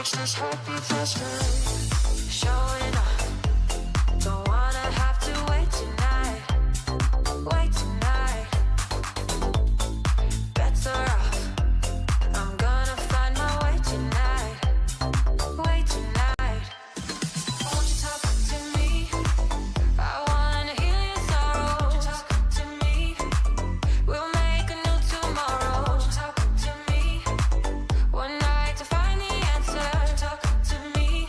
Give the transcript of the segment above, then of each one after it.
Showing up, don't wanna have to wait tonight. Wait tonight. Better off, I'm gonna find my way tonight. Wait tonight. Won't you talk to me? I wanna heal your sorrow. Won't you talk to me? We'll make a new tomorrow. Won't you talk to me? One night to find the answer. Won't you talk to me?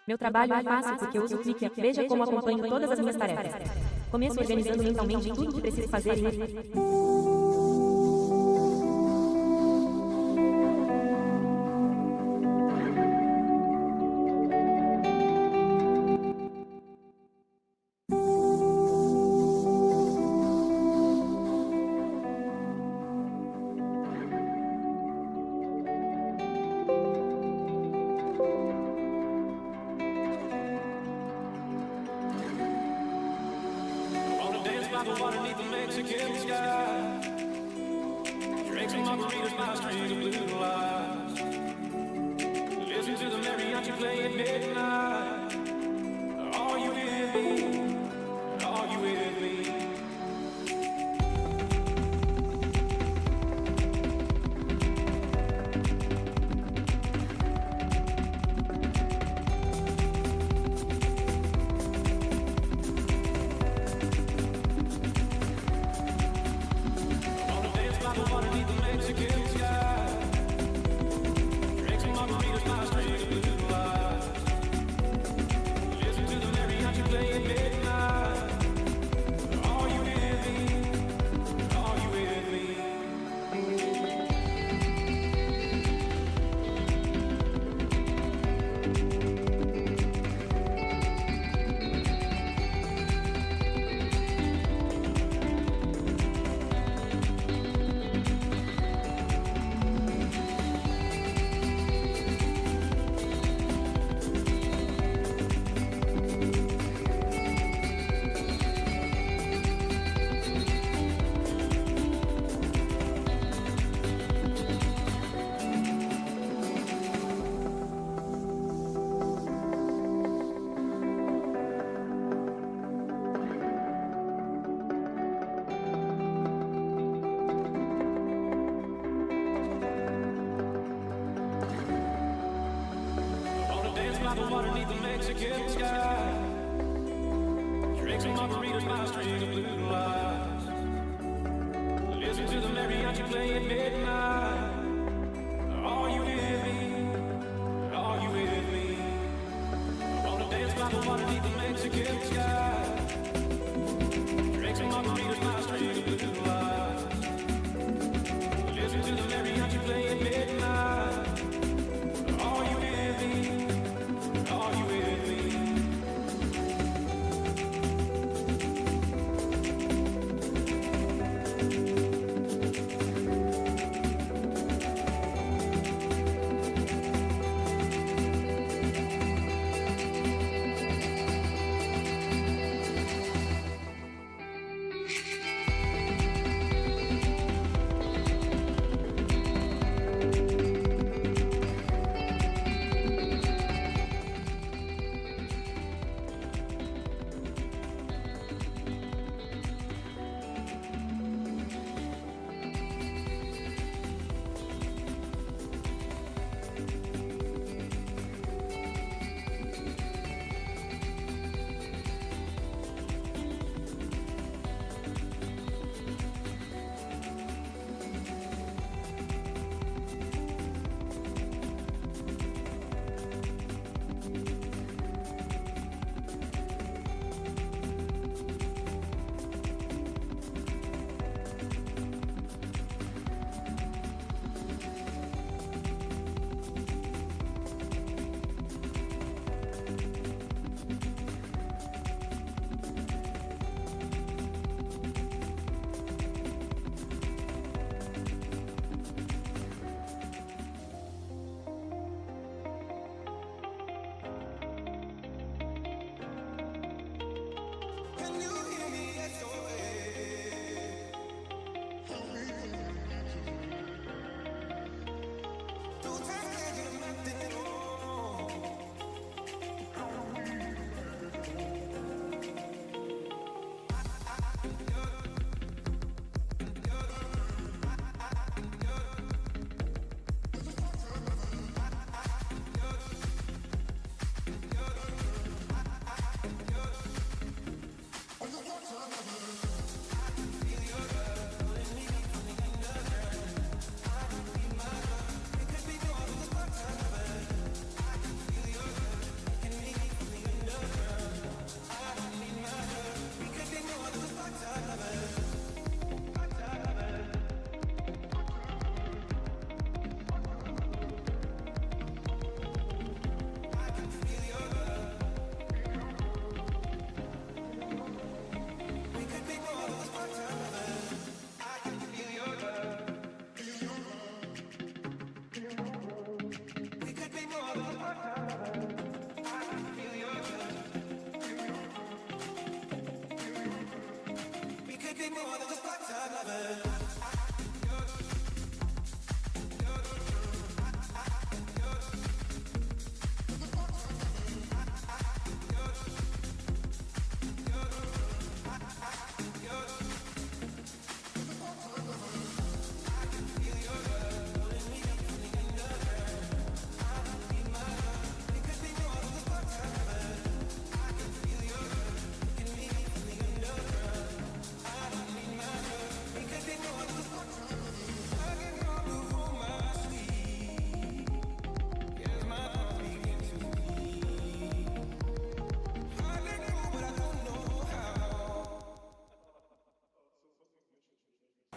Meu trabalho é fácil porque uso o clique. Veja como acompanho todas as minhas tarefas. Começo organizando mentalmente tudo que preciso fazer e...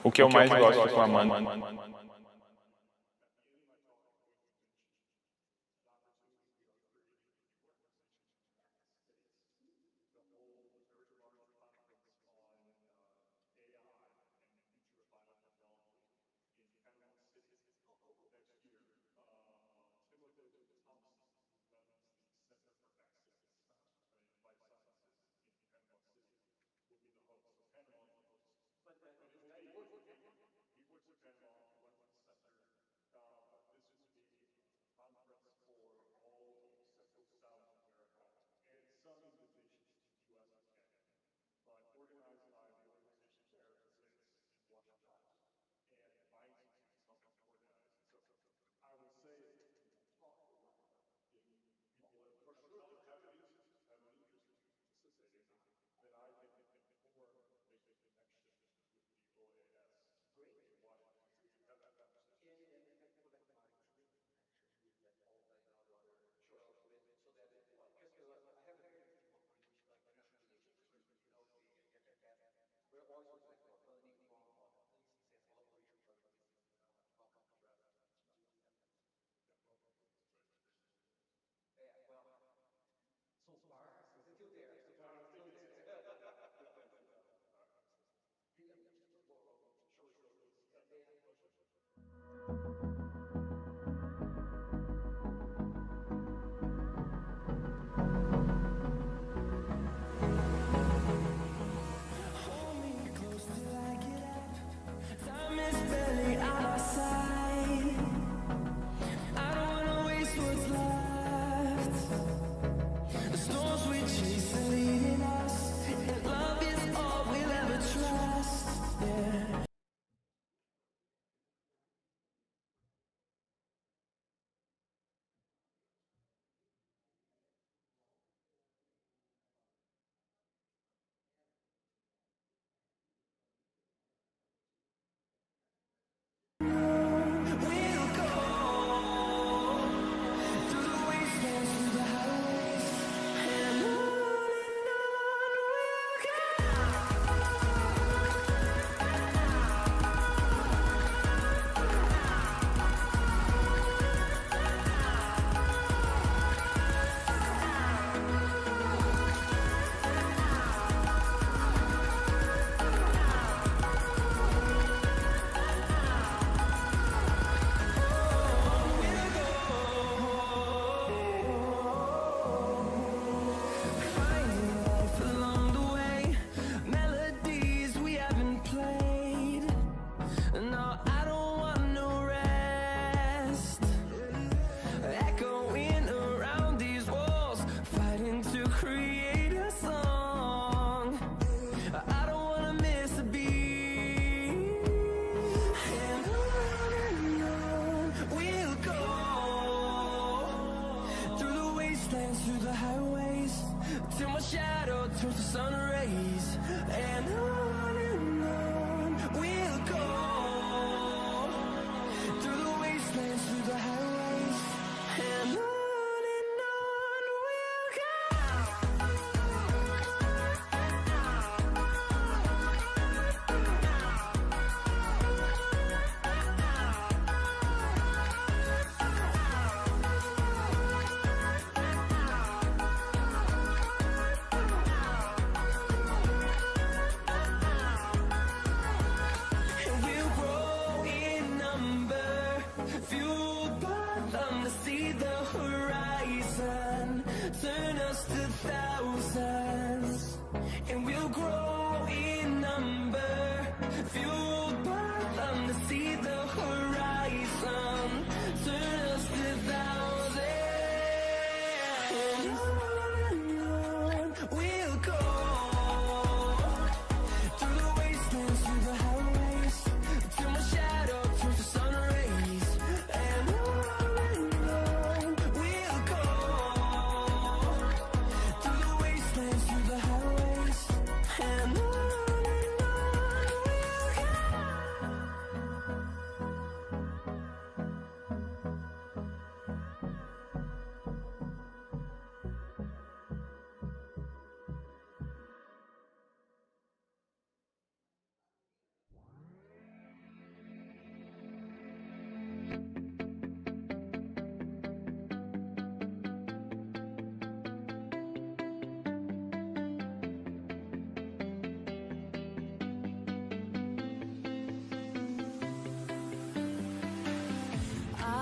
O que eu mais gosto com a Amanda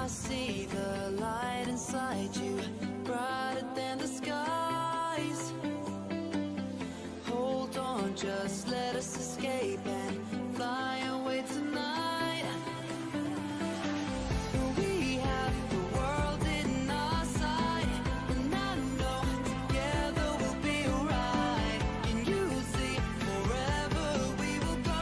I see the light inside you, brighter than the skies. Hold on, just let us escape and fly away tonight. We have the world in our sight, and I know together we'll be alright. Can you see forever we will go?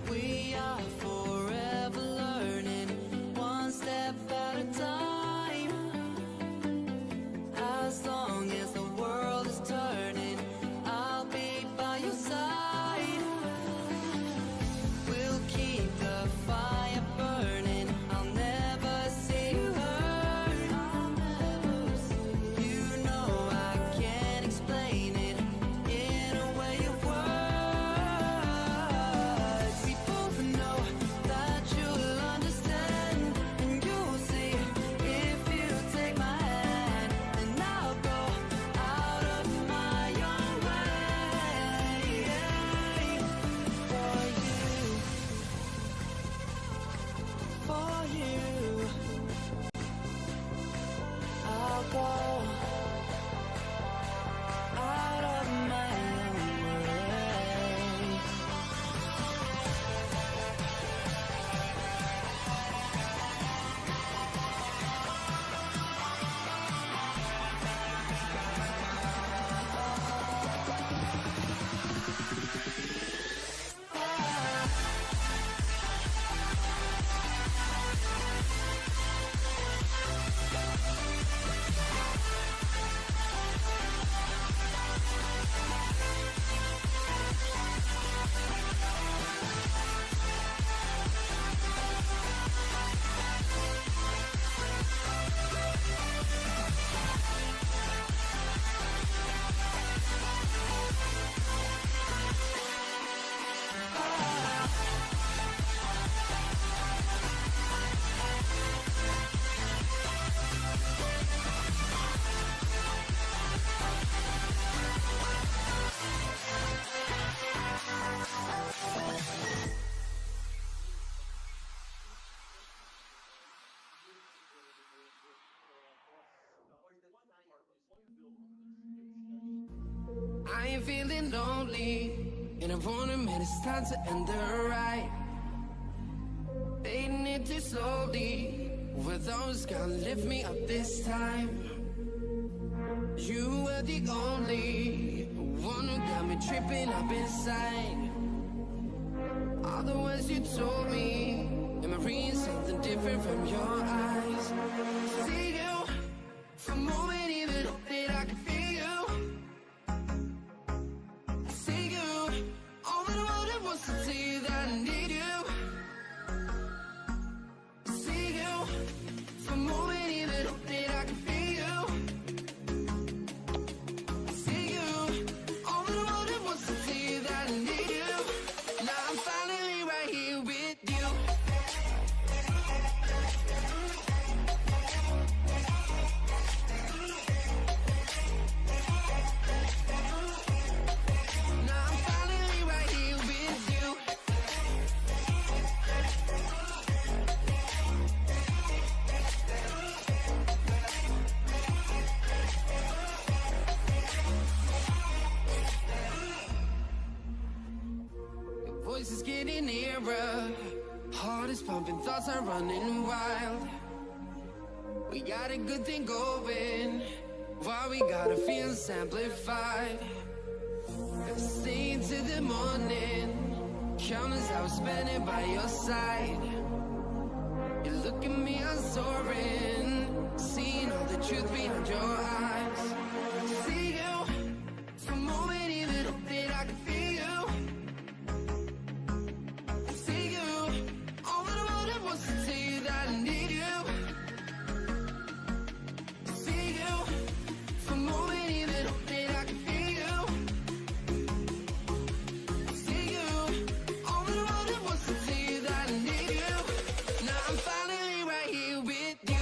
We are forever learning, one step at a time. As long as the world is turning, I'll be by your side. We'll keep the fire burning, I'll never see you hurt. You know I can't explain it in a way of words. We both know that you'll understand, and you'll see if you take my hand, and I'll go out of my own way for you. I'll go out of my own way. I am feeling lonely, and I wanna admit it's time to end the ride. Fading it too slowly, were those gonna lift me up this time? You were the only one who got me tripping up inside. All the words you told me, am I reading something different from your eyes? See you, for a moment even hope that I could feel you. See you, all that I wanted was to tell you that I need you. See you, for a moment even hope that I could feel you. See you, all that I wanted was to tell you that I need you. Now I'm finally right here with you. fading era. Heart is pumping, thoughts are running wild. We got a good thing going, while we gotta feel amplified. Sing to the morning, countless hours spending by your side. You look at me, I'm soaring, seeing all the truth behind your eyes. See you, for a moment even hope that I can feel you. See you, all that I wanted was to tell you that I need you. See you, for a moment even hope that I can feel you. See you, all that I wanted was to tell you that I need you. Now I'm finally right here with you.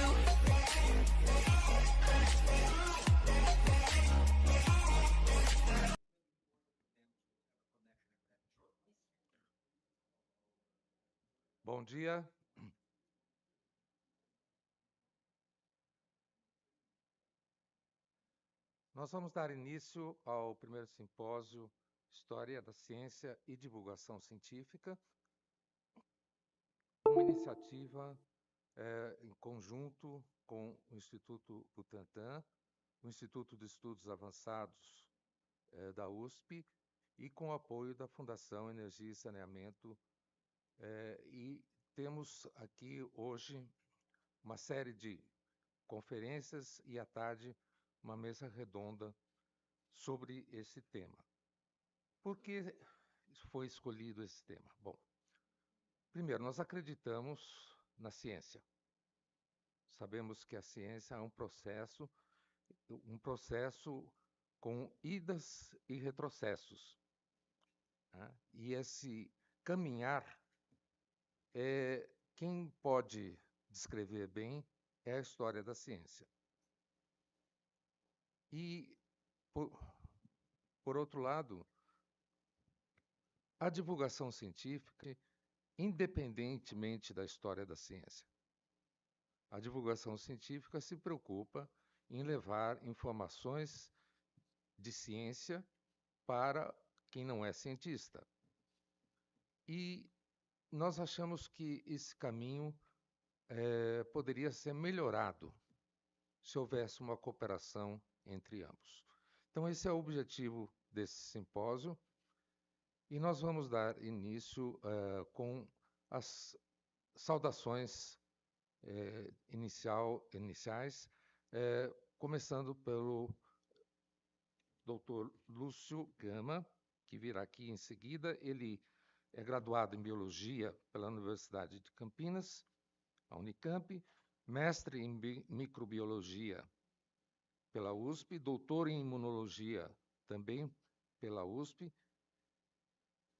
Bom dia. Nós vamos dar início ao primeiro simpósio História da Ciência e Divulgação Científica, uma iniciativa em conjunto com o Instituto Butantan, o Instituto de Estudos Avançados da USP e com o apoio da Fundação Energia e Saneamento. E temos aqui hoje uma série de conferências e à tarde uma mesa redonda sobre esse tema. Por que foi escolhido esse tema? Bom, primeiro, nós acreditamos na ciência. Sabemos que a ciência é um processo com idas e retrocessos, né? E esse caminhar, quem pode descrever bem é a história da ciência. E, por outro lado, a divulgação científica, independentemente da história da ciência, a divulgação científica se preocupa em levar informações de ciência para quem não é cientista. E nós achamos que esse caminho poderia ser melhorado se houvesse uma cooperação entre ambos. Então, esse é o objetivo desse simpósio, e nós vamos dar início com as saudações iniciais, começando pelo Dr. Lúcio Gama, que virá aqui em seguida. Ele é graduado em Biologia pela Universidade de Campinas, a Unicamp, mestre em Microbiologia pela USP, doutor em Imunologia também pela USP,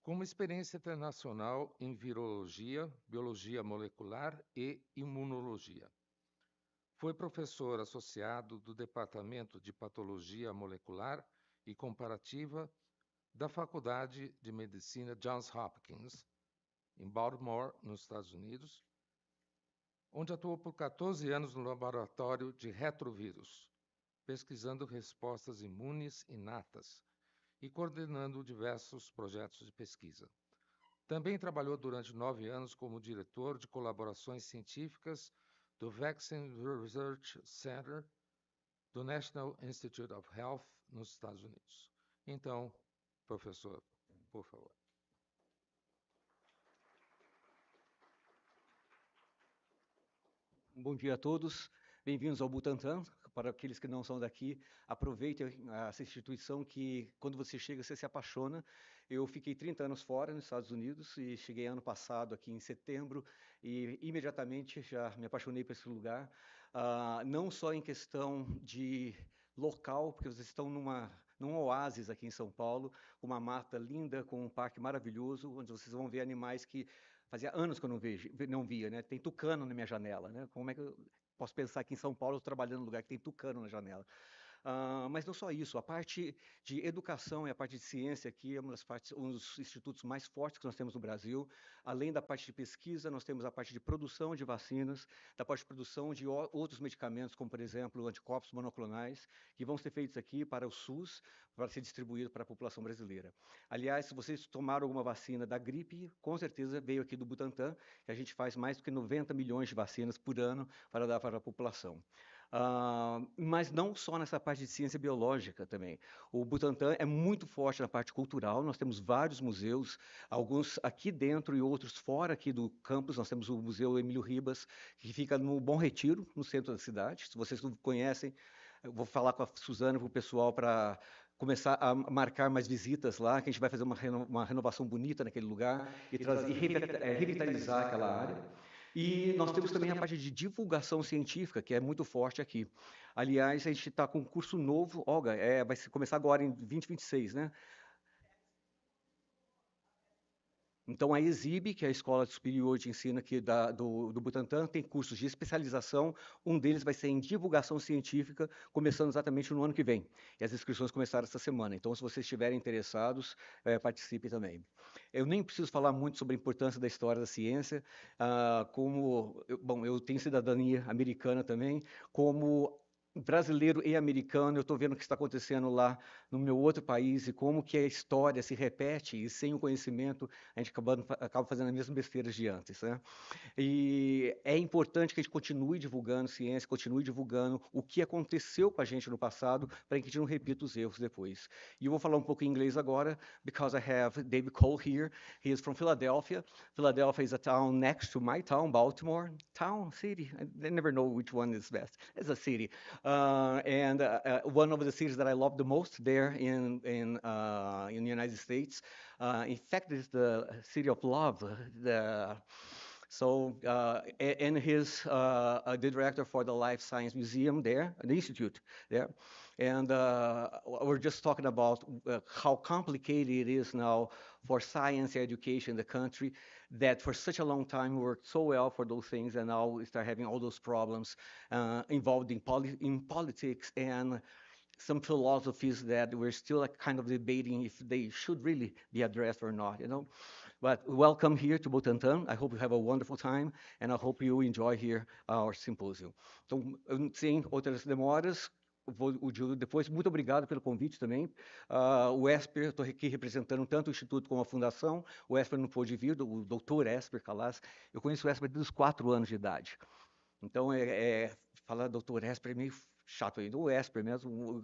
com uma experiência internacional em Virologia, Biologia Molecular e Imunologia. Foi professor associado do Departamento de Patologia Molecular e Comparativa da Faculdade de Medicina Johns Hopkins, em Baltimore, nos Estados Unidos, onde atuou por 14 anos no laboratório de retrovírus, pesquisando respostas imunes inatas e coordenando diversos projetos de pesquisa. Também trabalhou durante 9 anos como diretor de colaborações científicas do Vaccine Research Center do National Institute of Health, nos Estados Unidos. Então, professor, por favor. Bom dia a todos, bem-vindos ao Butantan. Para aqueles que não são daqui, aproveitem essa instituição que, quando você chega, você se apaixona. Eu fiquei 30 anos fora, nos Estados Unidos, e cheguei ano passado, aqui em setembro, e imediatamente já me apaixonei por esse lugar. Não só em questão de local, porque vocês estão num oásis aqui em São Paulo, uma mata linda, com um parque maravilhoso, onde vocês vão ver animais que fazia anos que eu não via, né? Tem tucano na minha janela, né? Como é que eu posso pensar que em São Paulo eu estou trabalhando num lugar que tem tucano na janela? Mas não só isso, a parte de educação e a parte de ciência aqui é um dos institutos mais fortes que nós temos no Brasil. Além da parte de pesquisa, nós temos a parte de produção de vacinas, da parte de produção de outros medicamentos, como, por exemplo, anticorpos monoclonais, que vão ser feitos aqui para o SUS, para ser distribuído para a população brasileira. Aliás, se vocês tomaram alguma vacina da gripe, com certeza veio aqui do Butantan, que a gente faz mais do que 90 milhões de vacinas por ano para dar para a população. Mas não só nessa parte de ciência biológica também. O Butantan é muito forte na parte cultural, nós temos vários museus, alguns aqui dentro e outros fora aqui do campus. Nós temos o Museu Emílio Ribas, que fica no Bom Retiro, no centro da cidade. Se vocês não conhecem, eu vou falar com a Suzana, com o pessoal, para começar a marcar mais visitas lá, que a gente vai fazer uma renovação bonita naquele lugar e revitalizar aquela área. E nós temos também a parte de divulgação científica, que é muito forte aqui. Aliás, a gente está com um curso novo, Olga, vai começar agora em 2026, né? Então, a ESIB, que é a Escola Superior de Ensino aqui do Butantan, tem cursos de especialização. Um deles vai ser em divulgação científica, começando exatamente no ano que vem. E as inscrições começaram essa semana. Então, se vocês estiverem interessados, participe também. Eu nem preciso falar muito sobre a importância da história da ciência. Eu tenho cidadania americana também. Como brasileiro e americano, eu estou vendo o que está acontecendo lá no meu outro país e como que a história se repete, e sem o conhecimento a gente acaba fazendo as mesmas besteiras de antes, né? E é importante que a gente continue divulgando ciência, continue divulgando o que aconteceu com a gente no passado, para que a gente não repita os erros depois. E eu vou falar um pouco em inglês agora, because I have David Cole here. He is from Philadelphia. Philadelphia is a town next to my town, Baltimore. Town, city, I never know which one is best. It's a city. And one of the cities that I love the most there in the United States. In fact, it's the city of love. And he's the director for the Life Science Museum there, the institute there. And we're just talking about how complicated it is now for science education in the country, that for such a long time worked so well for those things, and now we start having all those problems involved in politics and some philosophies that we're still kind of debating if they should really be addressed or not, you know. But welcome here to Butantan. I hope you have a wonderful time, and I hope you enjoy here our symposium. Então, sem outras demoras, o Júlio depois. Muito obrigado pelo convite também. O Esper, estou aqui representando tanto o Instituto como a Fundação. O Esper não pôde vir, o doutor Esper Calas. Eu conheço o Esper desde os 4 anos de idade. Então, falar doutor Esper é meio chato ainda. O Esper mesmo,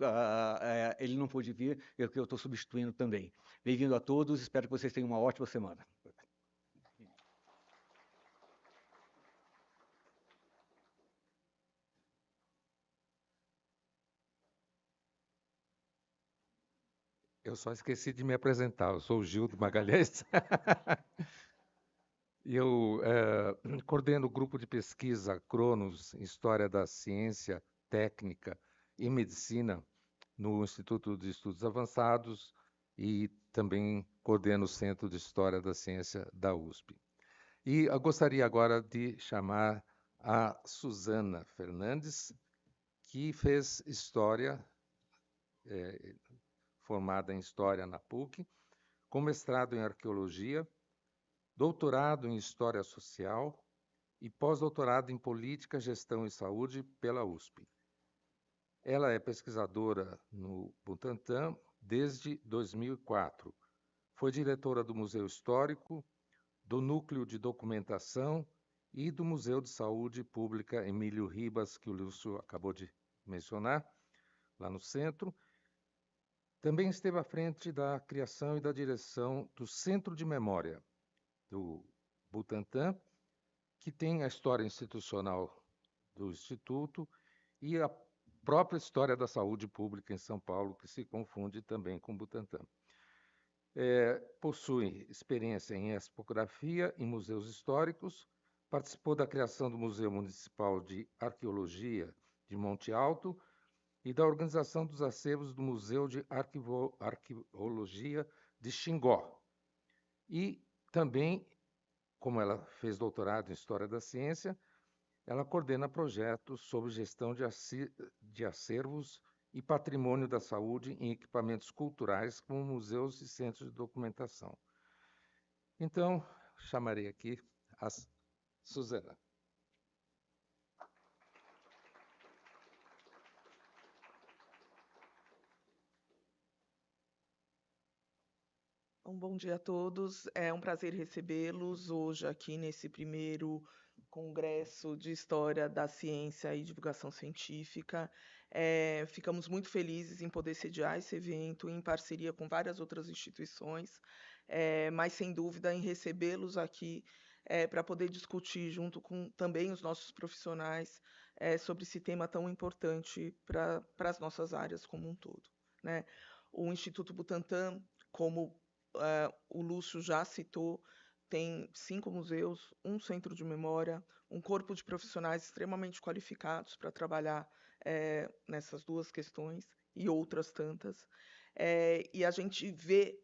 ele não pôde vir, eu estou substituindo também. Bem-vindo a todos, espero que vocês tenham uma ótima semana. Eu só esqueci de me apresentar. Eu sou o Gildo Magalhães. E eu coordeno o grupo de pesquisa Cronos em História da Ciência, Técnica e Medicina no Instituto de Estudos Avançados e também coordeno o Centro de História da Ciência da USP. E eu gostaria agora de chamar a Suzana Fernandes, que fez História, formada em História na PUC, com mestrado em Arqueologia, doutorado em História Social e pós-doutorado em Política, Gestão e Saúde pela USP. Ela é pesquisadora no Butantan desde 2004. Foi diretora do Museu Histórico, do Núcleo de Documentação e do Museu de Saúde Pública Emílio Ribas, que o Lúcio acabou de mencionar, lá no centro. Também esteve à frente da criação e da direção do Centro de Memória do Butantan, que tem a história institucional do Instituto e a própria história da saúde pública em São Paulo, que se confunde também com o Butantan. Possui experiência em etnografia em museus históricos, participou da criação do Museu Municipal de Arqueologia de Monte Alto e da organização dos acervos do Museu de Arqueologia de Xingó. E também, como ela fez doutorado em História da Ciência, ela coordena projetos sobre gestão de acervos e patrimônio da saúde em equipamentos culturais, como museus e centros de documentação. Então, chamarei aqui a Suzana. Bom dia a todos. É um prazer recebê-los hoje aqui nesse primeiro Congresso de História da Ciência e Divulgação Científica. Ficamos muito felizes em poder sediar esse evento em parceria com várias outras instituições, mas, sem dúvida, em recebê-los aqui para poder discutir, junto com também os nossos profissionais, sobre esse tema tão importante para as nossas áreas como um todo, né? O Instituto Butantan, como o Lúcio já citou, tem 5 museus, um centro de memória, um corpo de profissionais extremamente qualificados para trabalhar nessas duas questões e outras tantas. E a gente vê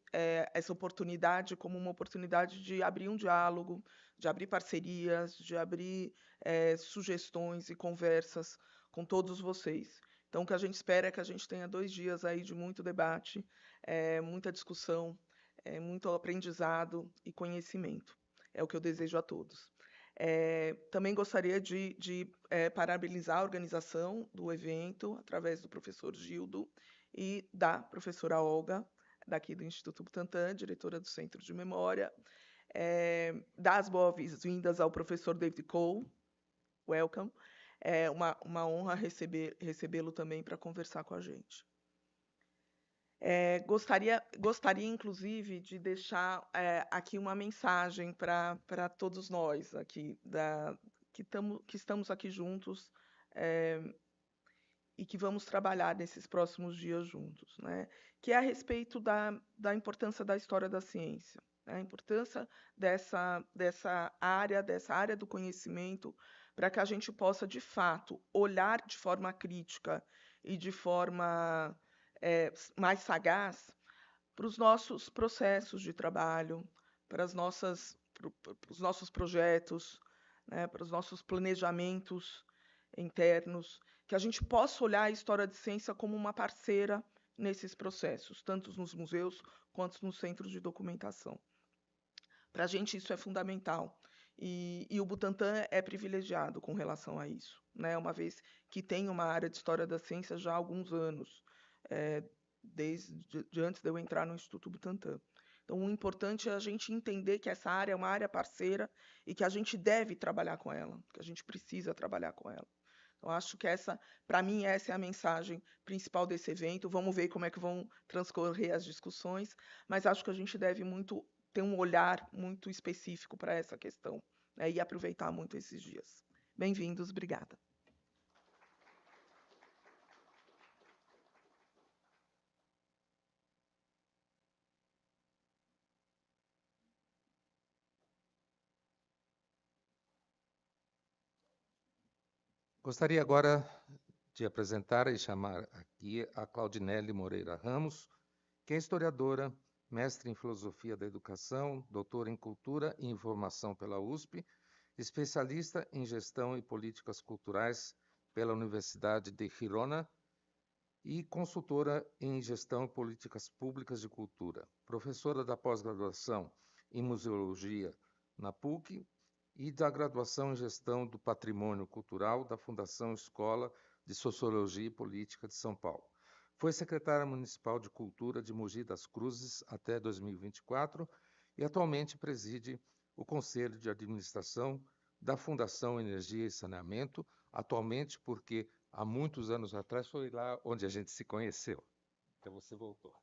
essa oportunidade como uma oportunidade de abrir um diálogo, de abrir parcerias, de abrir sugestões e conversas com todos vocês. Então, o que a gente espera é que a gente tenha 2 dias aí de muito debate, muita discussão, muito aprendizado e conhecimento. É o que eu desejo a todos. Também gostaria de parabenizar a organização do evento, através do professor Gildo e da professora Olga, daqui do Instituto Butantan, diretora do Centro de Memória. Dar as boas-vindas ao professor David Cole. Welcome. É uma honra recebê-lo também para conversar com a gente. Gostaria, inclusive, de deixar aqui uma mensagem para todos nós aqui, que estamos aqui juntos e que vamos trabalhar nesses próximos dias juntos, né? Que é a respeito da importância da história da ciência, né? A importância dessa área do conhecimento, para que a gente possa, de fato, olhar de forma crítica e de forma mais sagaz para os nossos processos de trabalho, para os nossos projetos, né, para os nossos planejamentos internos, que a gente possa olhar a história de ciência como uma parceira nesses processos, tanto nos museus quanto nos centros de documentação. Para a gente isso é fundamental. E o Butantan é privilegiado com relação a isso, né? Uma vez que tem uma área de história da ciência já há alguns anos, desde antes de eu entrar no Instituto Butantan. Então, o importante é a gente entender que essa área é uma área parceira e que a gente deve trabalhar com ela, que a gente precisa trabalhar com ela. Então, acho que para mim, essa é a mensagem principal desse evento. Vamos ver como é que vão transcorrer as discussões, mas acho que a gente deve ter um olhar muito específico para essa questão, né, e aproveitar muito esses dias. Bem-vindos, obrigada. Gostaria agora de apresentar e chamar aqui a Claudinelli Moreira Ramos, que é historiadora, mestre em Filosofia da Educação, doutora em Cultura e Informação pela USP, especialista em Gestão e Políticas Culturais pela Universidade de Girona e consultora em Gestão e Políticas Públicas de Cultura, professora da pós-graduação em Museologia na PUC e da graduação em Gestão do Patrimônio Cultural da Fundação Escola de Sociologia e Política de São Paulo. Foi secretária municipal de Cultura de Mogi das Cruzes até 2024 e atualmente preside o Conselho de Administração da Fundação Energia e Saneamento, atualmente porque há muitos anos atrás foi lá onde a gente se conheceu. Então você voltou.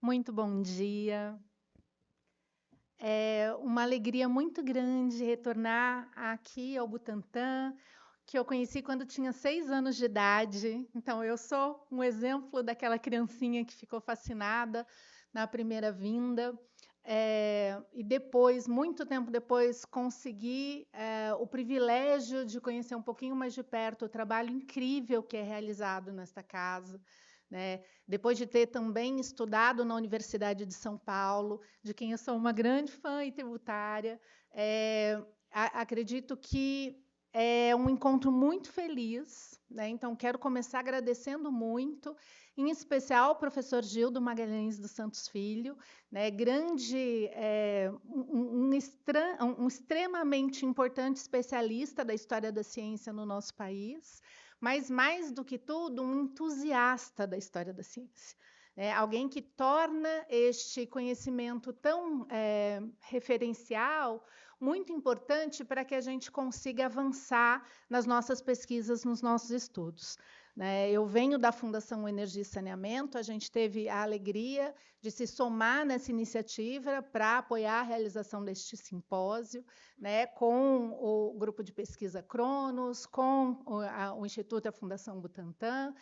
Muito bom dia. É uma alegria muito grande retornar aqui ao Butantan, que eu conheci quando tinha 6 anos de idade. Então, eu sou um exemplo daquela criancinha que ficou fascinada na primeira vinda. E depois, muito tempo depois, consegui o privilégio de conhecer um pouquinho mais de perto o trabalho incrível que é realizado nesta casa, né? Depois de ter também estudado na Universidade de São Paulo, de quem eu sou uma grande fã e tributária, acredito que é um encontro muito feliz, né? Então, quero começar agradecendo muito, em especial ao professor Gildo Magalhães dos Santos Filho, né? Um extremamente importante especialista da história da ciência no nosso país, mas, mais do que tudo, um entusiasta da história da ciência. Alguém que torna este conhecimento tão referencial, muito importante para que a gente consiga avançar nas nossas pesquisas, nos nossos estudos. Eu venho da Fundação Energia e Saneamento, a gente teve a alegria de se somar nessa iniciativa para apoiar a realização deste simpósio, com o grupo de pesquisa Cronos, com o Instituto e a Fundação Butantan,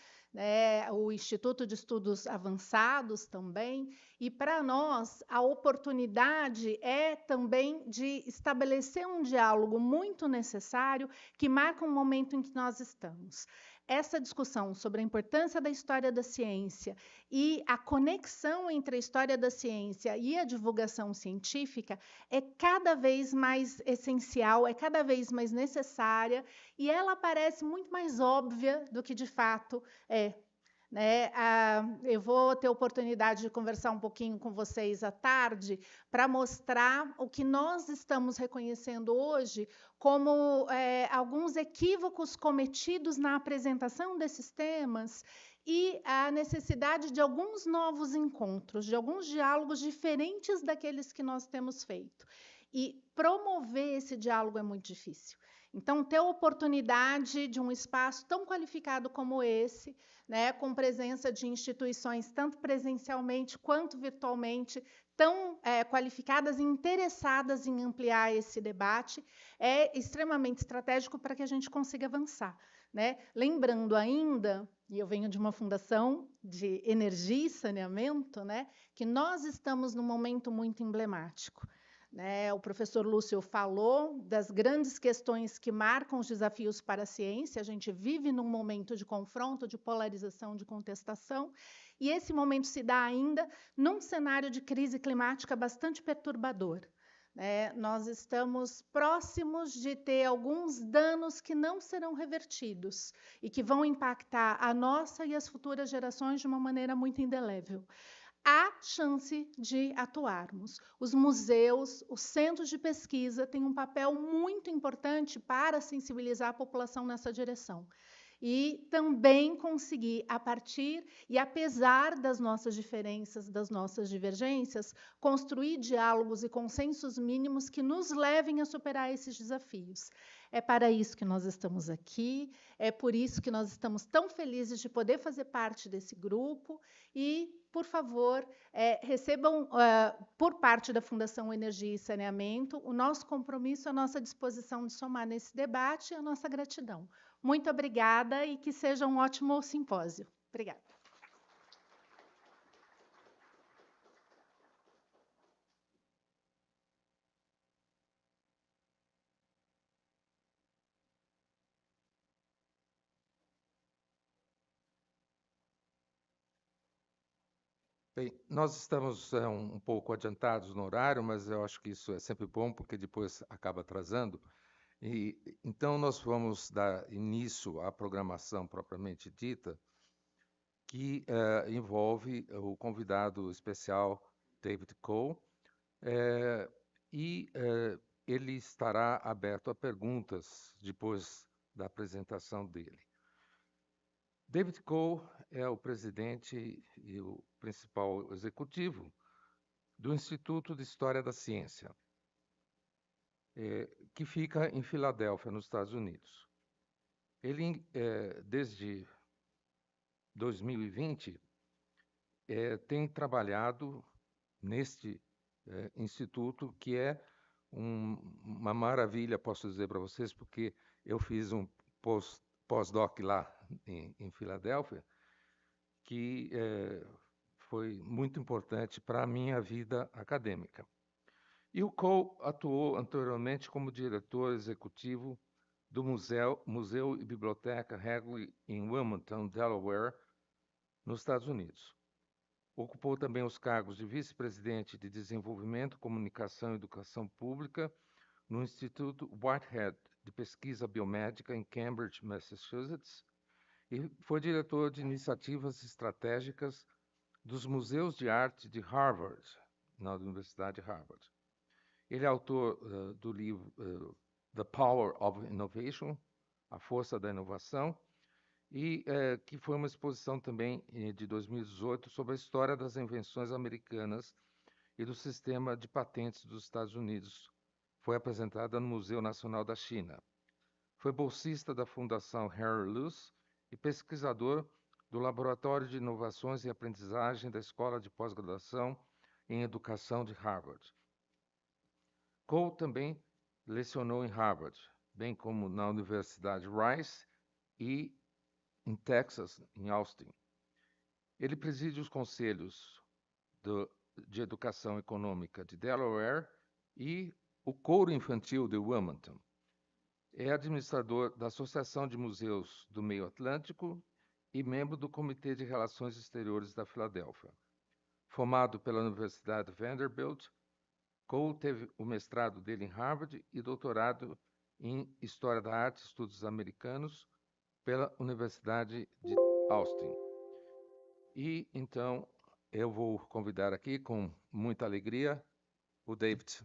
o Instituto de Estudos Avançados também, e para nós a oportunidade é também de estabelecer um diálogo muito necessário que marca um momento em que nós estamos. Essa discussão sobre a importância da história da ciência e a conexão entre a história da ciência e a divulgação científica é cada vez mais essencial, é cada vez mais necessária, e ela parece muito mais óbvia do que de fato é. Eu vou ter oportunidade de conversar um pouquinho com vocês à tarde para mostrar o que nós estamos reconhecendo hoje como alguns equívocos cometidos na apresentação desses temas e a necessidade de alguns novos encontros, de alguns diálogos diferentes daqueles que nós temos feito. E promover esse diálogo é muito difícil. Então, ter a oportunidade de um espaço tão qualificado como esse, com presença de instituições, tanto presencialmente quanto virtualmente, tão qualificadas e interessadas em ampliar esse debate, é extremamente estratégico para que a gente consiga avançar. Lembrando ainda, e eu venho de uma fundação de energia e saneamento, que nós estamos num momento muito emblemático. O professor Lúcio falou das grandes questões que marcam os desafios para a ciência. A gente vive num momento de confronto, de polarização, de contestação, e esse momento se dá ainda num cenário de crise climática bastante perturbador. Nós estamos próximos de ter alguns danos que não serão revertidos e que vão impactar a nossa e as futuras gerações de uma maneira muito indelével. Há chance de atuarmos. Os museus, os centros de pesquisa têm um papel muito importante para sensibilizar a população nessa direção. E também conseguir, a partir e apesar das nossas diferenças, das nossas divergências, construir diálogos e consensos mínimos que nos levem a superar esses desafios. É para isso que nós estamos aqui, é por isso que nós estamos tão felizes de poder fazer parte desse grupo e, por favor, recebam, por parte da Fundação Energia e Saneamento, o nosso compromisso, a nossa disposição de somar nesse debate e a nossa gratidão. Muito obrigada e que seja um ótimo simpósio. Obrigada. Bem, nós estamos um pouco adiantados no horário, mas eu acho que isso é sempre bom, porque depois acaba atrasando. Então, nós vamos dar início à programação propriamente dita, que envolve o convidado especial David Cole, ele estará aberto a perguntas depois da apresentação dele. David Cole é o presidente e o principal executivo do Instituto de História da Ciência, que fica em Filadélfia, nos Estados Unidos. Ele, desde 2020, tem trabalhado neste instituto, que é uma maravilha, posso dizer para vocês, porque eu fiz um pós-doc lá em Filadélfia, que foi muito importante para a minha vida acadêmica. E o Cole atuou anteriormente como diretor executivo do Museu e Biblioteca Hagley, em Wilmington, Delaware, nos Estados Unidos. Ocupou também os cargos de vice-presidente de Desenvolvimento, Comunicação e Educação Pública no Instituto Whitehead de Pesquisa Biomédica em Cambridge, Massachusetts, e foi diretor de iniciativas estratégicas dos Museus de Arte de Harvard, na Universidade de Harvard. Ele é autor do livro The Power of Innovation, A Força da Inovação, e que foi uma exposição também de 2018 sobre a história das invenções americanas e do sistema de patentes dos Estados Unidos. Foi apresentada no Museu Nacional da China. Foi bolsista da Fundação Harry Luce e pesquisador do Laboratório de Inovações e Aprendizagem da Escola de Pós-Graduação em Educação de Harvard. Cole também lecionou em Harvard, bem como na Universidade Rice e em Texas, em Austin. Ele preside os conselhos de Educação Econômica de Delaware e o Coro Infantil de Wilmington. É administrador da Associação de Museus do Meio Atlântico e membro do Comitê de Relações Exteriores da Filadélfia. Formado pela Universidade Vanderbilt, Cole teve o mestrado dele em Harvard e doutorado em História da Arte e Estudos Americanos pela Universidade de Austin. E, então, eu vou convidar aqui, com muita alegria, o David.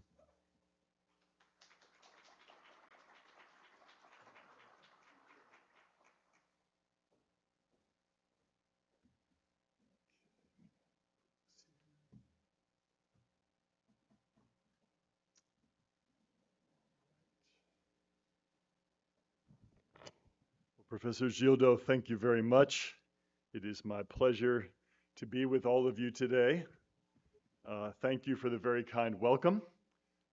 Professor Gildo, thank you very much. It is my pleasure to be with all of you today. Thank you for the very kind welcome.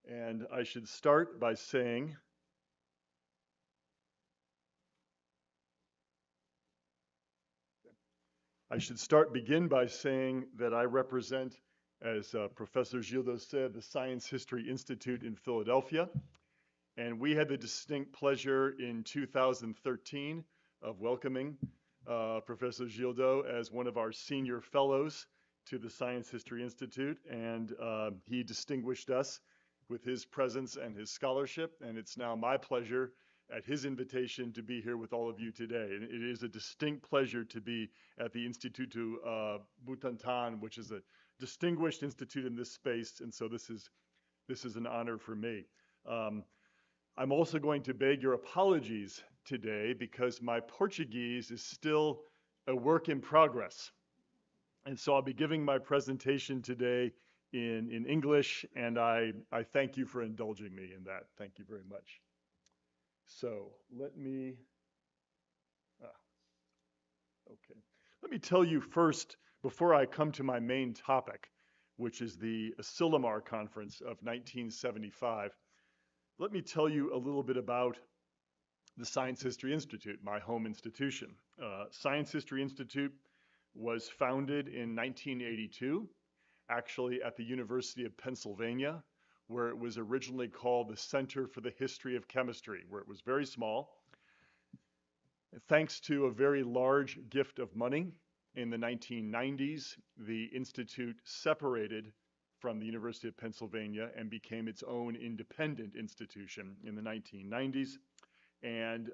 And I should start by saying, begin by saying that I represent, as Professor Gildo said, the Science History Institute in Philadelphia. And we had the distinct pleasure in 2013 of welcoming Professor Gildo as one of our senior fellows to the Science History Institute. And he distinguished us with his presence and his scholarship. And it's now my pleasure at his invitation to be here with all of you today. And it is a distinct pleasure to be at the Instituto Butantan, which is a distinguished institute in this space. And so this is an honor for me. I'm also going to beg your apologies today because my Portuguese is still a work in progress. And so I'll be giving my presentation today in English, and I thank you for indulging me in that. Thank you very much. So let me tell you first, before I come to my main topic, which is the Asilomar Conference of 1975, let me tell you a little bit about the Science History Institute, my home institution. Science History Institute was founded in 1982, actually at the University of Pennsylvania, where it was originally called the Center for the History of Chemistry, where it was very small. Thanks to a very large gift of money in the 1990s, the Institute separated from the University of Pennsylvania and became its own independent institution in the 1990s, and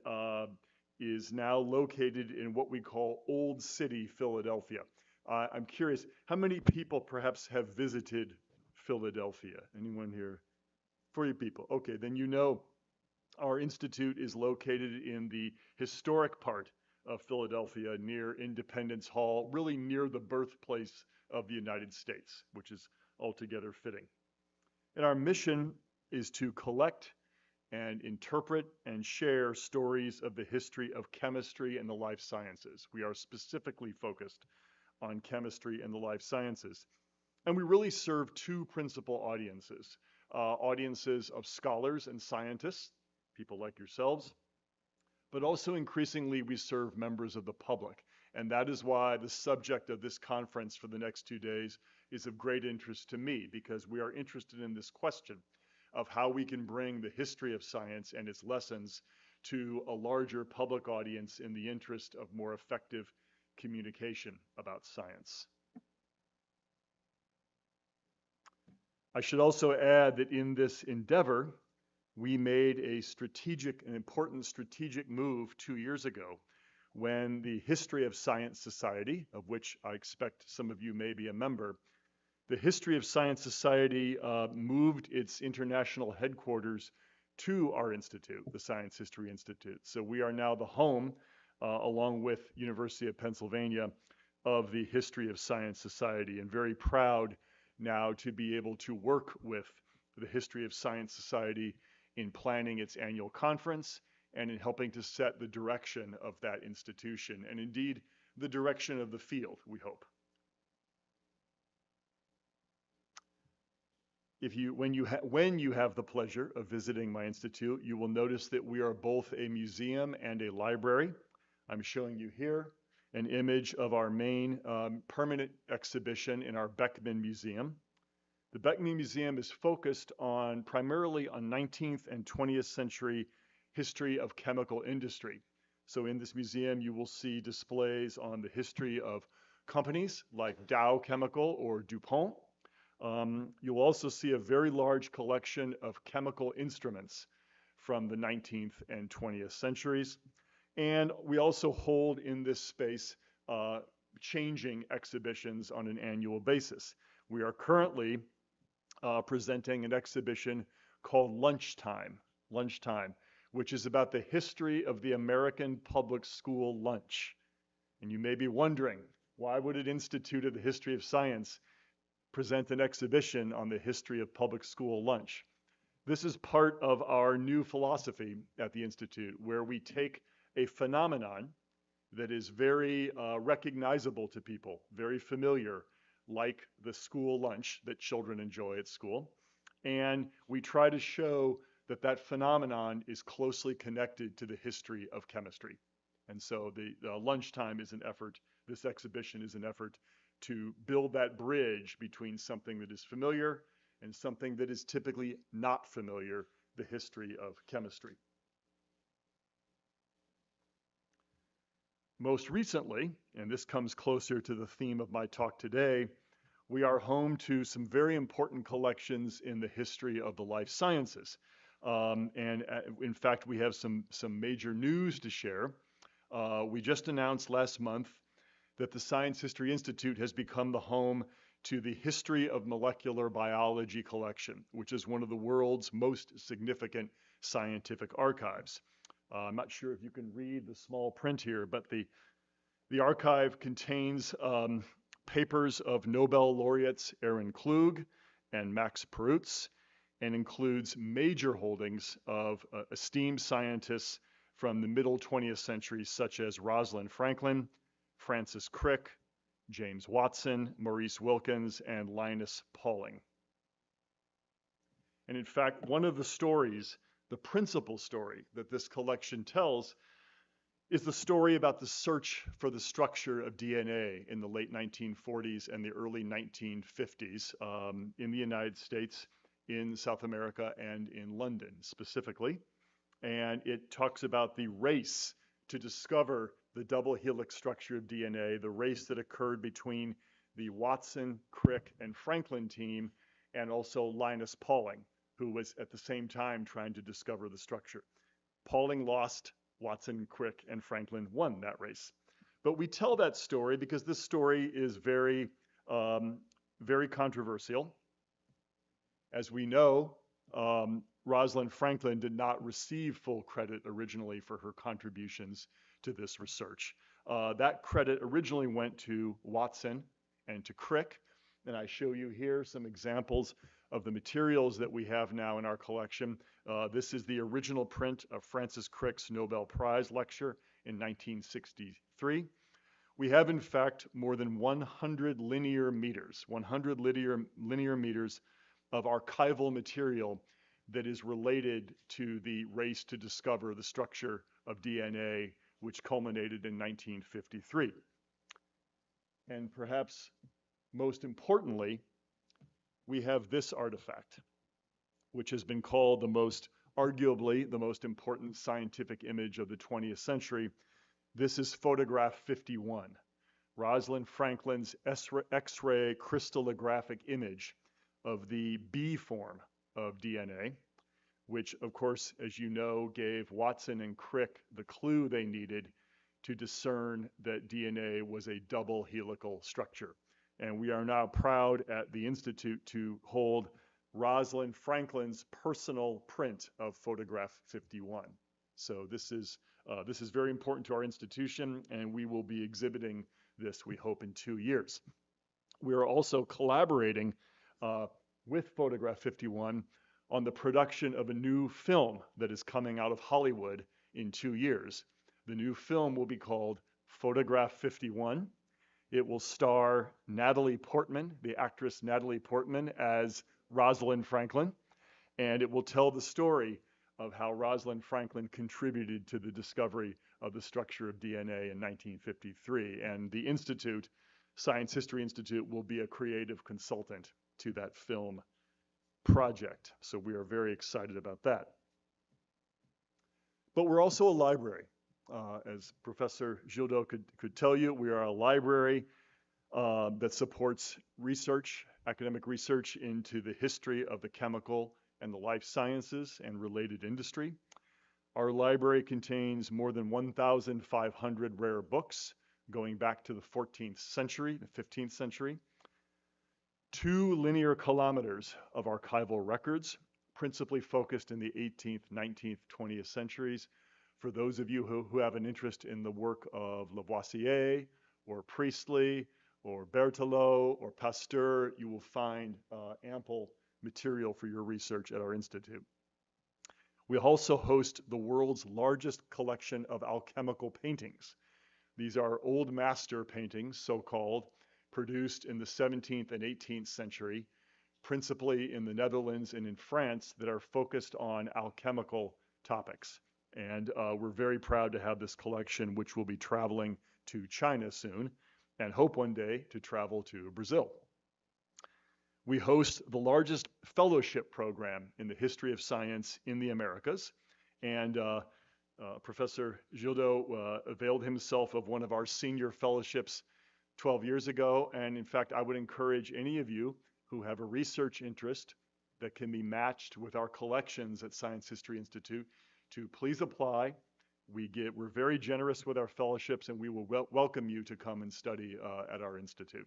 is now located in what we call Old City, Philadelphia. I'm curious, how many people perhaps have visited Philadelphia? Anyone here? 40 people. Okay, then you know our institute is located in the historic part of Philadelphia near Independence Hall, really near the birthplace of the United States, which is altogether fitting. And our mission is to collect and interpret and share stories of the history of chemistry and the life sciences. We are specifically focused on chemistry and the life sciences. And we really serve two principal audiences, audiences of scholars and scientists, people like yourselves, but also increasingly we serve members of the public. And that is why the subject of this conference for the next 2 days is of great interest to me, because we are interested in this question of how we can bring the history of science and its lessons to a larger public audience in the interest of more effective communication about science. I should also add that in this endeavor, we made an important strategic move 2 years ago when the History of Science Society, of which I expect some of you may be a member, the History of Science Society moved its international headquarters to our institute, the Science History Institute. So we are now the home, along with University of Pennsylvania, of the History of Science Society, and very proud now to be able to work with the History of Science Society in planning its annual conference and in helping to set the direction of that institution, and indeed the direction of the field, we hope. When you have the pleasure of visiting my institute, you will notice that we are both a museum and a library. I'm showing you here an image of our main permanent exhibition in our Beckman Museum. The Beckman Museum is focused primarily on 19th and 20th century history of chemical industry. So in this museum, you will see displays on the history of companies like Dow Chemical or DuPont. You'll also see a very large collection of chemical instruments from the 19th and 20th centuries. And we also hold in this space changing exhibitions on an annual basis. We are currently presenting an exhibition called Lunchtime, which is about the history of the American public school lunch. And you may be wondering, why would an Institute of the History of Science present an exhibition on the history of public school lunch? This is part of our new philosophy at the Institute, where we take a phenomenon that is very recognizable to people, very familiar, like the school lunch that children enjoy at school. And we try to show that that phenomenon is closely connected to the history of chemistry. And so the Lunchtime is an effort, this exhibition is an effort to build that bridge between something that is familiar and something that is typically not familiar, the history of chemistry. Most recently, and this comes closer to the theme of my talk today, we are home to some very important collections in the history of the life sciences. In fact, we have some major news to share. We just announced last month that the Science History Institute has become the home to the History of Molecular Biology collection, which is one of the world's most significant scientific archives. I'm not sure if you can read the small print here, but the archive contains papers of Nobel laureates Aaron Klug and Max Perutz, and includes major holdings of esteemed scientists from the middle 20th century, such as Rosalind Franklin, Francis Crick, James Watson, Maurice Wilkins, and Linus Pauling. And in fact, one of the stories, the principal story that this collection tells, is the story about the search for the structure of DNA in the late 1940s and the early 1950s in the United States, in South America, and in London specifically. And it talks about the race to discover the double helix structure of DNA, the race that occurred between the Watson, Crick, and Franklin team, and also Linus Pauling, who was at the same time trying to discover the structure. Pauling lost, Watson, Crick, and Franklin won that race. But we tell that story because this story is very, very controversial. As we know, Rosalind Franklin did not receive full credit originally for her contributions to this research. That credit originally went to Watson and to Crick, and I show you here some examples of the materials that we have now in our collection. This is the original print of Francis Crick's Nobel Prize lecture in 1963. We have, in fact, more than 100 linear meters of archival material that is related to the race to discover the structure of DNA, which culminated in 1953. And perhaps most importantly, we have this artifact, which has been called arguably the most important scientific image of the 20th century. This is photograph 51. Rosalind Franklin's X-ray crystallographic image of the B form of DNA, which, of course, as you know, gave Watson and Crick the clue they needed to discern that DNA was a double helical structure. And we are now proud at the Institute to hold Rosalind Franklin's personal print of photograph 51. So this is very important to our institution, and we will be exhibiting this, we hope, in 2 years. We are also collaborating with Photograph 51 on the production of a new film that is coming out of Hollywood in 2 years. The new film will be called Photograph 51. It will star Natalie Portman, the actress Natalie Portman, as Rosalind Franklin, and it will tell the story of how Rosalind Franklin contributed to the discovery of the structure of DNA in 1953. And the Institute, Science History Institute, will be a creative consultant to that film project. So we are very excited about that. But we're also a library. As Professor Gildo could tell you, we are a library that supports research, academic research into the history of the chemical and the life sciences and related industry. Our library contains more than 1,500 rare books going back to the 14th century, the 15th century. 2 linear kilometers of archival records, principally focused in the 18th, 19th, 20th centuries. For those of you who have an interest in the work of Lavoisier or Priestley or Berthelot or Pasteur, you will find ample material for your research at our institute. We also host the world's largest collection of alchemical paintings. These are old master paintings, so-called, produced in the 17th and 18th century, principally in the Netherlands and in France, that are focused on alchemical topics. And we're very proud to have this collection, which will be traveling to China soon, and hope one day to travel to Brazil. We host the largest fellowship program in the history of science in the Americas, and Professor Gildo availed himself of one of our senior fellowships 12 years ago, and in fact, I would encourage any of you who have a research interest that can be matched with our collections at Science History Institute to please apply. We're very generous with our fellowships, and we will welcome you to come and study at our institute.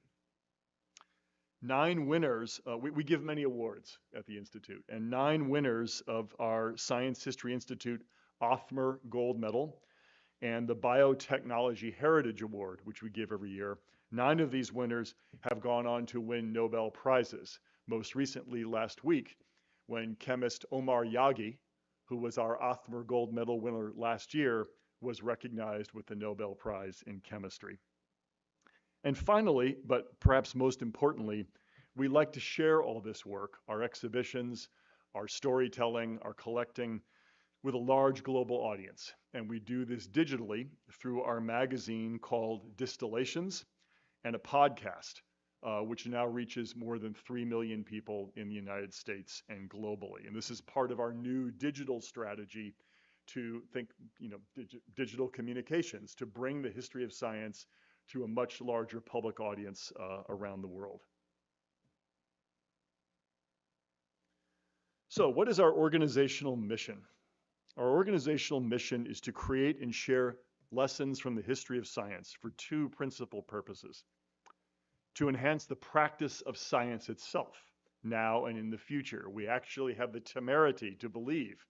9 winners, we give many awards at the Institute, and 9 winners of our Science History Institute Othmer Gold Medal and the Biotechnology Heritage Award, which we give every year. 9 of these winners have gone on to win Nobel Prizes. Most recently last week, when chemist Omar Yaghi, who was our Othmer Gold Medal winner last year, was recognized with the Nobel Prize in Chemistry. And finally, but perhaps most importantly, we like to share all this work, our exhibitions, our storytelling, our collecting, with a large global audience. And we do this digitally through our magazine called Distillations and a podcast, which now reaches more than 3 million people in the United States and globally. And this is part of our new digital strategy to think, digital communications, to bring the history of science to a much larger public audience around the world. So what is our organizational mission? Our organizational mission is to create and share lessons from the history of science for 2 principal purposes: to enhance the practice of science itself, now and in the future. We actually have the temerity to believe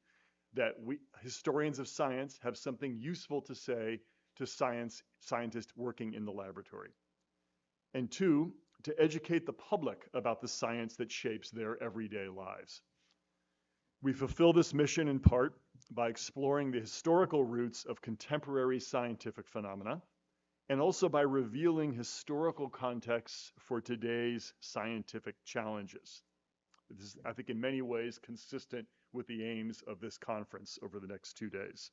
that historians of science have something useful to say to scientists working in the laboratory. And 2, to educate the public about the science that shapes their everyday lives. We fulfill this mission in part by exploring the historical roots of contemporary scientific phenomena, and also by revealing historical contexts for today's scientific challenges. This is, I think, in many ways consistent with the aims of this conference over the next 2 days.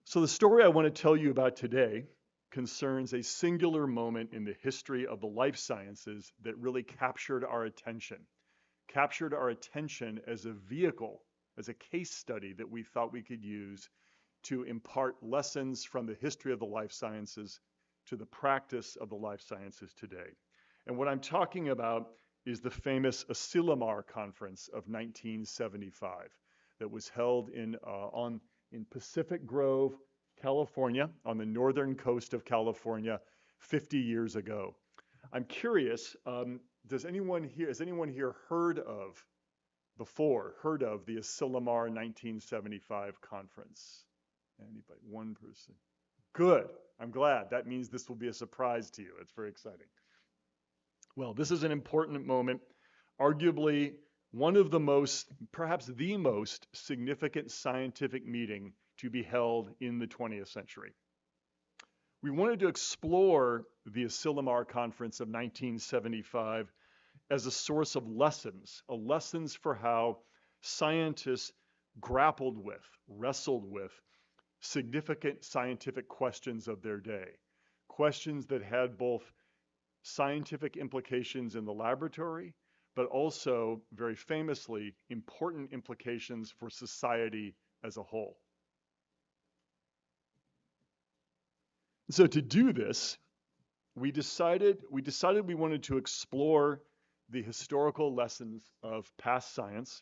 So the story I want to tell you about today concerns a singular moment in the history of the life sciences that really captured our attention as a vehicle, as a case study that we thought we could use to impart lessons from the history of the life sciences to the practice of the life sciences today. And what I'm talking about is the famous Asilomar Conference of 1975 that was held in Pacific Grove, California, on the northern coast of California 50 years ago. I'm curious, has anyone here heard of the Asilomar 1975 conference? Anybody? One person. Good. I'm glad. That means this will be a surprise to you. It's very exciting. Well, this is an important moment, arguably one of the most, perhaps the most significant scientific meeting to be held in the 20th century. We wanted to explore the Asilomar Conference of 1975 as a source of lessons for how scientists grappled with, wrestled with significant scientific questions of their day, questions that had both scientific implications in the laboratory, but also, very famously, important implications for society as a whole. So to do this, we decided we wanted to explore the historical lessons of past science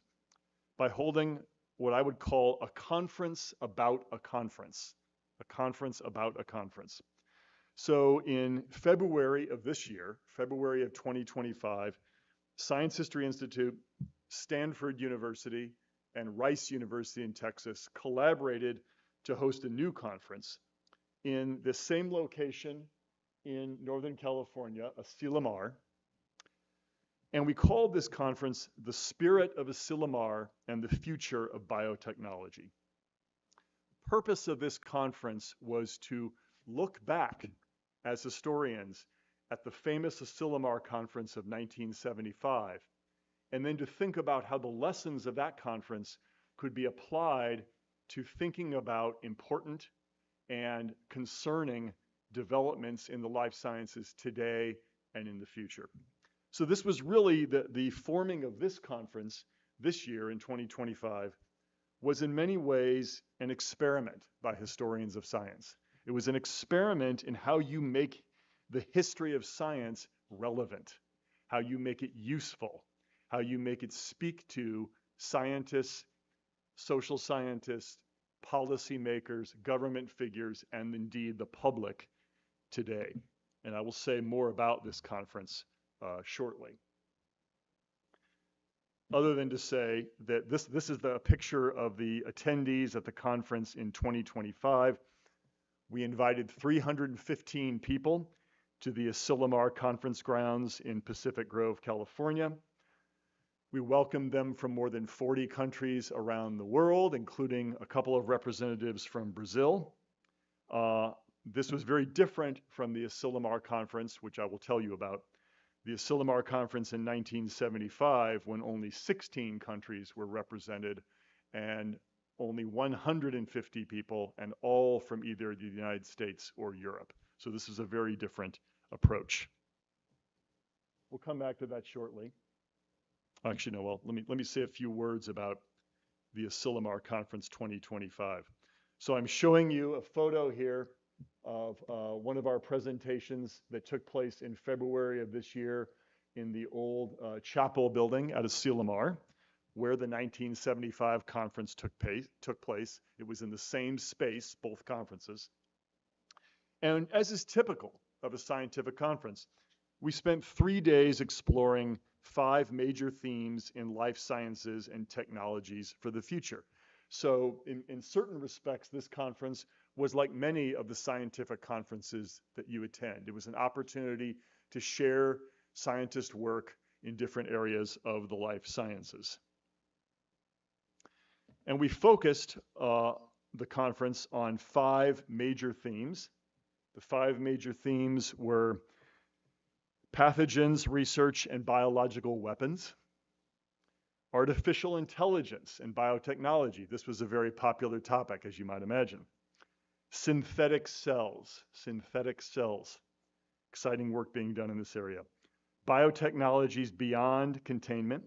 by holding what I would call a conference about a conference, a conference about a conference. So in February of this year, February of 2025, Science History Institute, Stanford University, and Rice University in Texas collaborated to host a new conference in the same location in Northern California, Asilomar. And we called this conference The Spirit of Asilomar and the Future of Biotechnology. The purpose of this conference was to look back as historians at the famous Asilomar Conference of 1975, and then to think about how the lessons of that conference could be applied to thinking about important and concerning developments in the life sciences today and in the future. So this was really the forming of this conference this year in 2025 was in many ways an experiment by historians of science. It was an experiment in how you make the history of science relevant, how you make it useful, how you make it speak to scientists, social scientists, policymakers, government figures, and indeed the public today. And I will say more about this conference shortly. Other than to say that this is the picture of the attendees at the conference in 2025. We invited 315 people to the Asilomar Conference grounds in Pacific Grove, California. We welcomed them from more than 40 countries around the world, including a couple of representatives from Brazil. This was very different from the Asilomar Conference, which I will tell you about. The Asilomar Conference in 1975, when only 16 countries were represented and only 150 people, and all from either the United States or Europe. So this is a very different approach. We'll come back to that shortly. Actually, no, well, let me say a few words about the Asilomar Conference 2025. So I'm showing you a photo here of one of our presentations that took place in February of this year in the old chapel building at Asilomar, where the 1975 conference took place. It was in the same space, both conferences. And as is typical of a scientific conference, we spent 3 days exploring 5 major themes in life sciences and technologies for the future. So in certain respects, this conference was like many of the scientific conferences that you attend. It was an opportunity to share scientist work in different areas of the life sciences. And we focused the conference on 5 major themes. The 5 major themes were pathogens, research, and biological weapons, artificial intelligence and biotechnology. This was a very popular topic, as you might imagine. Synthetic cells, exciting work being done in this area. Biotechnologies beyond containment,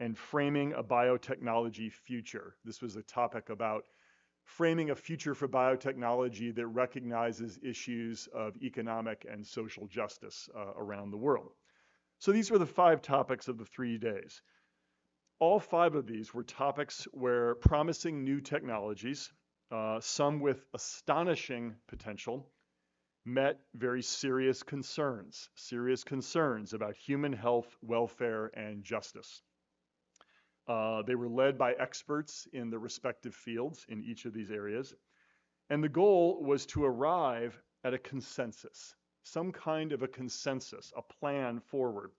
and framing a biotechnology future. This was a topic about framing a future for biotechnology that recognizes issues of economic and social justice around the world. So these were the 5 topics of the 3 days. All 5 of these were topics where promising new technologies, some with astonishing potential, met very serious concerns about human health, welfare, and justice. They were led by experts in the respective fields in each of these areas. And the goal was to arrive at a consensus, some kind of a consensus, a plan forward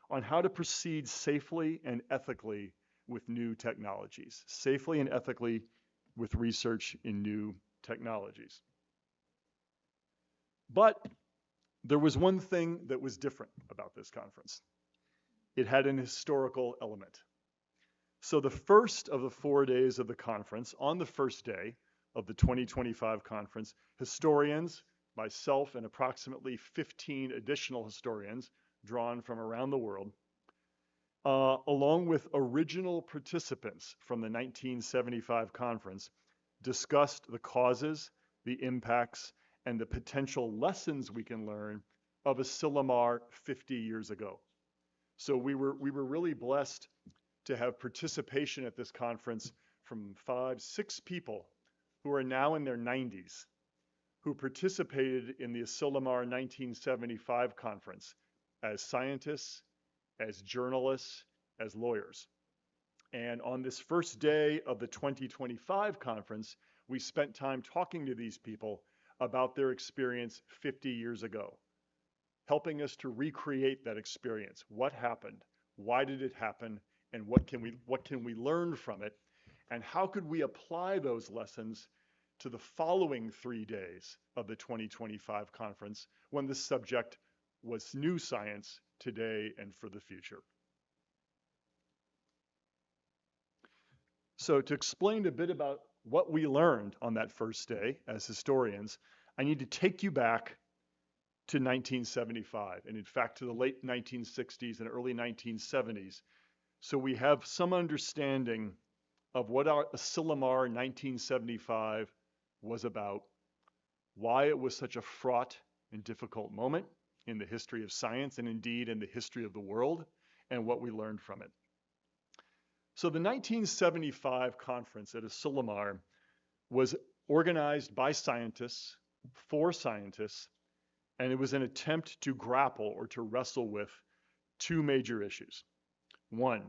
on how to proceed safely and ethically with new technologies, safely and ethically with research in new technologies. But there was one thing that was different about this conference. It had an historical element. So the first of the 4 days of the conference, on the first day of the 2025 conference, historians, myself and approximately 15 additional historians drawn from around the world, along with original participants from the 1975 conference, discussed the causes, the impacts, and the potential lessons we can learn of Asilomar 50 years ago. So we were really blessed to have participation at this conference from 6 people who are now in their 90s, who participated in the Asilomar 1975 conference as scientists, as journalists, as lawyers. And on this first day of the 2025 conference, we spent time talking to these people about their experience 50 years ago, helping us to recreate that experience. What happened? Why did it happen? And what can we learn from it? And how could we apply those lessons to the following 3 days of the 2025 conference when the subject was new science today and for the future? So to explain a bit about what we learned on that first day as historians, I need to take you back to 1975, and in fact to the late 1960s and early 1970s. So we have some understanding of what our Asilomar 1975 was about, why it was such a fraught and difficult moment in the history of science and indeed in the history of the world, and what we learned from it. So the 1975 conference at Asilomar was organized by scientists, for scientists, and it was an attempt to grapple or to wrestle with 2 major issues. 1,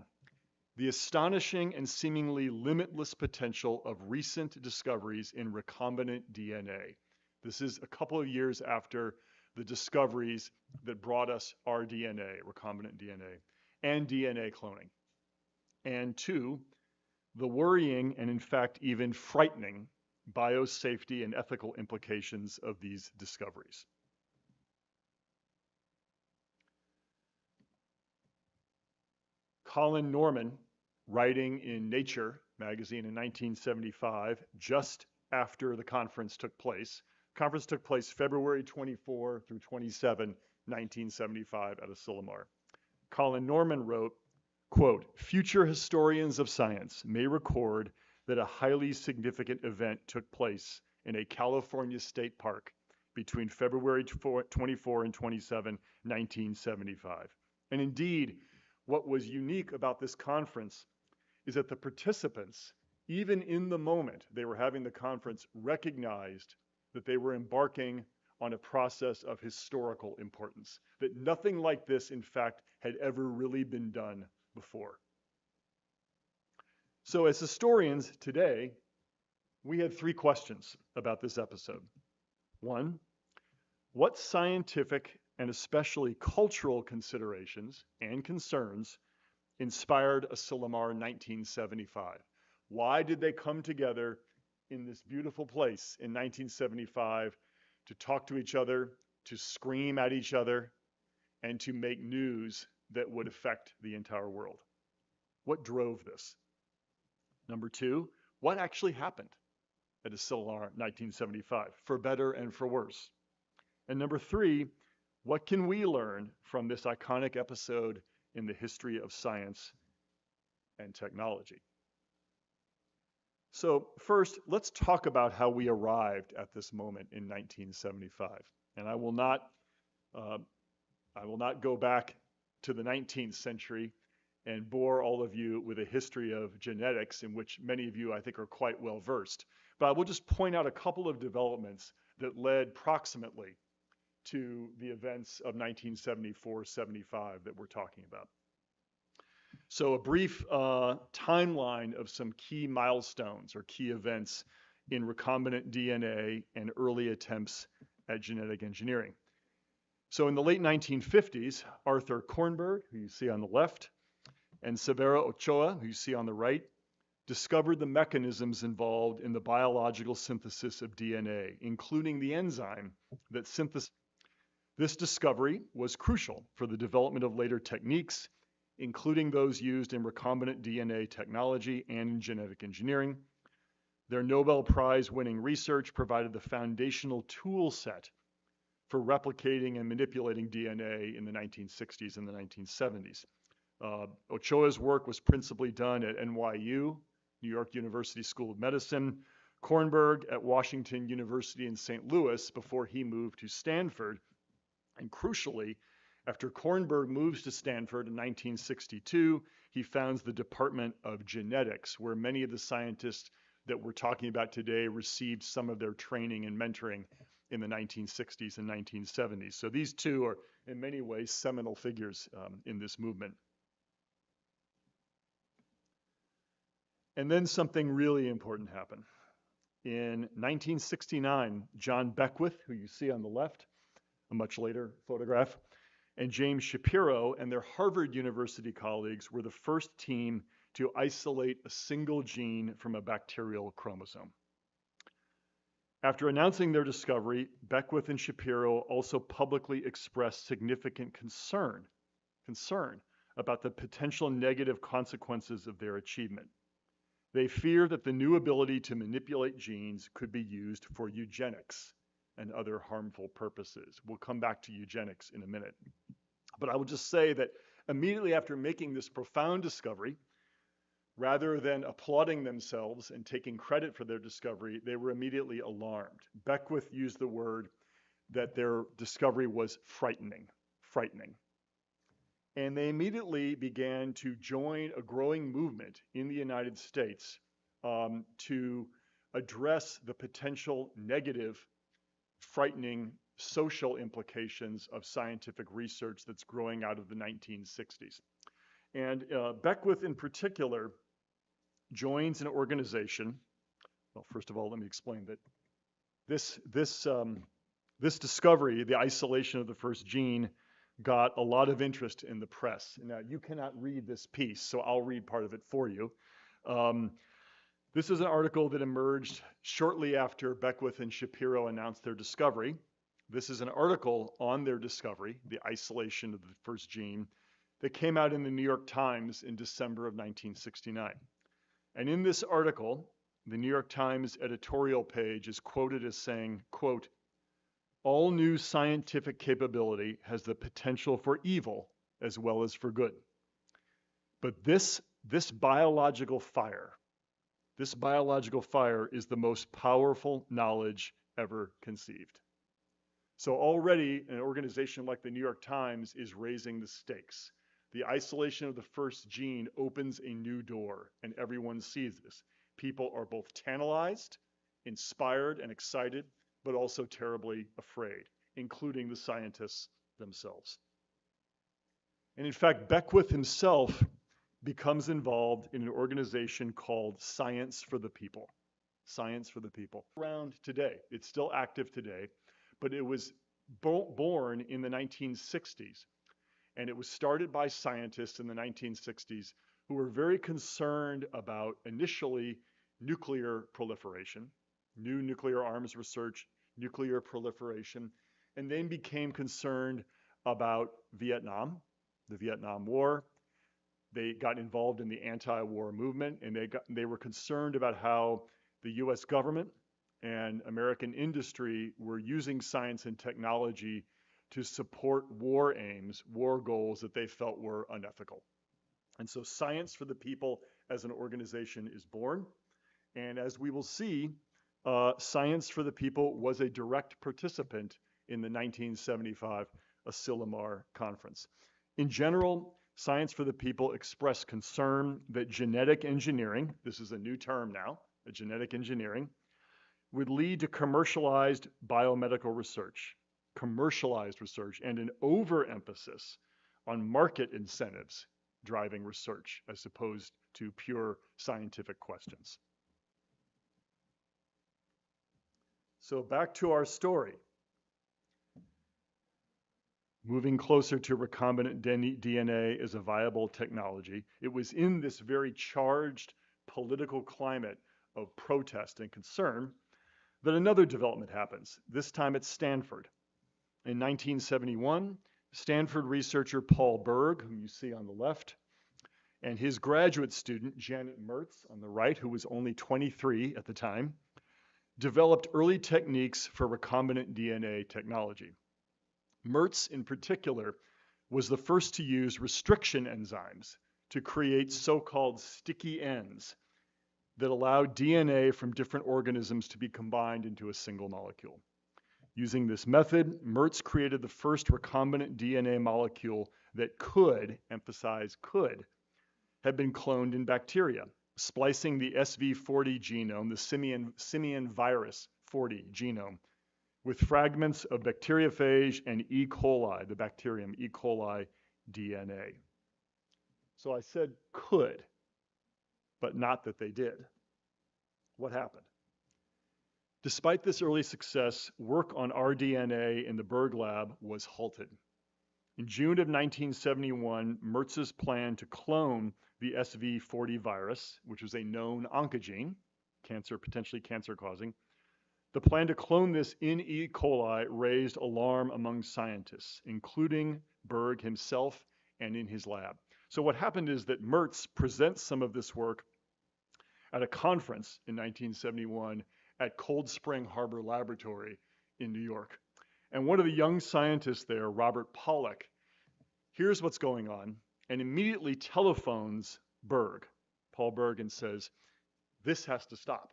the astonishing and seemingly limitless potential of recent discoveries in recombinant DNA. This is a couple of years after the discoveries that brought us our DNA, recombinant DNA, and DNA cloning. And 2, the worrying and in fact even frightening biosafety and ethical implications of these discoveries. Colin Norman, writing in Nature magazine in 1975, just after the conference took place. Conference took place February 24 through 27, 1975 at Asilomar. Colin Norman wrote, quote, "Future historians of science may record that a highly significant event took place in a California state park between February 24 and 27, 1975. And indeed, what was unique about this conference is that the participants, even in the moment they were having the conference, recognized that they were embarking on a process of historical importance, that nothing like this, in fact, had ever really been done before. So as historians today, we had 3 questions about this episode. 1, what scientific and especially cultural considerations and concerns inspired Asilomar 1975? Why did they come together in this beautiful place in 1975 to talk to each other, to scream at each other, and to make news that would affect the entire world? What drove this? Number 2, what actually happened at Asilomar 1975, for better and for worse? And number 3, what can we learn from this iconic episode in the history of science and technology? So first, let's talk about how we arrived at this moment in 1975. And I will not go back to the 19th century and bore all of you with a history of genetics in which many of you, I think, are quite well versed. But I will just point out a couple of developments that led proximately to the events of 1974-75 that we're talking about. So a brief timeline of some key milestones or key events in recombinant DNA and early attempts at genetic engineering. So in the late 1950s, Arthur Kornberg, who you see on the left, and Severo Ochoa, who you see on the right, discovered the mechanisms involved in the biological synthesis of DNA, including the enzyme that synthesizes. This discovery was crucial for the development of later techniques, including those used in recombinant DNA technology and in genetic engineering. Their Nobel Prize-winning research provided the foundational tool set for replicating and manipulating DNA in the 1960s and the 1970s. Ochoa's work was principally done at NYU, New York University School of Medicine, Kornberg at Washington University in St. Louis before he moved to Stanford. And crucially, after Kornberg moves to Stanford in 1962, he founds the Department of Genetics, where many of the scientists that we're talking about today received some of their training and mentoring in the 1960s and 1970s. So these two are in many ways seminal figures in this movement. And then something really important happened. In 1969, John Beckwith, who you see on the left, a much later photograph, and James Shapiro and their Harvard University colleagues were the first team to isolate a single gene from a bacterial chromosome. After announcing their discovery, Beckwith and Shapiro also publicly expressed significant concern about the potential negative consequences of their achievement. They fear that the new ability to manipulate genes could be used for eugenics and other harmful purposes. We'll come back to eugenics in a minute. But I will just say that immediately after making this profound discovery, rather than applauding themselves and taking credit for their discovery, they were immediately alarmed. Beckwith used the word that their discovery was frightening. And they immediately began to join a growing movement in the United States to address the potential negative, frightening social implications of scientific research that's growing out of the 1960s. And Beckwith in particular joins an organization. Well, first of all, let me explain that this discovery, the isolation of the first gene, got a lot of interest in the press. Now, you cannot read this piece, so I'll read part of it for you. This is an article that emerged shortly after Beckwith and Shapiro announced their discovery. This is an article on their discovery, the isolation of the first gene, that came out in the New York Times in December of 1969. And in this article, the New York Times editorial page is quoted as saying, quote, "All new scientific capability has the potential for evil as well as for good. But this biological fire is the most powerful knowledge ever conceived." So already an organization like the New York Times is raising the stakes. The isolation of the first gene opens a new door, and everyone sees this. People are both tantalized, inspired, and excited, but also terribly afraid, including the scientists themselves. And in fact, Beckwith himself becomes involved in an organization called Science for the People. Science for the People. Around today, it's still active today, but it was born in the 1960s. And it was started by scientists in the 1960s who were very concerned about initially nuclear proliferation, new nuclear arms research, nuclear proliferation, and then became concerned about Vietnam, the Vietnam War. They got involved in the anti-war movement, and they were concerned about how the US government and American industry were using science and technology to support war aims, war goals that they felt were unethical. And so Science for the People as an organization is born, And as we will see, Science for the People was a direct participant in the 1975 Asilomar Conference. In general, Science for the People expressed concern that genetic engineering, this is a new term now, genetic engineering, would lead to commercialized biomedical research, and an overemphasis on market incentives driving research as opposed to pure scientific questions. So back to our story. Moving closer to recombinant DNA as a viable technology, it was in this very charged political climate of protest and concern that another development happens, this time at Stanford. In 1971, Stanford researcher Paul Berg, whom you see on the left, and his graduate student, Janet Mertz, on the right, who was only 23 at the time, developed early techniques for recombinant DNA technology. Mertz, in particular, was the first to use restriction enzymes to create so-called sticky ends that allowed DNA from different organisms to be combined into a single molecule. Using this method, Mertz created the first recombinant DNA molecule that could, emphasize could, have been cloned in bacteria, splicing the SV40 genome, the simian virus 40 genome, with fragments of bacteriophage and E. coli, the bacterium E. coli DNA. So I said could, but not that they did. What happened? Despite this early success, work on rDNA in the Berg lab was halted. In June of 1971, Mertz's plan to clone the SV40 virus, which was a known oncogene, potentially cancer-causing, the plan to clone this in E. coli raised alarm among scientists, including Berg himself and in his lab. So what happened is that Mertz presents some of this work at a conference in 1971 at Cold Spring Harbor Laboratory in New York. And one of the young scientists there, Robert Pollack, hears what's going on and immediately telephones Berg, Paul Berg, and says, this has to stop.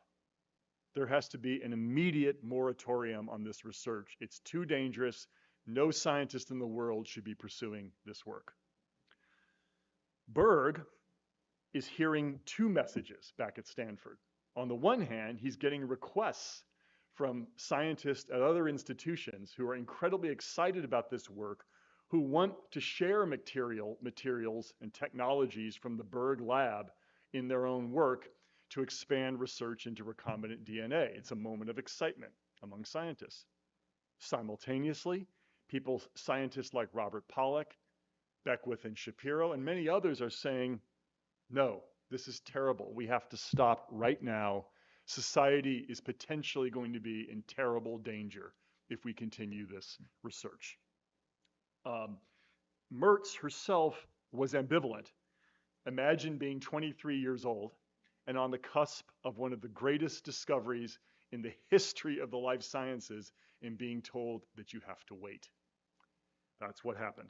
There has to be an immediate moratorium on this research. It's too dangerous. No scientist in the world should be pursuing this work. Berg is hearing two messages back at Stanford. On the one hand, he's getting requests from scientists at other institutions who are incredibly excited about this work, who want to share materials and technologies from the Berg lab in their own work to expand research into recombinant DNA. It's a moment of excitement among scientists. Simultaneously, scientists like Robert Pollack, Beckwith and Shapiro, and many others are saying, no, this is terrible. We have to stop right now. Society is potentially going to be in terrible danger if we continue this research. Mertz herself was ambivalent. Imagine being 23 years old and on the cusp of one of the greatest discoveries in the history of the life sciences and being told that you have to wait. That's what happened.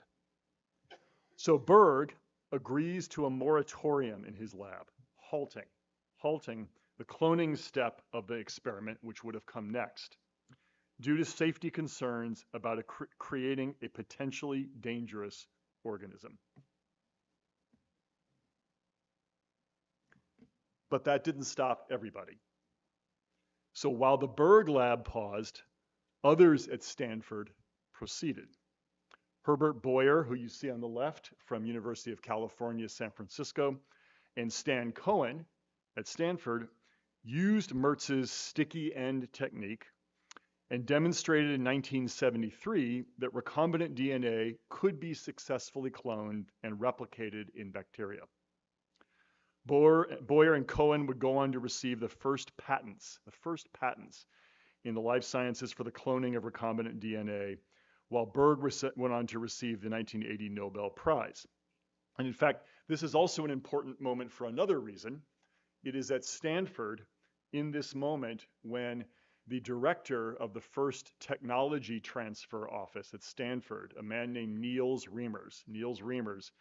So Berg agrees to a moratorium in his lab, halting the cloning step of the experiment, which would have come next, due to safety concerns about creating a potentially dangerous organism. But that didn't stop everybody. So while the Berg lab paused, others at Stanford proceeded. Herbert Boyer, who you see on the left from University of California, San Francisco, and Stan Cohen at Stanford used Mertz's sticky end technique and demonstrated in 1973 that recombinant DNA could be successfully cloned and replicated in bacteria. Boyer and Cohen would go on to receive the first patents in the life sciences for the cloning of recombinant DNA, while Berg went on to receive the 1980 Nobel Prize. And in fact, this is also an important moment for another reason. It is at Stanford in this moment when the director of the first technology transfer office at Stanford, a man named Niels Reimers,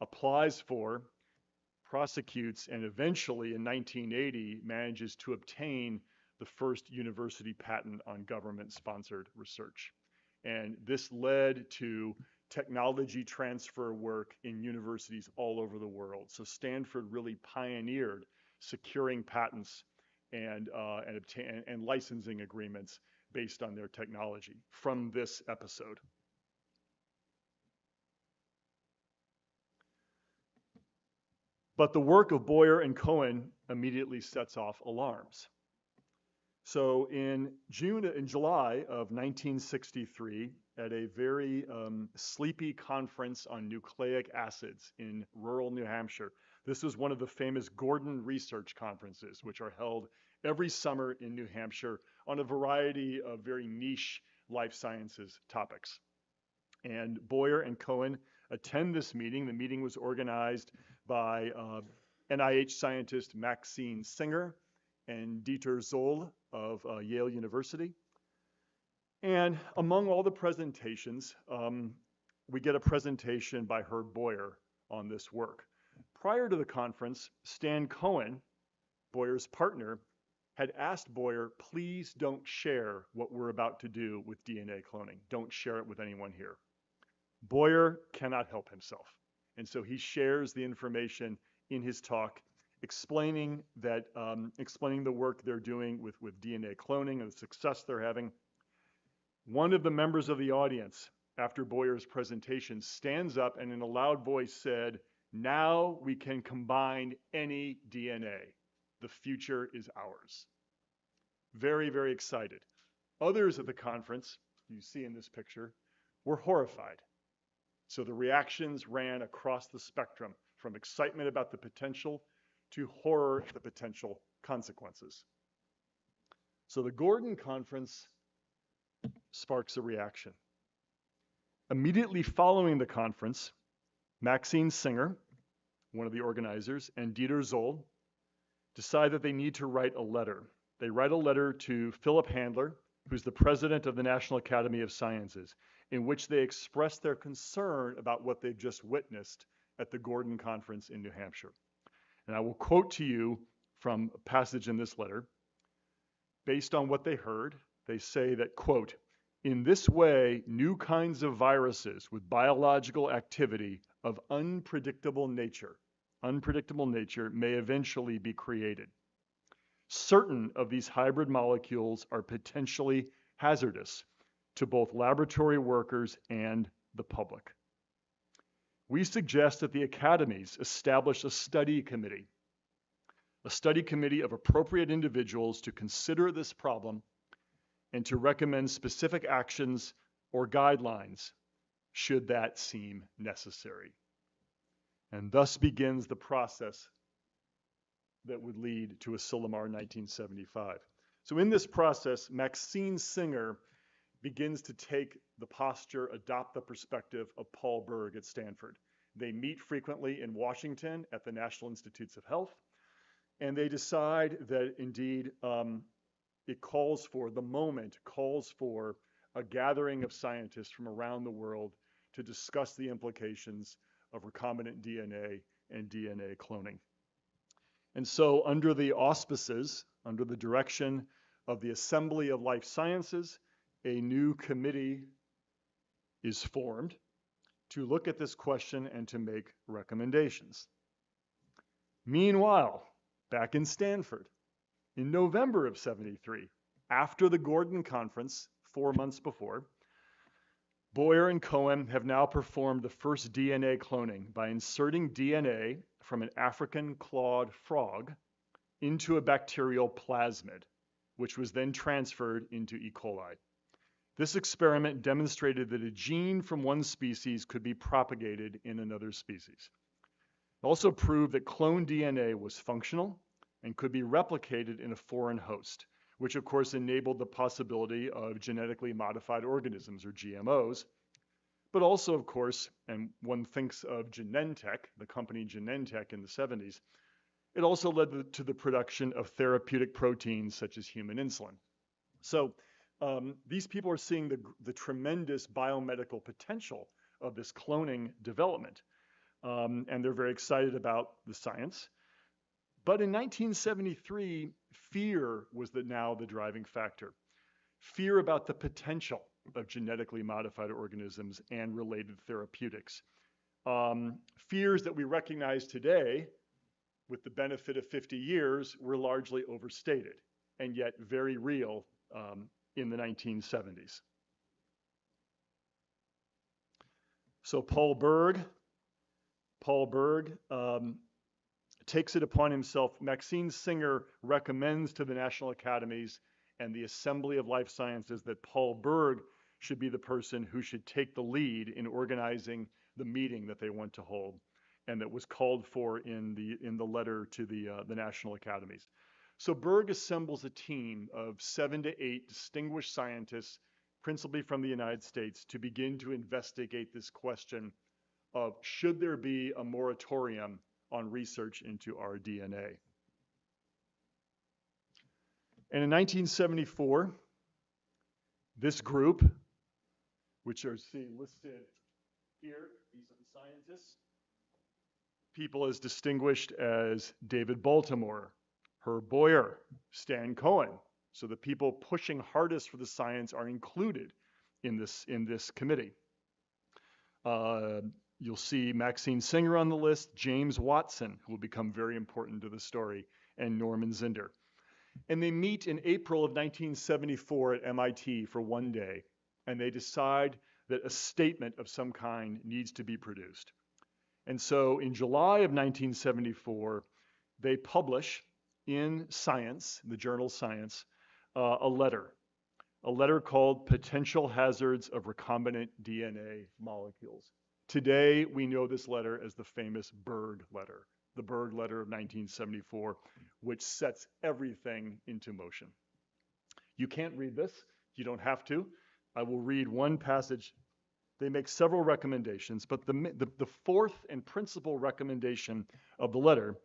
applies for prosecutes, and eventually in 1980 manages to obtain the first university patent on government-sponsored research. And this led to technology transfer work in universities all over the world. So Stanford really pioneered securing patents and licensing agreements based on their technology from this episode. But the work of Boyer and Cohen immediately sets off alarms. So in July of 1963, at a very sleepy conference on nucleic acids in rural New Hampshire, this was one of the famous Gordon Research Conferences, which are held every summer in New Hampshire on a variety of very niche life sciences topics. And Boyer and Cohen attend this meeting. The meeting was organized by NIH scientist Maxine Singer and Dieter Zoll of Yale University. And among all the presentations, we get a presentation by Herb Boyer on this work. Prior to the conference, Stan Cohen, Boyer's partner, had asked Boyer, please don't share what we're about to do with DNA cloning. Don't share it with anyone here. Boyer cannot help himself. And so he shares the information in his talk, explaining the work they're doing with DNA cloning and the success they're having. One of the members of the audience, after Boyer's presentation, stands up and in a loud voice said, now we can combine any DNA. The future is ours. Very, very excited. Others at the conference, you see in this picture, were horrified. So the reactions ran across the spectrum from excitement about the potential to horror at the potential consequences. So the Gordon Conference sparks a reaction. Immediately following the conference, Maxine Singer, one of the organizers, and Dieter Zoll decide that they need to write a letter. They write a letter to Philip Handler, who's the president of the National Academy of Sciences, in which they express their concern about what they've just witnessed at the Gordon Conference in New Hampshire. And I will quote to you from a passage in this letter. Based on what they heard, they say that, quote, in this way, new kinds of viruses with biological activity of unpredictable nature may eventually be created. Certain of these hybrid molecules are potentially hazardous to both laboratory workers and the public. We suggest that the academies establish a study committee of appropriate individuals to consider this problem and to recommend specific actions or guidelines should that seem necessary. And thus begins the process that would lead to Asilomar 1975. So in this process, Maxine Singer begins to take the posture, adopt the perspective of Paul Berg at Stanford. They meet frequently in Washington at the National Institutes of Health, and they decide that indeed the moment calls for a gathering of scientists from around the world to discuss the implications of recombinant DNA and DNA cloning. And so under the auspices, under the direction of the Assembly of Life Sciences, a new committee is formed to look at this question and to make recommendations. Meanwhile, back in Stanford, in November of '73, after the Gordon Conference, 4 months before, Boyer and Cohen have now performed the first DNA cloning by inserting DNA from an African clawed frog into a bacterial plasmid, which was then transferred into E. coli. This experiment demonstrated that a gene from one species could be propagated in another species. It also proved that cloned DNA was functional and could be replicated in a foreign host, which of course enabled the possibility of genetically modified organisms, or GMOs, but also of course, and one thinks of Genentech, the company Genentech in the 70s, it also led to the production of therapeutic proteins such as human insulin. So these people are seeing the tremendous biomedical potential of this cloning development. and they're very excited about the science. But in 1973, fear was now the driving factor. Fear about the potential of genetically modified organisms and related therapeutics. Fears that we recognize today, with the benefit of 50 years, were largely overstated and yet very real in the 1970s. So Paul Berg takes it upon himself. Maxine Singer recommends to the National Academies and the Assembly of Life Sciences that Paul Berg should be the person who should take the lead in organizing the meeting that they want to hold, and that was called for in the letter to the National Academies. So Berg assembles a team of 7 to 8 distinguished scientists, principally from the United States, to begin to investigate this question of should there be a moratorium on research into our DNA. And in 1974, this group, which are listed here, these are the scientists, people as distinguished as David Baltimore, Herb Boyer, Stan Cohen. So the people pushing hardest for the science are included in this committee. You'll see Maxine Singer on the list, James Watson, who will become very important to the story, and Norman Zinder. And they meet in April of 1974 at MIT for one day, and they decide that a statement of some kind needs to be produced. And so in July of 1974, they publish in Science, the journal Science, a letter called Potential Hazards of Recombinant DNA Molecules. Today, we know this letter as the famous Berg letter, the Berg letter of 1974, which sets everything into motion. You can't read this. You don't have to. I will read one passage. They make several recommendations, but the fourth and principal recommendation of the letter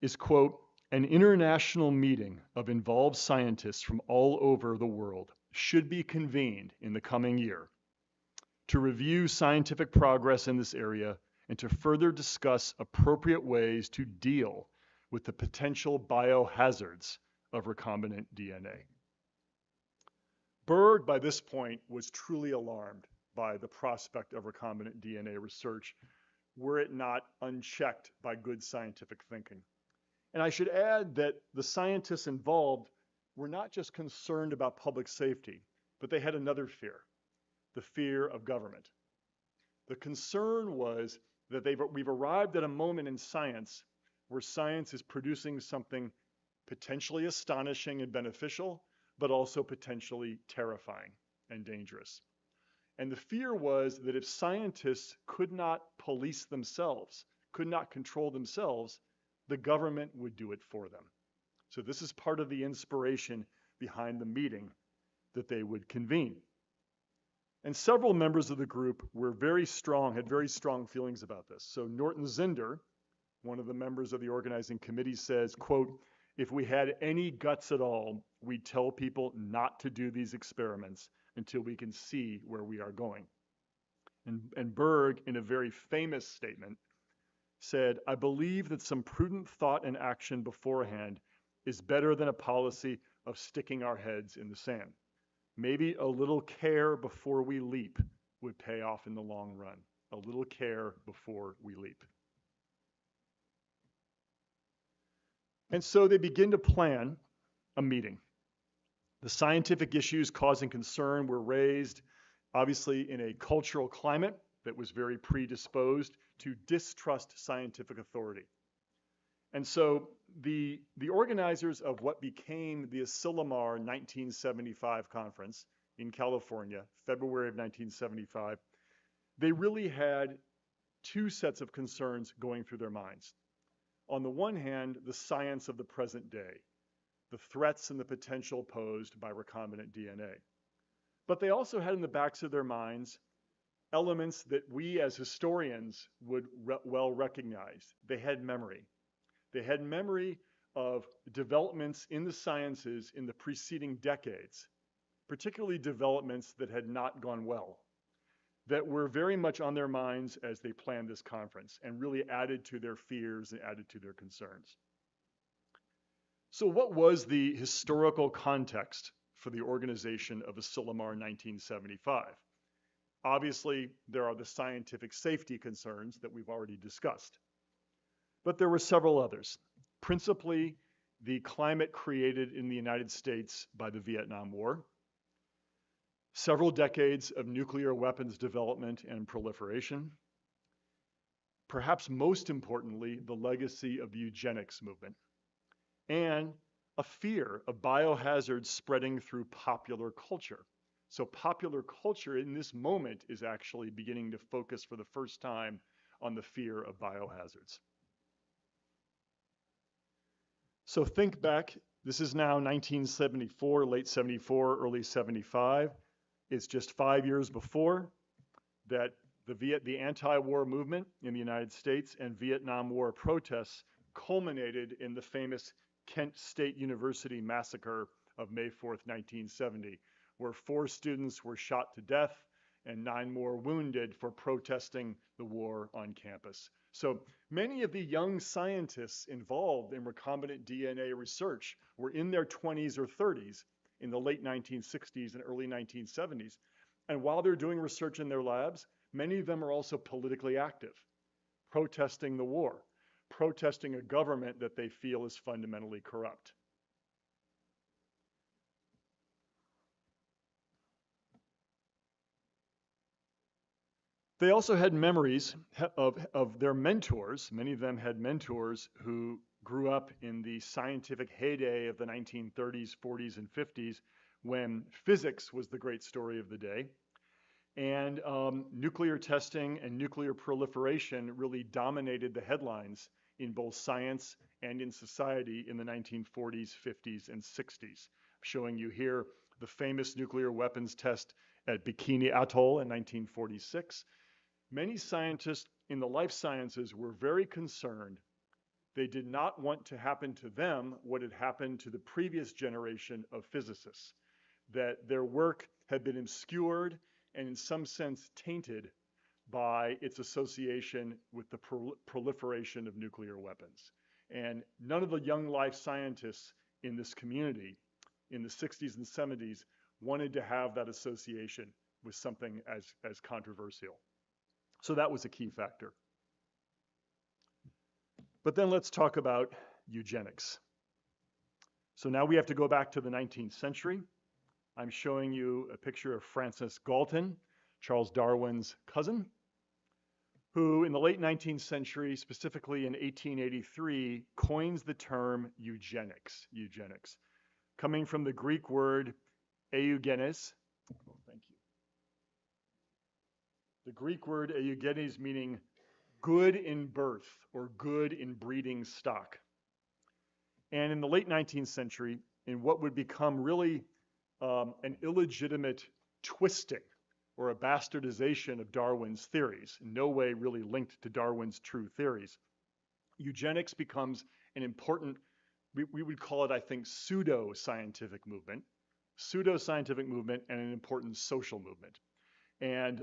is, quote, an international meeting of involved scientists from all over the world should be convened in the coming year to review scientific progress in this area and to further discuss appropriate ways to deal with the potential biohazards of recombinant DNA. Berg, by this point, was truly alarmed by the prospect of recombinant DNA research, were it not unchecked by good scientific thinking. And I should add that the scientists involved were not just concerned about public safety, but they had another fear, the fear of government. The concern was that we've arrived at a moment in science where science is producing something potentially astonishing and beneficial, but also potentially terrifying and dangerous. And the fear was that if scientists could not police themselves, could not control themselves, the government would do it for them. So this is part of the inspiration behind the meeting that they would convene. And several members of the group were had very strong feelings about this. So Norton Zinder, one of the members of the organizing committee, says, quote, if we had any guts at all, we'd tell people not to do these experiments until we can see where we are going. And Berg, in a very famous statement, said, I believe that some prudent thought and action beforehand is better than a policy of sticking our heads in the sand. Maybe a little care before we leap would pay off in the long run. A little care before we leap. And so they begin to plan a meeting. The scientific issues causing concern were raised, obviously, in a cultural climate that was very predisposed to distrust scientific authority. And so the organizers of what became the Asilomar 1975 conference in California, February of 1975, they really had two sets of concerns going through their minds. On the one hand, the science of the present day, the threats and the potential posed by recombinant DNA. But they also had in the backs of their minds elements that we as historians would well recognize. They had memory. They had memory of developments in the sciences in the preceding decades, particularly developments that had not gone well. that were very much on their minds as they planned this conference and really added to their fears and added to their concerns. So what was the historical context for the organization of Asilomar in 1975? Obviously, there are the scientific safety concerns that we've already discussed. But there were several others, principally the climate created in the United States by the Vietnam War, several decades of nuclear weapons development and proliferation, perhaps most importantly, the legacy of the eugenics movement, and a fear of biohazards spreading through popular culture. So popular culture in this moment is actually beginning to focus for the first time on the fear of biohazards. So think back, this is now 1974, late 74, early 75. It's just 5 years before that the anti-war movement in the United States and Vietnam War protests culminated in the famous Kent State University massacre of May 4th, 1970, where 4 students were shot to death and 9 more wounded for protesting the war on campus. So many of the young scientists involved in recombinant DNA research were in their 20s or 30s in the late 1960s and early 1970s. And while they're doing research in their labs, many of them are also politically active, protesting the war, protesting a government that they feel is fundamentally corrupt. They also had memories of their mentors. Many of them had mentors who grew up in the scientific heyday of the 1930s, 40s, and 50s, when physics was the great story of the day. And nuclear testing and nuclear proliferation really dominated the headlines in both science and in society in the 1940s, 50s, and 60s. I'm showing you here the famous nuclear weapons test at Bikini Atoll in 1946. Many scientists in the life sciences were very concerned. They did not want to happen to them what had happened to the previous generation of physicists, that their work had been obscured and in some sense tainted by its association with the proliferation of nuclear weapons. And none of the young life scientists in this community in the 60s and 70s wanted to have that association with something as controversial. So that was a key factor. But then let's talk about eugenics. So now we have to go back to the 19th century. I'm showing you a picture of Francis Galton, Charles Darwin's cousin, who in the late 19th century, specifically in 1883, coins the term eugenics, coming from the Greek word eugenes. Oh, thank you. The Greek word eugenes meaning good in birth or good in breeding stock. And in the late 19th century, in what would become really an illegitimate twisting or a bastardization of Darwin's theories, in no way really linked to Darwin's true theories, eugenics becomes an important, we would call it, I think, pseudo-scientific movement and an important social movement. And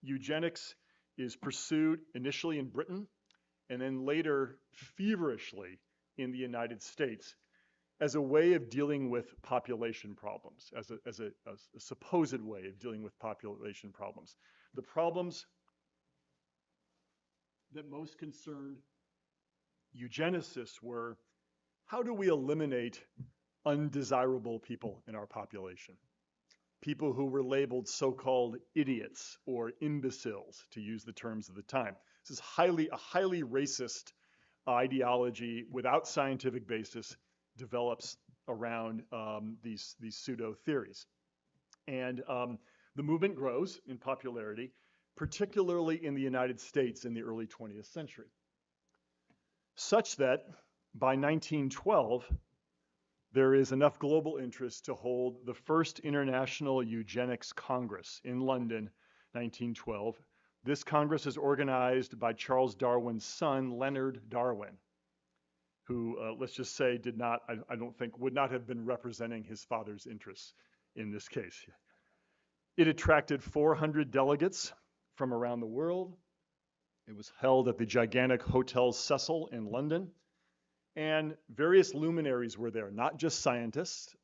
eugenics is pursued initially in Britain and then later feverishly in the United States as a way of dealing with population problems, as a supposed way of dealing with population problems. The problems that most concerned eugenicists were, how do we eliminate undesirable people in our population? People who were labeled so-called idiots or imbeciles, to use the terms of the time. This is a highly racist ideology without scientific basis develops around these pseudo theories. And the movement grows in popularity, particularly in the United States in the early 20th century, such that by 1912, there is enough global interest to hold the first International Eugenics Congress in London, 1912. This Congress is organized by Charles Darwin's son, Leonard Darwin, who, let's just say, I don't think, would not have been representing his father's interests in this case. It attracted 400 delegates from around the world. It was held at the gigantic Hotel Cecil in London. And various luminaries were there, not just scientists.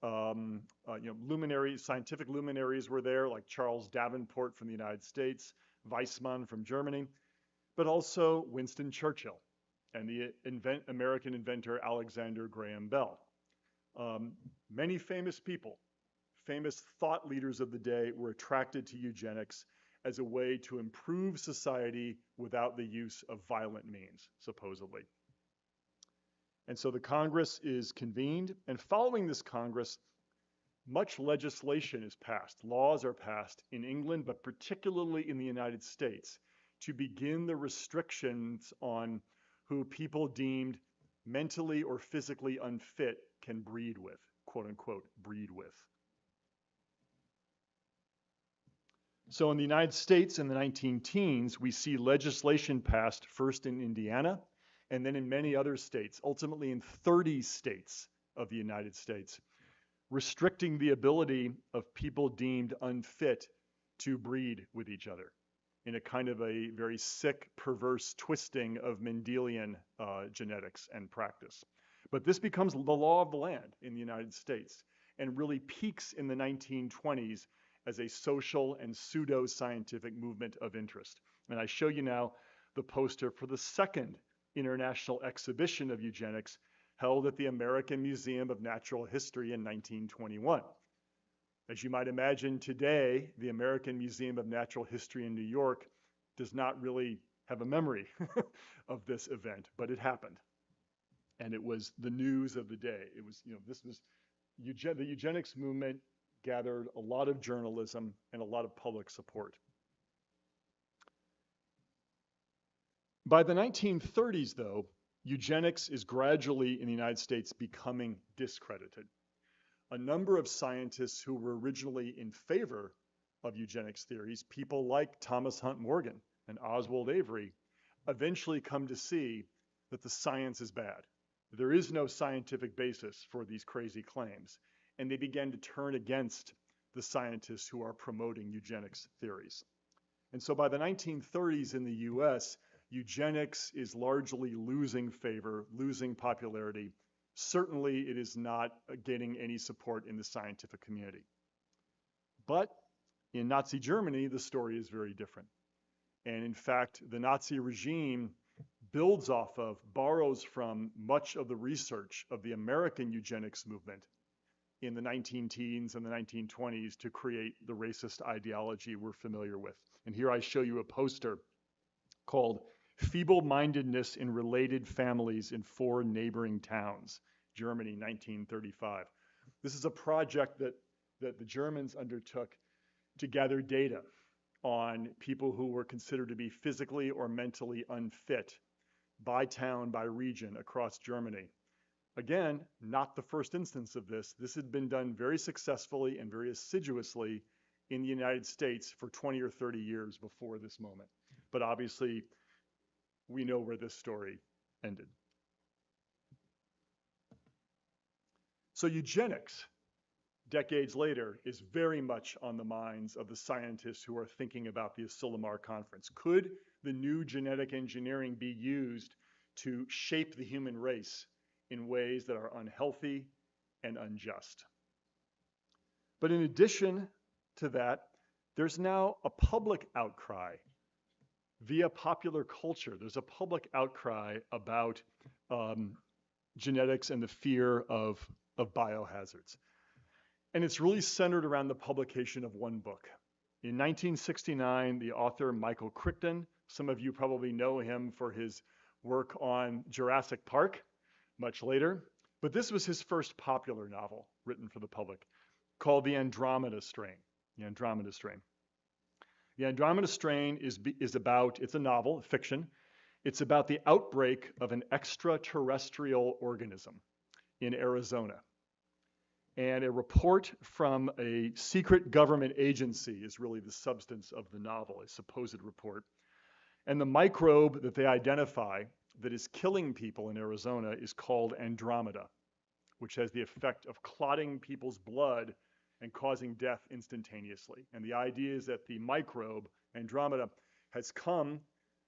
Scientific luminaries were there, like Charles Davenport from the United States, Weizmann from Germany, but also Winston Churchill and the American inventor Alexander Graham Bell. Many famous people, famous thought leaders of the day, were attracted to eugenics as a way to improve society without the use of violent means, supposedly. And so the Congress is convened, and following this Congress, much legislation is passed. Laws are passed in England, but particularly in the United States, to begin the restrictions on who people deemed mentally or physically unfit can breed with, quote unquote, breed with. So in the United States in the 19-teens, we see legislation passed first in Indiana, and then in many other states, ultimately in 30 states of the United States, restricting the ability of people deemed unfit to breed with each other in a kind of a very sick, perverse twisting of Mendelian genetics and practice. But this becomes the law of the land in the United States and really peaks in the 1920s as a social and pseudo-scientific movement of interest. And I show you now the poster for the second international exhibition of eugenics held at the American Museum of Natural History in 1921. As you might imagine, today, the American Museum of Natural History in New York does not really have a memory of this event, but it happened. And it was the news of the day. It was, the eugenics movement gathered a lot of journalism and a lot of public support. By the 1930s, though, eugenics is gradually in the United States becoming discredited. A number of scientists who were originally in favor of eugenics theories, people like Thomas Hunt Morgan and Oswald Avery, eventually come to see that the science is bad. There is no scientific basis for these crazy claims, and they began to turn against the scientists who are promoting eugenics theories. And so by the 1930s in the US, eugenics is largely losing favor, losing popularity. Certainly, it is not getting any support in the scientific community. But in Nazi Germany, the story is very different. And in fact, the Nazi regime builds off of, borrows from much of the research of the American eugenics movement in the 19-teens and the 1920s to create the racist ideology we're familiar with. And here I show you a poster called Feeble-Mindedness in Related Families in 4 Neighboring Towns, Germany, 1935. This is a project that the Germans undertook to gather data on people who were considered to be physically or mentally unfit by town, by region, across Germany. Again, not the first instance of this. This had been done very successfully and very assiduously in the United States for 20 or 30 years before this moment. But obviously, we know where this story ended. So eugenics, decades later, is very much on the minds of the scientists who are thinking about the Asilomar Conference. Could the new genetic engineering be used to shape the human race in ways that are unhealthy and unjust? But in addition to that, there's now a public outcry via popular culture. There's a public outcry about genetics and the fear of biohazards. And it's really centered around the publication of one book. In 1969, the author Michael Crichton, some of you probably know him for his work on Jurassic Park, much later, but this was his first popular novel written for the public, called The Andromeda Strain. The Andromeda Strain. The Andromeda Strain is about, it's a novel, fiction. It's about the outbreak of an extraterrestrial organism in Arizona. And a report from a secret government agency is really the substance of the novel, a supposed report. And the microbe that they identify that is killing people in Arizona is called Andromeda, which has the effect of clotting people's blood and causing death instantaneously. And the idea is that the microbe, Andromeda, has come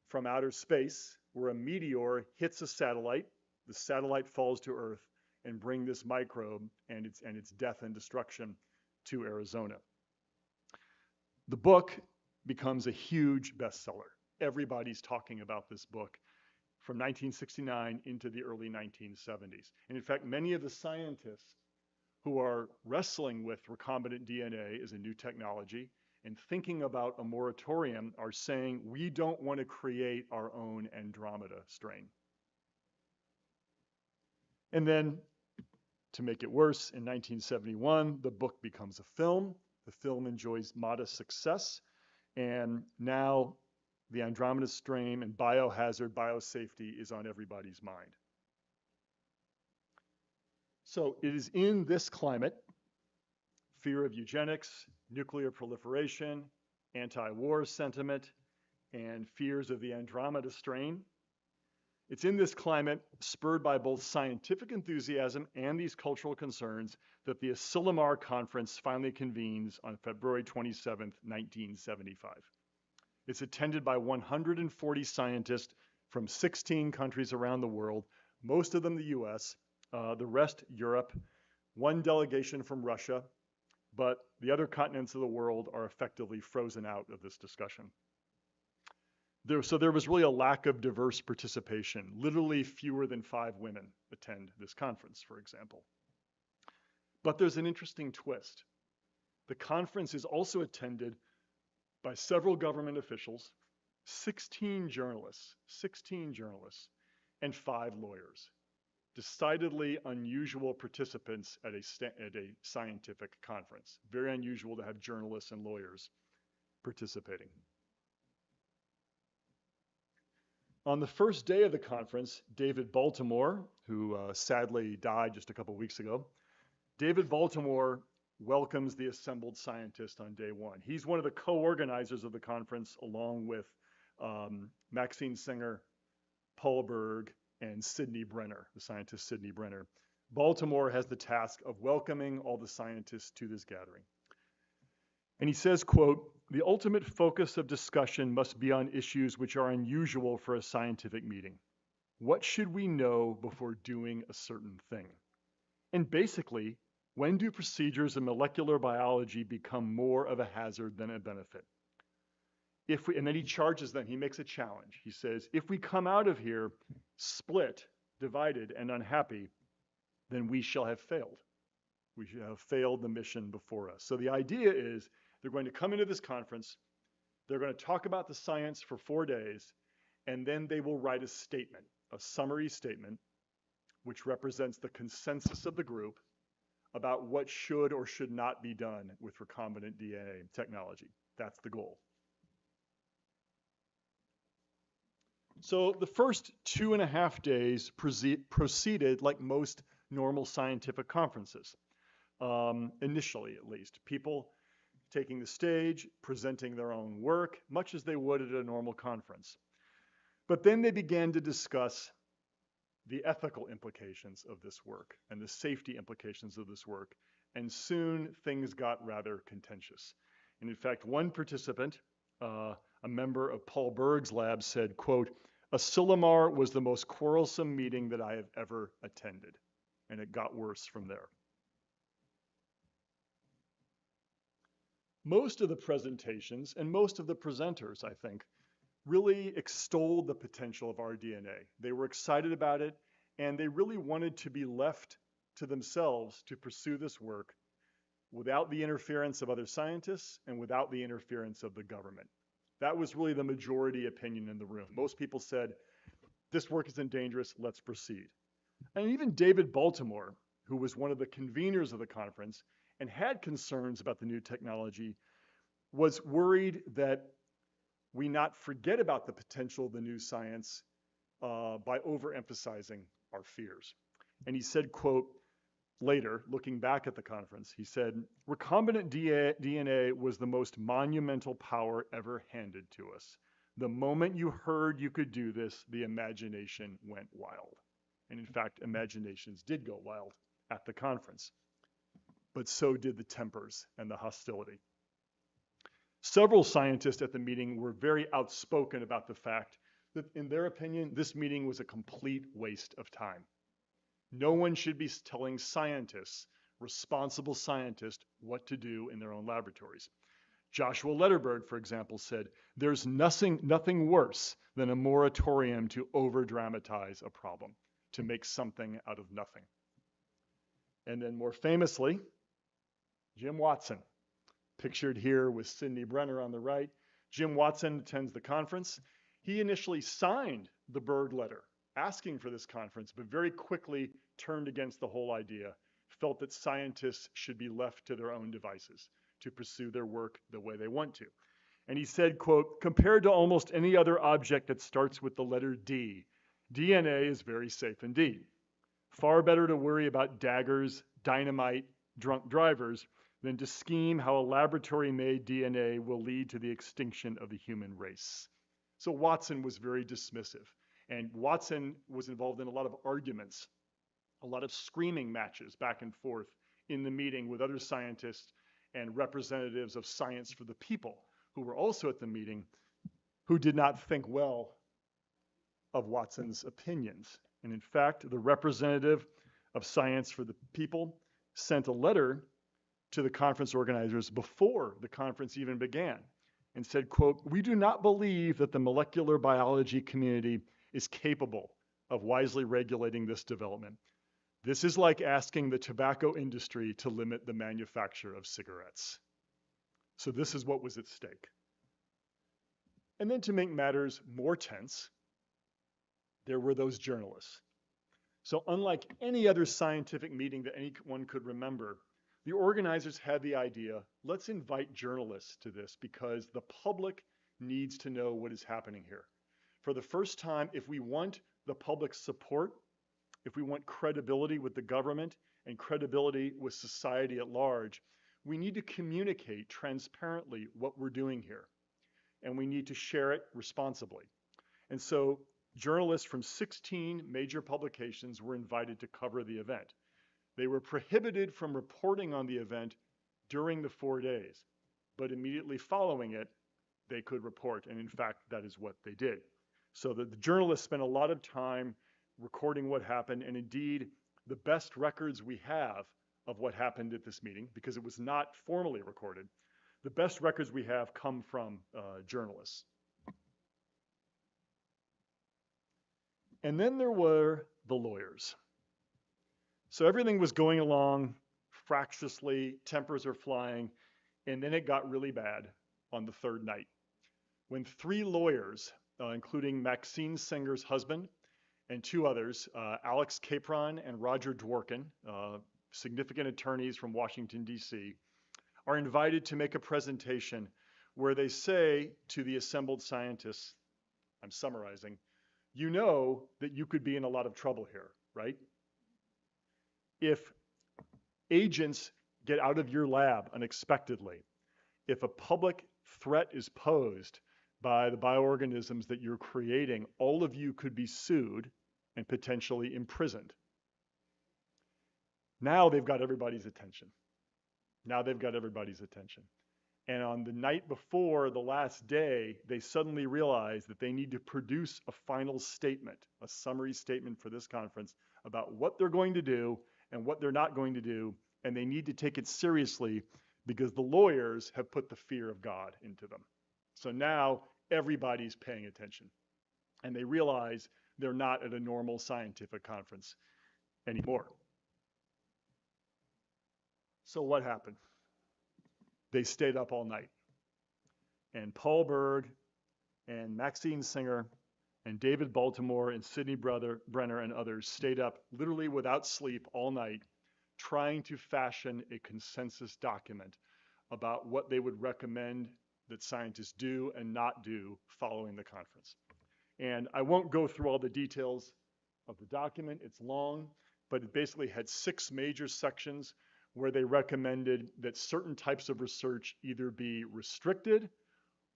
from outer space where a meteor hits a satellite, the satellite falls to Earth, and bring this microbe and its death and destruction to Arizona. The book becomes a huge bestseller. Everybody's talking about this book from 1969 into the early 1970s. And in fact, many of the scientists who are wrestling with recombinant DNA as a new technology and thinking about a moratorium are saying, we don't want to create our own Andromeda strain. And then, to make it worse, in 1971, the book becomes a film. The film enjoys modest success, and now the Andromeda strain and biohazard, biosafety is on everybody's mind. So it is in this climate, fear of eugenics, nuclear proliferation, anti-war sentiment, and fears of the Andromeda strain. It's in this climate, spurred by both scientific enthusiasm and these cultural concerns, that the Asilomar Conference finally convenes on February 27th, 1975. It's attended by 140 scientists from 16 countries around the world, most of them the US, the rest Europe, one delegation from Russia, but the other continents of the world are effectively frozen out of this discussion. So there was really a lack of diverse participation. Literally fewer than 5 women attend this conference, for example. But there's an interesting twist. The conference is also attended by several government officials, 16 journalists, and 5 lawyers. Decidedly unusual participants at a scientific conference. Very unusual to have journalists and lawyers participating. On the first day of the conference, David Baltimore, who sadly died just a couple weeks ago, David Baltimore welcomes the assembled scientists on day one. He's one of the co-organizers of the conference, along with Maxine Singer, Paul Berg, and Sidney Brenner, the scientist Sidney Brenner. Baltimore has the task of welcoming all the scientists to this gathering. And he says, quote, "The ultimate focus of discussion must be on issues which are unusual for a scientific meeting. What should we know before doing a certain thing? And basically, when do procedures in molecular biology become more of a hazard than a benefit? And then he charges them, he makes a challenge. He says, if we come out of here split, divided, and unhappy, then we shall have failed. We shall have failed the mission before us. So the idea is they're going to come into this conference, they're going to talk about the science for 4 days, and then they will write a statement, a summary statement, which represents the consensus of the group about what should or should not be done with recombinant DNA technology. That's the goal. So the first 2.5 days proceeded like most normal scientific conferences, initially at least. People taking the stage, presenting their own work, much as they would at a normal conference. But then they began to discuss the ethical implications of this work and the safety implications of this work, and soon things got rather contentious. And in fact, one participant, a member of Paul Berg's lab, said, quote, "Asilomar was the most quarrelsome meeting that I have ever attended." And it got worse from there. Most of the presentations and most of the presenters, I think, really extolled the potential of our DNA. They were excited about it, and they really wanted to be left to themselves to pursue this work without the interference of other scientists and without the interference of the government. That was really the majority opinion in the room. Most people said, this work isn't dangerous, let's proceed. And even David Baltimore, who was one of the conveners of the conference and had concerns about the new technology, was worried that we not forget about the potential of the new science by overemphasizing our fears. And he said, quote, later, looking back at the conference, he said, "Recombinant DNA was the most monumental power ever handed to us. The moment you heard you could do this, the imagination went wild." And in fact, imaginations did go wild at the conference. but so did the tempers and the hostility. Several scientists at the meeting were very outspoken about the fact that, in their opinion, this meeting was a complete waste of time. No one should be telling scientists, responsible scientists, what to do in their own laboratories. Joshua Letterberg, for example, said, "There's nothing worse than a moratorium to over-dramatize a problem, to make something out of nothing." And then more famously, Jim Watson, pictured here with Sidney Brenner on the right. Jim Watson attends the conference. He initially signed the Berg letter asking for this conference, but very quickly turned against the whole idea, felt that scientists should be left to their own devices to pursue their work the way they want to. And he said, quote, "Compared to almost any other object that starts with the letter D, DNA is very safe indeed. Far better to worry about daggers, dynamite, drunk drivers, than to scheme how a laboratory-made DNA will lead to the extinction of the human race." So Watson was very dismissive. And Watson was involved in a lot of arguments, a lot of screaming matches back and forth in the meeting with other scientists and representatives of Science for the People who were also at the meeting, who did not think well of Watson's opinions. And in fact, the representative of Science for the People sent a letter to the conference organizers before the conference even began and said, quote, "We do not believe that the molecular biology community is capable of wisely regulating this development. This is like asking the tobacco industry to limit the manufacture of cigarettes." So this is what was at stake. And then to make matters more tense, there were those journalists. So unlike any other scientific meeting that anyone could remember, the organizers had the idea, let's invite journalists to this because the public needs to know what is happening here. For the first time, if we want the public's support, if we want credibility with the government and credibility with society at large, we need to communicate transparently what we're doing here. And we need to share it responsibly. And so journalists from 16 major publications were invited to cover the event. They were prohibited from reporting on the event during the 4 days, but immediately following it, they could report. And in fact, that is what they did. So the journalists spent a lot of time recording what happened. And indeed, the best records we have of what happened at this meeting, because it was not formally recorded, the best records we have come from journalists. And then there were the lawyers. So everything was going along fractiously, tempers are flying, and then it got really bad on the third night when 3 lawyers, including Maxine Singer's husband and 2 others, Alex Capron and Roger Dworkin, significant attorneys from Washington, D.C., are invited to make a presentation where they say to the assembled scientists, I'm summarizing, "You know that you could be in a lot of trouble here, right? If agents get out of your lab unexpectedly, if a public threat is posed by the bioorganisms that you're creating, all of you could be sued and potentially imprisoned." Now they've got everybody's attention. And on the night before the last day, they suddenly realize that they need to produce a final statement, a summary statement for this conference about what they're going to do and what they're not going to do. And they need to take it seriously because the lawyers have put the fear of God into them. So now everybody's paying attention. And they realize they're not at a normal scientific conference anymore. So what happened? They stayed up all night. And Paul Berg and Maxine Singer and David Baltimore and Sidney Brenner and others stayed up literally without sleep all night trying to fashion a consensus document about what they would recommend that scientists do and not do following the conference. And I won't go through all the details of the document. It's long, but it basically had 6 major sections where they recommended that certain types of research either be restricted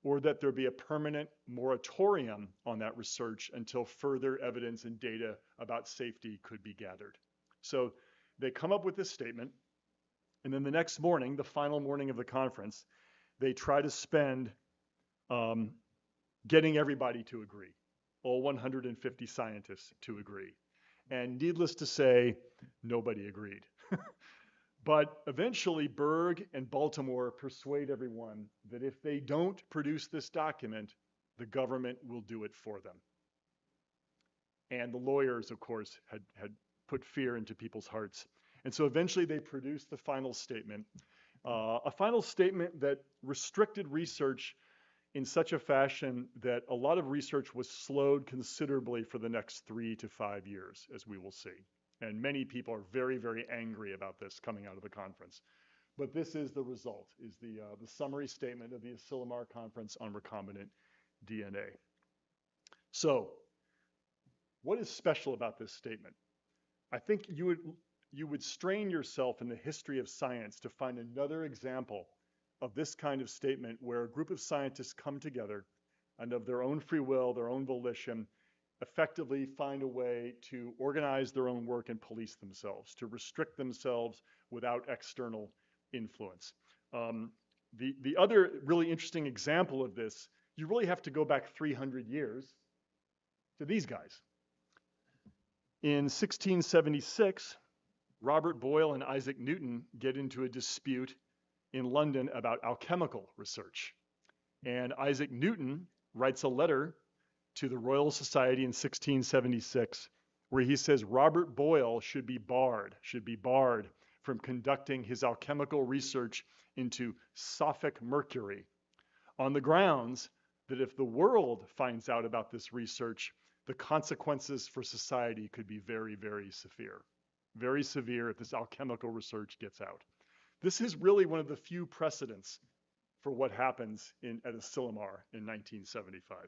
or that there be a permanent moratorium on that research until further evidence and data about safety could be gathered. So they come up with this statement, And then the next morning, the final morning of the conference, they try to spend getting everybody to agree, all 150 scientists to agree. And needless to say, nobody agreed. But eventually, Berg and Baltimore persuade everyone that if they don't produce this document, the government will do it for them. And the lawyers, of course, had put fear into people's hearts. And so eventually they produced the final statement, a final statement that restricted research in such a fashion that a lot of research was slowed considerably for the next 3 to 5 years, as we will see. And many people are very, very angry about this coming out of the conference. But this is the result, is the summary statement of the Asilomar Conference on Recombinant DNA. So, what is special about this statement? I think you would strain yourself in the history of science to find another example of this kind of statement where a group of scientists come together and of their own free will, their own volition, effectively find a way to organize their own work and police themselves, to restrict themselves without external influence. The other really interesting example of this, you really have to go back 300 years to these guys. In 1676, Robert Boyle and Isaac Newton get into a dispute in London about alchemical research. And Isaac Newton writes a letter to the Royal Society in 1676, where he says Robert Boyle should be barred from conducting his alchemical research into Suffolk mercury, on the grounds that if the world finds out about this research, the consequences for society could be very, very severe. Very severe if this alchemical research gets out. This is really one of the few precedents for what happens at Asilomar in 1975.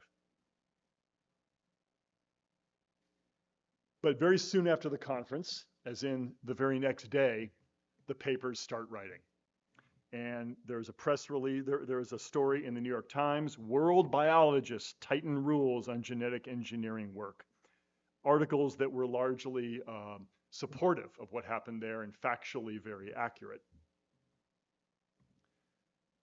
But very soon after the conference, as in the very next day, the papers start writing. And there's a press release, there's a story in the New York Times, world biologists tighten rules on genetic engineering work. Articles that were largely supportive of what happened there and factually very accurate.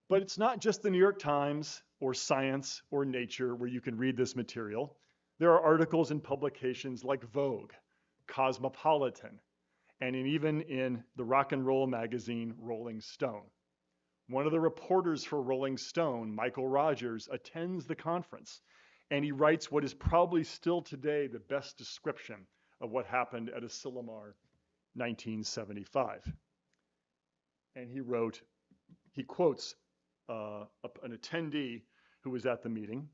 But it's not just the New York Times or Science or Nature where you can read this material. There are articles in publications like Vogue, Cosmopolitan, and even in the rock and roll magazine Rolling Stone. One of the reporters for Rolling Stone, Michael Rogers, attends the conference, and he writes what is probably still today the best description of what happened at Asilomar 1975. And he quotes an attendee who was at the meeting.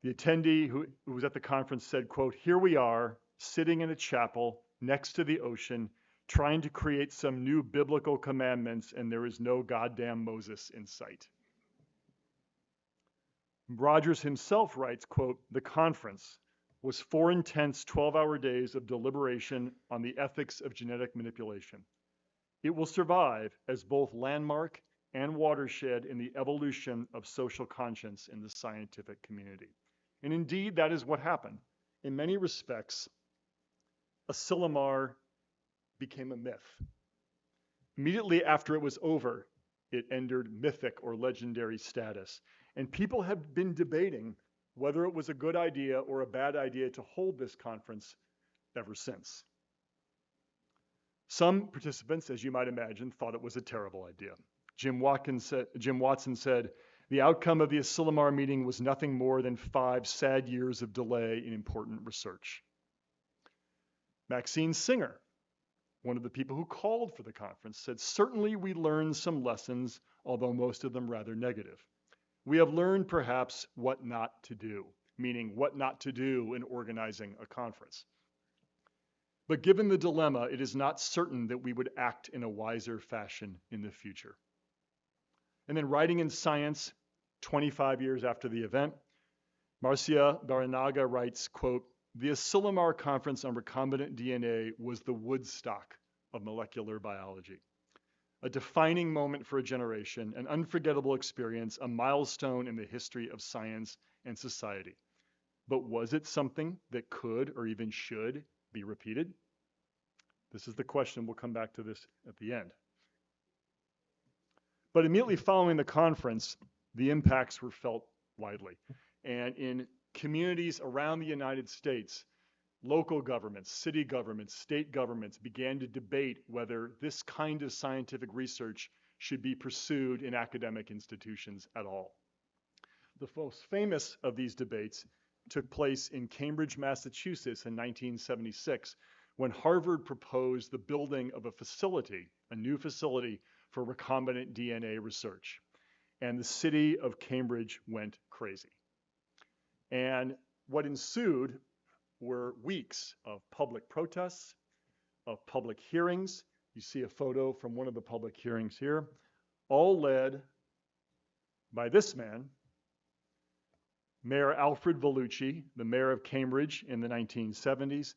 The attendee who was at the conference said, quote, "Here we are, sitting in a chapel next to the ocean, trying to create some new biblical commandments, and there is no goddamn Moses in sight." Rogers himself writes, quote, "The conference was 4 intense 12-hour days of deliberation on the ethics of genetic manipulation. It will survive as both landmark and watershed in the evolution of social conscience in the scientific community." And indeed, that is what happened. In many respects, Asilomar became a myth. Immediately after it was over, it entered mythic or legendary status. And people have been debating whether it was a good idea or a bad idea to hold this conference ever since. Some participants, as you might imagine, thought it was a terrible idea. Jim Watson said, "The outcome of the Asilomar meeting was nothing more than 5 sad years of delay in important research." Maxine Singer, one of the people who called for the conference, said, "Certainly we learned some lessons, although most of them rather negative. We have learned perhaps what not to do," meaning what not to do in organizing a conference. "But given the dilemma, it is not certain that we would act in a wiser fashion in the future." And then writing in Science 25 years after the event, Marcia Baranaga writes, quote, "The Asilomar Conference on Recombinant DNA was the Woodstock of molecular biology. A defining moment for a generation, an unforgettable experience, a milestone in the history of science and society. But was it something that could or even should be repeated?" This is the question. We'll come back to this at the end. But immediately following the conference, the impacts were felt widely. And in communities around the United States, local governments, city governments, state governments began to debate whether this kind of scientific research should be pursued in academic institutions at all. The most famous of these debates took place in Cambridge, Massachusetts in 1976, when Harvard proposed the building of a facility, a new facility for recombinant DNA research. And the city of Cambridge went crazy. And what ensued were weeks of public protests, of public hearings. You see a photo from one of the public hearings here, all led by this man, Mayor Alfred Vellucci, the mayor of Cambridge in the 1970s,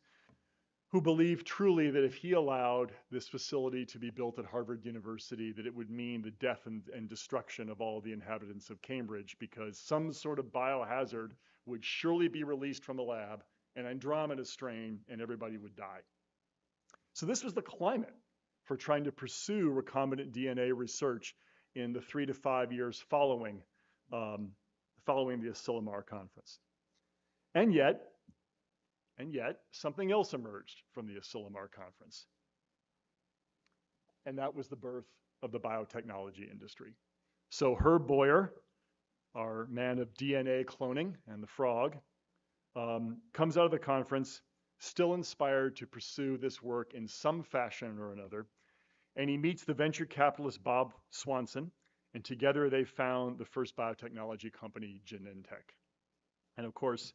who believed truly that if he allowed this facility to be built at Harvard University, that it would mean the death and destruction of all the inhabitants of Cambridge, because some sort of biohazard would surely be released from the lab, an Andromeda strain, and everybody would die. So this was the climate for trying to pursue recombinant DNA research in the 3 to 5 years following the Asilomar conference. And yet, something else emerged from the Asilomar conference. And that was the birth of the biotechnology industry. So Herb Boyer, our man of DNA cloning and the frog, comes out of the conference still inspired to pursue this work in some fashion or another. And he meets the venture capitalist Bob Swanson, and together they found the first biotechnology company, Genentech. And of course,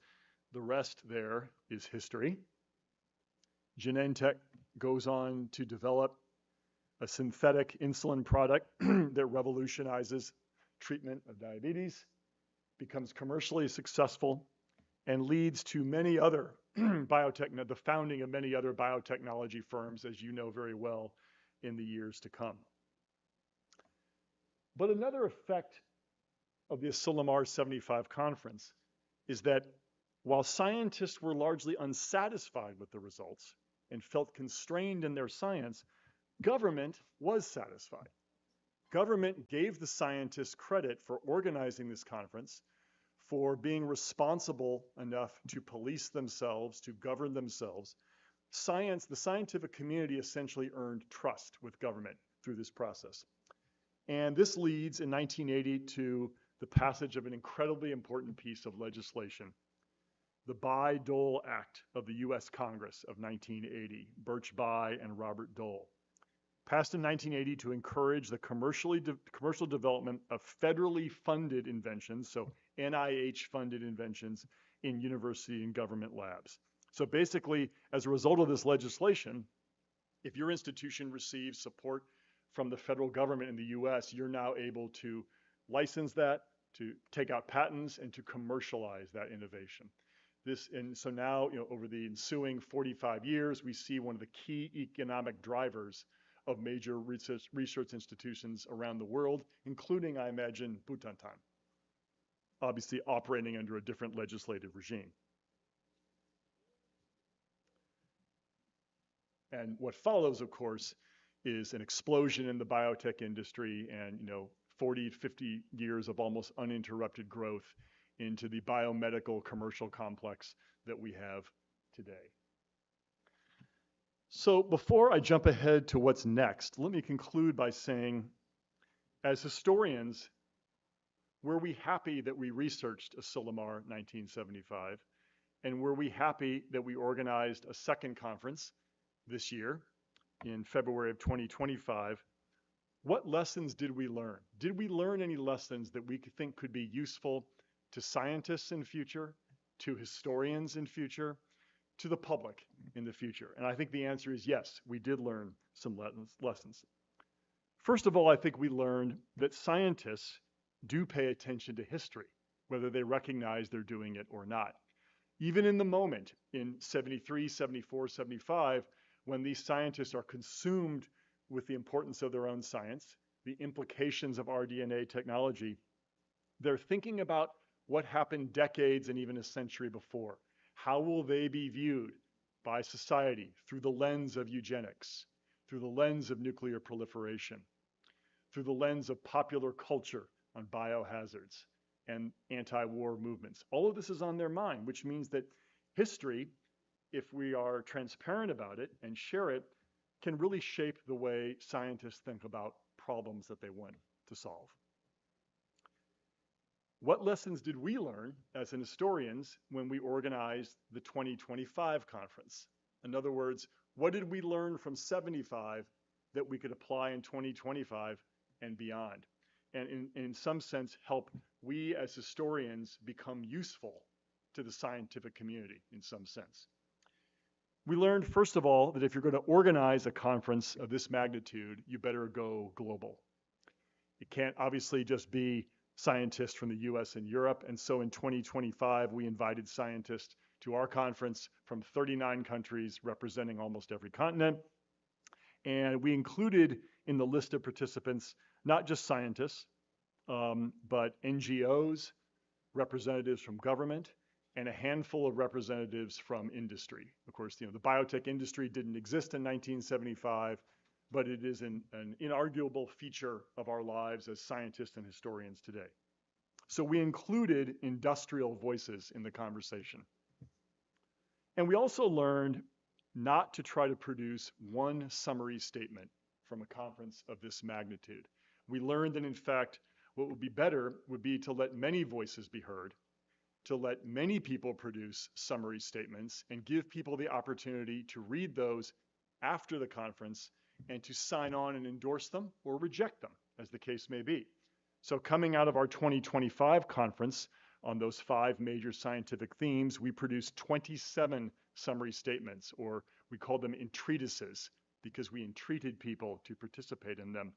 the rest there is history. Genentech goes on to develop a synthetic insulin product that revolutionizes treatment of diabetes, becomes commercially successful, and leads to many other the founding of many other biotechnology firms, as you know very well, in the years to come. But another effect of the Asilomar 75 conference is that while scientists were largely unsatisfied with the results and felt constrained in their science, government was satisfied. Government gave the scientists credit for organizing this conference, for being responsible enough to police themselves, to govern themselves. The scientific community essentially earned trust with government through this process. And this leads in 1980 to the passage of an incredibly important piece of legislation, the Bayh-Dole Act of the US Congress of 1980, Birch Bayh and Robert Dole, passed in 1980 to encourage the commercial development of federally funded inventions, so NIH-funded inventions in university and government labs. So basically, as a result of this legislation, if your institution receives support from the federal government in the US, you're now able to license that, to take out patents, and to commercialize that innovation. So now, over the ensuing 45 years, we see one of the key economic drivers of major research institutions around the world, including, I imagine, Bhutan, obviously operating under a different legislative regime. And what follows, of course, is an explosion in the biotech industry and 40, 50 years of almost uninterrupted growth into the biomedical commercial complex that we have today. So before I jump ahead to what's next, let me conclude by saying, as historians, were we happy that we researched Asilomar 1975? And were we happy that we organized a second conference this year in February of 2025? What lessons did we learn? Did we learn any lessons that we think could be useful to scientists in future, to historians in future, to the public in the future? And I think the answer is yes, we did learn some lessons. First of all, I think we learned that scientists do pay attention to history, whether they recognize they're doing it or not. Even in the moment, in 73, 74, 75, when these scientists are consumed with the importance of their own science, the implications of rDNA technology, they're thinking about what happened decades and even a century before. How will they be viewed by society through the lens of eugenics, through the lens of nuclear proliferation, through the lens of popular culture on biohazards and anti-war movements. All of this is on their mind, which means that history, if we are transparent about it and share it, can really shape the way scientists think about problems that they want to solve. What lessons did we learn as historians when we organized the 2025 conference? In other words, what did we learn from 75 that we could apply in 2025 and beyond? And in some sense, help we as historians become useful to the scientific community in some sense. We learned, first of all, that if you're going to organize a conference of this magnitude, you better go global. It can't obviously just be scientists from the US and Europe. And so in 2025, we invited scientists to our conference from 39 countries representing almost every continent. And we included in the list of participants, not just scientists, but NGOs, representatives from government, and a handful of representatives from industry. Of course, the biotech industry didn't exist in 1975, but it is an inarguable feature of our lives as scientists and historians today. So we included industrial voices in the conversation. And we also learned not to try to produce one summary statement from a conference of this magnitude. We learned that, in fact, what would be better would be to let many voices be heard, to let many people produce summary statements and give people the opportunity to read those after the conference and to sign on and endorse them or reject them, as the case may be. So coming out of our 2025 conference on those 5 major scientific themes, we produced 27 summary statements, or we called them entreatises, because we entreated people to participate in them.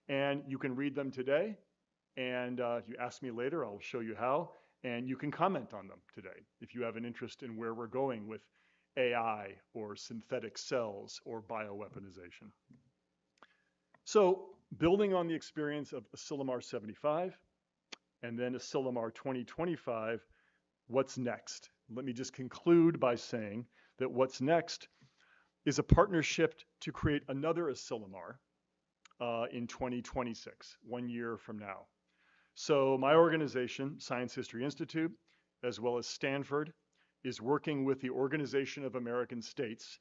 And you can read them today, and if you ask me later, I'll show you how, and you can comment on them today if you have an interest in where we're going with AI or synthetic cells or bioweaponization. So building on the experience of Asilomar 75 and then Asilomar 2025, what's next? Let me just conclude by saying that what's next is a partnership to create another Asilomar in 2026, 1 year from now. So my organization, Science History Institute, as well as Stanford, is working with the Organization of American States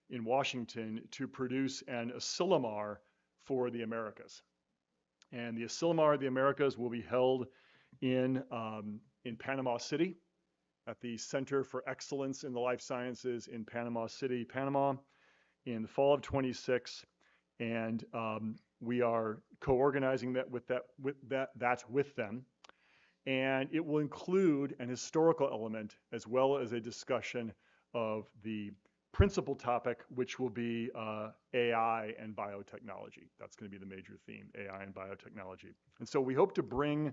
in Washington to produce an Asilomar for the Americas. And the Asilomar of the Americas will be held in Panama City at the Center for Excellence in the Life Sciences in Panama City, Panama, in the fall of 26. And we are co-organizing that with them. And it will include an historical element as well as a discussion of the principal topic, which will be AI and biotechnology. That's going to be the major theme, AI and biotechnology. And so we hope to bring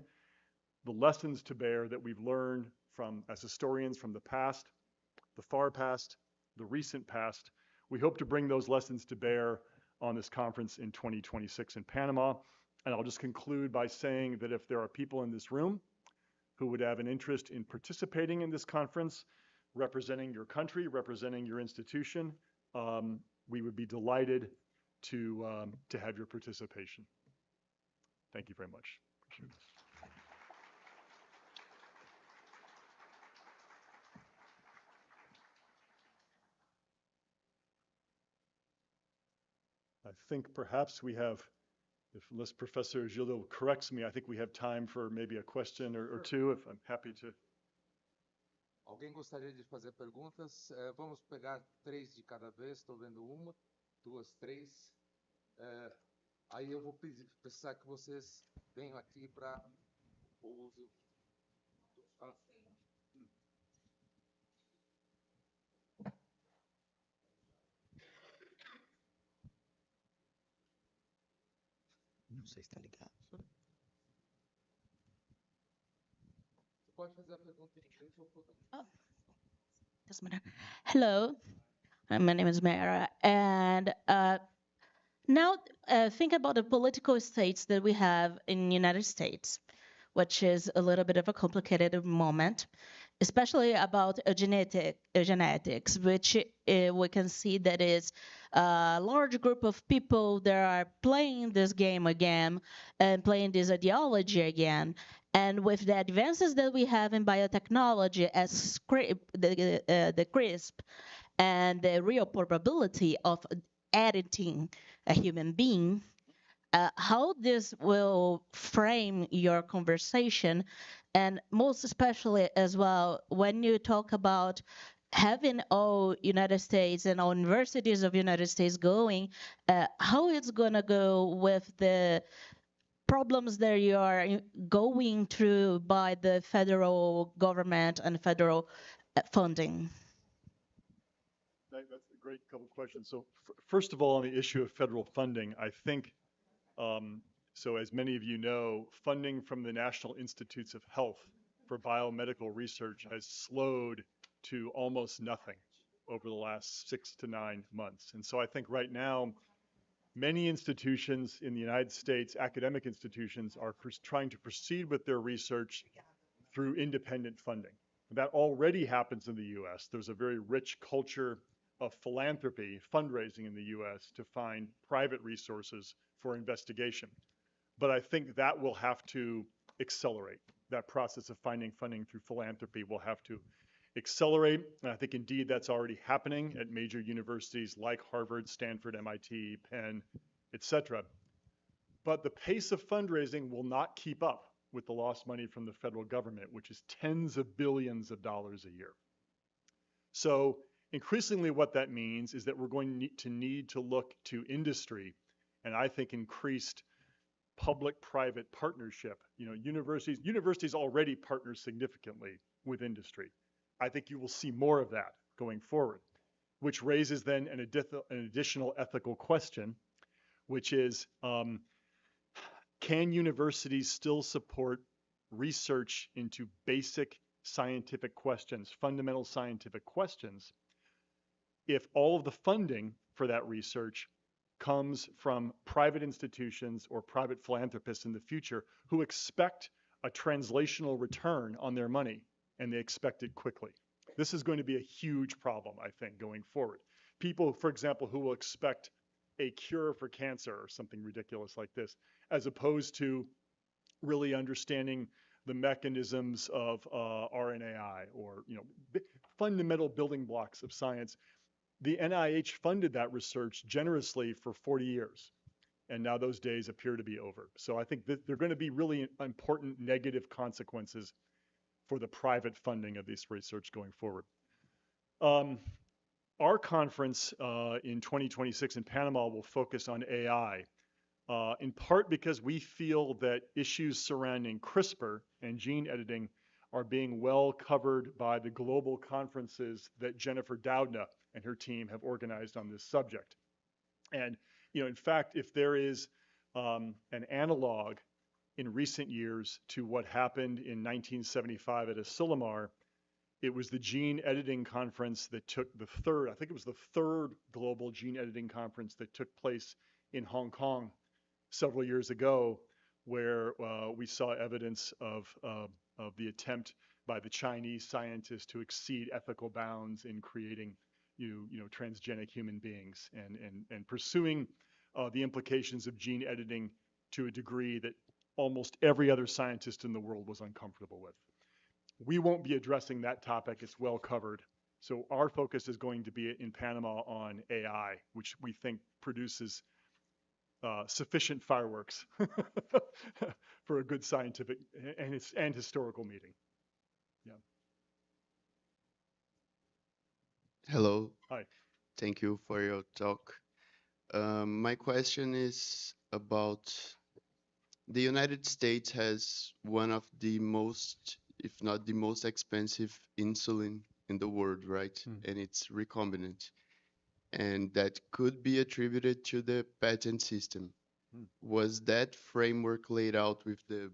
the lessons to bear that we've learned from, as historians, from the past, the far past, the recent past. We hope to bring those lessons to bear on this conference in 2026 in Panama. And I'll just conclude by saying that if there are people in this room who would have an interest in participating in this conference, representing your country, representing your institution, we would be delighted to have your participation. Thank you very much. Appreciate this. I think perhaps we have, unless Professor Gildo corrects me, I think we have time for maybe a question or two, if I'm happy to. Alguém gostaria de fazer perguntas? Vamos pegar 3 de cada vez, estou vendo 1, 2, 3. Aí eu vou precisar que vocês venham aqui para o uso. Não sei se está ligado. Você pode fazer a pergunta em inglês ou português. Oh, doesn't matter. Hello, my name is Mara, and now think about the political states that we have in the United States, which is a little bit of a complicated moment. especially about genetics, which we can see that is a large group of people that are playing this game again and playing this ideology again. And with the advances that we have in biotechnology, as the CRISP and the real probability of editing a human being, how this will frame your conversation, and most especially as well when you talk about having all United States and all universities of United States going, how it's gonna go with the problems that you are going through by the federal government and federal funding. That's a great couple of questions. So first of all, on the issue of federal funding, I think, so as many of you know, funding from the National Institutes of Health for biomedical research has slowed to almost nothing over the last 6 to 9 months. And so I think right now, many institutions in the United States, academic institutions, are trying to proceed with their research through independent funding. That already happens in the US. There's a very rich culture of philanthropy, fundraising in the US to find private resources for investigation. But I think that will have to accelerate. That process of finding funding through philanthropy will have to accelerate. And I think indeed that's already happening at major universities like Harvard, Stanford, MIT, Penn, etc. But the pace of fundraising will not keep up with the lost money from the federal government, which is tens of billions of dollars a year. So increasingly what that means is that we're going to need to look to industry, and I think increased public-private partnership. You know, universities already partner significantly with industry. I think you will see more of that going forward, which raises then an additional ethical question, which is, can universities still support research into basic scientific questions, fundamental scientific questions, if all of the funding for that research comes from private institutions or private philanthropists in the future who expect a translational return on their money, and they expect it quickly? This is going to be a huge problem, I think, going forward. People, for example, who will expect a cure for cancer or something ridiculous like this, as opposed to really understanding the mechanisms of RNAi or, you know, fundamental building blocks of science. The NIH funded that research generously for 40 years, and now those days appear to be over. So I think that there are going to be really important negative consequences for the private funding of this research going forward. Our conference in 2026 in Panama will focus on AI, in part because we feel that issues surrounding CRISPR and gene editing are being well covered by the global conferences that Jennifer Doudna and her team have organized on this subject. And, you know, in fact, if there is an analog in recent years to what happened in 1975 at Asilomar, it was the gene editing conference that took the third, I think it was the third global gene editing conference that took place in Hong Kong several years ago, where we saw evidence of the attempt by the Chinese scientists to exceed ethical bounds in creating you know, transgenic human beings and pursuing the implications of gene editing to a degree that almost every other scientist in the world was uncomfortable with. We won't be addressing that topic. It's well covered. So our focus is going to be in Panama on AI, which we think produces sufficient fireworks for a good scientific and historical meeting. Yeah. Hello. Hi. Thank you for your talk. My question is about the United States has one of the most, if not the most expensive insulin in the world, right? And it's recombinant. And that could be attributed to the patent system. Was that framework laid out with the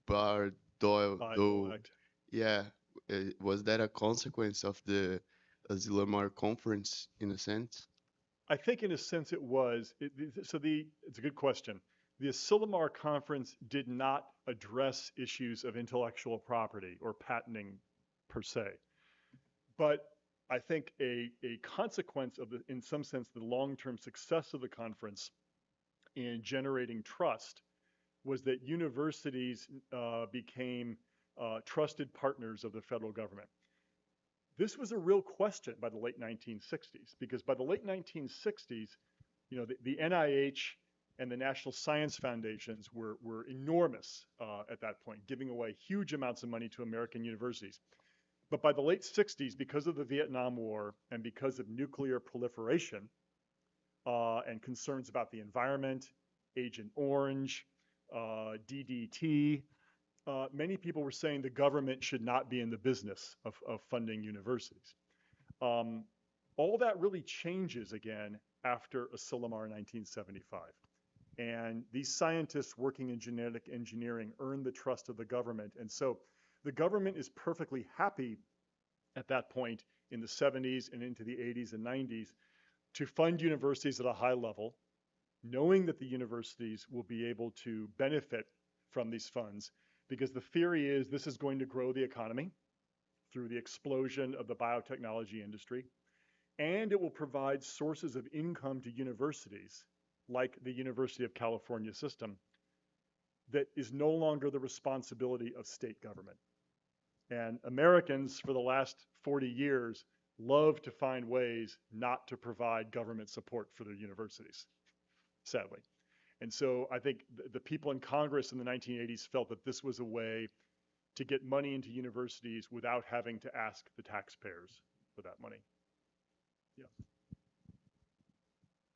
Bayh-Dole? Yeah. Was that a consequence of the Asilomar conference in a sense? I think in a sense it was. It's a good question. The Asilomar conference did not address issues of intellectual property or patenting per se. But I think a consequence of, in some sense, the long-term success of the conference in generating trust was that universities became trusted partners of the federal government. This was a real question by the late 1960s, because by the late 1960s, the NIH and the National Science Foundations were enormous at that point, giving away huge amounts of money to American universities. But by the late 60s, because of the Vietnam War and because of nuclear proliferation and concerns about the environment, Agent Orange, DDT, many people were saying the government should not be in the business of funding universities. All that really changes again after Asilomar in 1975. And these scientists working in genetic engineering earned the trust of the government. And so the government is perfectly happy at that point in the 70s and into the 80s and 90s to fund universities at a high level, knowing that the universities will be able to benefit from these funds, because the theory is this is going to grow the economy through the explosion of the biotechnology industry, and it will provide sources of income to universities like the University of California system that is no longer the responsibility of state government. And Americans for the last 40 years love to find ways not to provide government support for their universities, sadly. And so I think the people in Congress in the 1980s felt that this was a way to get money into universities without having to ask the taxpayers for that money. Yeah.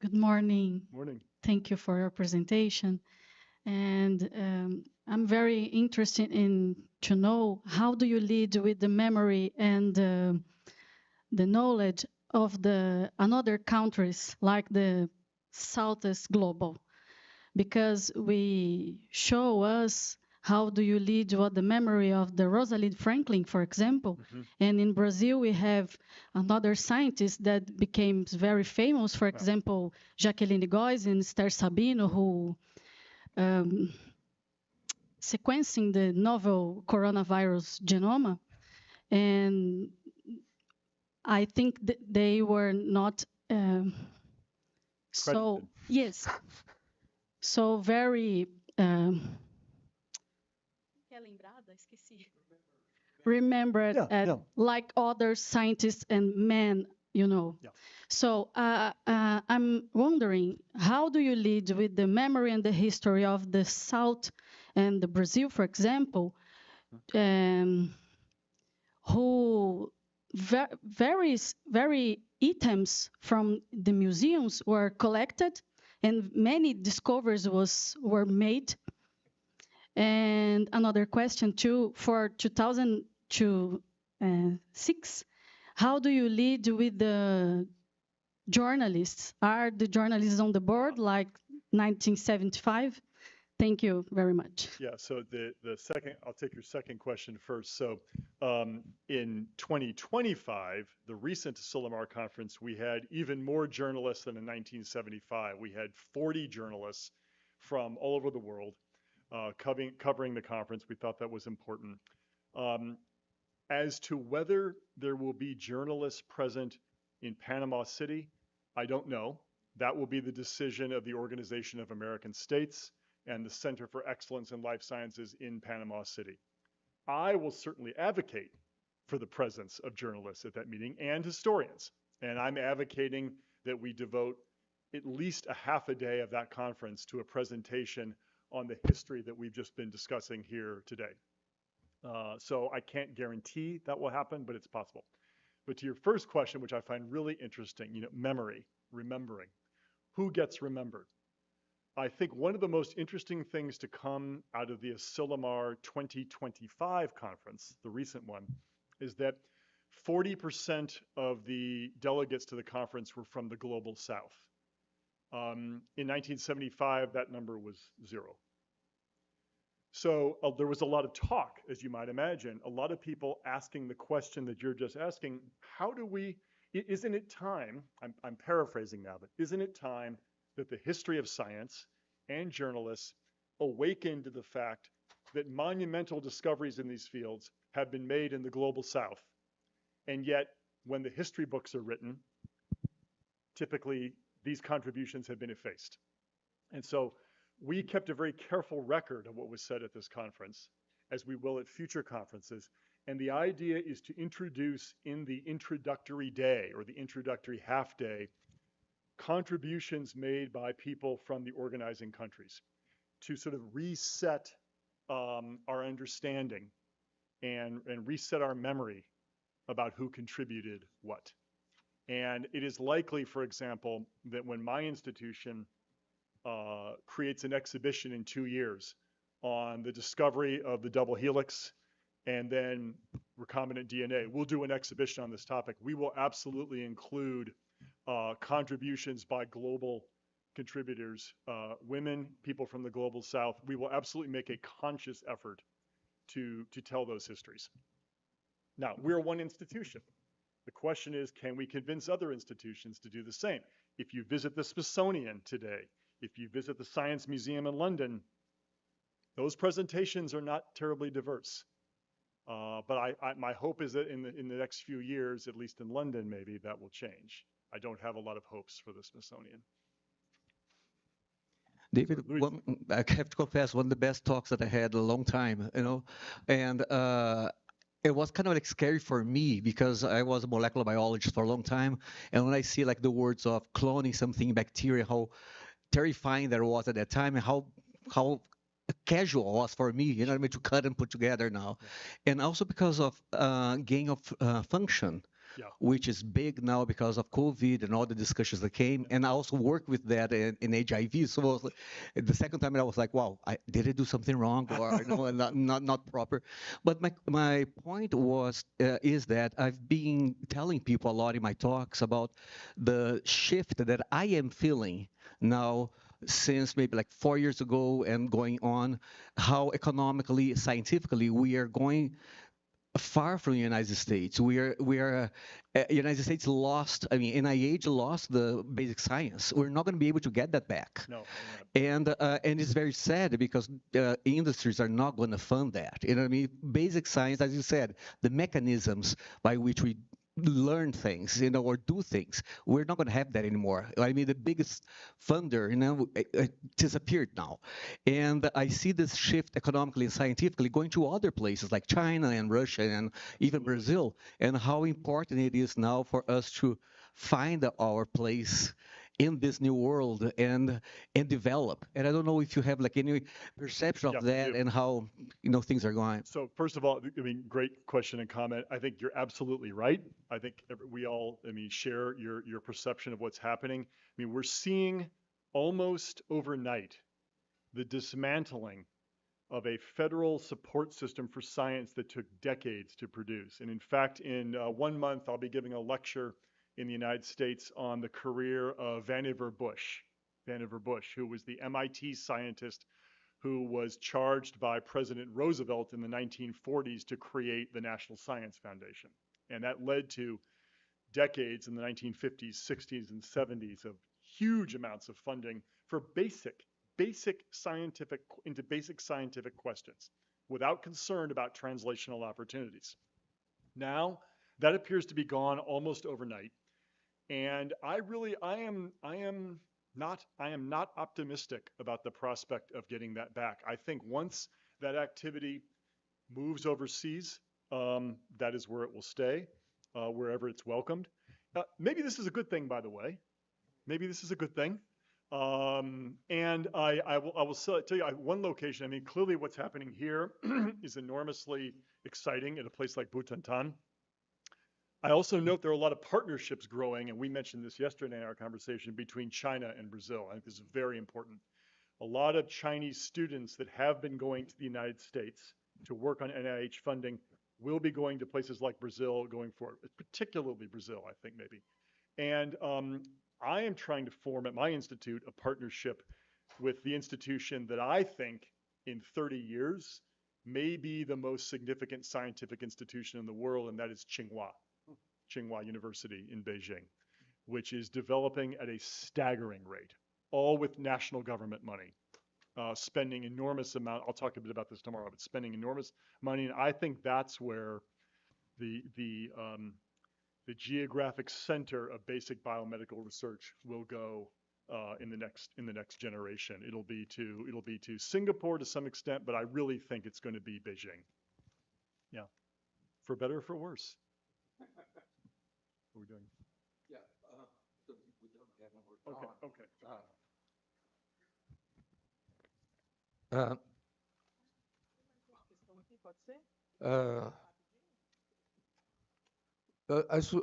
Good morning. Morning. Thank you for your presentation. And I'm very interested in to know, how do you lead with the memory and the knowledge of the another countries like the Southeast Global? Because we show us how do you lead with the memory of the Rosalind Franklin, for example. And in Brazil, we have another scientist that became very famous, for example, Jacqueline Góes and Esther Sabino, who sequencing the novel coronavirus genome. And I think that they were not so, yes, so very remembered like other scientists and men, So I'm wondering, how do you lead with the memory and the history of the South and the Brazil, for example, who very items from the museums were collected and many discoveries were made. And another question too, for 2006, how do you lead with the journalists? Are the journalists on the board like 1975? Thank you very much. Yeah, so the second, I'll take your second question first. So in 2025, the recent Asilomar conference, we had even more journalists than in 1975. We had 40 journalists from all over the world covering the conference. We thought that was important. As to whether there will be journalists present in Panama City, I don't know. That will be the decision of the Organization of American States and the Center for Excellence in Life Sciences in Panama City. I will certainly advocate for the presence of journalists at that meeting and historians. And I'm advocating that we devote at least a half a day of that conference to a presentation on the history that we've just been discussing here today. So I can't guarantee that will happen, but it's possible. But to your first question, which I find really interesting, memory, remembering. Who gets remembered? I think one of the most interesting things to come out of the Asilomar 2025 conference, the recent one, is that 40% of the delegates to the conference were from the global South. In 1975, that number was 0. So there was a lot of talk, as you might imagine, a lot of people asking the question that you're just asking, how do we, isn't it time, I'm paraphrasing now, but isn't it time that the history of science and journalists awaken to the fact that monumental discoveries in these fields have been made in the global south. And yet, when the history books are written, typically these contributions have been effaced. And so we kept a very careful record of what was said at this conference, as we will at future conferences. And the idea is to introduce in the introductory day or the introductory half day contributions made by people from the organizing countries to sort of reset our understanding and reset our memory about who contributed what. And it is likely, for example, that when my institution creates an exhibition in 2 years on the discovery of the double helix and then recombinant DNA, we'll do an exhibition on this topic. We will absolutely include contributions by global contributors, women, people from the global south. We will absolutely make a conscious effort to tell those histories. Now, we're one institution. The question is, can we convince other institutions to do the same? If you visit the Smithsonian today, if you visit the Science Museum in London, those presentations are not terribly diverse. But my hope is that in the next few years, at least in London, maybe that will change. I don't have a lot of hopes for the Smithsonian. David, I have to confess, one of the best talks that I had in a long time, and it was kind of like scary for me because I was a molecular biologist for a long time, and when I see like the words of cloning something in bacteria, how terrifying that was at that time, and how casual it was for me, you know what I mean, to cut and put together now, and also because of gain of function. Yeah. Which is big now because of COVID and all the discussions that came. And I also work with that in HIV. So the second time I was like, wow, did I do something wrong or no, not proper? But my point is that I've been telling people a lot in my talks about the shift that I am feeling now since maybe like 4 years ago and going on, how economically, scientifically, we are going far from the United States. We are United States lost, NIH lost the basic science. We're not going to be able to get that back. No. And it's very sad because industries are not going to fund that. You know what I mean? Basic science, as you said, the mechanisms by which we learn things, or do things. We're not going to have that anymore. I mean, the biggest funder, it disappeared now. And I see this shift economically and scientifically going to other places like China and Russia and even Brazil, and how important it is now for us to find our place in this new world and develop. And I don't know if you have like any perception of that and how things are going. So first of all, great question and comment. I think you're absolutely right. I think we all share your perception of what's happening. We're seeing almost overnight the dismantling of a federal support system for science that took decades to produce. And in fact, in 1 month, I'll be giving a lecture in the United States on the career of Vannevar Bush, who was the MIT scientist who was charged by President Roosevelt in the 1940s to create the National Science Foundation. And that led to decades in the 1950s, 60s, and 70s of huge amounts of funding for basic scientific questions without concern about translational opportunities. Now, that appears to be gone almost overnight. And I am not optimistic about the prospect of getting that back. I think once that activity moves overseas, that is where it will stay, wherever it's welcomed. Maybe this is a good thing, by the way. Maybe this is a good thing. And I will tell you one location. Clearly what's happening here is enormously exciting at a place like Butantan. I also note there are a lot of partnerships growing, and we mentioned this yesterday in our conversation, between China and Brazil. I think this is very important. A lot of Chinese students that have been going to the United States to work on NIH funding will be going to places like Brazil going forward, particularly Brazil, I think maybe. And I am trying to form at my institute a partnership with the institution that I think in 30 years may be the most significant scientific institution in the world, and that is Tsinghua University in Beijing, which is developing at a staggering rate, all with national government money. spending enormous amount. I'll talk a bit about this tomorrow, but spending enormous money, and I think that's where the geographic center of basic biomedical research will go in the next generation. It'll be to Singapore to some extent, but I really think it's going to be Beijing. Yeah, for better or for worse. What are we doing? Yeah, we don't have more Okay, time. okay.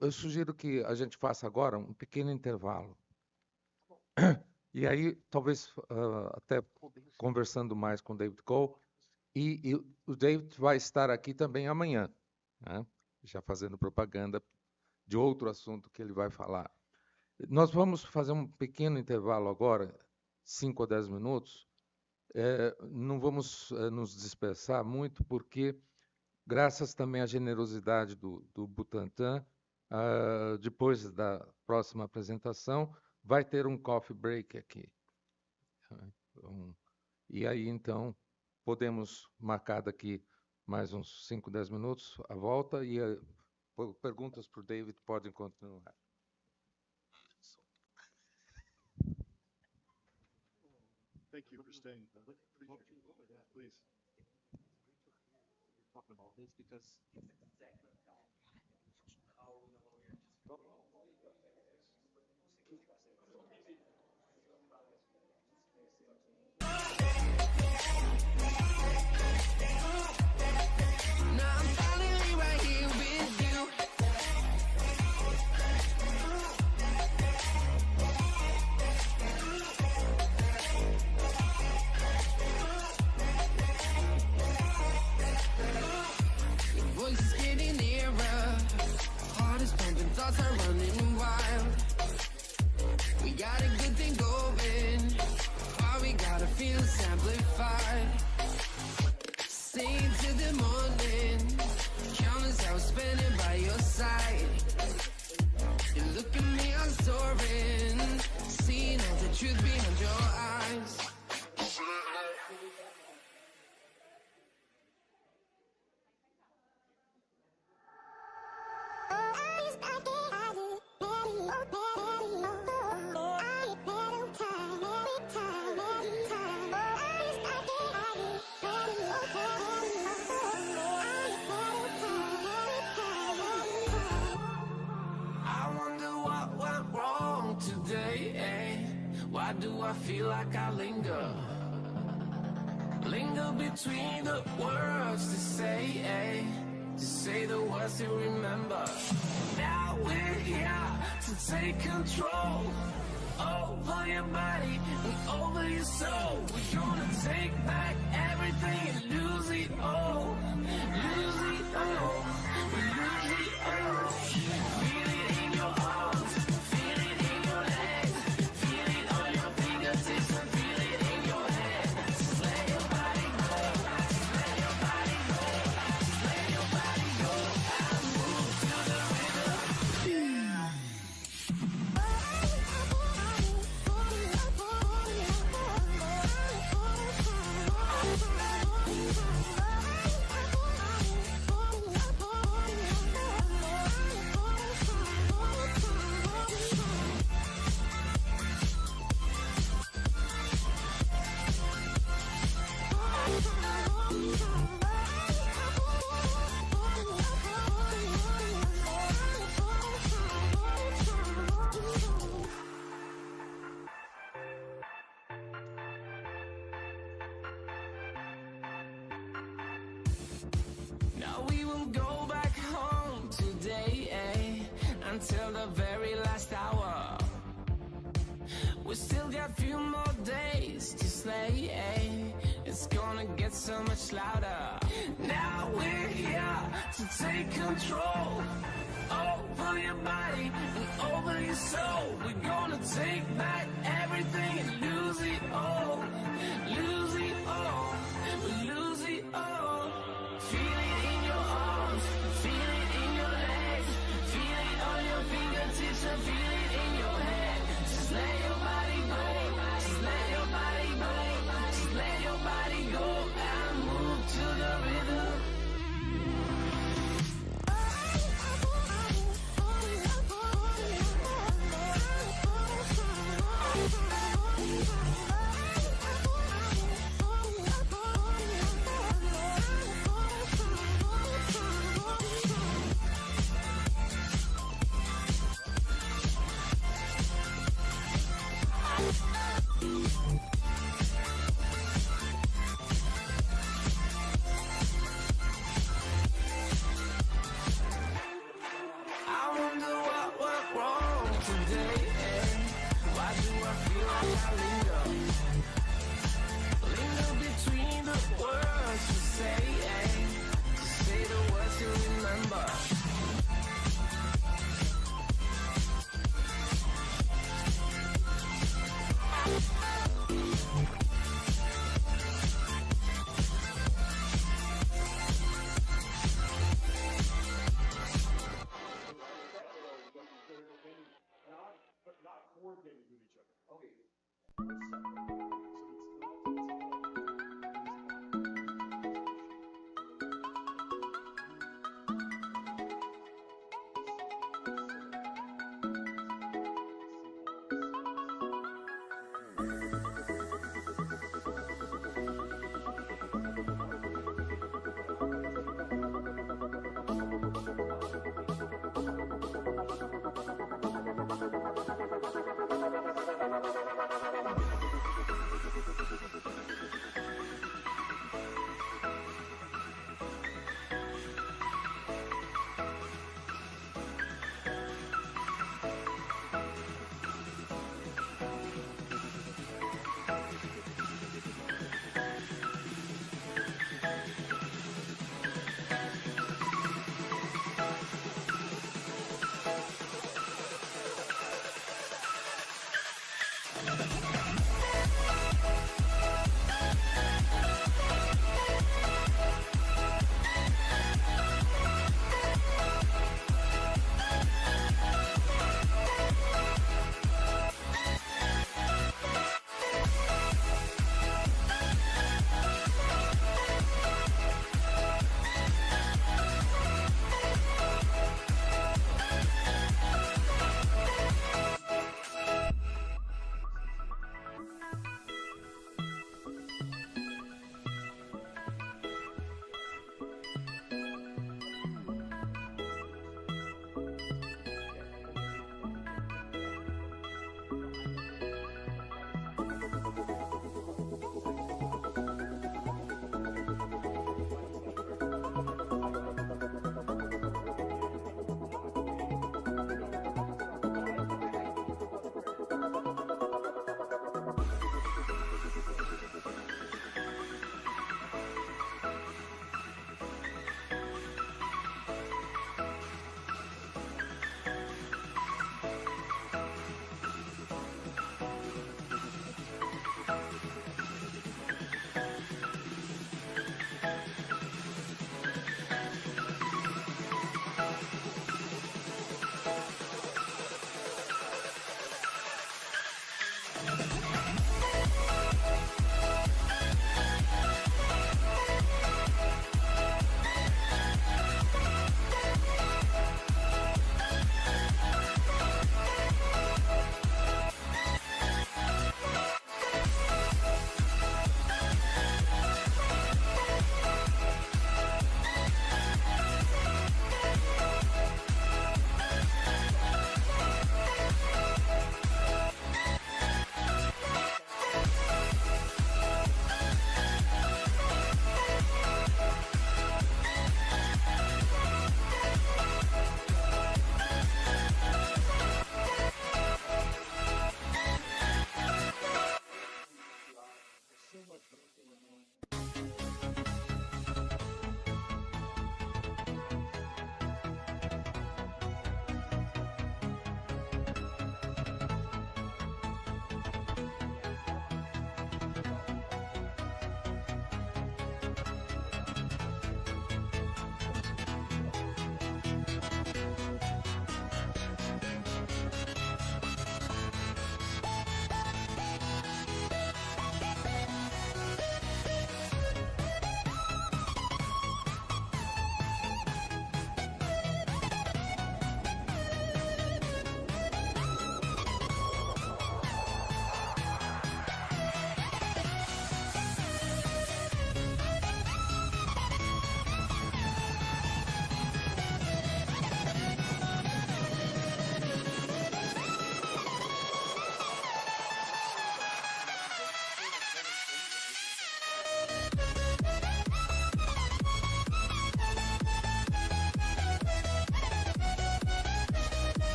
Eu sugiro que a gente faça agora um pequeno intervalo. E aí, talvez até conversando mais com o David Cole, e o David vai estar aqui também amanhã, né? Já fazendo propaganda de outro assunto que ele vai falar. Nós vamos fazer um pequeno intervalo agora, 5 a 10 minutos. Não vamos nos dispersar muito, porque, graças também à generosidade do Butantan, depois da próxima apresentação, vai ter um coffee break aqui. E aí, então, podemos marcar daqui mais uns 5, 10 minutos a volta, e perguntas para o David podem continuar. Thank you for staying. Please. Talking about this because it's exactly Now I'm finally right here with you. Your voice is getting nearer. Heart is pumping, thoughts are running wild. We got a good thing going. Why we gotta feel amplified? Sing to the morning. Countless hours spending by your side. You look at me, I'm soaring. Seeing all the truth behind your eyes. Why do I feel like I linger? Linger between the words to say the words to remember. Now we're here to take control over your body and over your soul. We're gonna take back everything and lose it all. Lose it all. We lose it all. Feel it in your arms. Feel it in your legs. Feel it on your fingertips and feel it in your head. Just let your body go. Just let your body go. Just let your body go. And move to the rhythm. Now we will go back home today, until the very last hour. We still got a few more days to slay, it's gonna get so much louder. Now we're here to take control over your body and over your soul. We're gonna take back everything and lose it all. Lose it all. We lose it all. Feel it in your arms, feel it in your legs, feel it on your fingertips and feel it in your head. Just let your body go, just let your body go, just let coordinating with each other. Okay.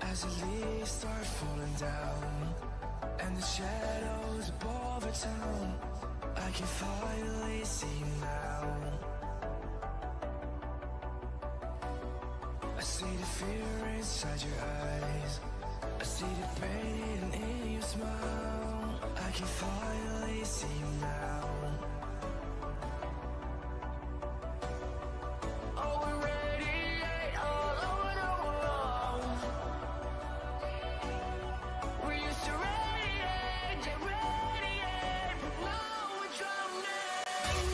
As the leaves start falling down and the shadows above our town, I can finally see you now. I see the fear inside your eyes, I see the pain in your smile. I can finally see you now. Oh, we radiate all over the world. We used to radiate, yeah, radiate, but now we're drowning.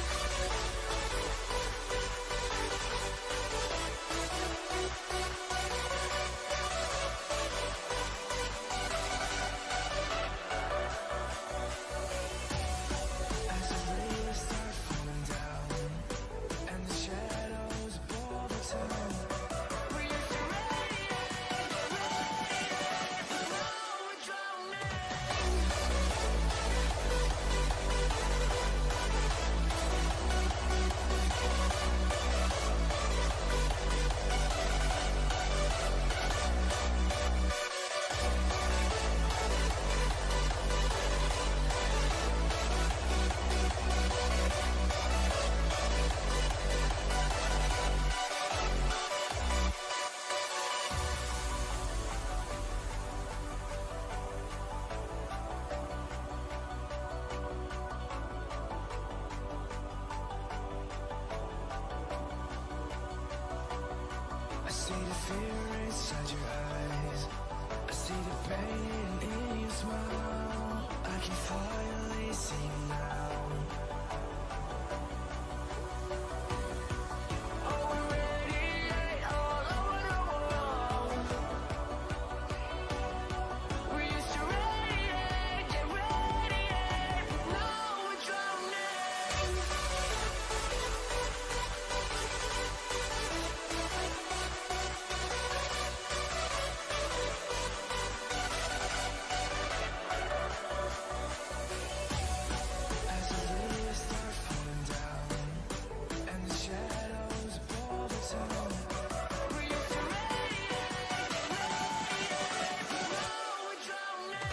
As the leaves start falling down and the shadows above the town, we used to radiate, but now we're drowning. I see the fear inside your eyes, I see the pain in your smile. I can finally see you now. Oh, we radiate all over the world. We used to radiate, yeah, radiate, but now we're drowning. As the leaves start falling down and the shadows above the town, we used to radiate, but now we're drowning.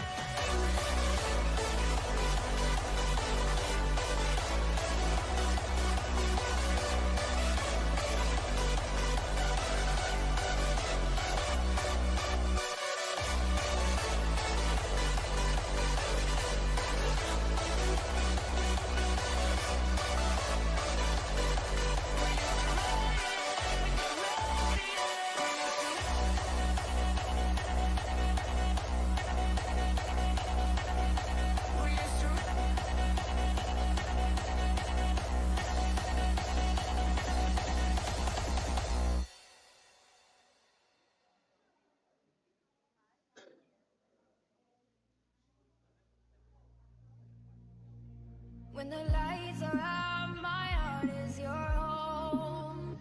When the lights are out, my heart is your home.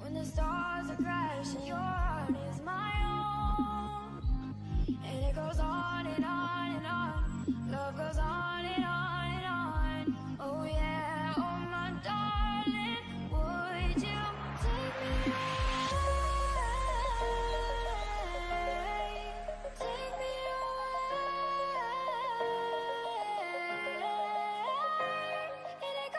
When the stars are crashing, your heart is my own. And it goes on and on and on. Love goes on and on and on. Oh yeah, oh my darling, would you take me away? Take me away. And it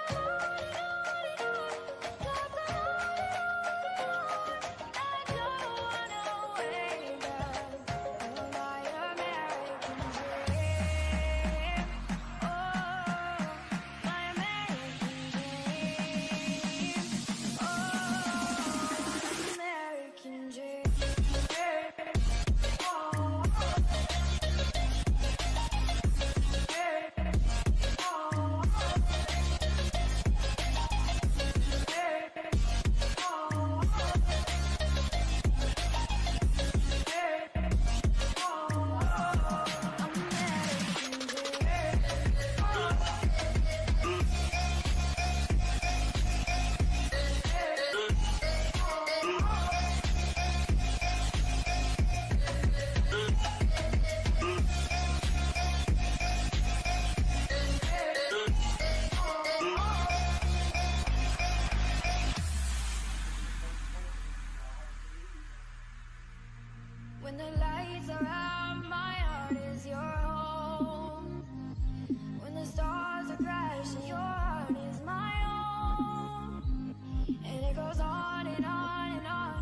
And it goes on and on and on.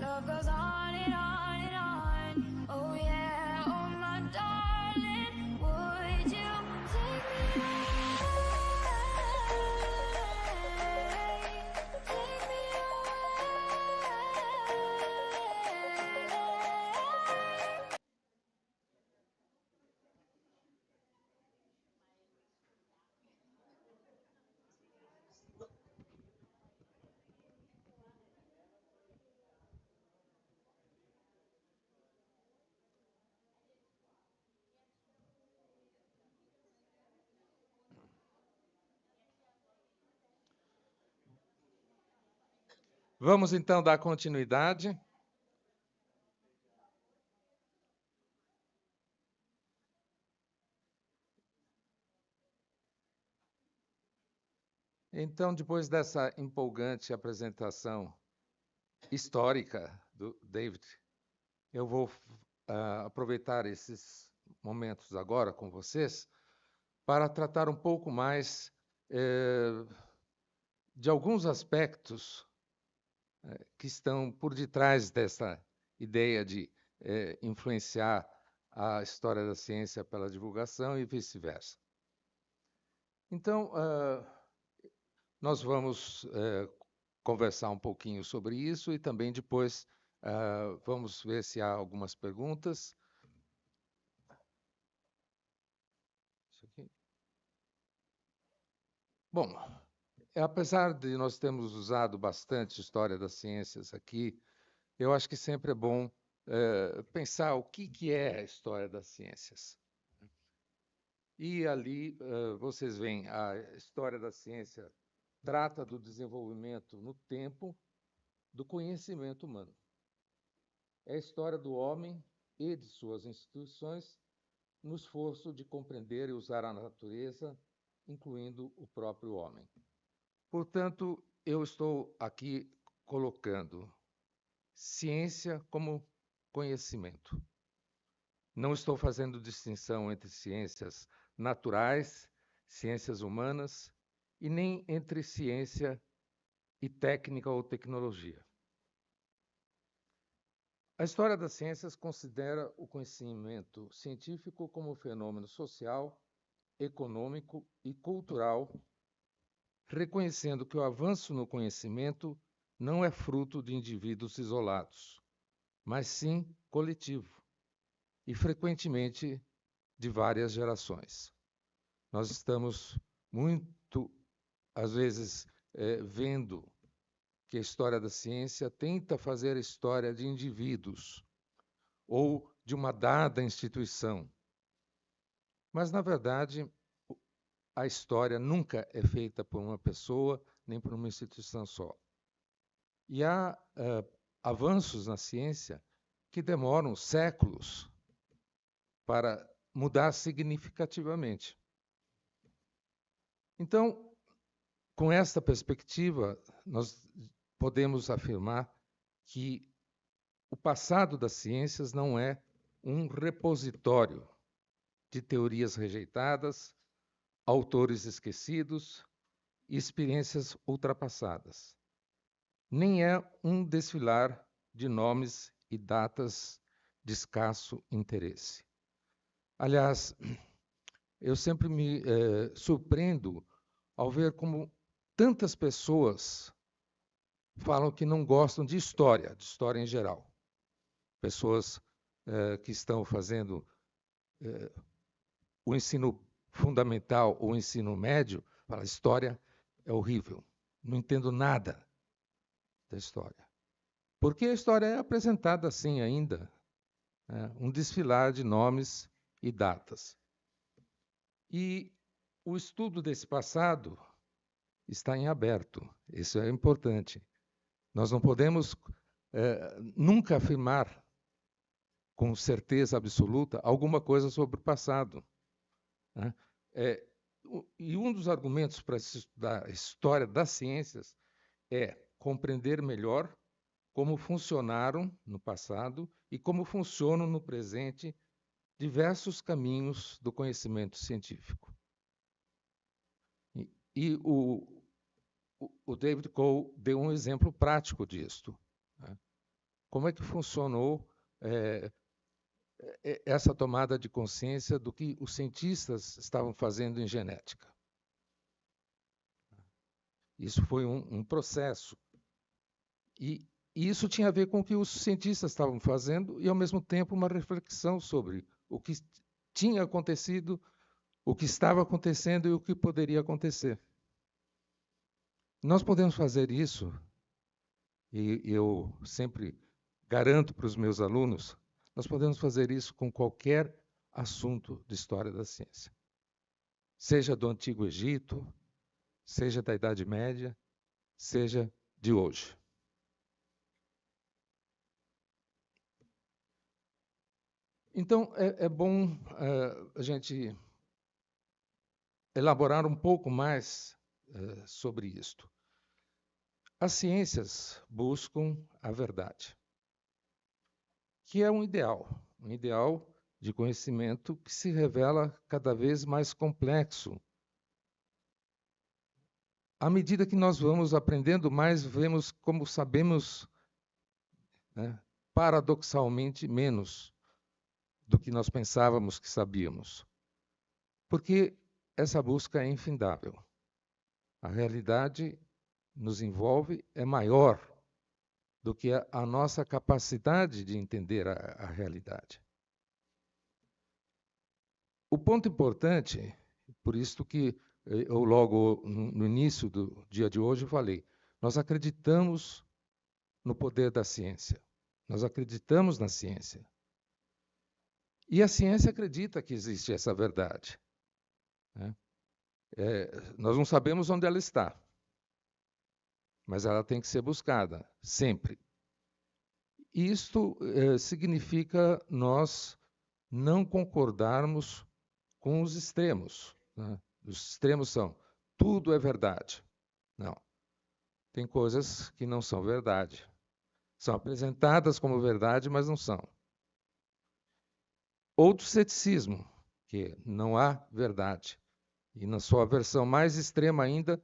Love goes on and on and on. Oh yeah, oh my darling, would you take me away? Take me away. Vamos então dar continuidade. Então, depois dessa empolgante apresentação histórica do David, eu vou aproveitar esses momentos agora com vocês para tratar um pouco mais de alguns aspectos que estão por detrás dessa ideia de influenciar a história da ciência pela divulgação e vice-versa. Então, nós vamos conversar um pouquinho sobre isso e também depois vamos ver se há algumas perguntas. Isso aqui. Bom, apesar de nós termos usado bastante história das ciências aqui, eu acho que sempre é bom pensar o que é a história das ciências. E ali vocês veem, a história da ciência trata do desenvolvimento no tempo do conhecimento humano. É a história do homem e de suas instituições no esforço de compreender e usar a natureza, incluindo o próprio homem. Portanto, eu estou aqui colocando ciência como conhecimento. Não estou fazendo distinção entre ciências naturais, ciências humanas, e nem entre ciência e técnica ou tecnologia. A história das ciências considera o conhecimento científico como um fenômeno social, econômico e cultural, reconhecendo que o avanço no conhecimento não é fruto de indivíduos isolados, mas sim coletivo, e frequentemente de várias gerações. Nós estamos muito, às vezes, vendo que a história da ciência tenta fazer a história de indivíduos ou de uma dada instituição. Mas, na verdade, a história nunca é feita por uma pessoa nem por uma instituição só. E há avanços na ciência que demoram séculos para mudar significativamente. Então, com esta perspectiva, nós podemos afirmar que o passado das ciências não é um repositório de teorias rejeitadas, autores esquecidos e experiências ultrapassadas. Nem é um desfilar de nomes e datas de escasso interesse. Aliás, eu sempre me surpreendo ao ver como tantas pessoas falam que não gostam de história em geral. Pessoas que estão fazendo o ensino fundamental ou o ensino médio, falam, história é horrível, não entendo nada da história. Porque a história é apresentada assim ainda, um desfilar de nomes e datas. E o estudo desse passado está em aberto, isso é importante. Nós não podemos nunca afirmar com certeza absoluta alguma coisa sobre o passado. Né? E um dos argumentos para estudar a história das ciências é compreender melhor como funcionaram no passado e como funcionam no presente diversos caminhos do conhecimento científico. E o o David Cole deu um exemplo prático disto, né? Como é que funcionou essa tomada de consciência do que os cientistas estavam fazendo em genética. Isso foi um processo. E isso tinha a ver com o que os cientistas estavam fazendo e, ao mesmo tempo, uma reflexão sobre o que tinha acontecido, o que estava acontecendo e o que poderia acontecer. Nós podemos fazer isso, e eu sempre garanto para os meus alunos, nós podemos fazer isso com qualquer assunto de história da ciência. Seja do Antigo Egito, seja da Idade Média, seja de hoje. Então, é bom a gente elaborar um pouco mais sobre isto. As ciências buscam a verdade, que é um ideal de conhecimento que se revela cada vez mais complexo. À medida que nós vamos aprendendo mais, vemos como sabemos, né, paradoxalmente menos do que nós pensávamos que sabíamos. Porque essa busca é infindável. A realidade nos envolve, é maior do que a nossa capacidade de entender a realidade. O ponto importante, por isso que eu logo no início do dia de hoje falei, nós acreditamos no poder da ciência. Nós acreditamos na ciência. E a ciência acredita que existe essa verdade, né? Nós não sabemos onde ela está, mas ela tem que ser buscada, sempre. Isto significa nós não concordarmos com os extremos, né? Os extremos são, tudo é verdade. Não. Tem coisas que não são verdade. São apresentadas como verdade, mas não são. Outro ceticismo, que não há verdade. E na sua versão mais extrema ainda,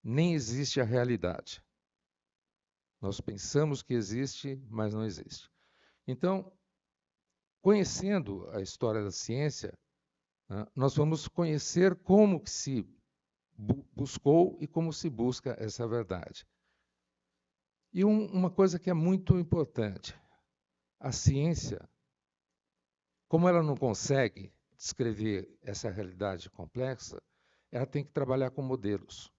nem existe a realidade. Nós pensamos que existe, mas não existe. Então, conhecendo a história da ciência, nós vamos conhecer como que se buscou e como se busca essa verdade. E uma coisa que é muito importante, a ciência, como ela não consegue descrever essa realidade complexa, ela tem que trabalhar com modelos.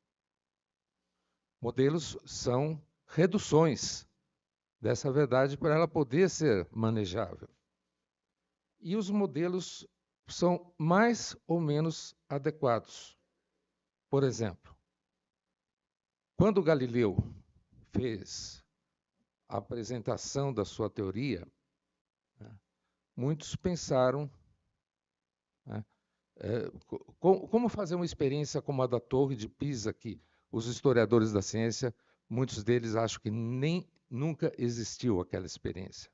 Modelos são reduções dessa verdade para ela poder ser manejável. E os modelos são mais ou menos adequados. Por exemplo, quando Galileu fez a apresentação da sua teoria, muitos pensaram, né, como fazer uma experiência como a da Torre de Pisa, que os historiadores da ciência, muitos deles acham que nunca existiu aquela experiência.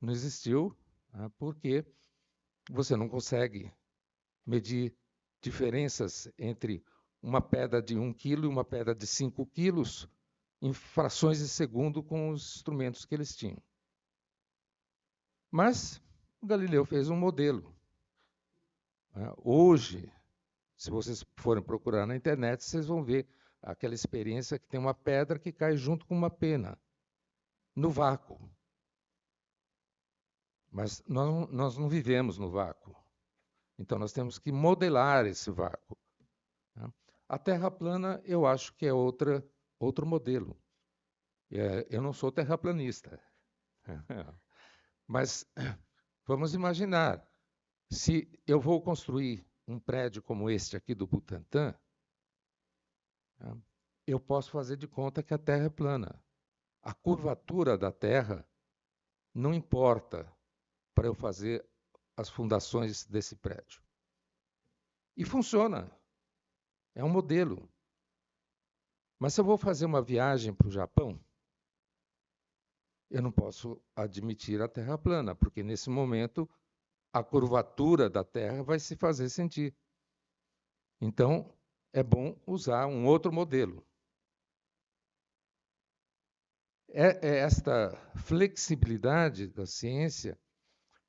Não existiu, né, porque você não consegue medir diferenças entre uma pedra de 1 quilo e uma pedra de 5 quilos em frações de segundo com os instrumentos que eles tinham. Mas o Galileu fez um modelo. Hoje, se vocês forem procurar na internet, vocês vão ver aquela experiência que tem uma pedra que cai junto com uma pena, no vácuo. Mas nós não vivemos no vácuo. Então, nós temos que modelar esse vácuo. A Terra plana, eu acho que é outro modelo. Eu não sou terraplanista. Mas vamos imaginar, se eu vou construir um prédio como este aqui do Butantã, eu posso fazer de conta que a Terra é plana. A curvatura da Terra não importa para eu fazer as fundações desse prédio. E funciona. É um modelo. Mas se eu vou fazer uma viagem para o Japão, eu não posso admitir a Terra plana, porque nesse momento a curvatura da Terra vai se fazer sentir. Então, é bom usar um outro modelo. Esta flexibilidade da ciência,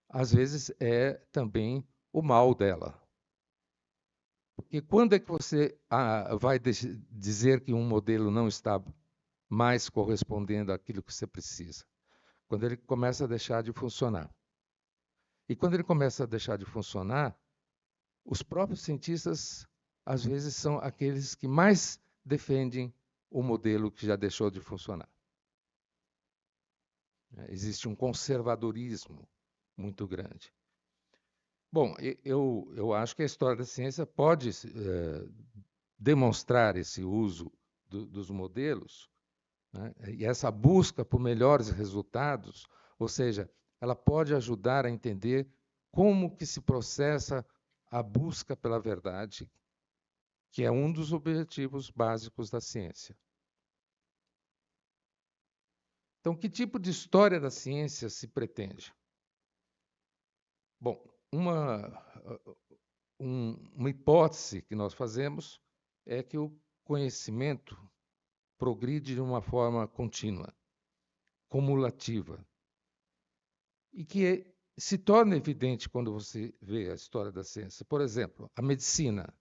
às vezes, é também o mal dela. Porque quando é que você vai dizer que um modelo não está mais correspondendo àquilo que você precisa? Quando ele começa a deixar de funcionar. E quando ele começa a deixar de funcionar, os próprios cientistas, às vezes, são aqueles que mais defendem o modelo que já deixou de funcionar. Existe um conservadorismo muito grande. Bom, eu acho que a história da ciência pode demonstrar esse uso dos modelos, né? E essa busca por melhores resultados, ou seja, ela pode ajudar a entender como que se processa a busca pela verdade, que é um dos objetivos básicos da ciência. Então, que tipo de história da ciência se pretende? Bom, uma hipótese que nós fazemos é que o conhecimento progride de uma forma contínua, cumulativa, e que se torna evidente quando você vê a história da ciência. Por exemplo, a medicina.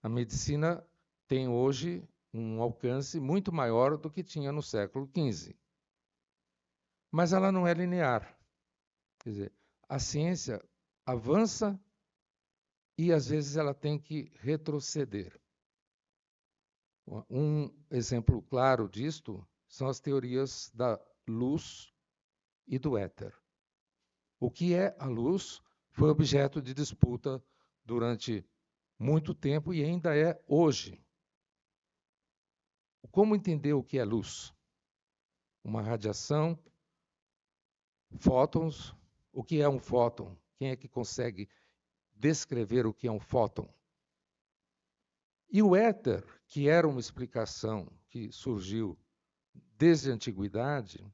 A medicina tem hoje um alcance muito maior do que tinha no século XV. Mas ela não é linear. Quer dizer, a ciência avança e, às vezes, ela tem que retroceder. Um exemplo claro disto são as teorias da luz e do éter. O que é a luz foi objeto de disputa durante muito tempo e ainda é hoje. Como entender o que é luz? Uma radiação, fótons. O que é um fóton? Quem é que consegue descrever o que é um fóton? E o éter, que era uma explicação que surgiu desde a antiguidade,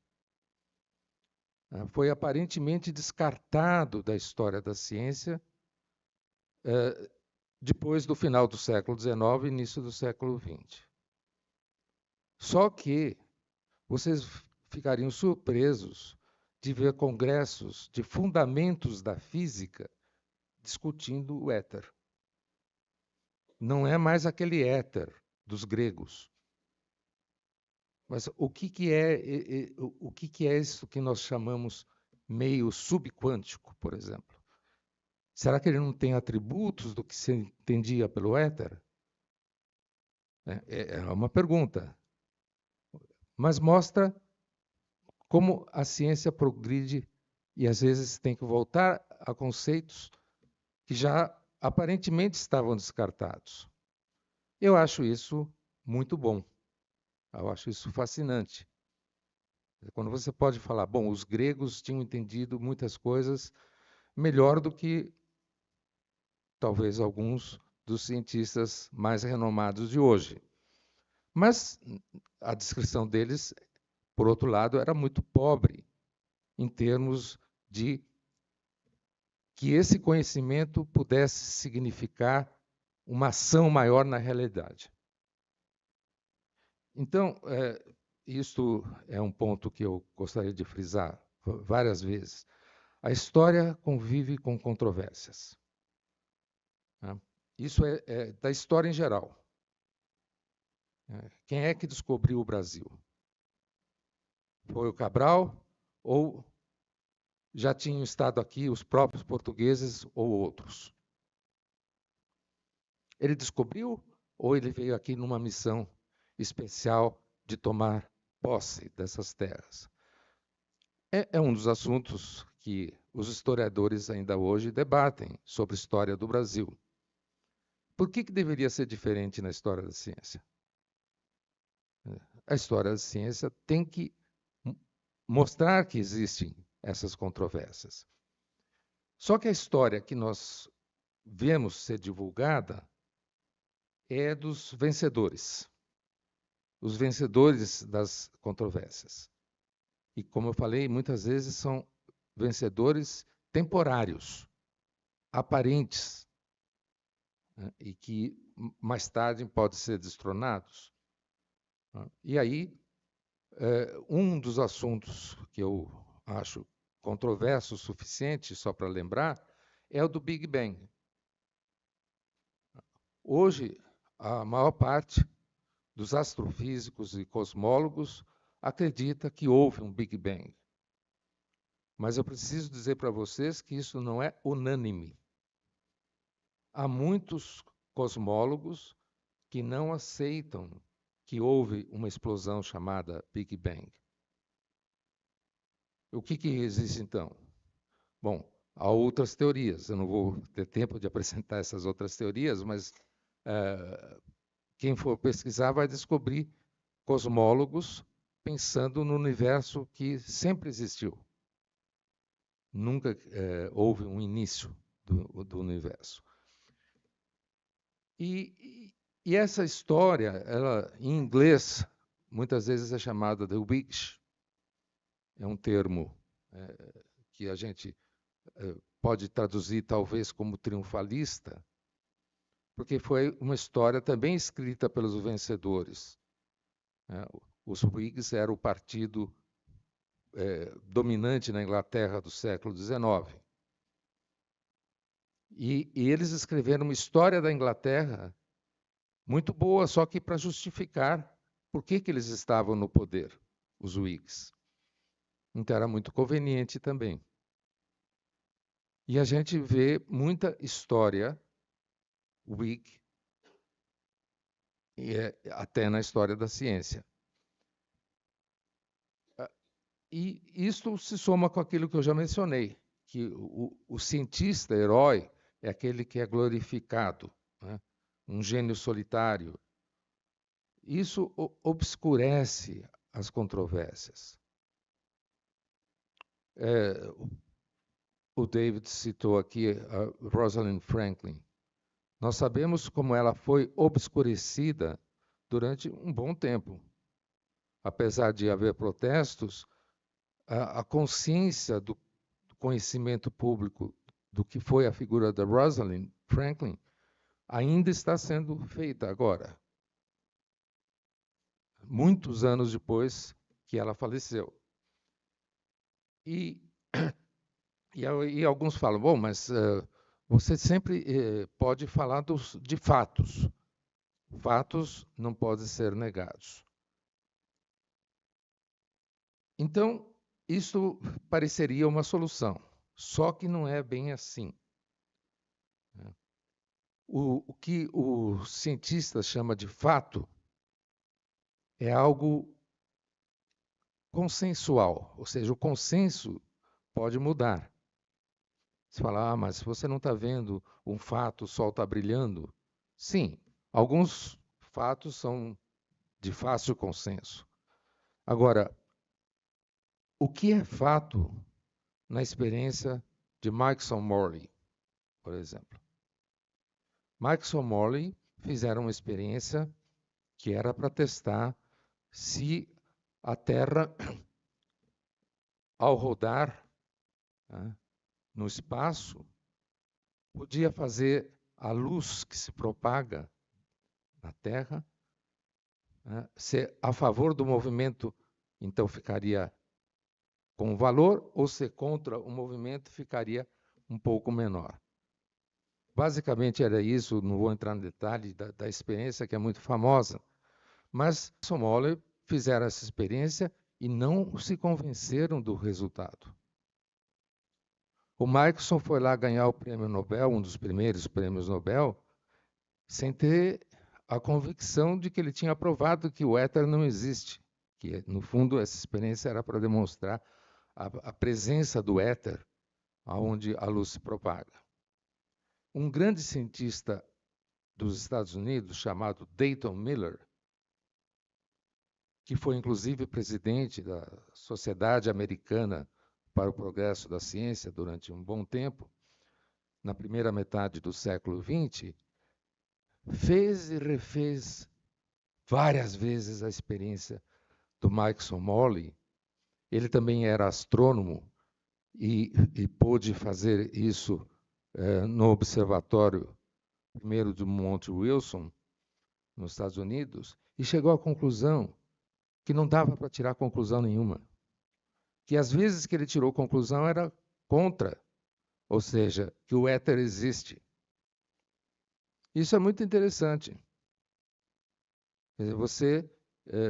foi aparentemente descartado da história da ciência depois do final do século XIX e início do século XX. Só que vocês ficariam surpresos de ver congressos de fundamentos da física discutindo o éter. Não é mais aquele éter dos gregos. Mas o que é isso que nós chamamos meio subquântico, por exemplo? Será que ele não tem atributos do que se entendia pelo éter? É uma pergunta. Mas mostra como a ciência progride e, às vezes, tem que voltar a conceitos que já aparentemente estavam descartados. Eu acho isso muito bom. Eu acho isso fascinante. Quando você pode falar, bom, os gregos tinham entendido muitas coisas melhor do que talvez alguns dos cientistas mais renomados de hoje. Mas a descrição deles, por outro lado, era muito pobre em termos de que esse conhecimento pudesse significar uma ação maior na realidade. Então, isto é um ponto que eu gostaria de frisar várias vezes. A história convive com controvérsias. Isso é da história em geral. Quem é que descobriu o Brasil? Foi o Cabral ou já tinham estado aqui os próprios portugueses ou outros? Ele descobriu ou ele veio aqui numa missão especial de tomar posse dessas terras? É um dos assuntos que os historiadores ainda hoje debatem sobre a história do Brasil. Por que deveria ser diferente na história da ciência? A história da ciência tem que mostrar que existem essas controvérsias. Só que a história que nós vemos ser divulgada é dos vencedores. Os vencedores das controvérsias. E, como eu falei, muitas vezes são vencedores temporários, aparentes, né, e que mais tarde podem ser destronados. E aí, um dos assuntos que eu acho controverso o suficiente, só para lembrar, é o do Big Bang. Hoje, a maior parte dos astrofísicos e cosmólogos acredita que houve um Big Bang. Mas eu preciso dizer para vocês que isso não é unânime. Há muitos cosmólogos que não aceitam que houve uma explosão chamada Big Bang. O que existe, então? Bom, há outras teorias. Eu não vou ter tempo de apresentar essas outras teorias, mas quem for pesquisar vai descobrir cosmólogos pensando no universo que sempre existiu. Nunca houve um início do universo. E essa história, ela, em inglês, muitas vezes é chamada de witch. É um termo que a gente pode traduzir talvez como triunfalista, porque foi uma história também escrita pelos vencedores. Os Whigs eram o partido dominante na Inglaterra do século XIX. E eles escreveram uma história da Inglaterra muito boa, só que para justificar por que eles estavam no poder, os Whigs. Então era muito conveniente também. E a gente vê muita história Whig, até na história da ciência. E isto se soma com aquilo que eu já mencionei, que o cientista herói é aquele que é glorificado, né? Um gênio solitário. Isso obscurece as controvérsias. O David citou aqui a Rosalind Franklin. Nós sabemos como ela foi obscurecida durante um bom tempo. Apesar de haver protestos, a consciência do conhecimento público do que foi a figura da Rosalind Franklin ainda está sendo feita agora, muitos anos depois que ela faleceu. E alguns falam, bom, mas você sempre pode falar de fatos. Fatos não podem ser negados. Então, isso pareceria uma solução, só que não é bem assim. O que o cientista chama de fato é algo consensual, ou seja, o consenso pode mudar. Você fala, mas você não está vendo um fato, o sol está brilhando? Sim, alguns fatos são de fácil consenso. Agora, o que é fato na experiência de Mikeson Morley, por exemplo? Mikeson Morley fizeram uma experiência que era para testar se a Terra, ao rodar no espaço, podia fazer a luz que se propaga na Terra ser a favor do movimento, então ficaria com valor, ou ser contra o movimento, ficaria um pouco menor. Basicamente era isso, não vou entrar no detalhe da experiência, que é muito famosa, mas Morley fizeram essa experiência e não se convenceram do resultado. O Mikeson foi lá ganhar o prêmio Nobel, um dos primeiros prêmios Nobel, sem ter a convicção de que ele tinha provado que o éter não existe, que, no fundo, essa experiência era para demonstrar a presença do éter onde a luz se propaga. Um grande cientista dos Estados Unidos, chamado Dayton Miller, que foi, inclusive, presidente da Sociedade Americana para o Progresso da Ciência durante um bom tempo, na primeira metade do século XX, fez e refez várias vezes a experiência do Mikeson Morley. Ele também era astrônomo e pôde fazer isso no observatório primeiro do Monte Wilson, nos Estados Unidos, e chegou à conclusão que não dava para tirar conclusão nenhuma. Que às vezes que ele tirou conclusão era contra, ou seja, que o éter existe. Isso é muito interessante. Quer dizer, você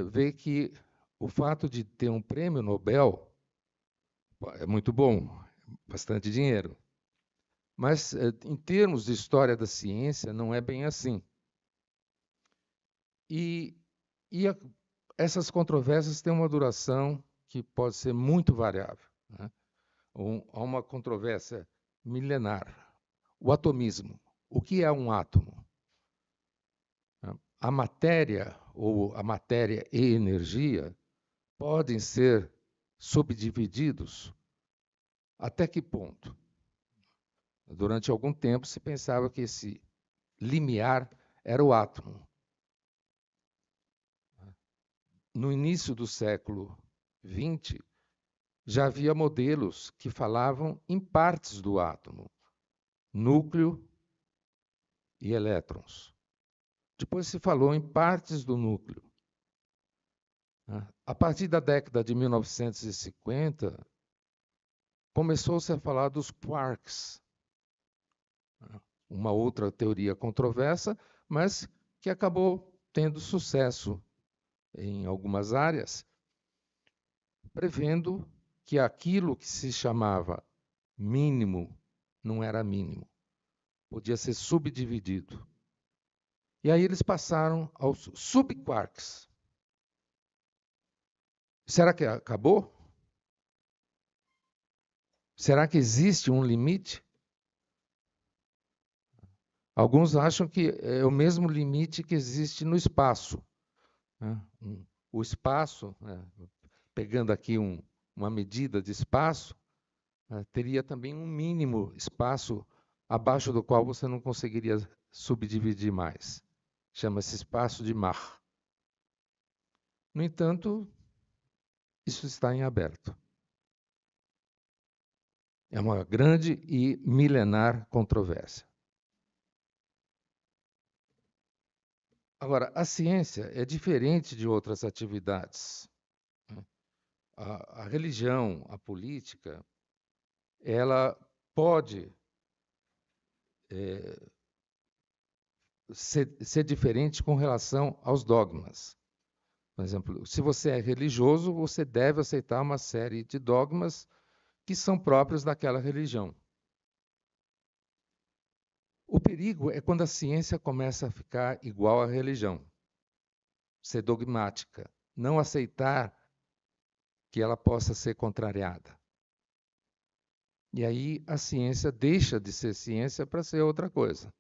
vê que o fato de ter um prêmio Nobel é muito bom, bastante dinheiro. Mas, em termos de história da ciência, não é bem assim. Essas controvérsias têm uma duração que pode ser muito variável, né? Há uma controvérsia milenar. O atomismo. O que é um átomo? A matéria, ou a matéria e energia, podem ser subdivididos até que ponto? Durante algum tempo se pensava que esse limiar era o átomo. No início do século XX, já havia modelos que falavam em partes do átomo, núcleo e elétrons. Depois se falou em partes do núcleo. A partir da década de 1950, começou-se a falar dos quarks, uma outra teoria controversa, mas que acabou tendo sucesso em algumas áreas, prevendo que aquilo que se chamava mínimo não era mínimo, podia ser subdividido. E aí eles passaram aos subquarks. Será que acabou? Será que existe um limite? Alguns acham que é o mesmo limite que existe no espaço. O espaço, pegando aqui uma medida de espaço, teria também um mínimo espaço abaixo do qual você não conseguiria subdividir mais. Chama-se espaço de Mach. No entanto, isso está em aberto. É uma grande e milenar controvérsia. Agora, a ciência é diferente de outras atividades. A religião, a política, ela pode ser diferente com relação aos dogmas. Por exemplo, se você é religioso, você deve aceitar uma série de dogmas que são próprios daquela religião. O perigo é quando a ciência começa a ficar igual à religião, ser dogmática, não aceitar que ela possa ser contrariada. E aí a ciência deixa de ser ciência para ser outra coisa.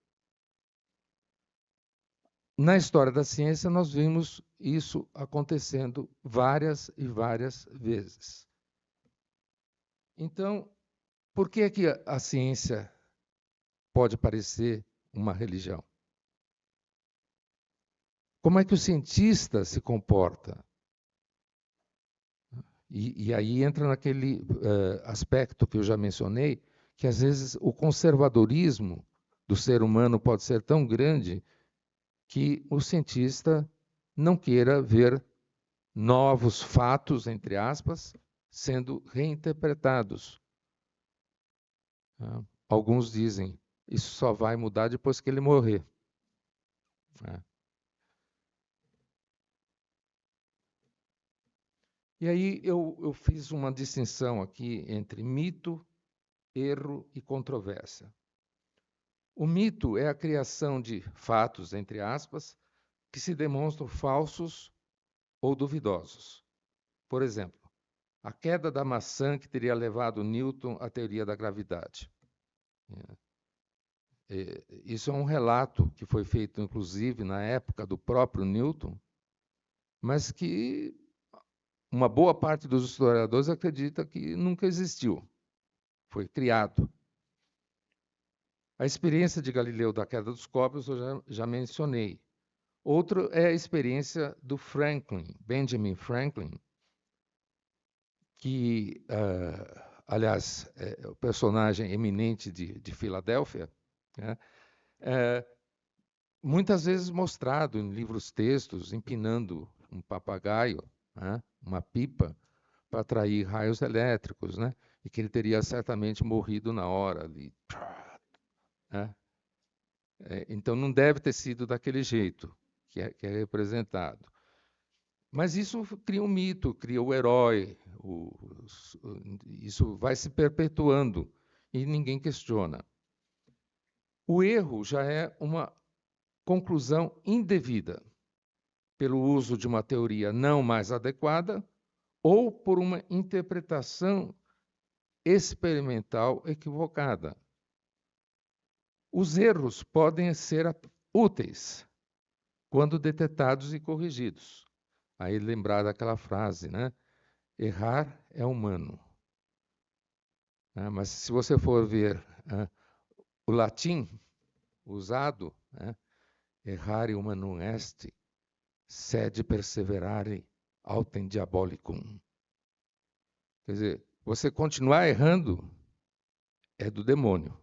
Na história da ciência, nós vimos isso acontecendo várias e várias vezes. Então, por que a ciência pode parecer uma religião? Como é que o cientista se comporta? E aí entra naquele aspecto que eu já mencionei, que às vezes o conservadorismo do ser humano pode ser tão grande que o cientista não queira ver novos fatos, entre aspas, sendo reinterpretados. Alguns dizem, isso só vai mudar depois que ele morrer. E aí eu fiz uma distinção aqui entre mito, erro e controvérsia. O mito é a criação de fatos, entre aspas, que se demonstram falsos ou duvidosos. Por exemplo, a queda da maçã que teria levado Newton à teoria da gravidade. Isso é um relato que foi feito, inclusive, na época do próprio Newton, mas que uma boa parte dos historiadores acredita que nunca existiu. Foi criado. A experiência de Galileu da queda dos corpos eu já mencionei. Outro é a experiência do Franklin, Benjamin Franklin, que, aliás, é o personagem eminente de Filadélfia, né? muitas vezes mostrado em livros-textos, empinando um papagaio, né, uma pipa, para atrair raios elétricos, né, e que ele teria certamente morrido na hora ali. Né? Então, não deve ter sido daquele jeito que é representado. Mas isso cria um mito, cria o herói, isso vai se perpetuando e ninguém questiona. O erro já é uma conclusão indevida, pelo uso de uma teoria não mais adequada ou por uma interpretação experimental equivocada. Os erros podem ser úteis quando detectados e corrigidos. Aí lembrar daquela frase, né? Errar é humano. Mas se você for ver o latim usado, errare humanum est, sed perseverare autem diabolicum. Quer dizer, você continuar errando é do demônio.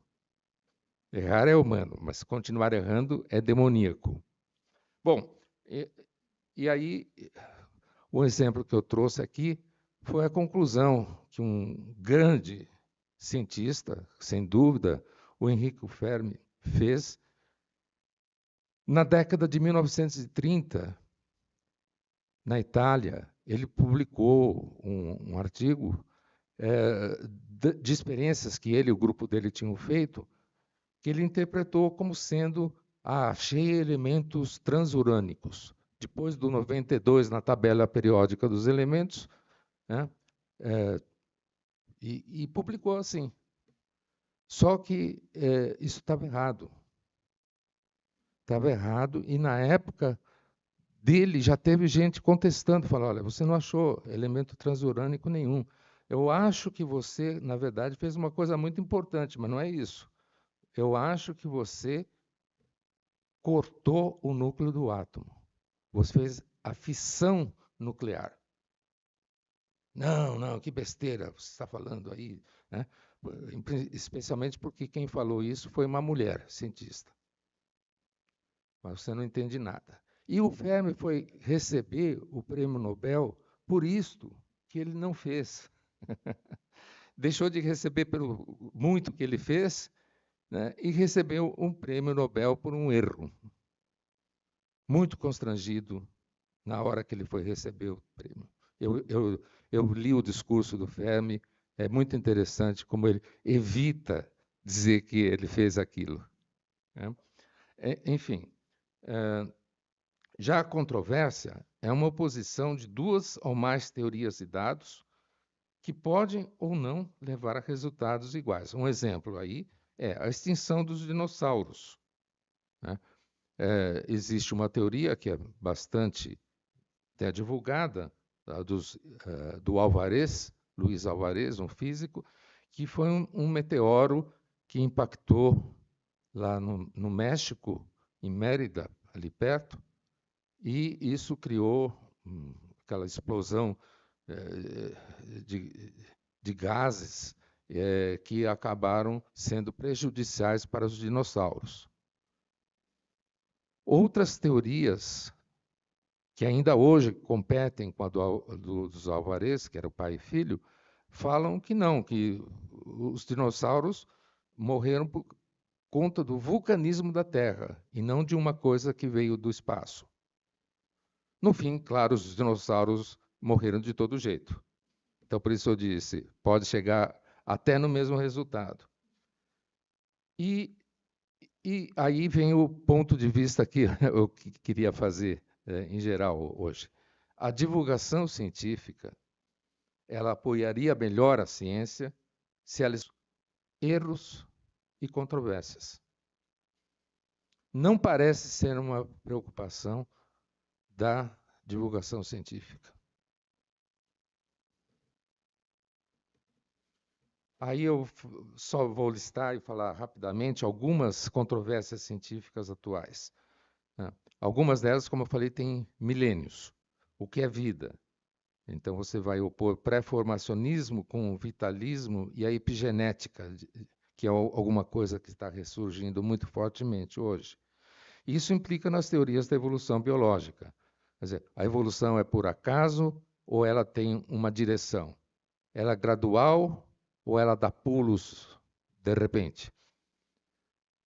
Errar é humano, mas continuar errando é demoníaco. Bom, e aí, o exemplo que eu trouxe aqui foi a conclusão que um grande cientista, sem dúvida, o Enrico Fermi, fez na década de 1930, na Itália. Ele publicou um artigo de experiências que ele e o grupo dele tinham feito, que ele interpretou como sendo achei elementos transurânicos. Depois do 92, na tabela periódica dos elementos, né, e publicou assim. Só que isso estava errado. Estava errado, e na época dele já teve gente contestando, falando, olha, você não achou elemento transurânico nenhum. Eu acho que você, na verdade, fez uma coisa muito importante, mas não é isso. Eu acho que você cortou o núcleo do átomo. Você fez a fissão nuclear. Não, que besteira você está falando aí. Né? Especialmente porque quem falou isso foi uma mulher cientista. Mas você não entende nada. E o Fermi foi receber o prêmio Nobel por isto que ele não fez. Deixou de receber pelo muito que ele fez, né, e recebeu um prêmio Nobel por um erro. Muito constrangido na hora que ele foi receber o prêmio. Eu li o discurso do Fermi, é muito interessante como ele evita dizer que ele fez aquilo. Né? Enfim, já a controvérsia é uma oposição de duas ou mais teorias e dados que podem ou não levar a resultados iguais. Um exemplo aí é a extinção dos dinossauros. Né? Existe uma teoria que é bastante divulgada, do Alvarez, Luiz Alvarez, um físico, que foi um meteoro que impactou lá no México, em Mérida, ali perto, e isso criou aquela explosão de gases que acabaram sendo prejudiciais para os dinossauros. Outras teorias que ainda hoje competem com a dos Alvarez, que era o pai e filho, falam que não, que os dinossauros morreram por conta do vulcanismo da Terra e não de uma coisa que veio do espaço. No fim, claro, os dinossauros morreram de todo jeito. Então, por isso eu disse, pode chegar até no mesmo resultado. E aí vem o ponto de vista que eu queria fazer em geral hoje. A divulgação científica, ela apoiaria melhor a ciência se ela erros e controvérsias. Não parece ser uma preocupação da divulgação científica. Aí eu só vou listar e falar rapidamente algumas controvérsias científicas atuais. Algumas delas, como eu falei, têm milênios. O que é vida? Então, você vai opor pré-formacionismo com vitalismo e a epigenética, que é alguma coisa que está ressurgindo muito fortemente hoje. Isso implica nas teorias da evolução biológica. Quer dizer, a evolução é por acaso ou ela tem uma direção? Ela é gradual ou ela dá pulos de repente?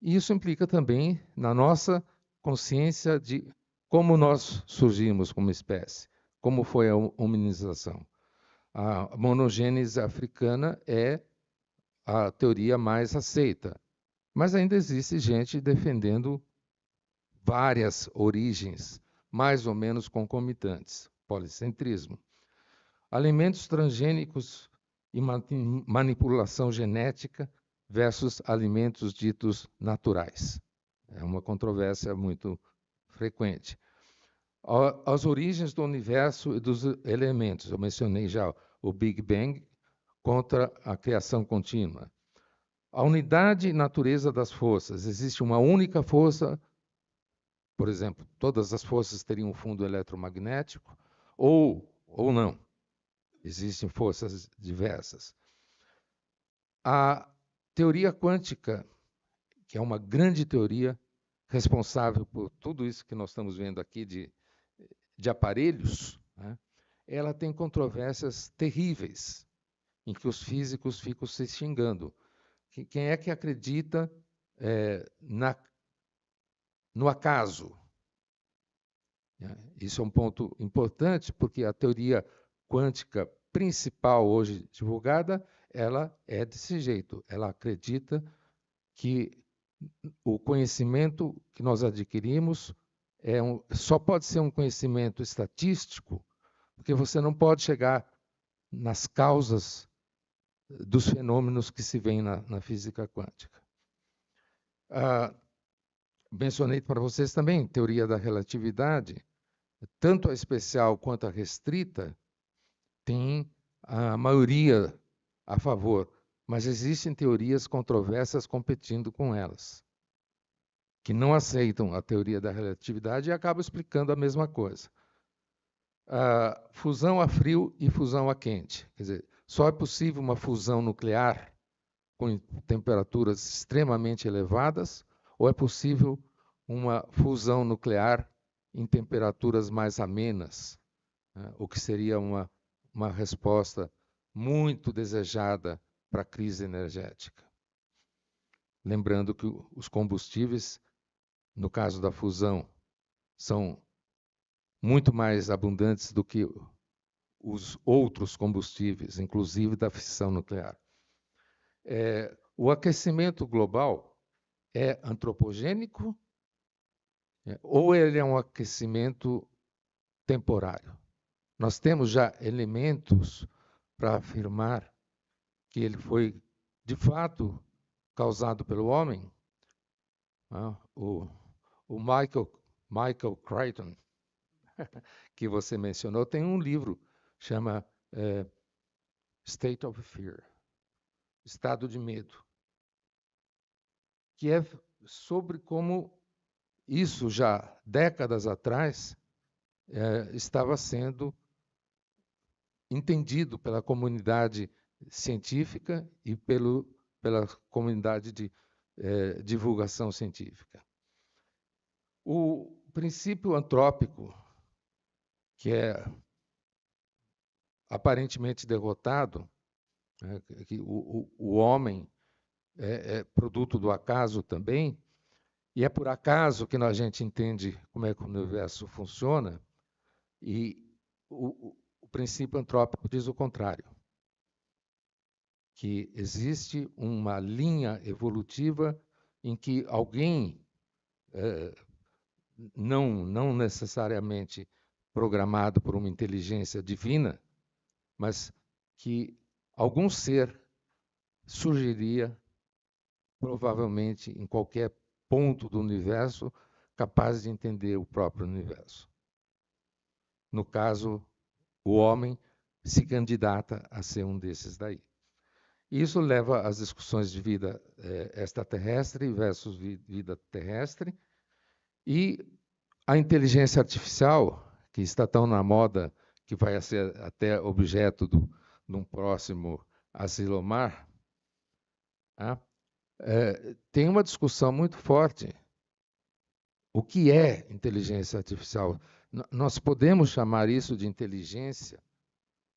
E isso implica também na nossa consciência de como nós surgimos como espécie, como foi a hominização. A monogênese africana é a teoria mais aceita, mas ainda existe gente defendendo várias origens, mais ou menos concomitantes, policentrismo. Alimentos transgênicos e manipulação genética versus alimentos ditos naturais. É uma controvérsia muito frequente. As origens do universo e dos elementos. Eu mencionei já o Big Bang contra a criação contínua. A unidade e natureza das forças. Existe uma única força, por exemplo, todas as forças teriam um fundo eletromagnético, ou não. Existem forças diversas. A teoria quântica, que é uma grande teoria responsável por tudo isso que nós estamos vendo aqui de aparelhos, né? Ela tem controvérsias terríveis, em que os físicos ficam se xingando. Quem é que acredita no acaso? Isso é um ponto importante, porque a teoria quântica principal hoje divulgada, ela é desse jeito. Ela acredita que o conhecimento que nós adquirimos só pode ser um conhecimento estatístico, porque você não pode chegar nas causas dos fenômenos que se veem na física quântica. Mencionei para vocês também teoria da relatividade, tanto a especial quanto a restrita tem a maioria a favor, mas existem teorias controversas competindo com elas, que não aceitam a teoria da relatividade e acabam explicando a mesma coisa. Fusão a frio e fusão a quente. Quer dizer, só é possível uma fusão nuclear com temperaturas extremamente elevadas, ou é possível uma fusão nuclear em temperaturas mais amenas, né? O que seria uma resposta muito desejada para a crise energética. Lembrando que os combustíveis, no caso da fusão, são muito mais abundantes do que os outros combustíveis, inclusive da fissão nuclear. O aquecimento global é antropogênico ou ele é um aquecimento temporário? Nós temos já elementos para afirmar que ele foi, de fato, causado pelo homem. O Michael Crichton, que você mencionou, tem um livro, chama State of Fear, Estado de Medo, que é sobre como isso já décadas atrás estava sendo entendido pela comunidade científica e pela comunidade de divulgação científica. O princípio antrópico, que é aparentemente derrotado, que o homem é produto do acaso também, e é por acaso que a gente entende como é que o universo funciona, e o princípio antrópico diz o contrário, que existe uma linha evolutiva em que alguém, não necessariamente programado por uma inteligência divina, mas que algum ser surgiria, provavelmente em qualquer ponto do universo, capaz de entender o próprio universo. No caso, o homem se candidata a ser um desses daí. Isso leva às discussões de vida extraterrestre versus vida terrestre, e a inteligência artificial, que está tão na moda, que vai ser até objeto de um próximo Asilomar, tem uma discussão muito forte o que é inteligência artificial? Nós podemos chamar isso de inteligência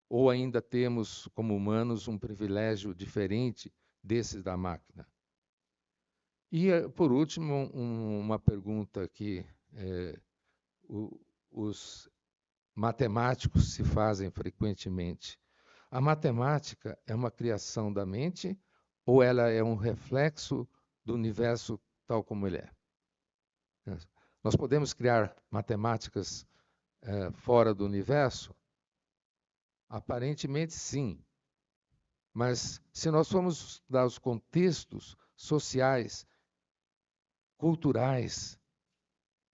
ou ainda temos, como humanos, um privilégio diferente desse da máquina? E, por último, uma pergunta que os matemáticos se fazem frequentemente. A matemática é uma criação da mente ou ela é um reflexo do universo tal como ele é? Nós podemos criar matemáticas fora do universo? Aparentemente, sim. Mas, se nós formos estudar os contextos sociais, culturais,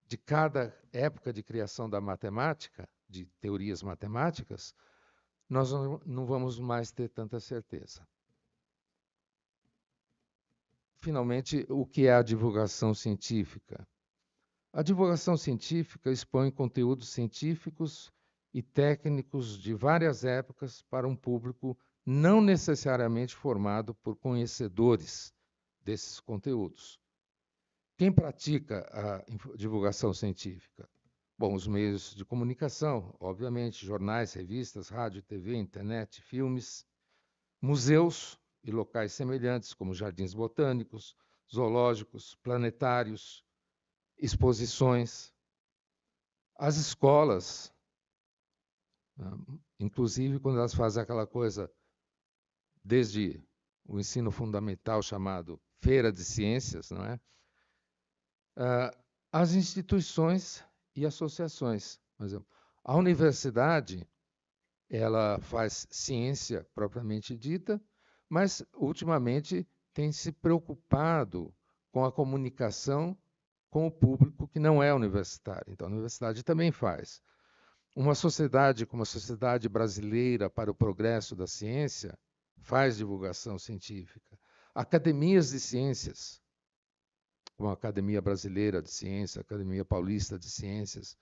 de cada época de criação da matemática, de teorias matemáticas, nós não vamos mais ter tanta certeza. Finalmente, o que é a divulgação científica? A divulgação científica expõe conteúdos científicos e técnicos de várias épocas para um público não necessariamente formado por conhecedores desses conteúdos. Quem pratica a divulgação científica? Bom, os meios de comunicação, obviamente, jornais, revistas, rádio, TV, internet, filmes, museus e locais semelhantes, como jardins botânicos, zoológicos, planetários, exposições, as escolas, inclusive quando elas fazem aquela coisa, desde o ensino fundamental chamado Feira de Ciências, não é? As instituições e associações. Por exemplo, a universidade, ela faz ciência propriamente dita, mas ultimamente tem se preocupado com a comunicação com o público que não é universitário. Então, a universidade também faz. Uma sociedade como a Sociedade Brasileira para o Progresso da Ciência faz divulgação científica. Academias de ciências, como a Academia Brasileira de Ciência, a Academia Paulista de Ciências,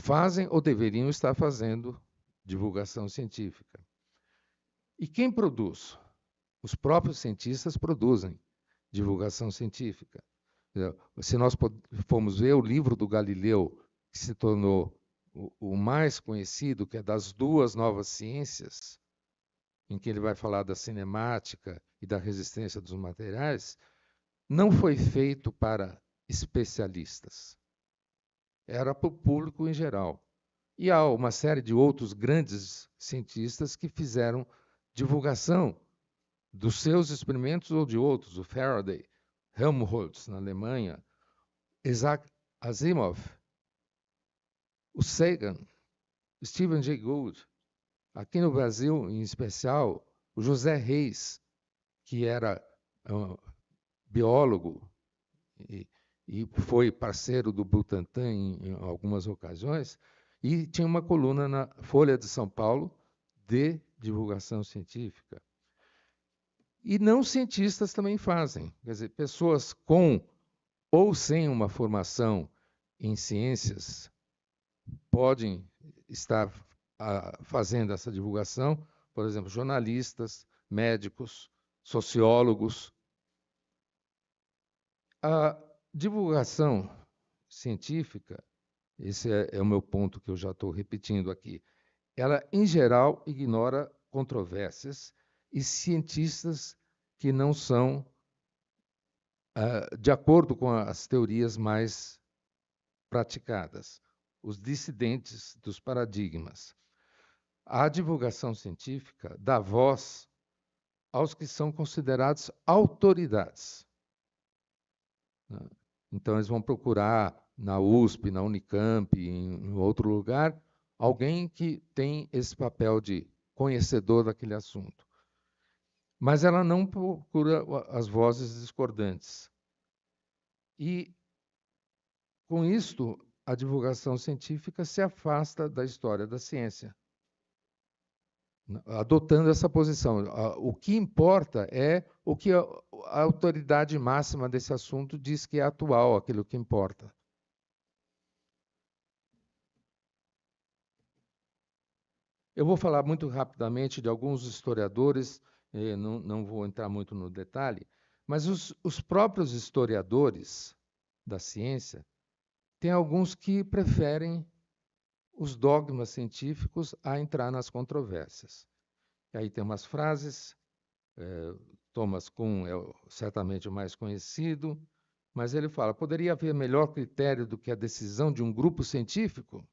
fazem ou deveriam estar fazendo divulgação científica. E quem produz? Os próprios cientistas produzem divulgação científica. Se nós formos ver o livro do Galileu, que se tornou o mais conhecido, que é das duas novas ciências, em que ele vai falar da cinemática e da resistência dos materiais, não foi feito para especialistas. Era para o público em geral. E há uma série de outros grandes cientistas que fizeram divulgação dos seus experimentos ou de outros, o Faraday, Helmholtz, na Alemanha, Isaac Asimov, o Sagan, Stephen Jay Gould, aqui no Brasil, em especial, o José Reis, que era biólogo e foi parceiro do Butantan em algumas ocasiões, e tinha uma coluna na Folha de São Paulo de divulgação científica. E não cientistas também fazem. Quer dizer, pessoas com ou sem uma formação em ciências podem estar fazendo essa divulgação, por exemplo, jornalistas, médicos, sociólogos. A divulgação científica, esse é o meu ponto que eu já estou repetindo aqui, ela, em geral, ignora controvérsias e cientistas que não são de acordo com as teorias mais praticadas, os dissidentes dos paradigmas. A divulgação científica dá voz aos que são considerados autoridades. Então, eles vão procurar na USP, na Unicamp, em outro lugar, alguém que tem esse papel de conhecedor daquele assunto. Mas ela não procura as vozes discordantes. E, com isto, a divulgação científica se afasta da história da ciência, adotando essa posição. O que importa é o que a autoridade máxima desse assunto diz que é atual, aquilo que importa. Eu vou falar muito rapidamente de alguns historiadores, não vou entrar muito no detalhe, mas os próprios historiadores da ciência tem alguns que preferem os dogmas científicos a entrar nas controvérsias. E aí tem umas frases, Thomas Kuhn é certamente o mais conhecido, mas ele fala, poderia haver melhor critério do que a decisão de um grupo científico?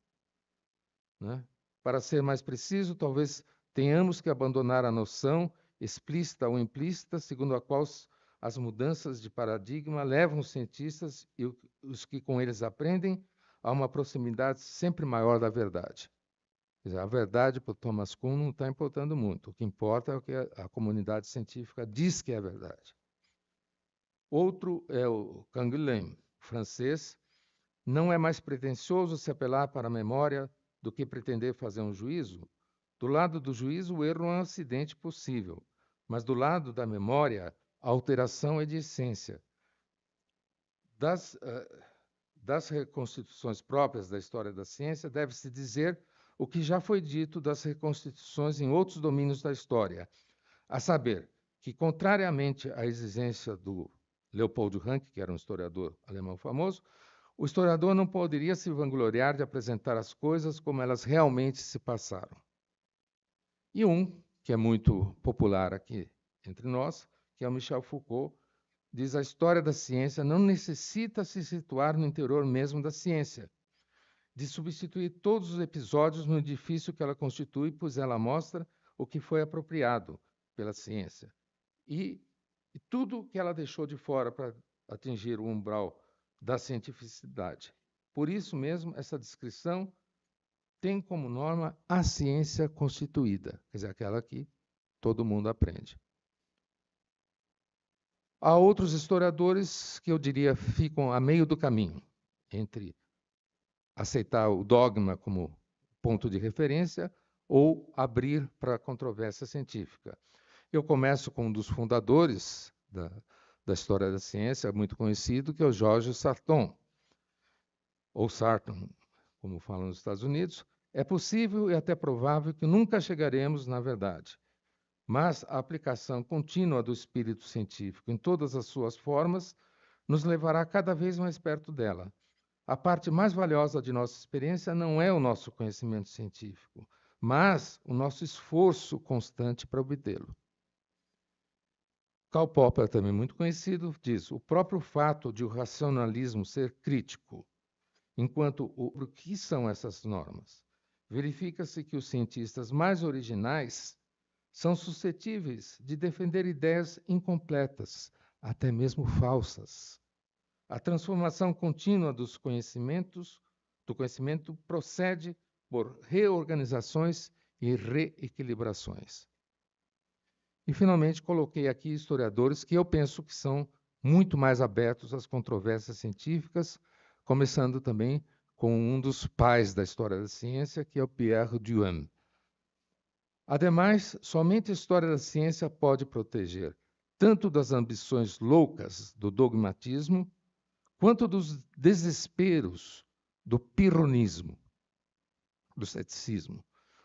Né? Para ser mais preciso, talvez tenhamos que abandonar a noção, explícita ou implícita, segundo a qual as mudanças de paradigma levam os cientistas e os que com eles aprendem a uma proximidade sempre maior da verdade. Quer dizer, a verdade para o Thomas Kuhn não está importando muito. O que importa é o que a comunidade científica diz que é verdade. Outro é o Canguilhem, francês. Não é mais pretensioso se apelar para a memória do que pretender fazer um juízo? Do lado do juízo, o erro é um acidente possível, mas do lado da memória, a alteração é de essência. Das reconstituições próprias da história da ciência, deve-se dizer o que já foi dito das reconstituições em outros domínios da história, a saber, que, contrariamente à exigência do Leopold Ranke, que era um historiador alemão famoso, o historiador não poderia se vangloriar de apresentar as coisas como elas realmente se passaram. E um, que é muito popular aqui entre nós, que é o Michel Foucault, diz a história da ciência não necessita se situar no interior mesmo da ciência, de substituir todos os episódios no edifício que ela constitui, pois ela mostra o que foi apropriado pela ciência. E tudo que ela deixou de fora para atingir o umbral da cientificidade. Por isso mesmo, essa descrição tem como norma a ciência constituída, quer dizer, aquela que todo mundo aprende. Há outros historiadores que eu diria ficam a meio do caminho entre aceitar o dogma como ponto de referência ou abrir para a controvérsia científica. Eu começo com um dos fundadores da história da ciência, muito conhecido, que é o Georges Sarton, ou Sarton, como falam nos Estados Unidos. É possível e até provável que nunca chegaremos na verdade, mas a aplicação contínua do espírito científico em todas as suas formas nos levará cada vez mais perto dela. A parte mais valiosa de nossa experiência não é o nosso conhecimento científico, mas o nosso esforço constante para obtê-lo. Karl Popper, também muito conhecido, diz: o próprio fato de o racionalismo ser crítico, enquanto o que são essas normas? Verifica-se que os cientistas mais originais são suscetíveis de defender ideias incompletas, até mesmo falsas. A transformação contínua do conhecimento procede por reorganizações e reequilibrações. E, finalmente, coloquei aqui historiadores que eu penso que são muito mais abertos às controvérsias científicas, começando também com um dos pais da história da ciência, que é o Pierre Duhem. Ademais, somente a história da ciência pode proteger tanto das ambições loucas do dogmatismo, quanto dos desesperos do pirronismo, do ceticismo.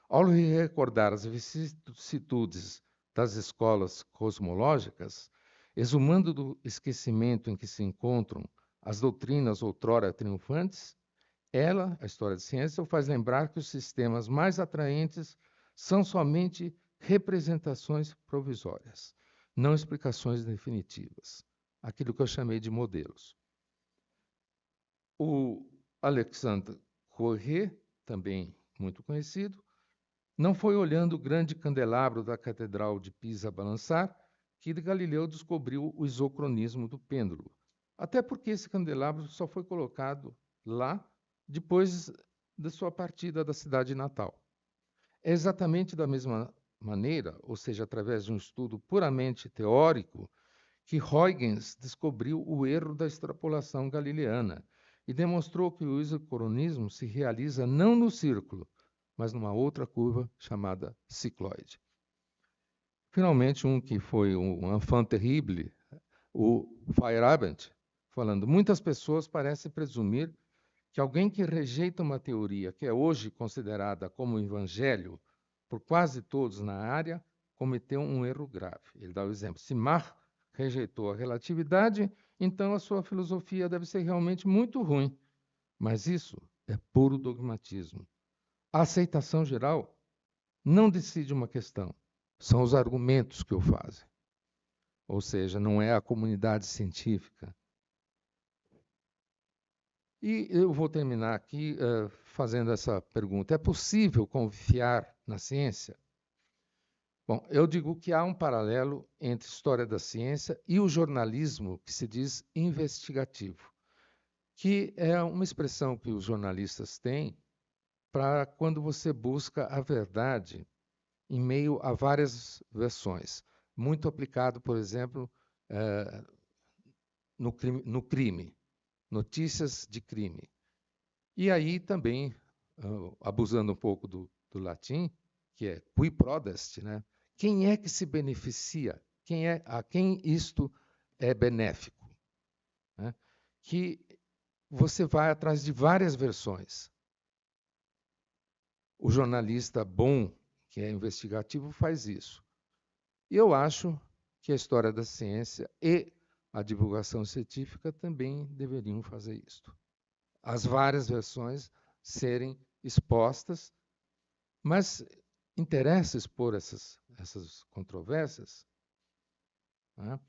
Ao recordar as vicissitudes das escolas cosmológicas, exumando do esquecimento em que se encontram as doutrinas outrora triunfantes, ela, a história da ciência, o faz lembrar que os sistemas mais atraentes são somente representações provisórias, não explicações definitivas, aquilo que eu chamei de modelos. O Alexandre Corré, também muito conhecido, não foi olhando o grande candelabro da Catedral de Pisa balançar que Galileu descobriu o isocronismo do pêndulo, até porque esse candelabro só foi colocado lá depois da sua partida da cidade natal. É exatamente da mesma maneira, ou seja, através de um estudo puramente teórico, que Huygens descobriu o erro da extrapolação galileana e demonstrou que o isocronismo se realiza não no círculo, mas numa outra curva chamada cicloide. Finalmente, um que foi um enfant terrible, o Feyerabend, falando: muitas pessoas parecem presumir que alguém que rejeita uma teoria que é hoje considerada como evangelho por quase todos na área, cometeu um erro grave. Ele dá o exemplo: se Mach rejeitou a relatividade, então a sua filosofia deve ser realmente muito ruim. Mas isso é puro dogmatismo. A aceitação geral não decide uma questão, são os argumentos que o fazem. Ou seja, não é a comunidade científica. E eu vou terminar aqui fazendo essa pergunta. É possível confiar na ciência? Bom, eu digo que há um paralelo entre história da ciência e o jornalismo que se diz investigativo, que é uma expressão que os jornalistas têm para quando você busca a verdade em meio a várias versões. Muito aplicado, por exemplo, no crime, notícias de crime. E aí também, abusando um pouco do latim, que é qui prodest, né? Quem é que se beneficia? A quem isto é benéfico? Né? Que você vai atrás de várias versões. O jornalista bom, que é investigativo, faz isso. E eu acho que a história da ciência e a divulgação científica também deveriam fazer isto. As várias versões serem expostas, mas interessa expor essas controvérsias? Né?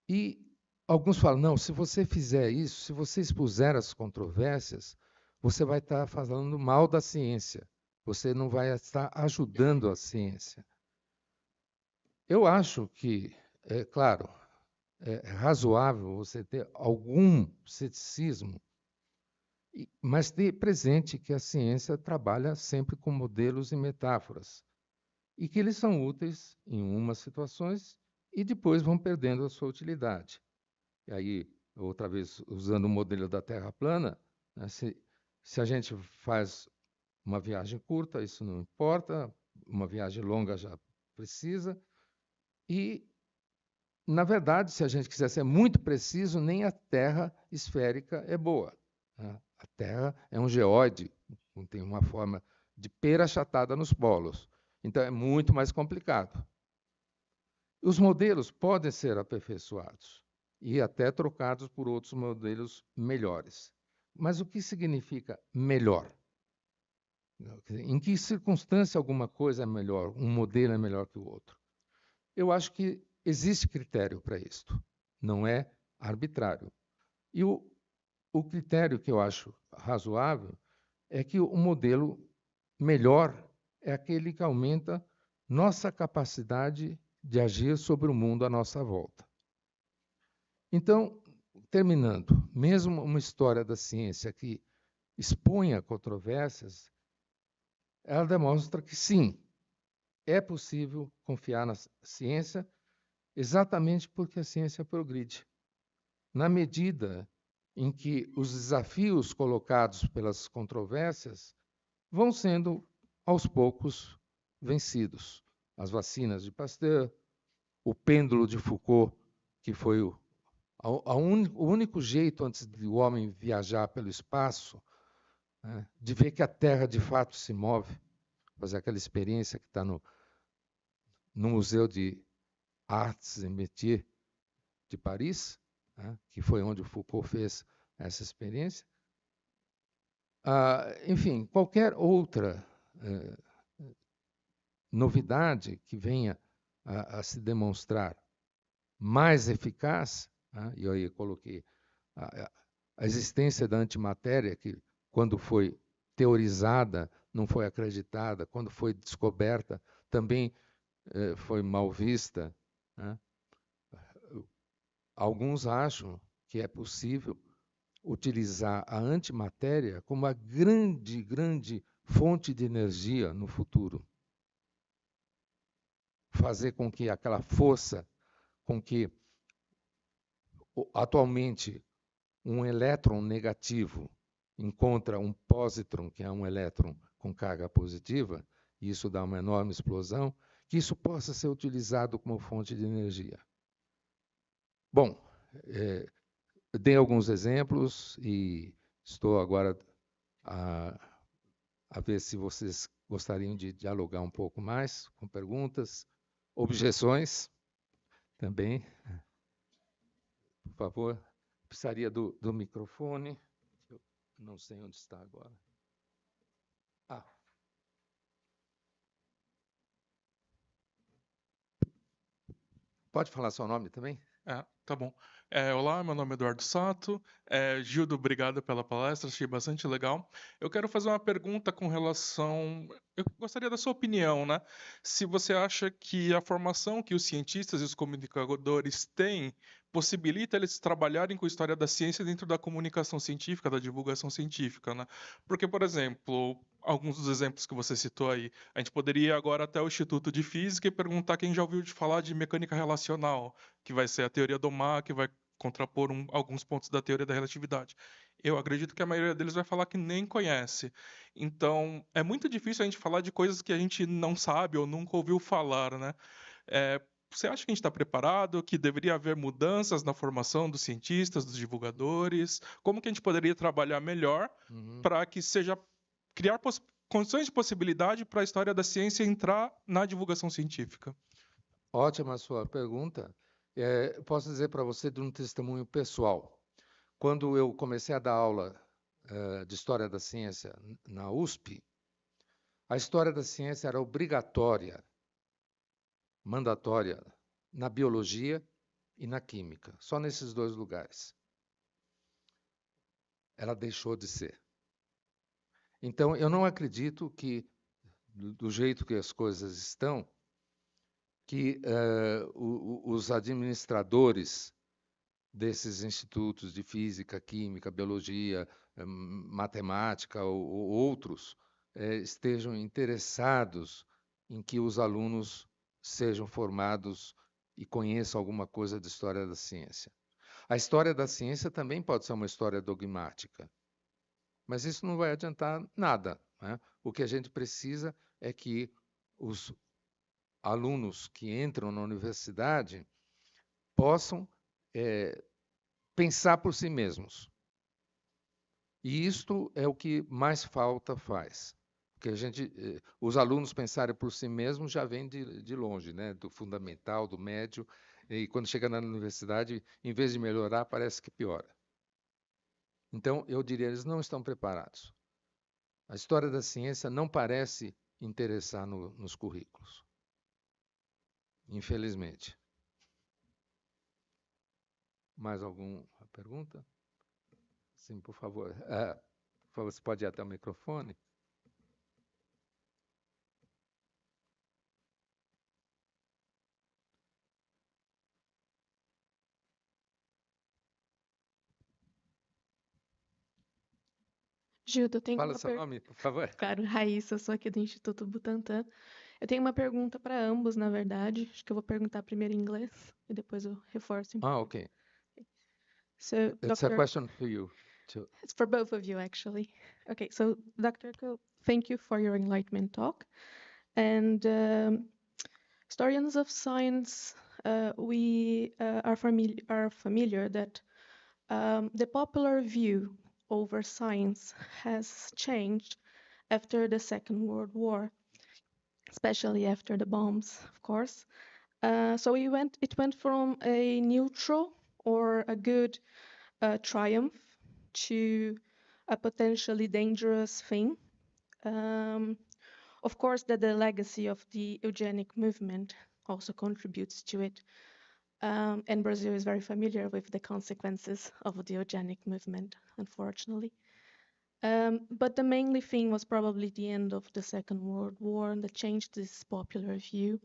E alguns falam, não, se você fizer isso, se você expuser as controvérsias, você vai estar falando mal da ciência, você não vai estar ajudando a ciência. Eu acho que, claro, é razoável você ter algum ceticismo, mas ter presente que a ciência trabalha sempre com modelos e metáforas, e que eles são úteis em umas situações e depois vão perdendo a sua utilidade. E aí, outra vez, usando o modelo da Terra plana, né, se a gente faz uma viagem curta, isso não importa, uma viagem longa já precisa, e, na verdade, se a gente quiser ser muito preciso, nem a Terra esférica é boa. Né? A Terra é um geóide, tem uma forma de pera achatada nos polos. Então, é muito mais complicado. Os modelos podem ser aperfeiçoados e até trocados por outros modelos melhores. Mas o que significa melhor? Em que circunstância alguma coisa é melhor, um modelo é melhor que o outro? Eu acho que existe critério para isto, não é arbitrário. E o critério que eu acho razoável é que o modelo melhor é aquele que aumenta nossa capacidade de agir sobre o mundo à nossa volta. Então, terminando, mesmo uma história da ciência que exponha controvérsias, ela demonstra que sim, é possível confiar na ciência exatamente porque a ciência progride. Na medida em que os desafios colocados pelas controvérsias vão sendo, aos poucos, vencidos. As vacinas de Pasteur, o pêndulo de Foucault, que foi o único jeito antes do homem viajar pelo espaço, né, de ver que a Terra de fato se move, fazer aquela experiência que está no Museu de Arts et Métiers de Paris, né, que foi onde o Foucault fez essa experiência. Enfim, qualquer outra novidade que venha a se demonstrar mais eficaz, né, e aí eu coloquei a existência da antimatéria, que quando foi teorizada, não foi acreditada, quando foi descoberta, também foi mal vista. Né? Alguns acham que é possível utilizar a antimatéria como uma grande fonte de energia no futuro. Fazer com que aquela força com que atualmente um elétron negativo encontra um pósitron, que é um elétron com carga positiva, e isso dá uma enorme explosão, que isso possa ser utilizado como fonte de energia. Bom, eu dei alguns exemplos e estou agora a ver se vocês gostariam de dialogar um pouco mais, com perguntas, objeções também. Por favor, precisaria do microfone. Não sei onde está agora. Ah. Pode falar seu nome também? Tá bom. Olá, meu nome é Eduardo Sato. Gildo, obrigado pela palestra, achei bastante legal. Eu quero fazer uma pergunta com relação. Eu gostaria da sua opinião, né? Se você acha que a formação que os cientistas e os comunicadores têm possibilita eles trabalharem com história da ciência dentro da comunicação científica, da divulgação científica, né? Porque, por exemplo, alguns dos exemplos que você citou aí, a gente poderia ir agora até o Instituto de Física e perguntar quem já ouviu falar de mecânica relacional, que vai ser a teoria do mar, que vai contrapor alguns pontos da teoria da relatividade. Eu acredito que a maioria deles vai falar que nem conhece. Então, é muito difícil a gente falar de coisas que a gente não sabe ou nunca ouviu falar, né? Você acha que a gente está preparado, que deveria haver mudanças na formação dos cientistas, dos divulgadores? Como que a gente poderia trabalhar melhor para que seja criar condições de possibilidade para a história da ciência entrar na divulgação científica? Ótima a sua pergunta. Posso dizer para você de um testemunho pessoal. Quando eu comecei a dar aula de História da Ciência na USP, a História da Ciência era obrigatória, mandatória, na biologia e na química, só nesses dois lugares. Ela deixou de ser. Então, eu não acredito que, do jeito que as coisas estão, que os administradores desses institutos de física, química, biologia, matemática ou outros estejam interessados em que os alunos sejam formados e conheçam alguma coisa de história da ciência. A história da ciência também pode ser uma história dogmática, mas isso não vai adiantar nada, né? O que a gente precisa é que os alunos que entram na universidade possam pensar por si mesmos. E isto é o que mais falta faz. Porque os alunos pensarem por si mesmos já vem de longe, né? Do fundamental, do médio, e quando chega na universidade, em vez de melhorar, parece que piora. Então, eu diria, eles não estão preparados. A história da ciência não parece interessar nos currículos. Infelizmente. Mais alguma pergunta? Sim, por favor. Você pode ir até o microfone? Gildo, eu tenho Fala uma seu nome, por favor. Claro, Raíssa, eu sou aqui do Instituto Butantan. Eu tenho uma pergunta para ambos, na verdade. Acho que eu vou perguntar primeiro em inglês e depois eu reforço em português. Okay. So, It's a Dr. question for you. It's for both of you, actually. Okay, so Dr. Ko, thank you for your enlightenment talk. And historians of science, we are familiar that the popular view over science has changed after the Second World War, especially after the bombs, of course. So it went from a neutral or a good triumph to a potentially dangerous thing. Of course, that the legacy of the eugenic movement also contributes to it. And Brazil is very familiar with the consequences of the eugenic movement, unfortunately. But the mainly thing was probably the end of the Second World War that changed this popular view.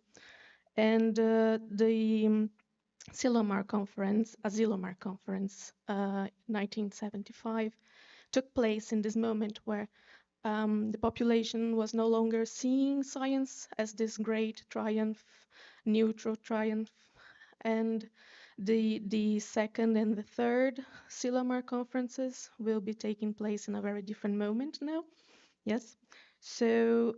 And the Asilomar Conference, 1975, took place in this moment where the population was no longer seeing science as this great triumph, neutral triumph, and the second and the third Asilomar conferences will be taking place in a very different moment now. Yes. So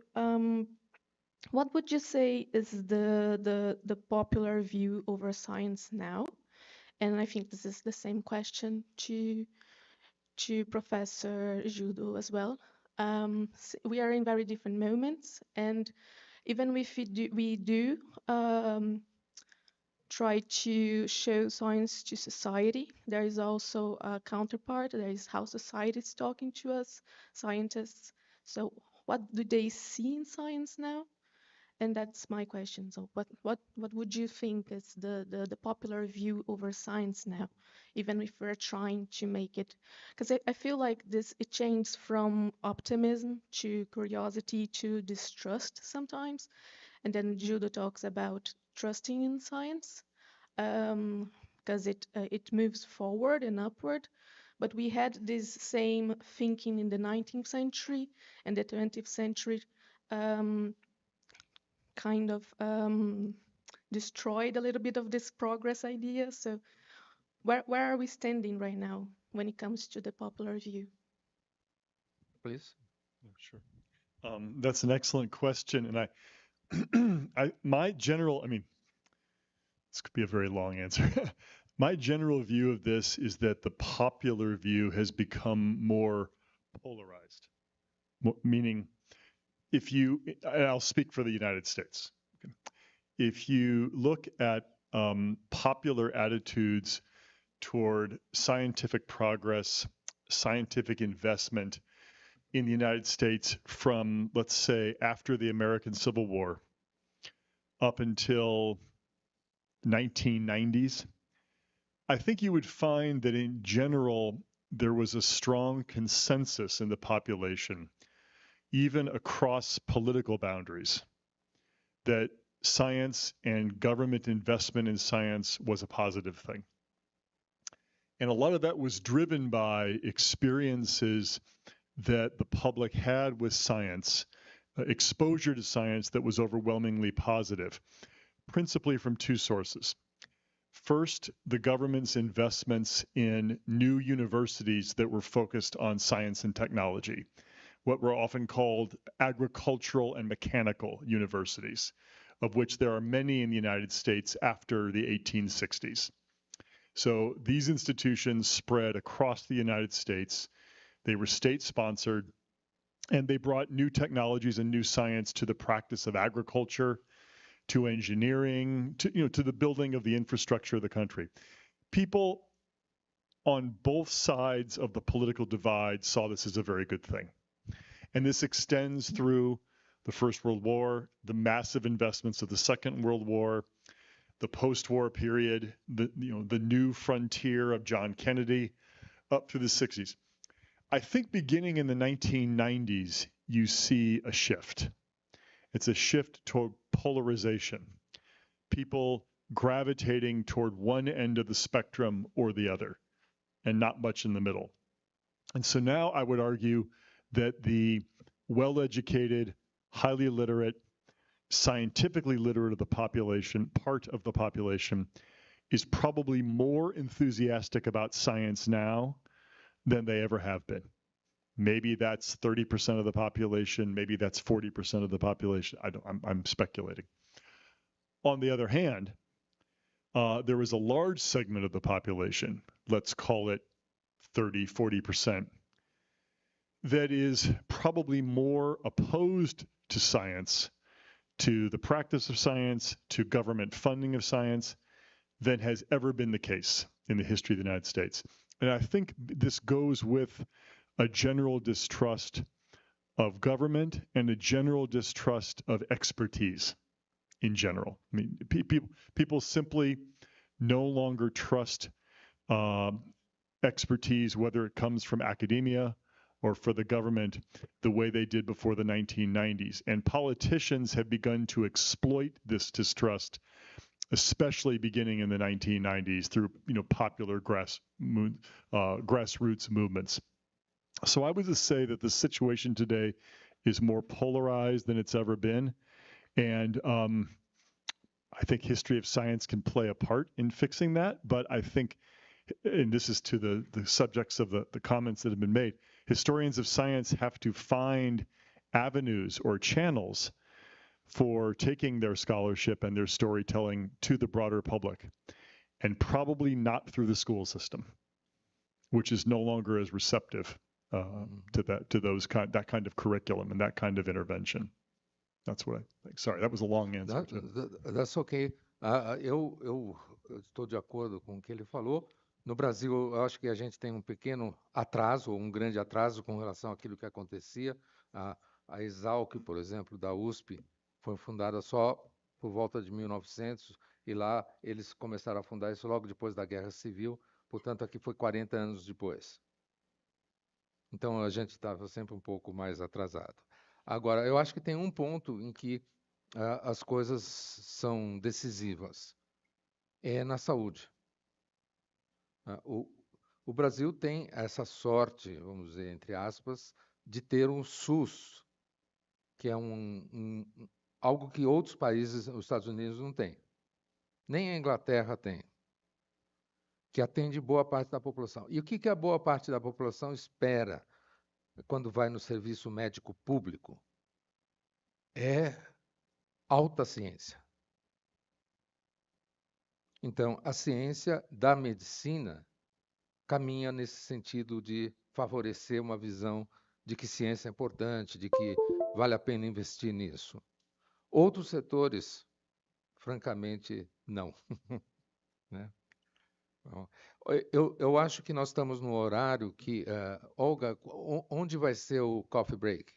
what would you say is the popular view over science now? And I think this is the same question to Professor Judo as well. We are in very different moments, and even if we do try to show science to society. There is also a counterpart. There is how society is talking to us, scientists. So what do they see in science now? And that's my question. So what would you think is the popular view over science now, even if we're trying to make it? Because I feel like it changes from optimism to curiosity to distrust sometimes. And then Judo talks about trusting in science, because it moves forward and upward. But we had this same thinking in the 19th century and the 20th century. Kind of destroyed a little bit of this progress idea. So where are we standing right now when it comes to the popular view? Please. Yeah, sure. That's an excellent question. And this could be a very long answer. My general view of this is that the popular view has become more polarized, meaning I'll speak for the United States. Okay. If you look at popular attitudes toward scientific progress, scientific investment in the United States from, let's say, after the American Civil War up until 1990s, I think you would find that in general, there was a strong consensus in the population, even across political boundaries, that science and government investment in science was a positive thing. And a lot of that was driven by experiences that the public had with science, exposure to science that was overwhelmingly positive, principally from two sources. First, the government's investments in new universities that were focused on science and technology, what were often called agricultural and mechanical universities, of which there are many in the United States after the 1860s. So these institutions spread across the United States. They were state-sponsored, and they brought new technologies and new science to the practice of agriculture, to engineering, to the building of the infrastructure of the country. People on both sides of the political divide saw this as a very good thing. And this extends through the First World War, the massive investments of the Second World War, the post-war period, the new frontier of John Kennedy, up through the 60s. I think beginning in the 1990s, you see a shift. It's a shift toward polarization. People gravitating toward one end of the spectrum or the other, and not much in the middle. And so now I would argue that the well-educated, highly literate, scientifically literate of the population, part of the population, is probably more enthusiastic about science now than they ever have been. Maybe that's 30% of the population, maybe that's 40% of the population. I'm speculating. On the other hand, there was a large segment of the population, let's call it 30, 40%, that is probably more opposed to science, to the practice of science, to government funding of science, than has ever been the case in the history of the United States. And I think this goes with a general distrust of government and a general distrust of expertise in general. I mean, people simply no longer trust expertise, whether it comes from academia or for the government, the way they did before the 1990s. And politicians have begun to exploit this distrust, especially beginning in the 1990s through popular grassroots movements. So I would just say that the situation today is more polarized than it's ever been. And I think history of science can play a part in fixing that. But I think, and this is to the subjects of the comments that have been made, historians of science have to find avenues or channels for taking their scholarship and their storytelling to the broader public, and probably not through the school system, which is no longer as receptive to that kind of curriculum and that kind of intervention. That's what I think. Sorry, that was a long answer. That's okay. Eu estou de acordo com o que ele falou. No Brasil, eu acho que a gente tem um pequeno atraso, ou um grande atraso com relação àquilo que acontecia. A Exalc, por exemplo, da USP, foi fundada só por volta de 1900, e lá eles começaram a fundar isso logo depois da Guerra Civil, portanto, aqui foi 40 anos depois. Então, a gente estava sempre um pouco mais atrasado. Agora, eu acho que tem um ponto em que as coisas são decisivas. É na saúde. O Brasil tem essa sorte, vamos dizer, entre aspas, de ter um SUS, que é algo que outros países, os Estados Unidos, não têm. Nem a Inglaterra tem, que atende boa parte da população. E o que a boa parte da população espera quando vai no serviço médico público? É alta ciência. Então, a ciência da medicina caminha nesse sentido de favorecer uma visão de que ciência é importante, de que vale a pena investir nisso. Outros setores, francamente, não. Né? Eu acho que nós estamos no horário que... Olga, onde vai ser o coffee break?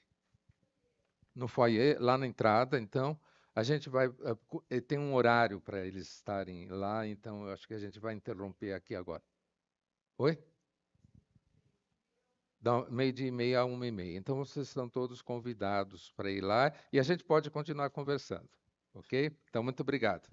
No foyer, lá na entrada, então... A gente vai... tem um horário para eles estarem lá, então eu acho que a gente vai interromper aqui agora. Oi? Meio-dia e meia a 1h30. Então, vocês estão todos convidados para ir lá e a gente pode continuar conversando. Ok? Então, muito obrigado.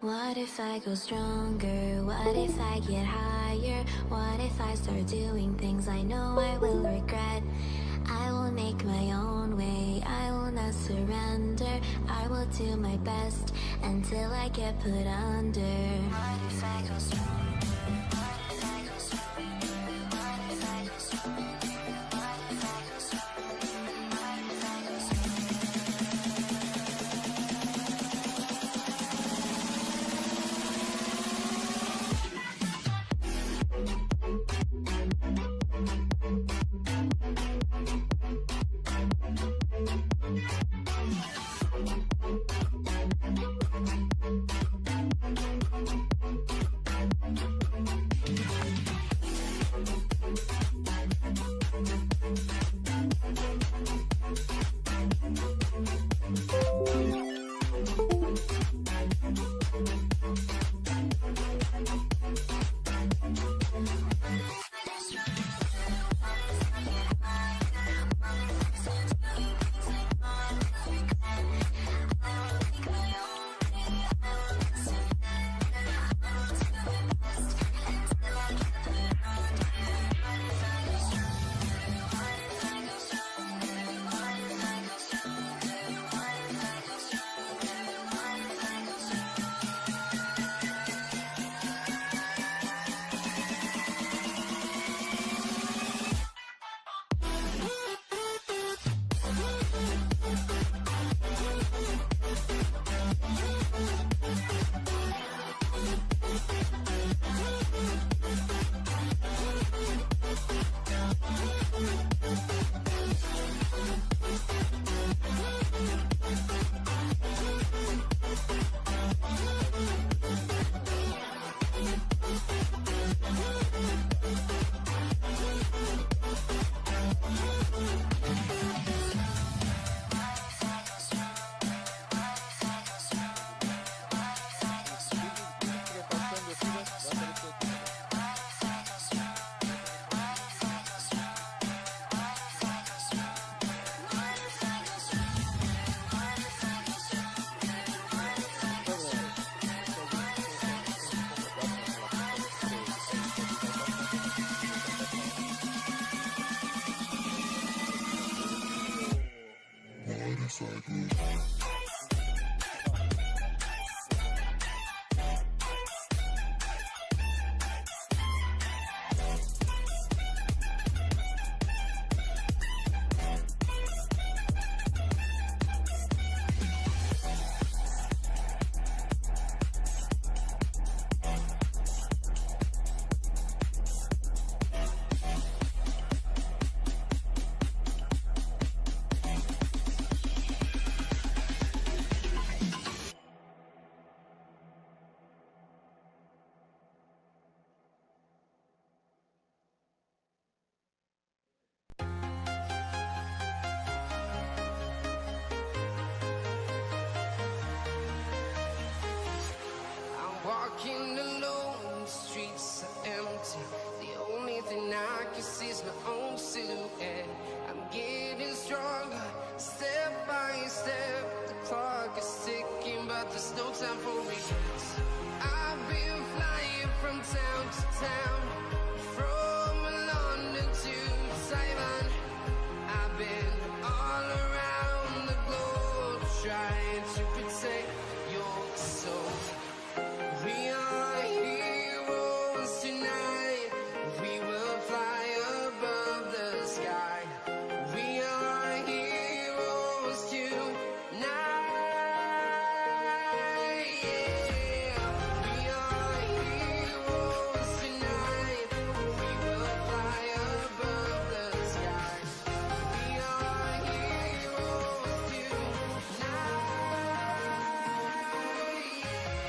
What if I go stronger? What if I get higher? What if I start doing things I know I will regret? I will make my own way, I will not surrender. I will do my best until I get put under. What if I go stronger? What if I go stronger? What if I go stronger? What if I go stronger? What if I go Walking alone, the streets are empty. The only thing I can see is my own silhouette. I'm getting stronger, step by step. The clock is ticking, but there's no time for regrets. I've been flying from town to town, from London to Taiwan. I've been all around the globe, trying to protect your soul. We are heroes tonight. We will fly above the sky. We are heroes tonight. Yeah. We are heroes tonight. We will fly above the sky. We are heroes tonight. Yeah.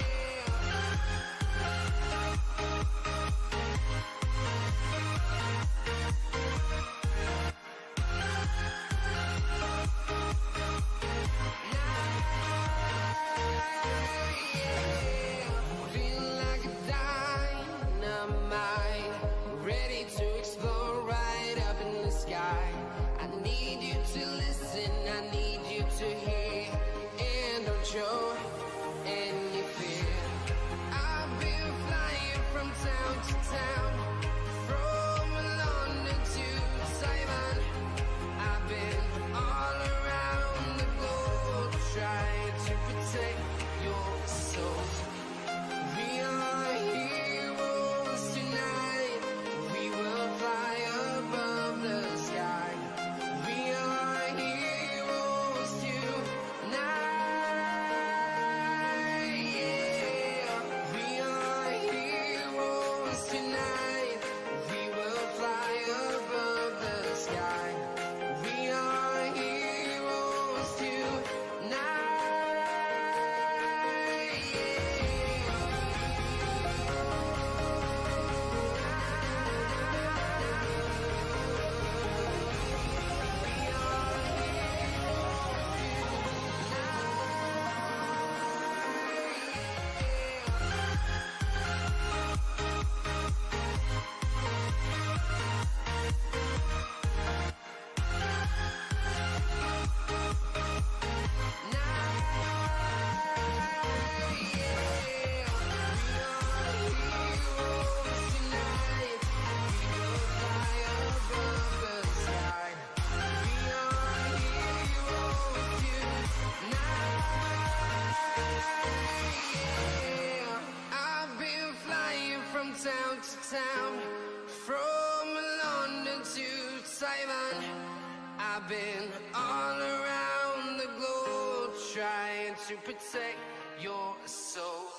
trying to protect your soul.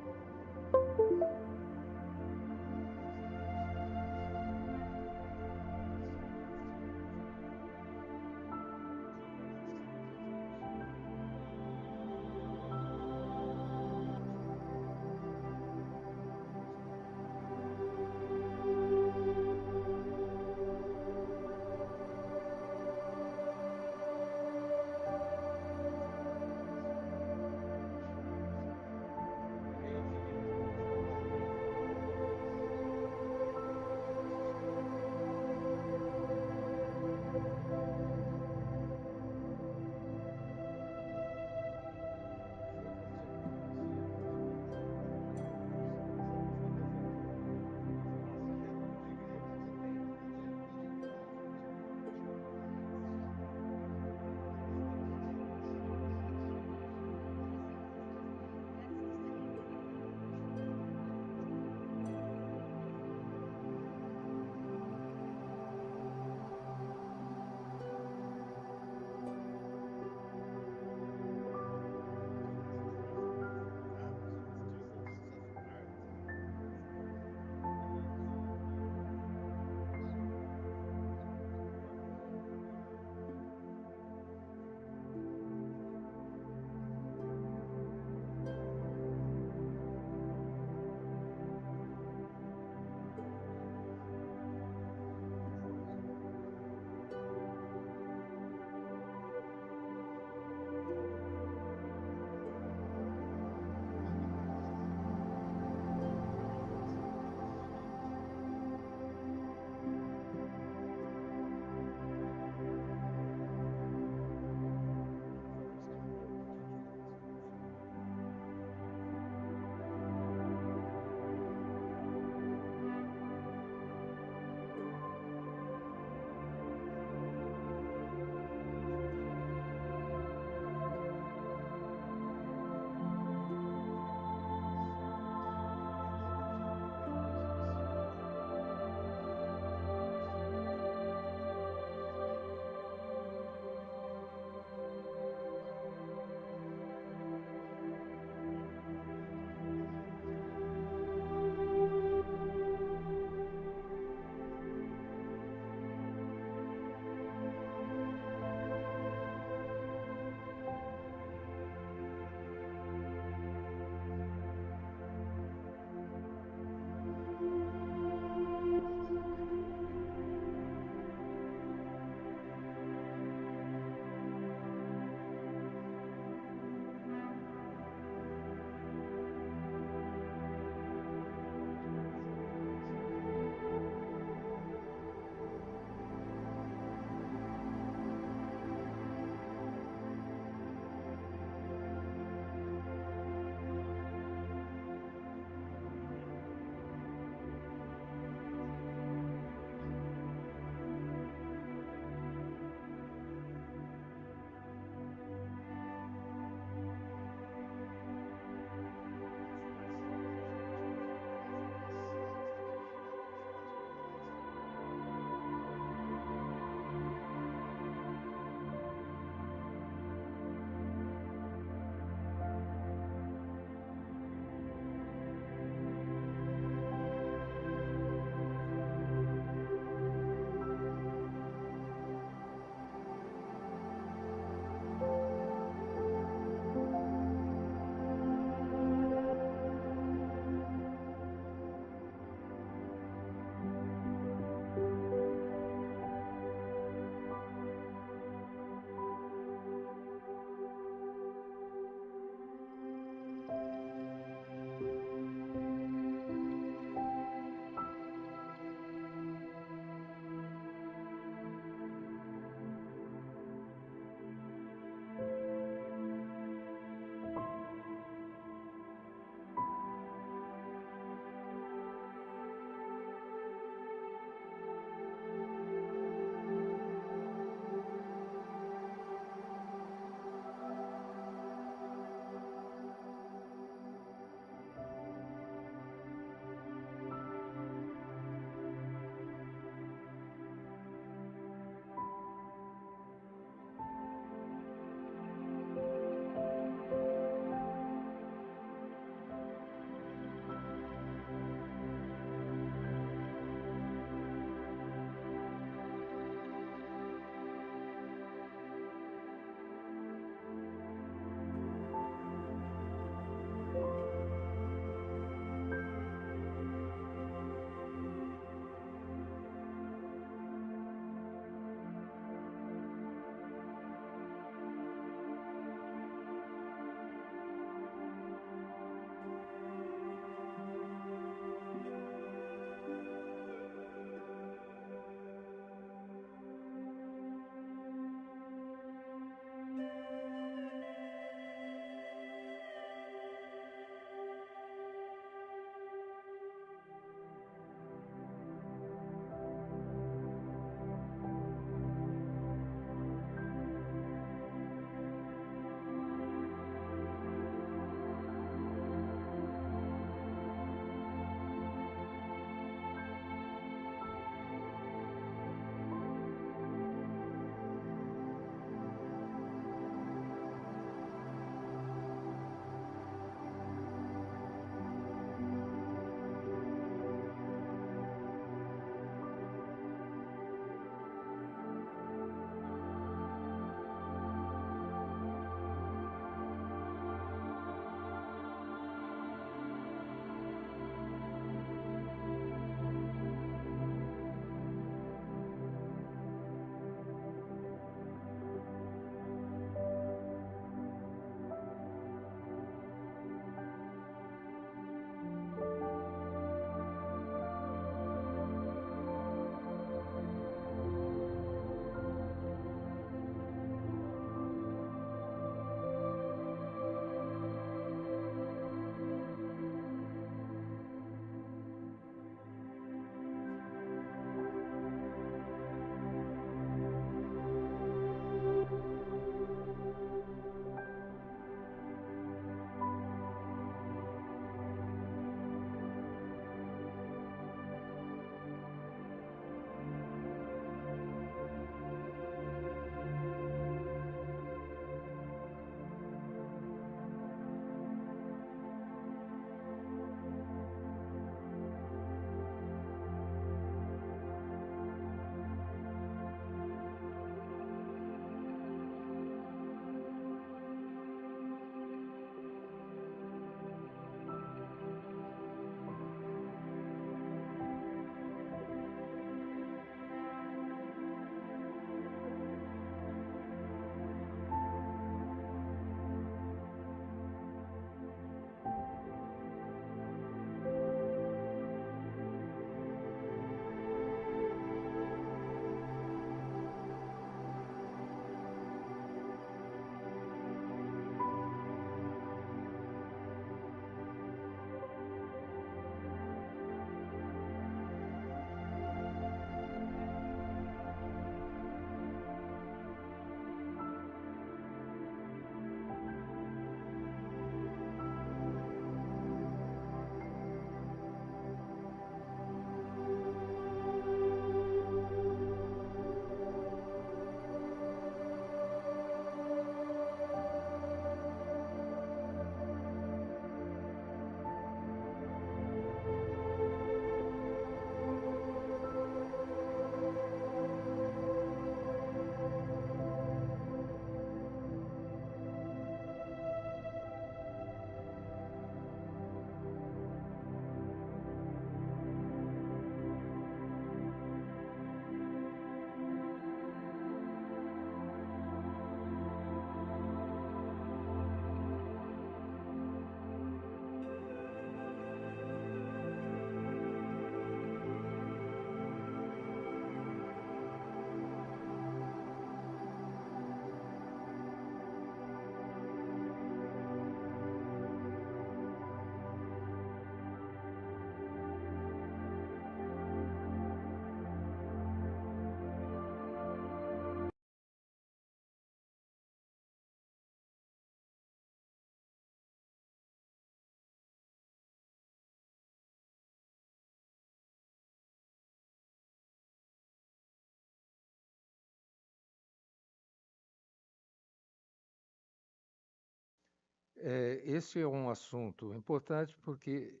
Este é um assunto importante porque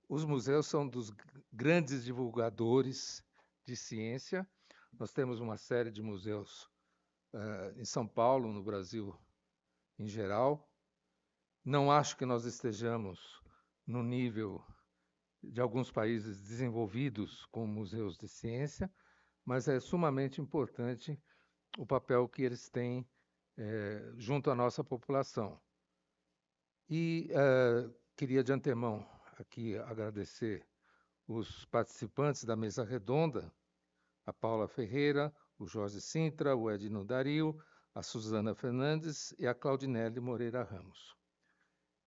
os museus são dos grandes divulgadores de ciência. Nós temos uma série de museus em São Paulo, no Brasil em geral. Não acho que nós estejamos no nível de alguns países desenvolvidos com museus de ciência, mas é sumamente importante o papel que eles têm junto à nossa população. E queria de antemão aqui agradecer os participantes da mesa redonda, a Paula Ferreira, o Jorge Sintra, o Edno Dario, a Suzana Fernandes e a Claudinelli Moreira Ramos.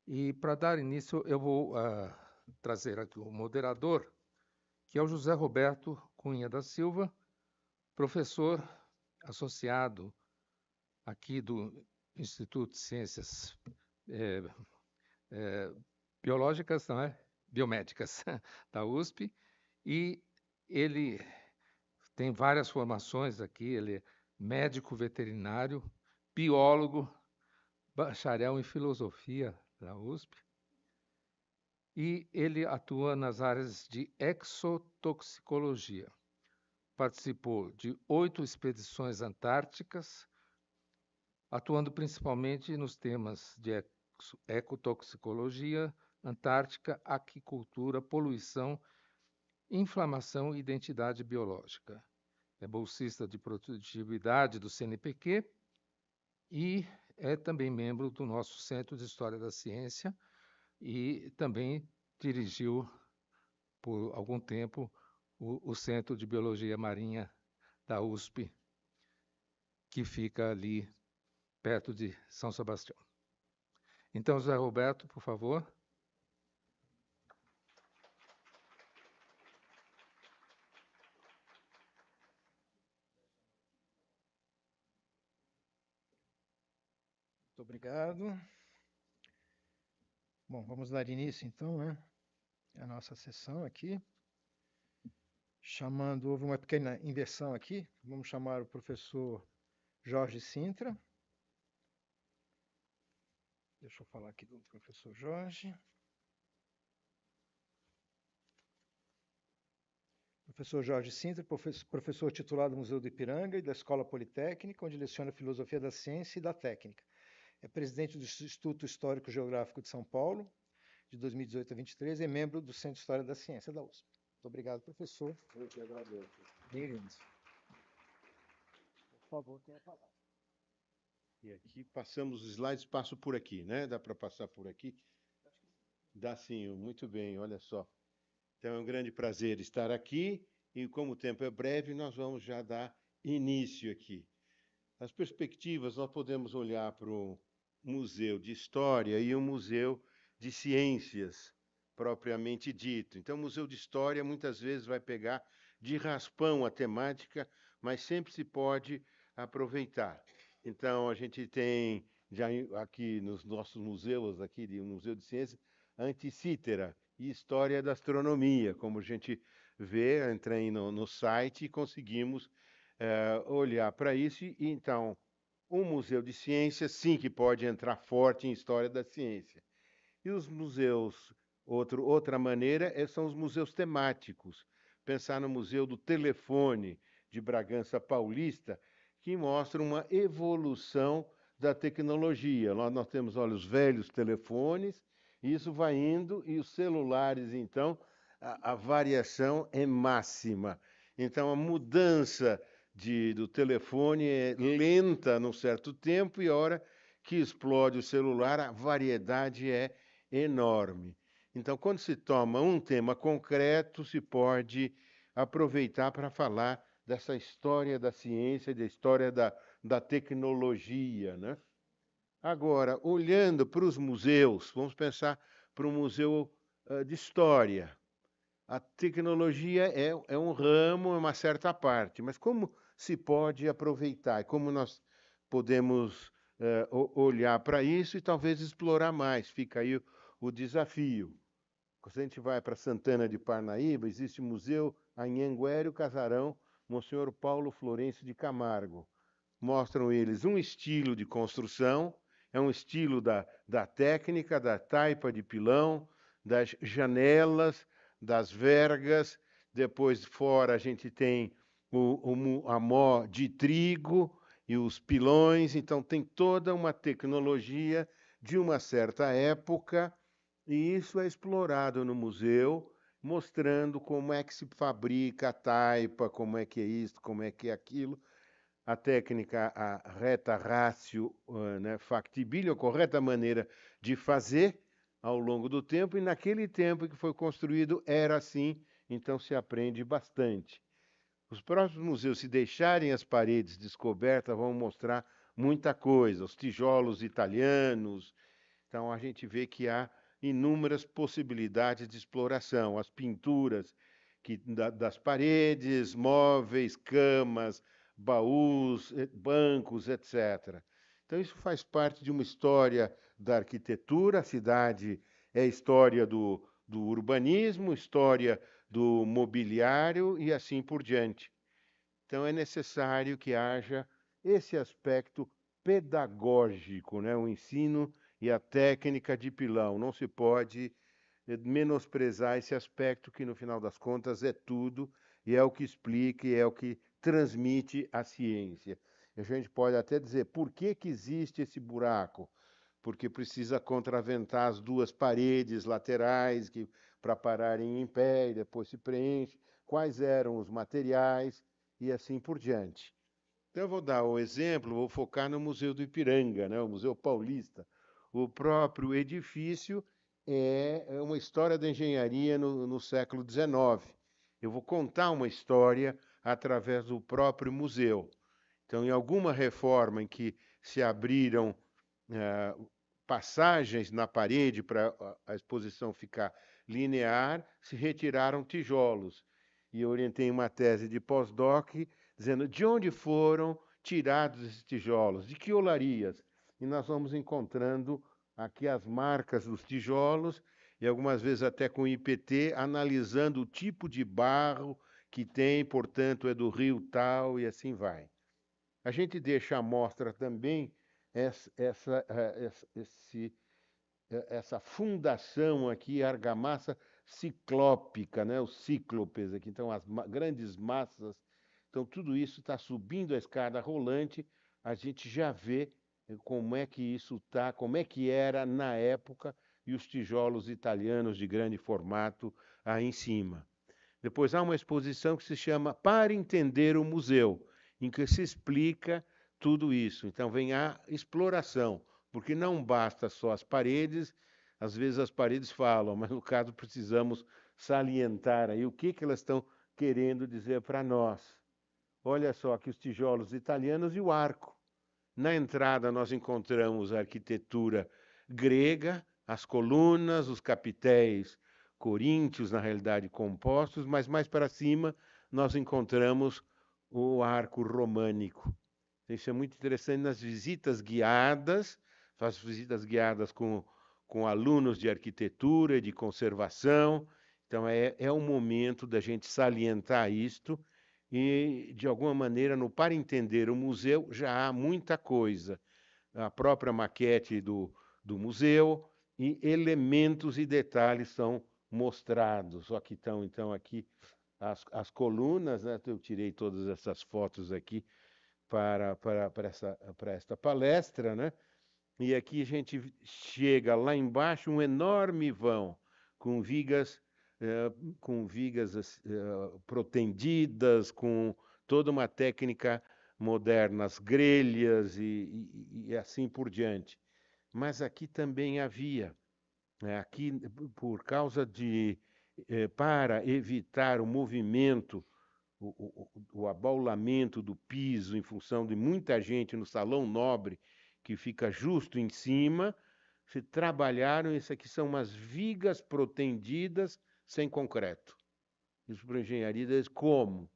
E para dar início, eu vou trazer aqui o moderador, que é o José Roberto Cunha da Silva, professor associado aqui do Instituto de Ciências Biológicas, não é? Biomédicas da USP, e ele tem várias formações aqui, ele é médico veterinário, biólogo, bacharel em filosofia da USP, e ele atua nas áreas de exotoxicologia. Participou de 8 expedições antárticas, atuando principalmente nos temas de ecotoxicologia, antártica, aquicultura, poluição, inflamação e identidade biológica. É bolsista de produtividade do CNPq e é também membro do nosso Centro de História da Ciência e também dirigiu por algum tempo o Centro de Biologia Marinha da USP, que fica ali perto de São Sebastião. Então, José Roberto, por favor. Muito obrigado. Bom, vamos dar início, então, né, à nossa sessão aqui. Houve uma pequena inversão aqui. Vamos chamar o professor Jorge Sintra. Deixa eu falar aqui do professor Jorge. Professor Jorge Sintra, professor titular do Museu do Ipiranga e da Escola Politécnica, onde leciona Filosofia da Ciência e da Técnica. É presidente do Instituto Histórico Geográfico de São Paulo, de 2018 a 2023, e é membro do Centro de História da Ciência da USP. Muito obrigado, professor. Eu que agradeço. Bem-vindo. Por favor, tenha a palavra. E aqui passamos os slides, passo por aqui, né? Dá para passar por aqui? Dá sim, muito bem, olha só. Então é um grande prazer estar aqui e como o tempo é breve, nós vamos já dar início aqui. As perspectivas, nós podemos olhar para o Museu de História e o Museu de Ciências, propriamente dito. Então, o Museu de História muitas vezes vai pegar de raspão a temática, mas sempre se pode aproveitar. Então, a gente tem já aqui nos nossos museus, aqui do Museu de Ciências, Anticítera e História da Astronomia. Como a gente vê, entrei no site e conseguimos olhar para isso. E, então, o Museu de Ciências, sim, que pode entrar forte em História da Ciência. E os museus, outra maneira, são os museus temáticos. Pensar no Museu do Telefone, de Bragança Paulista, que mostra uma evolução da tecnologia. Lá nós temos, olha, os velhos telefones, e isso vai indo, e os celulares, então, a variação é máxima. Então, a mudança do telefone é lenta num certo tempo, e a hora que explode o celular, a variedade é enorme. Então, quando se toma um tema concreto, se pode aproveitar para falar dessa história da ciência, da história da tecnologia, né? Agora, olhando para os museus, vamos pensar para um museu de história. A tecnologia é um ramo, é uma certa parte, mas como se pode aproveitar? Como nós podemos olhar para isso e talvez explorar mais? Fica aí o desafio. Quando a gente vai para Santana de Parnaíba, existe o Museu Anhanguera, Casarão, Monsenhor Paulo Florencio de Camargo. Mostram eles um estilo de construção É um estilo da técnica, da taipa de pilão, das janelas, das vergas. Depois, fora, a gente tem a mó de trigo e os pilões. Então, tem toda uma tecnologia de uma certa época, e isso é explorado no museu, mostrando como é que se fabrica a taipa, como é que é isso, como é que é aquilo. A técnica, a reta ratio, né, factibilio, a correta maneira de fazer ao longo do tempo, e naquele tempo que foi construído era assim, então se aprende bastante. Os próprios museus, se deixarem as paredes descobertas, vão mostrar muita coisa, os tijolos italianos. Então a gente vê que há inúmeras possibilidades de exploração, as pinturas das paredes, móveis, camas, baús, bancos, etc. Então isso faz parte de uma história da arquitetura. A cidade é história do urbanismo, história do mobiliário e assim por diante. Então é necessário que haja esse aspecto pedagógico, né? O ensino e a técnica de pilão. Não se pode menosprezar esse aspecto que, no final das contas, é tudo, e é o que explica, e é o que transmite a ciência. A gente pode até dizer, por que existe esse buraco? Porque precisa contraventar as duas paredes laterais para pararem em pé, e depois se preenche. Quais eram os materiais, e assim por diante. Então, eu vou dar o exemplo, vou focar no Museu do Ipiranga, né, o Museu Paulista. O próprio edifício é uma história da engenharia no século XIX. Eu vou contar uma história através do próprio museu. Então, em alguma reforma em que se abriram passagens na parede para a exposição ficar linear, se retiraram tijolos. E eu orientei uma tese de pós-doc dizendo de onde foram tirados esses tijolos, de que olarias. E nós vamos encontrando aqui as marcas dos tijolos, e algumas vezes até com IPT, analisando o tipo de barro que tem, portanto, é do rio tal, e assim vai. A gente deixa à mostra também essa fundação aqui, argamassa ciclópica, né? Os cíclopes aqui, então as grandes massas. Então, tudo isso está subindo a escada rolante, a gente já vê como é que isso está, como é que era na época, e os tijolos italianos de grande formato aí em cima. Depois há uma exposição que se chama Para Entender o Museu, em que se explica tudo isso. Então, vem a exploração, porque não basta só as paredes, às vezes as paredes falam, mas no caso precisamos salientar aí o que elas estão querendo dizer para nós. Olha só aqui os tijolos italianos e o arco. Na entrada nós encontramos a arquitetura grega, as colunas, os capitéis coríntios, na realidade compostos, mas mais para cima nós encontramos o arco românico. Isso é muito interessante nas visitas guiadas, faço visitas guiadas com alunos de arquitetura e de conservação. Então é um momento da gente salientar isto, e, de alguma maneira, para entender o museu, já há muita coisa. A própria maquete do museu e elementos e detalhes são mostrados. Aqui estão, então, aqui as colunas, né? Eu tirei todas essas fotos aqui para esta palestra, né? E aqui a gente chega lá embaixo, um enorme vão com vigas protendidas, com toda uma técnica moderna, as grelhas e assim por diante. Mas aqui também havia, aqui por causa para evitar o movimento, o abaulamento do piso em função de muita gente no salão nobre, que fica justo em cima, se trabalharam, isso aqui são umas vigas protendidas sem concreto. Isso para a engenharia, como?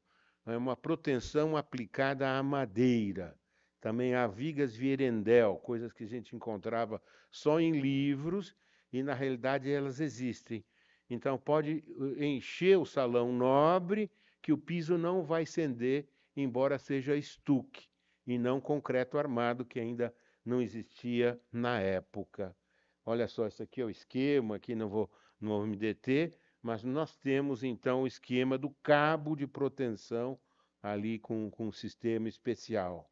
É uma proteção aplicada à madeira. Também há vigas vierendel, coisas que a gente encontrava só em livros, e na realidade elas existem. Então pode encher o salão nobre, que o piso não vai ceder, embora seja estuque, e não concreto armado, que ainda não existia na época. Olha só, isso aqui é o esquema, aqui não vou me deter, mas nós temos, então, o esquema do cabo de proteção ali com um sistema especial.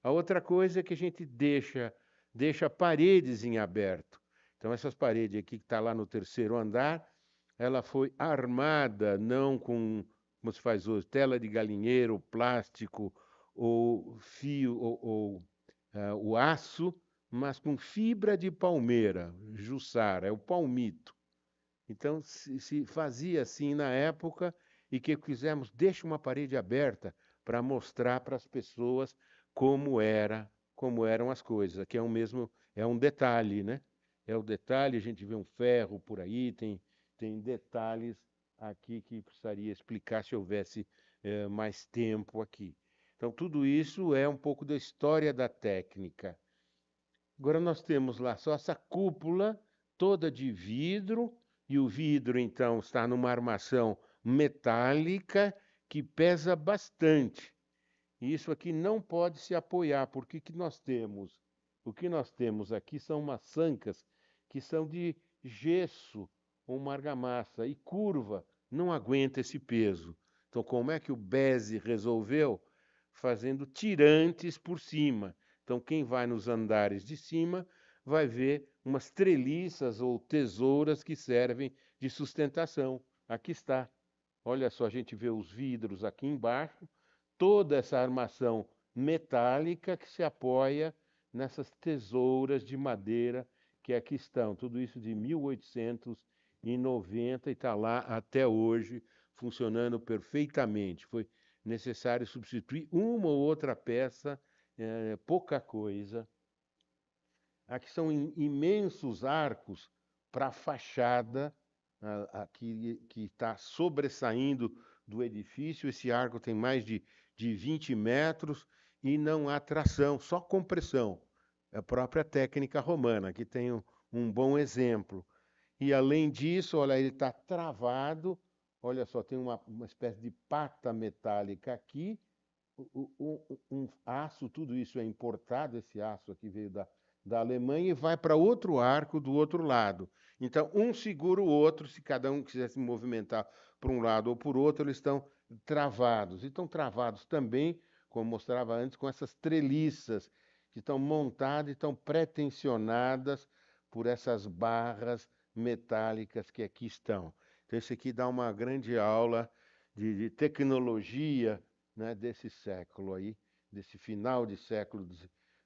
A outra coisa é que a gente deixa paredes em aberto. Então, essas paredes aqui que está lá no 3º andar, ela foi armada não com, como se faz hoje, tela de galinheiro, plástico ou fio ou o aço, mas com fibra de palmeira, jussara, é o palmito. Então, se fazia assim na época, e que fizemos, deixa uma parede aberta para mostrar para as pessoas como eram as coisas. Aqui é um detalhe, né? É o detalhe, a gente vê um ferro por aí, tem detalhes aqui que precisaria explicar se houvesse mais tempo aqui. Então, tudo isso é um pouco da história da técnica. Agora nós temos lá só essa cúpula toda de vidro, e o vidro, então, está numa armação metálica que pesa bastante. E isso aqui não pode se apoiar, porque o que nós temos aqui são umas ancas que são de gesso ou uma argamassa, e curva não aguenta esse peso. Então, como é que o Beze resolveu? Fazendo tirantes por cima. Então, quem vai nos andares de cima vai ver umas treliças ou tesouras que servem de sustentação. Aqui está. Olha só, a gente vê os vidros aqui embaixo, toda essa armação metálica que se apoia nessas tesouras de madeira que aqui estão. Tudo isso de 1890 e está lá até hoje, funcionando perfeitamente. Foi necessário substituir uma ou outra peça, pouca coisa. Aqui são imensos arcos para a fachada, aqui que está sobressaindo do edifício. Esse arco tem mais de 20 metros e não há tração, só compressão. É a própria técnica romana, que tem um bom exemplo. E, além disso, olha, ele está travado. Olha só, tem uma espécie de pata metálica aqui, um aço, tudo isso é importado, esse aço aqui veio da Alemanha e vai para outro arco do outro lado. Então, um segura o outro, se cada um quiser se movimentar por um lado ou por outro, eles estão travados. E estão travados também, como mostrava antes, com essas treliças que estão montadas e estão pretensionadas por essas barras metálicas que aqui estão. Então, isso aqui dá uma grande aula de tecnologia, né, desse século aí, desse final de século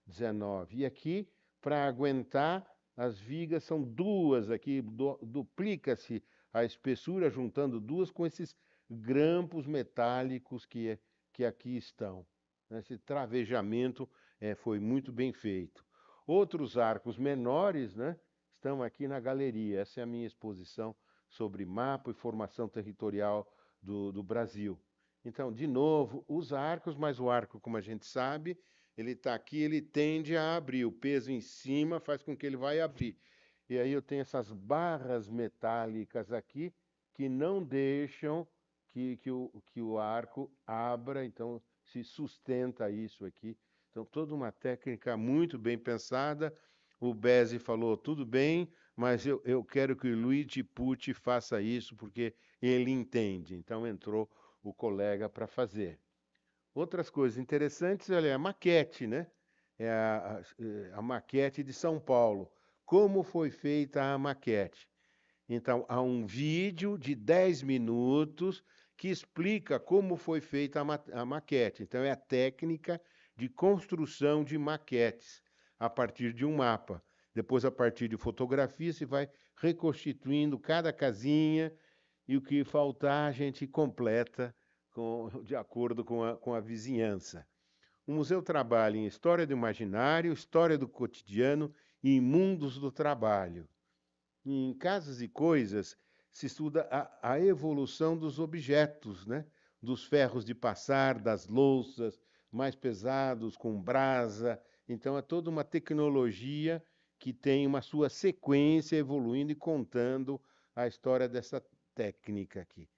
XIX. E aqui, para aguentar, as vigas são duas aqui, duplica-se a espessura, juntando duas com esses grampos metálicos que aqui estão. Esse travejamento foi muito bem feito. Outros arcos menores, né, estão aqui na galeria. Essa é a minha exposição sobre mapa e formação territorial do Brasil. Então, de novo, os arcos, mas o arco, como a gente sabe, ele está aqui, ele tende a abrir. O peso em cima faz com que ele vai abrir. E aí eu tenho essas barras metálicas aqui que não deixam que o arco abra, então se sustenta isso aqui. Então, toda uma técnica muito bem pensada. O Beze falou, tudo bem, mas eu quero que o Luigi Pucci faça isso, porque ele entende. Então, entrou o colega para fazer. Outras coisas interessantes, olha, a maquete, né? É a maquete de São Paulo. Como foi feita a maquete? Então, há um vídeo de 10 minutos que explica como foi feita a maquete. Então, é a técnica de construção de maquetes a partir de um mapa. Depois, a partir de fotografia, se vai reconstituindo cada casinha e o que faltar a gente completa de acordo com a vizinhança. O museu trabalha em história do imaginário, história do cotidiano e em mundos do trabalho. Em Casas e Coisas, se estuda a evolução dos objetos, né? Dos ferros de passar, das louças mais pesados, com brasa. Então, é toda uma tecnologia que tem uma sua sequência evoluindo e contando a história dessa técnica aqui.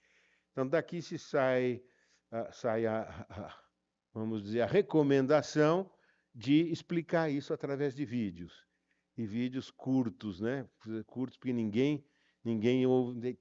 Então, daqui se sai vamos dizer, a recomendação de explicar isso através de vídeos. E vídeos curtos, né? Curtos porque ninguém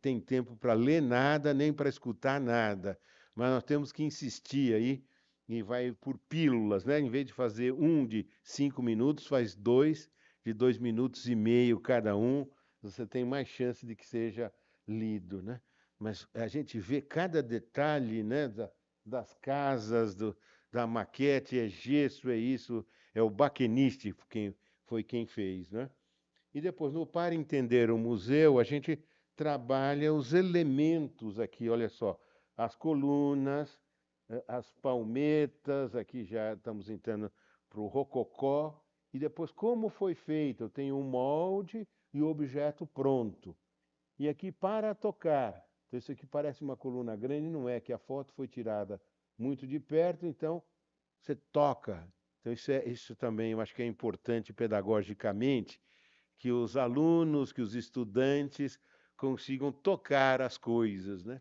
tem tempo para ler nada, nem para escutar nada. Mas nós temos que insistir aí, e vai por pílulas, né? Em vez de fazer um de 5 minutos, faz 2 de 2 minutos e meio cada um. Você tem mais chance de que seja lido, né? Mas a gente vê cada detalhe, né? Das casas, da maquete, é gesso, é isso, é o baqueniste quem fez, né? E depois, para entender o museu, a gente trabalha os elementos aqui, olha só, as colunas, as palmetas, aqui já estamos entrando para o rococó, e depois como foi feito. Eu tenho um molde e o objeto pronto. E aqui para tocar. Então, isso aqui parece uma coluna grande, não é, que a foto foi tirada muito de perto, então você toca. Então, isso também eu acho que é importante pedagogicamente, que os alunos, que os estudantes consigam tocar as coisas, né?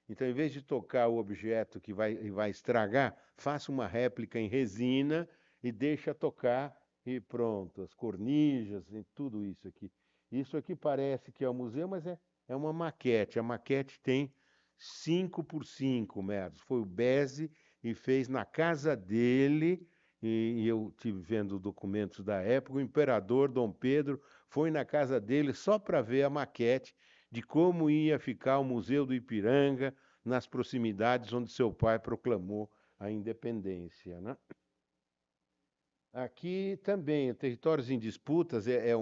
Então, em vez de tocar o objeto que vai estragar, faça uma réplica em resina e deixa tocar e pronto. As cornijas e tudo isso aqui. Isso aqui parece que é um museu, mas é uma maquete. A maquete tem 5 por 5 metros. Foi o Beze e fez na casa dele, e eu estive vendo documentos da época, o imperador Dom Pedro foi na casa dele só para ver a maquete de como ia ficar o Museu do Ipiranga nas proximidades onde seu pai proclamou a independência, né? Aqui também, Territórios em Disputas, é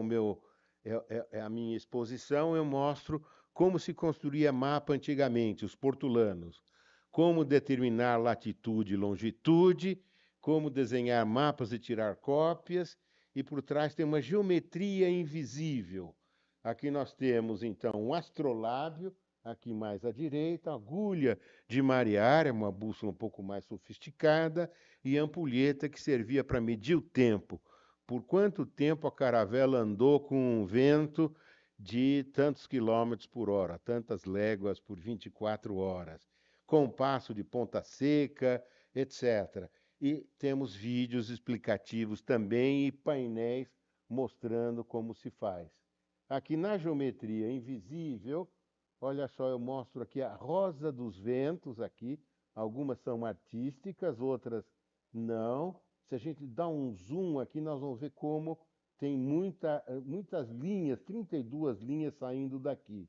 a minha exposição. Eu mostro como se construía mapa antigamente, os portulanos, como determinar latitude e longitude, como desenhar mapas e tirar cópias, e por trás tem uma geometria invisível. Aqui nós temos, então, um astrolábio, aqui mais à direita, agulha de marear, é uma bússola um pouco mais sofisticada, e ampulheta que servia para medir o tempo. Por quanto tempo a caravela andou com um vento de tantos quilômetros por hora, tantas léguas por 24 horas. Compasso de ponta seca, etc. E temos vídeos explicativos também e painéis mostrando como se faz. Aqui na geometria invisível, olha só, eu mostro aqui a rosa dos ventos aqui. Algumas são artísticas, outras não. Se a gente dá um zoom aqui, nós vamos ver como tem muitas linhas, 32 linhas saindo daqui.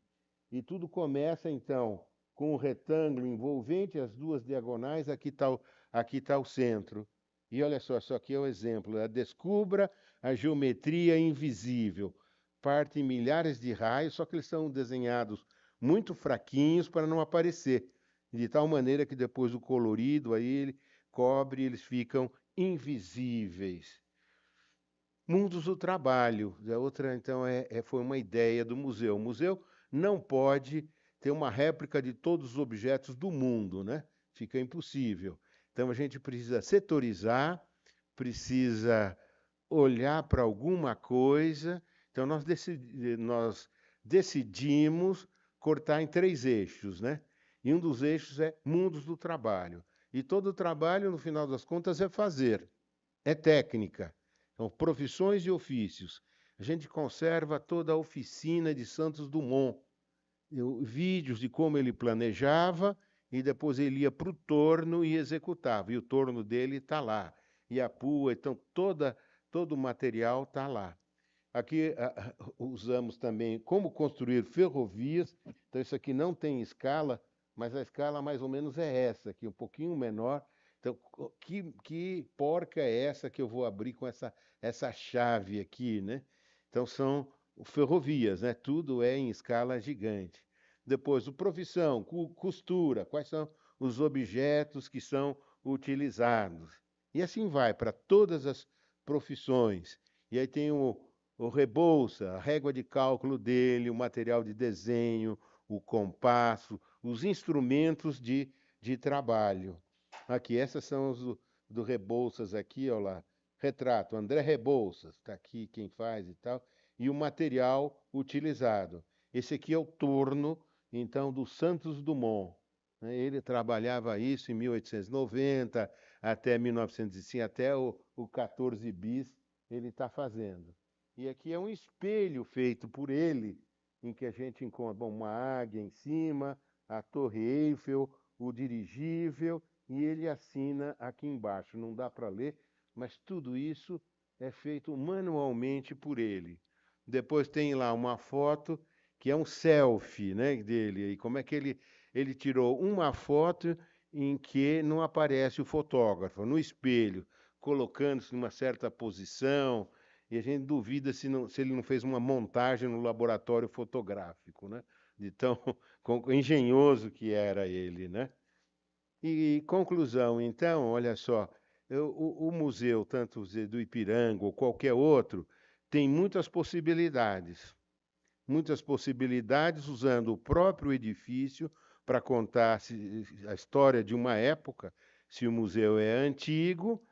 E tudo começa, então, com o retângulo envolvente, as duas diagonais, aqui está o centro. E olha só, isso aqui é o exemplo. Descubra a geometria invisível. Partem milhares de raios, só que eles são desenhados muito fraquinhos para não aparecer. De tal maneira que depois o colorido aí ele cobre, eles ficam invisíveis. Mundos do trabalho. A outra, então, foi uma ideia do museu. O museu não pode ter uma réplica de todos os objetos do mundo, né? Fica impossível. Então, a gente precisa setorizar, precisa olhar para alguma coisa. Então, nós decidimos cortar em 3 eixos, né? E um dos eixos é mundos do trabalho. E todo trabalho, no final das contas, é fazer, é técnica. Então, profissões e ofícios. A gente conserva toda a oficina de Santos Dumont, vídeos de como ele planejava, e depois ele ia para o torno e executava. E o torno dele está lá. E a pua, então, todo o material está lá. Aqui usamos também como construir ferrovias. Então, isso aqui não tem escala, mas a escala mais ou menos é essa aqui, um pouquinho menor. Então, que porca é essa que eu vou abrir com essa chave aqui, né? Então, são ferrovias, né? Tudo é em escala gigante. Depois, profissão, costura, quais são os objetos que são utilizados. E assim vai para todas as profissões. E aí tem o rebolsa, a régua de cálculo dele, o material de desenho, o compasso, os instrumentos de trabalho. Aqui, essas são os do Rebouças aqui, olha lá. Retrato, André Rebouças, está aqui quem faz e tal. E o material utilizado. Esse aqui é o torno, então, do Santos Dumont. Ele trabalhava isso em 1890, até 1905, até o 14 bis, ele está fazendo. E aqui é um espelho feito por ele, em que a gente encontra uma águia em cima, a Torre Eiffel, o dirigível, e ele assina aqui embaixo. Não dá para ler, mas tudo isso é feito manualmente por ele. Depois tem lá uma foto que é um selfie, né, dele. E como é que ele tirou uma foto em que não aparece o fotógrafo, no espelho, colocando-se numa certa posição, e a gente duvida se ele não fez uma montagem no laboratório fotográfico, né? De tão engenhoso que era ele, né? E conclusão, então, olha só, o museu, tanto do Ipiranga ou qualquer outro, tem muitas possibilidades usando o próprio edifício para contar a história de uma época, se o museu é antigo,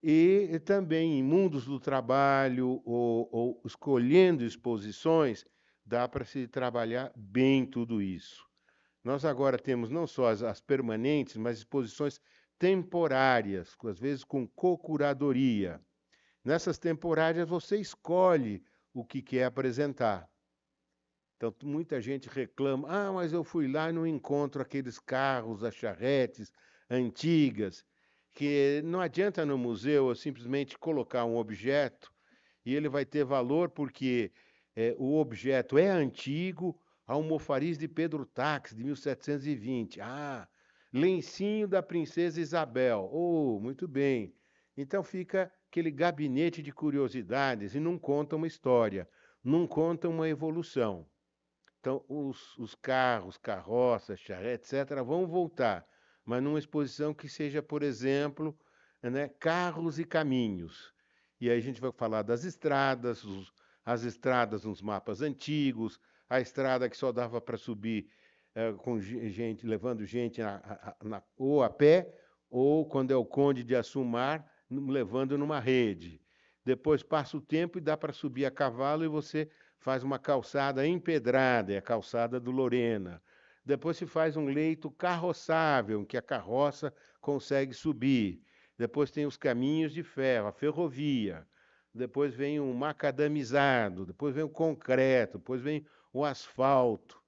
e também em mundos do trabalho ou escolhendo exposições, dá para se trabalhar bem tudo isso. Nós agora temos não só as permanentes, mas exposições temporárias, às vezes com co-curadoria. Nessas temporárias você escolhe o que quer apresentar. Então, muita gente reclama, mas eu fui lá e não encontro aqueles carros, as charretes antigas, que não adianta no museu eu simplesmente colocar um objeto e ele vai ter valor porque o objeto é antigo, almofariz de Pedro Tax, de 1720. Lencinho da princesa Isabel. Muito bem. Então fica aquele gabinete de curiosidades e não conta uma história, não conta uma evolução. Então, os carros, carroças, charretes, etc., vão voltar, mas numa exposição que seja, por exemplo, né, carros e caminhos. E aí a gente vai falar das estradas, as estradas nos mapas antigos, a estrada que só dava para subir com gente, levando gente ou a pé, ou quando é o Conde de Assumar, levando numa rede. Depois passa o tempo e dá para subir a cavalo e você faz uma calçada empedrada, é a calçada do Lorena. Depois se faz um leito carroçável, em que a carroça consegue subir. Depois tem os caminhos de ferro, a ferrovia. Depois vem o macadamizado, depois vem o concreto, depois vem o asfalto.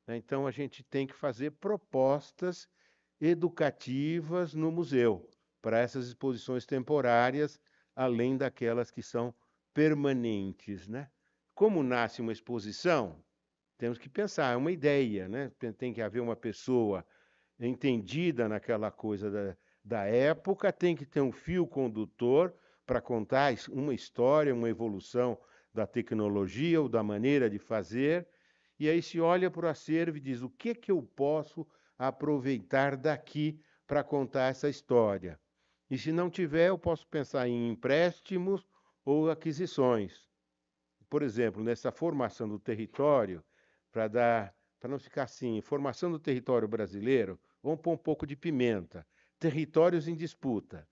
Então a gente tem que fazer propostas educativas no museu para essas exposições temporárias, além daquelas que são permanentes, né? Como nasce uma exposição? Temos que pensar, é uma ideia, né? Tem que haver uma pessoa entendida naquela coisa da época, tem que ter um fio condutor para contar uma história, uma evolução da tecnologia ou da maneira de fazer, e aí se olha para o acervo e diz, o que eu posso aproveitar daqui para contar essa história? E se não tiver, eu posso pensar em empréstimos ou aquisições. Por exemplo, nessa formação do território, para não ficar assim, formação do território brasileiro, vamos pôr um pouco de pimenta, territórios em disputa.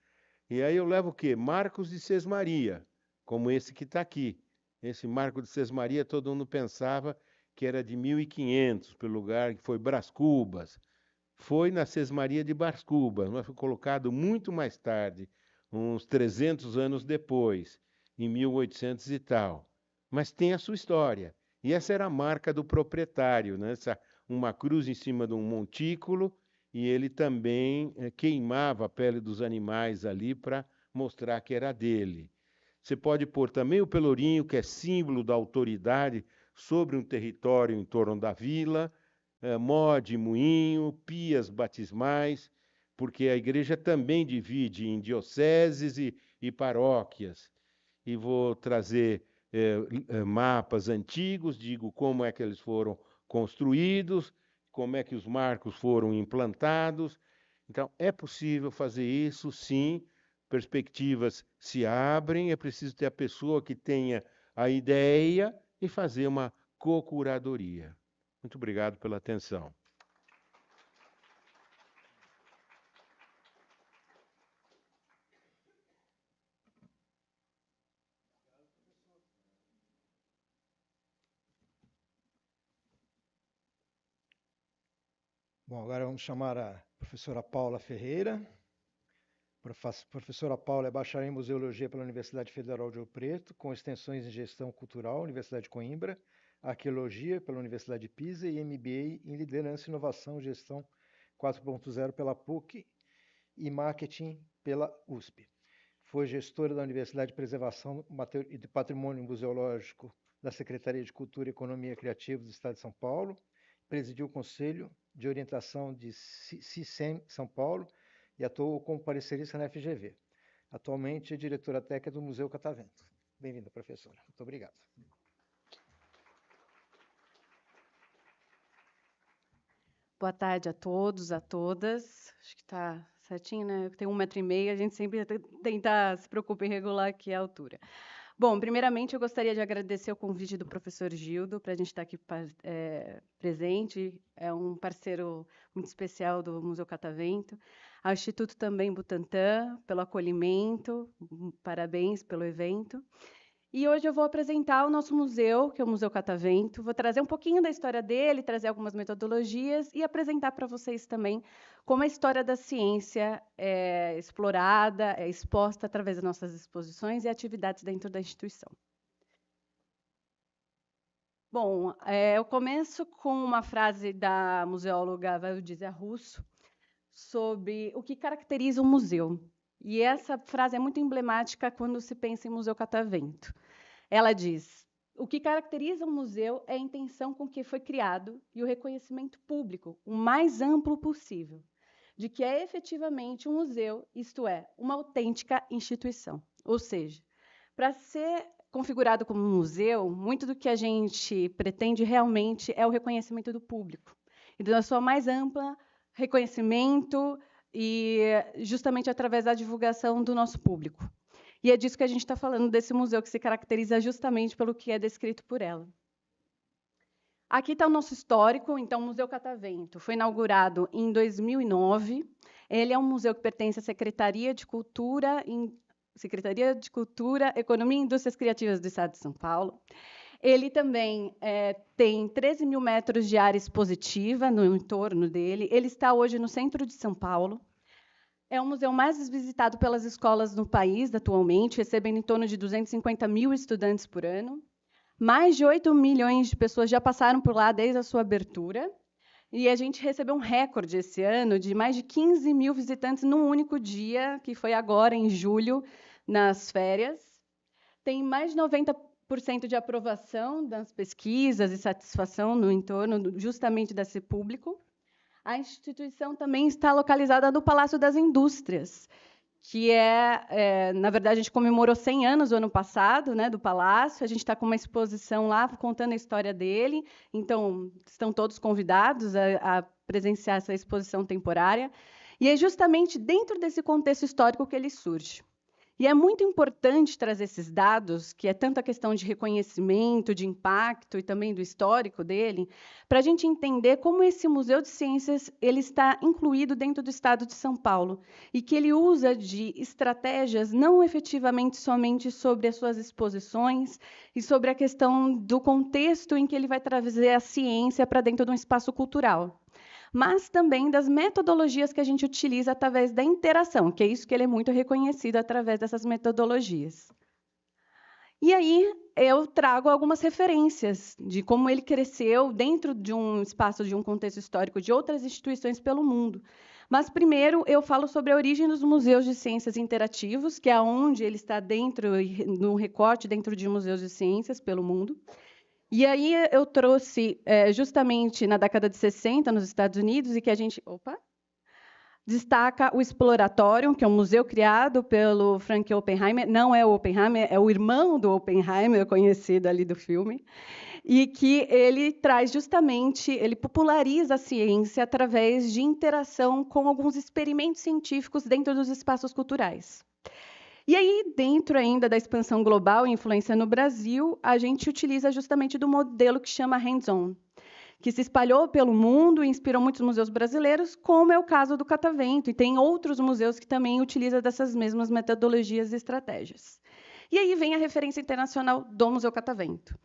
E aí eu levo o quê? Marcos de Sesmaria, como esse que está aqui. Esse Marco de Sesmaria, todo mundo pensava que era de 1500, pelo lugar que foi Brás Cubas. Foi na Sesmaria de Brás Cubas, mas foi colocado muito mais tarde, uns 300 anos depois, em 1800 e tal. Mas tem a sua história. E essa era a marca do proprietário, né? Uma cruz em cima de um montículo, e ele também queimava a pele dos animais ali para mostrar que era dele. Você pode pôr também o pelourinho, que é símbolo da autoridade sobre um território em torno da vila, mode, moinho, pias batismais, porque a igreja também divide em dioceses e paróquias. E vou trazer mapas antigos, digo como é que eles foram construídos, como é que os marcos foram implantados. Então, é possível fazer isso, sim, perspectivas se abrem, é preciso ter a pessoa que tenha a ideia e fazer uma co-curadoria. Muito obrigado pela atenção. Bom, agora vamos chamar a professora Paula Ferreira. Professora Paula é bacharel em Museologia pela Universidade Federal de Ouro Preto, com extensões em Gestão Cultural, Universidade de Coimbra, Arqueologia pela Universidade de Pisa e MBA em Liderança, Inovação e Gestão 4.0 pela PUC e Marketing pela USP. Foi gestora da Universidade de Preservação e de Patrimônio Museológico da Secretaria de Cultura e Economia Criativa do Estado de São Paulo, presidiu o Conselho de Orientação de CISEM São Paulo e atuou como parecerista na FGV. Atualmente é diretora técnica do Museu Catavento. Bem-vinda, professora. Muito obrigado. Boa tarde a todos, a todas. Acho que está certinho, né? Eu tenho 1,5 m, a gente sempre tenta se preocupar em regular aqui a altura. Bom, primeiramente, eu gostaria de agradecer o convite do professor Gildo para a gente estar aqui presente. É um parceiro muito especial do Museu Catavento. Ao Instituto também Butantan, pelo acolhimento, parabéns pelo evento. E hoje eu vou apresentar o nosso museu, que é o Museu Catavento. Vou trazer um pouquinho da história dele, trazer algumas metodologias e apresentar para vocês também como a história da ciência é explorada, é exposta através das nossas exposições e atividades dentro da instituição. Bom, eu começo com uma frase da museóloga Valdísia Russo sobre o que caracteriza um museu. E essa frase é muito emblemática quando se pensa em Museu Catavento. Ela diz: o que caracteriza um museu é a intenção com que foi criado e o reconhecimento público, o mais amplo possível, de que é efetivamente um museu, isto é, uma autêntica instituição. Ou seja, para ser configurado como um museu, muito do que a gente pretende realmente é o reconhecimento do público, e da sua mais ampla reconhecimento, e justamente através da divulgação do nosso público. E é disso que a gente está falando, desse museu que se caracteriza justamente pelo que é descrito por ela. Aqui está o nosso histórico. Então, o Museu Catavento foi inaugurado em 2009. Ele é um museu que pertence à Secretaria de Cultura, Economia e Indústrias Criativas do Estado de São Paulo. Ele também tem 13 mil metros de área expositiva no entorno dele. Ele está hoje no centro de São Paulo. É o museu mais visitado pelas escolas no país atualmente, recebendo em torno de 250 mil estudantes por ano. Mais de 8 milhões de pessoas já passaram por lá desde a sua abertura. E a gente recebeu um recorde esse ano de mais de 15 mil visitantes num único dia, que foi agora, em julho, nas férias. Tem mais de 90% de aprovação das pesquisas e satisfação no entorno justamente desse público. A instituição também está localizada no Palácio das Indústrias, que na verdade, a gente comemorou 100 anos no ano passado, né, do Palácio. A gente está com uma exposição lá contando a história dele, então estão todos convidados a presenciar essa exposição temporária. E é justamente dentro desse contexto histórico que ele surge. E é muito importante trazer esses dados, que é tanto a questão de reconhecimento, de impacto e também do histórico dele, para a gente entender como esse Museu de Ciências ele está incluído dentro do Estado de São Paulo e que ele usa de estratégias não efetivamente somente sobre as suas exposições e sobre a questão do contexto em que ele vai trazer a ciência para dentro de um espaço cultural, mas também das metodologias que a gente utiliza através da interação, que é isso que ele é muito reconhecido através dessas metodologias. E aí eu trago algumas referências de como ele cresceu dentro de um espaço, de um contexto histórico de outras instituições pelo mundo. Mas, primeiro, eu falo sobre a origem dos museus de ciências interativos, que é onde ele está dentro, no recorte dentro de museus de ciências pelo mundo. E aí eu trouxe, justamente na década de 60, nos Estados Unidos, e que a gente destaca o Exploratório, que é um museu criado pelo Frank Oppenheimer. Não é o Oppenheimer, é o irmão do Oppenheimer, conhecido ali do filme, e que ele traz justamente, ele populariza a ciência através de interação com alguns experimentos científicos dentro dos espaços culturais. E aí, dentro ainda da expansão global e influência no Brasil, a gente utiliza justamente do modelo que chama hands-on, que se espalhou pelo mundo e inspirou muitos museus brasileiros, como é o caso do Catavento, e tem outros museus que também utilizam dessas mesmas metodologias e estratégias. E aí vem a referência internacional do Museu Catavento.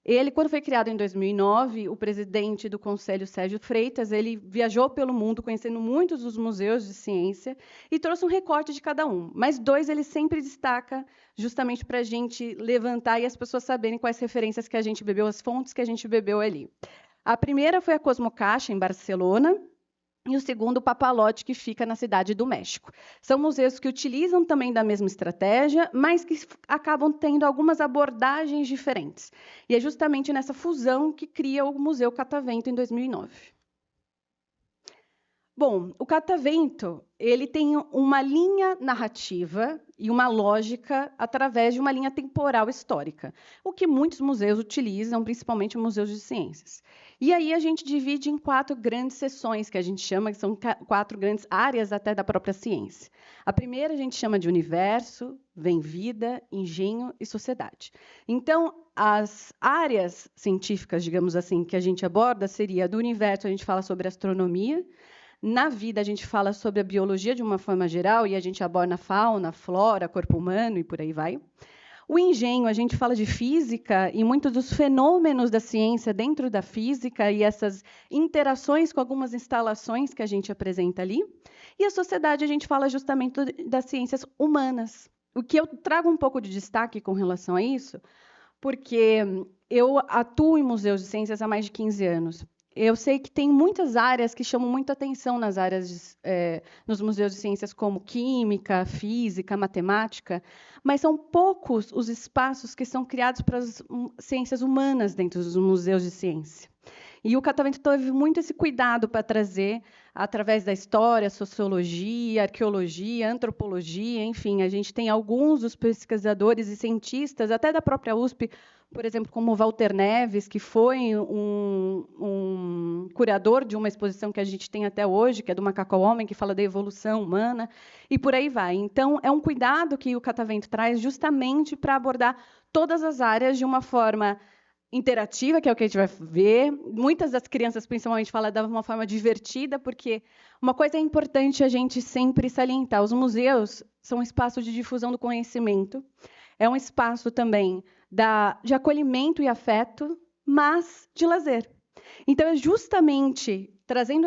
Ele, quando foi criado em 2009, o presidente do Conselho, Sérgio Freitas, ele viajou pelo mundo, conhecendo muitos dos museus de ciência, e trouxe um recorte de cada um. Mas 2 ele sempre destaca, justamente para a gente levantar e as pessoas saberem quais referências que a gente bebeu, as fontes que a gente bebeu ali. A primeira foi a Cosmocaixa, em Barcelona, e o segundo, o Papalote, que fica na cidade do México. São museus que utilizam também da mesma estratégia, mas que acabam tendo algumas abordagens diferentes. E é justamente nessa fusão que cria o Museu Catavento em 2009. Bom, o Catavento, ele tem uma linha narrativa e uma lógica através de uma linha temporal histórica, o que muitos museus utilizam, principalmente museus de ciências. E aí a gente divide em 4 grandes seções, que a gente chama, que são 4 grandes áreas até da própria ciência. A primeira a gente chama de universo, vem vida, engenho e sociedade. Então, as áreas científicas, digamos assim, que a gente aborda seria do universo, a gente fala sobre astronomia. Na vida, a gente fala sobre a biologia de uma forma geral, e a gente aborda fauna, flora, corpo humano e por aí vai. O engenho, a gente fala de física e muitos dos fenômenos da ciência dentro da física e essas interações com algumas instalações que a gente apresenta ali. E a sociedade, a gente fala justamente das ciências humanas. O que eu trago um pouco de destaque com relação a isso, porque eu atuo em museus de ciências há mais de 15 anos. Eu sei que tem muitas áreas que chamam muita atenção nas áreas nos museus de ciências, como química, física, matemática, mas são poucos os espaços que são criados para as ciências humanas dentro dos museus de ciência. E o Catavento teve muito esse cuidado para trazer, através da história, sociologia, arqueologia, antropologia, enfim, a gente tem alguns dos pesquisadores e cientistas, até da própria USP, por exemplo, como o Walter Neves, que foi um curador de uma exposição que a gente tem até hoje, que é do Macaco ao Homem, que fala da evolução humana, e por aí vai. Então, é um cuidado que o Catavento traz justamente para abordar todas as áreas de uma forma interativa, que é o que a gente vai ver. Muitas das crianças, principalmente, falam de uma forma divertida, porque uma coisa é importante a gente sempre salientar: os museus são um espaço de difusão do conhecimento, é um espaço também de acolhimento e afeto, mas de lazer. Então, é justamente trazendo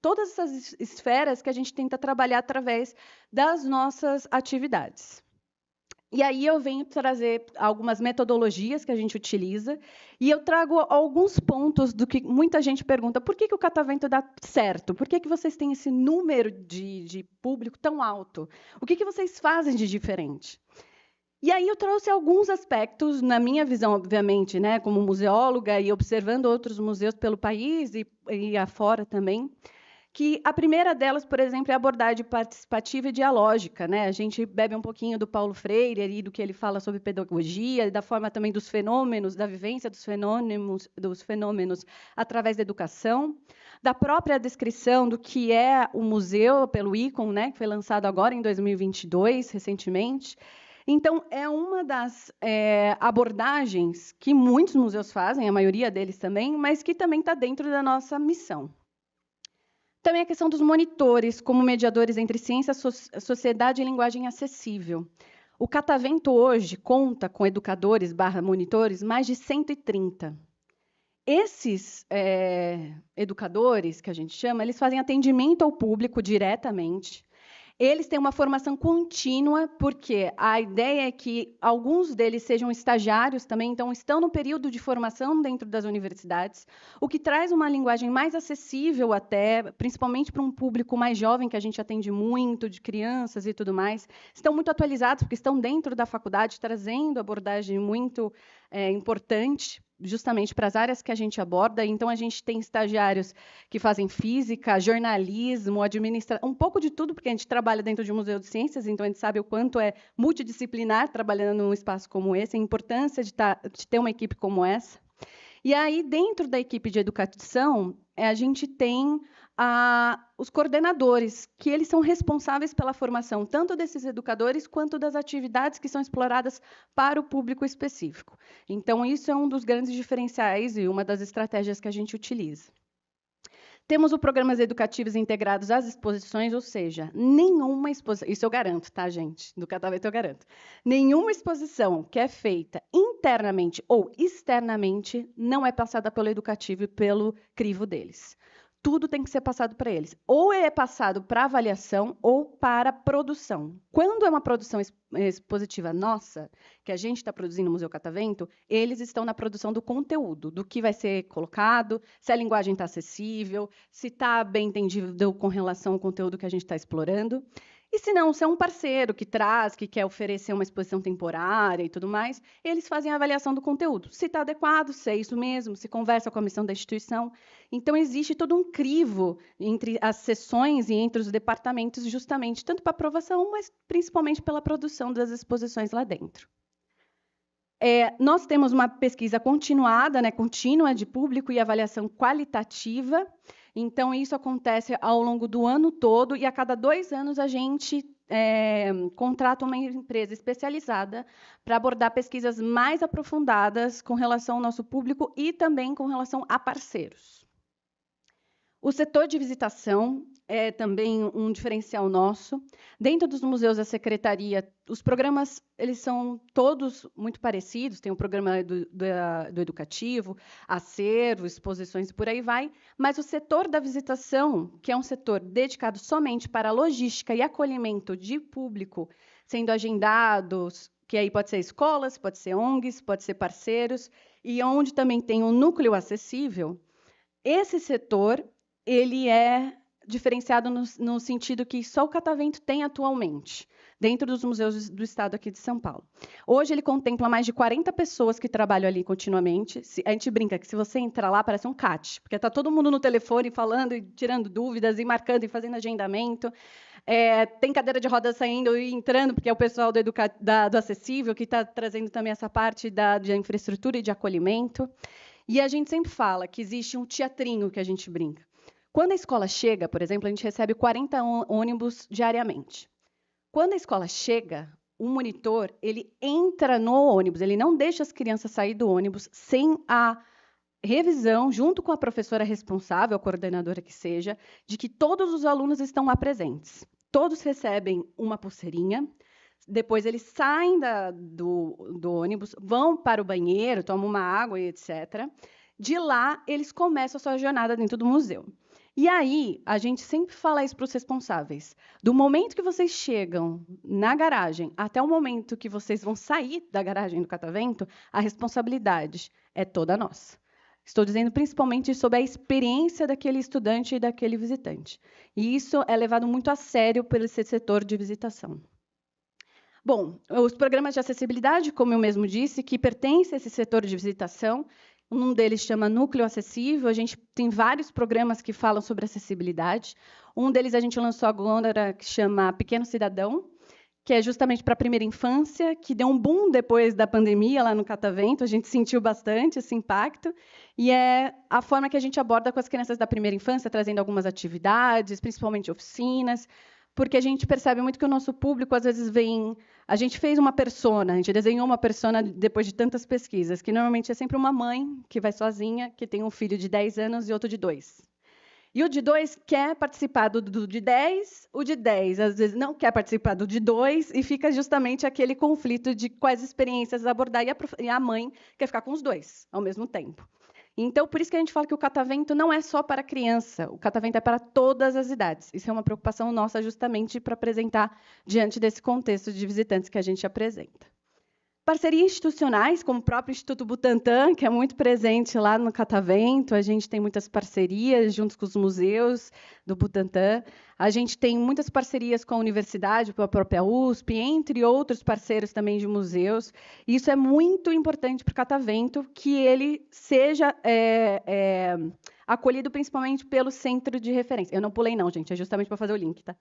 todas essas esferas que a gente tenta trabalhar através das nossas atividades. E aí eu venho trazer algumas metodologias que a gente utiliza, e eu trago alguns pontos do que muita gente pergunta: por que o Catavento dá certo? Por que vocês têm esse número de público tão alto? O que vocês fazem de diferente? E aí eu trouxe alguns aspectos, na minha visão, obviamente, né, como museóloga e observando outros museus pelo país e afora também, que a primeira delas, por exemplo, é a abordagem participativa e dialógica, né? A gente bebe um pouquinho do Paulo Freire e do que ele fala sobre pedagogia, e da forma também dos fenômenos, da vivência dos fenômenos através da educação, da própria descrição do que é o museu pelo ICOM, né, que foi lançado agora em 2022, recentemente. Então, é uma das abordagens que muitos museus fazem, a maioria deles também, mas que também está dentro da nossa missão. Também a questão dos monitores, como mediadores entre ciência, sociedade e linguagem acessível. O Catavento hoje conta com educadores / monitores, mais de 130. Esses educadores, que a gente chama, eles fazem atendimento ao público diretamente. Eles têm uma formação contínua, porque a ideia é que alguns deles sejam estagiários também, então estão no período de formação dentro das universidades, o que traz uma linguagem mais acessível até, principalmente para um público mais jovem, que a gente atende muito, de crianças e tudo mais. Estão muito atualizados, porque estão dentro da faculdade, trazendo abordagem muito importante, justamente para as áreas que a gente aborda. Então, a gente tem estagiários que fazem física, jornalismo, administração, um pouco de tudo, porque a gente trabalha dentro de um museu de ciências, então a gente sabe o quanto é multidisciplinar trabalhando num espaço como esse, a importância de ter uma equipe como essa. E aí, dentro da equipe de educação, a gente tem os coordenadores, que eles são responsáveis pela formação tanto desses educadores quanto das atividades que são exploradas para o público específico. Então, isso é um dos grandes diferenciais e uma das estratégias que a gente utiliza. Temos os programas educativos integrados às exposições, ou seja, nenhuma exposição, isso eu garanto, tá, gente? Do catavento eu garanto. Nenhuma exposição que é feita internamente ou externamente não é passada pelo educativo e pelo crivo deles. Tudo tem que ser passado para eles. Ou é passado para avaliação ou para produção. Quando é uma produção expositiva nossa, que a gente está produzindo no Museu Catavento, eles estão na produção do conteúdo, do que vai ser colocado, se a linguagem está acessível, se está bem entendido com relação ao conteúdo que a gente está explorando. E se não, se é um parceiro que traz, que quer oferecer uma exposição temporária e tudo mais, eles fazem a avaliação do conteúdo. Se está adequado, se é isso mesmo, se conversa com a missão da instituição. Então, existe todo um crivo entre as sessões e entre os departamentos, justamente, tanto para aprovação, mas principalmente pela produção das exposições lá dentro. Nós temos uma pesquisa continuada, contínua de público e avaliação qualitativa. Então, isso acontece ao longo do ano todo e a cada 2 anos a gente contrata uma empresa especializada para abordar pesquisas mais aprofundadas com relação ao nosso público e também com relação a parceiros. O setor de visitação é também um diferencial nosso. Dentro dos museus da secretaria, os programas eles são todos muito parecidos. Tem o programa do educativo, acervo, exposições e por aí vai. Mas o setor da visitação, que é um setor dedicado somente para a logística e acolhimento de público, sendo agendados, que aí pode ser escolas, pode ser ONGs, pode ser parceiros, e onde também tem um núcleo acessível, esse setor ele é diferenciado no sentido que só o Catavento tem atualmente, dentro dos museus do estado aqui de São Paulo. Hoje ele contempla mais de 40 pessoas que trabalham ali continuamente. A gente brinca que se você entrar lá, parece um CAT, porque está todo mundo no telefone falando e tirando dúvidas e marcando e fazendo agendamento. Tem cadeira de rodas saindo e entrando, porque é o pessoal do acessível que está trazendo também essa parte de infraestrutura e de acolhimento. E a gente sempre fala que existe um teatrinho que a gente brinca. Quando a escola chega, por exemplo, a gente recebe 40 ônibus diariamente. Quando a escola chega, o monitor ele entra no ônibus, ele não deixa as crianças sair do ônibus sem a revisão, junto com a professora responsável, a coordenadora que seja, de que todos os alunos estão lá presentes. Todos recebem uma pulseirinha, depois eles saem do ônibus, vão para o banheiro, tomam uma água e etc. De lá, eles começam a sua jornada dentro do museu. E aí, a gente sempre fala isso para os responsáveis. Do momento que vocês chegam na garagem até o momento que vocês vão sair da garagem do Catavento, a responsabilidade é toda nossa. Estou dizendo principalmente sobre a experiência daquele estudante e daquele visitante. E isso é levado muito a sério pelo setor de visitação. Bom, os programas de acessibilidade, como eu mesmo disse, que pertencem a esse setor de visitação, um deles chama Núcleo Acessível. A gente tem vários programas que falam sobre acessibilidade. Um deles a gente lançou agora, que chama Pequeno Cidadão, que é justamente para a primeira infância, que deu um boom depois da pandemia lá no Catavento. A gente sentiu bastante esse impacto. E é a forma que a gente aborda com as crianças da primeira infância, trazendo algumas atividades, principalmente oficinas, porque a gente percebe muito que o nosso público, às vezes, vem... A gente fez uma persona, a gente desenhou uma persona depois de tantas pesquisas, que normalmente é sempre uma mãe que vai sozinha, que tem um filho de 10 anos e outro de 2. E o de 2 quer participar do de 10, o de 10, às vezes, não quer participar do de 2, e fica justamente aquele conflito de quais experiências abordar, e a mãe quer ficar com os 2 ao mesmo tempo. Então, por isso que a gente fala que o Catavento não é só para criança, o Catavento é para todas as idades. Isso é uma preocupação nossa justamente para apresentar diante desse contexto de visitantes que a gente apresenta. Parcerias institucionais, como o próprio Instituto Butantan, que é muito presente lá no Catavento. A gente tem muitas parcerias junto com os museus do Butantan. A gente tem muitas parcerias com a universidade, com a própria USP, entre outros parceiros também de museus. E isso é muito importante para o Catavento, que ele seja acolhido principalmente pelo centro de referência. Eu não pulei não, gente, é justamente para fazer o link, tá?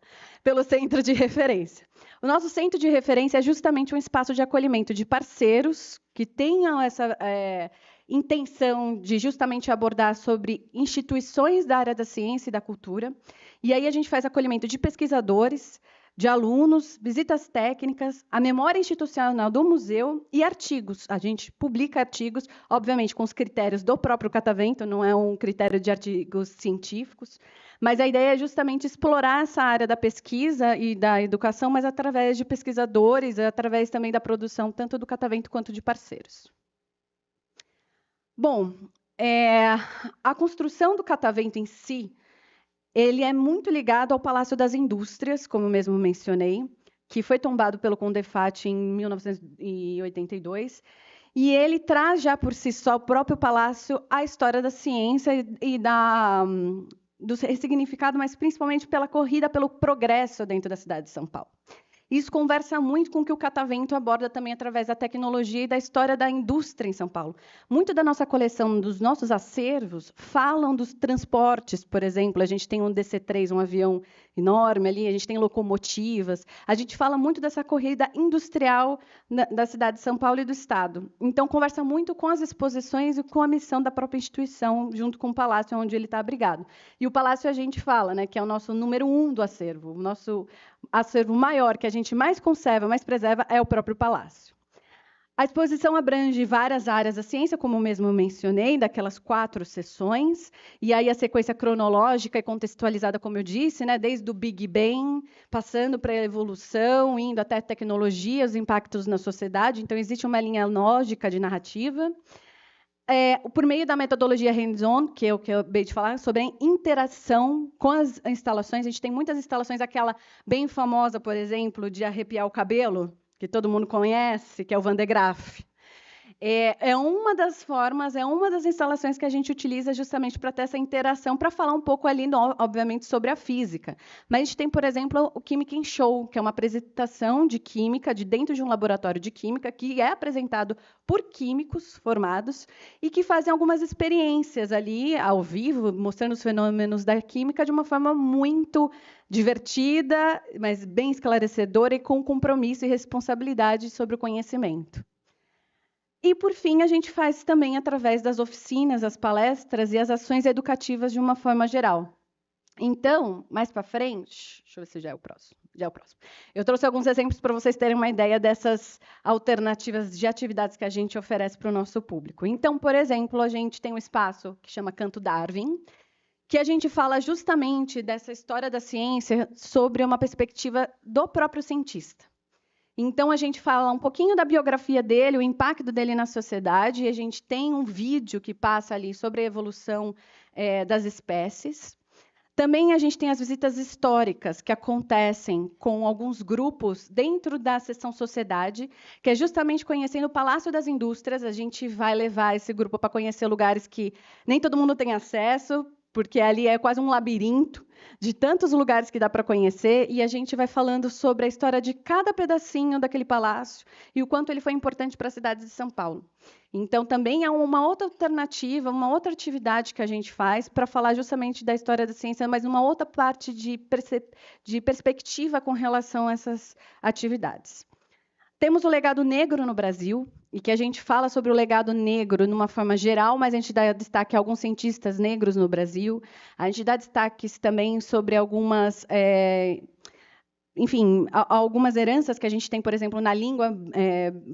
Pelo centro de referência. O nosso centro de referência é justamente um espaço de acolhimento de parceiros que tenham essa intenção de justamente abordar sobre instituições da área da ciência e da cultura. E aí a gente faz acolhimento de pesquisadores, de alunos, visitas técnicas, a memória institucional do museu e artigos. A gente publica artigos, obviamente, com os critérios do próprio catavento, não é um critério de artigos científicos, mas a ideia é justamente explorar essa área da pesquisa e da educação, mas através de pesquisadores, através também da produção, tanto do catavento quanto de parceiros. Bom, a construção do catavento em si, ele é muito ligado ao Palácio das Indústrias, como eu mesmo mencionei, que foi tombado pelo Condefat em 1982, e ele traz já por si só o próprio palácio a história da ciência e do ressignificado, mas principalmente pela corrida pelo progresso dentro da cidade de São Paulo. Isso conversa muito com o que o catavento aborda também através da tecnologia e da história da indústria em São Paulo. Muito da nossa coleção, dos nossos acervos, falam dos transportes, por exemplo. A gente tem um DC-3, um avião enorme ali, a gente tem locomotivas. A gente fala muito dessa corrida industrial da cidade de São Paulo e do Estado. Então, conversa muito com as exposições e com a missão da própria instituição, junto com o palácio onde ele está abrigado. E o palácio, a gente fala, né, que é o nosso número 1 do acervo, o nosso acervo maior, que a gente mais conserva, mais preserva, é o próprio palácio. A exposição abrange várias áreas da ciência, como mesmo mencionei, daquelas 4 sessões, e aí a sequência cronológica é contextualizada, como eu disse, né, desde o Big Bang, passando para a evolução, indo até tecnologia, os impactos na sociedade. Então, existe uma linha lógica de narrativa. Por meio da metodologia hands-on, que é o que eu acabei de falar, sobre a interação com as instalações. A gente tem muitas instalações, aquela bem famosa, por exemplo, de arrepiar o cabelo, que todo mundo conhece, que é o Van de Graaff. É uma das formas, é uma das instalações que a gente utiliza justamente para ter essa interação, para falar um pouco ali, obviamente, sobre a física. Mas a gente tem, por exemplo, o Química em Show, que é uma apresentação de química de dentro de um laboratório de química, que é apresentado por químicos formados e que fazem algumas experiências ali, ao vivo, mostrando os fenômenos da química de uma forma muito divertida, mas bem esclarecedora e com compromisso e responsabilidade sobre o conhecimento. E, por fim, a gente faz também através das oficinas, as palestras e as ações educativas de uma forma geral. Então, mais para frente, deixa eu ver se já é o próximo. Eu trouxe alguns exemplos para vocês terem uma ideia dessas alternativas de atividades que a gente oferece para o nosso público. Então, por exemplo, a gente tem um espaço que chama Canto Darwin, que a gente fala justamente dessa história da ciência sobre uma perspectiva do próprio cientista. Então, a gente fala um pouquinho da biografia dele, o impacto dele na sociedade, e a gente tem um vídeo que passa ali sobre a evolução das espécies. Também a gente tem as visitas históricas, que acontecem com alguns grupos dentro da seção Sociedade, que é justamente conhecendo o Palácio das Indústrias. A gente vai levar esse grupo para conhecer lugares que nem todo mundo tem acesso, porque ali é quase um labirinto de tantos lugares que dá para conhecer, e a gente vai falando sobre a história de cada pedacinho daquele palácio e o quanto ele foi importante para a cidade de São Paulo. Então, também é uma outra alternativa, uma outra atividade que a gente faz para falar justamente da história da ciência, mas uma outra parte de perspectiva com relação a essas atividades. Temos o legado negro no Brasil, e que a gente fala sobre o legado negro de uma forma geral, mas a gente dá destaque a alguns cientistas negros no Brasil. A gente dá destaques também sobre algumas, enfim, algumas heranças que a gente tem, por exemplo, na língua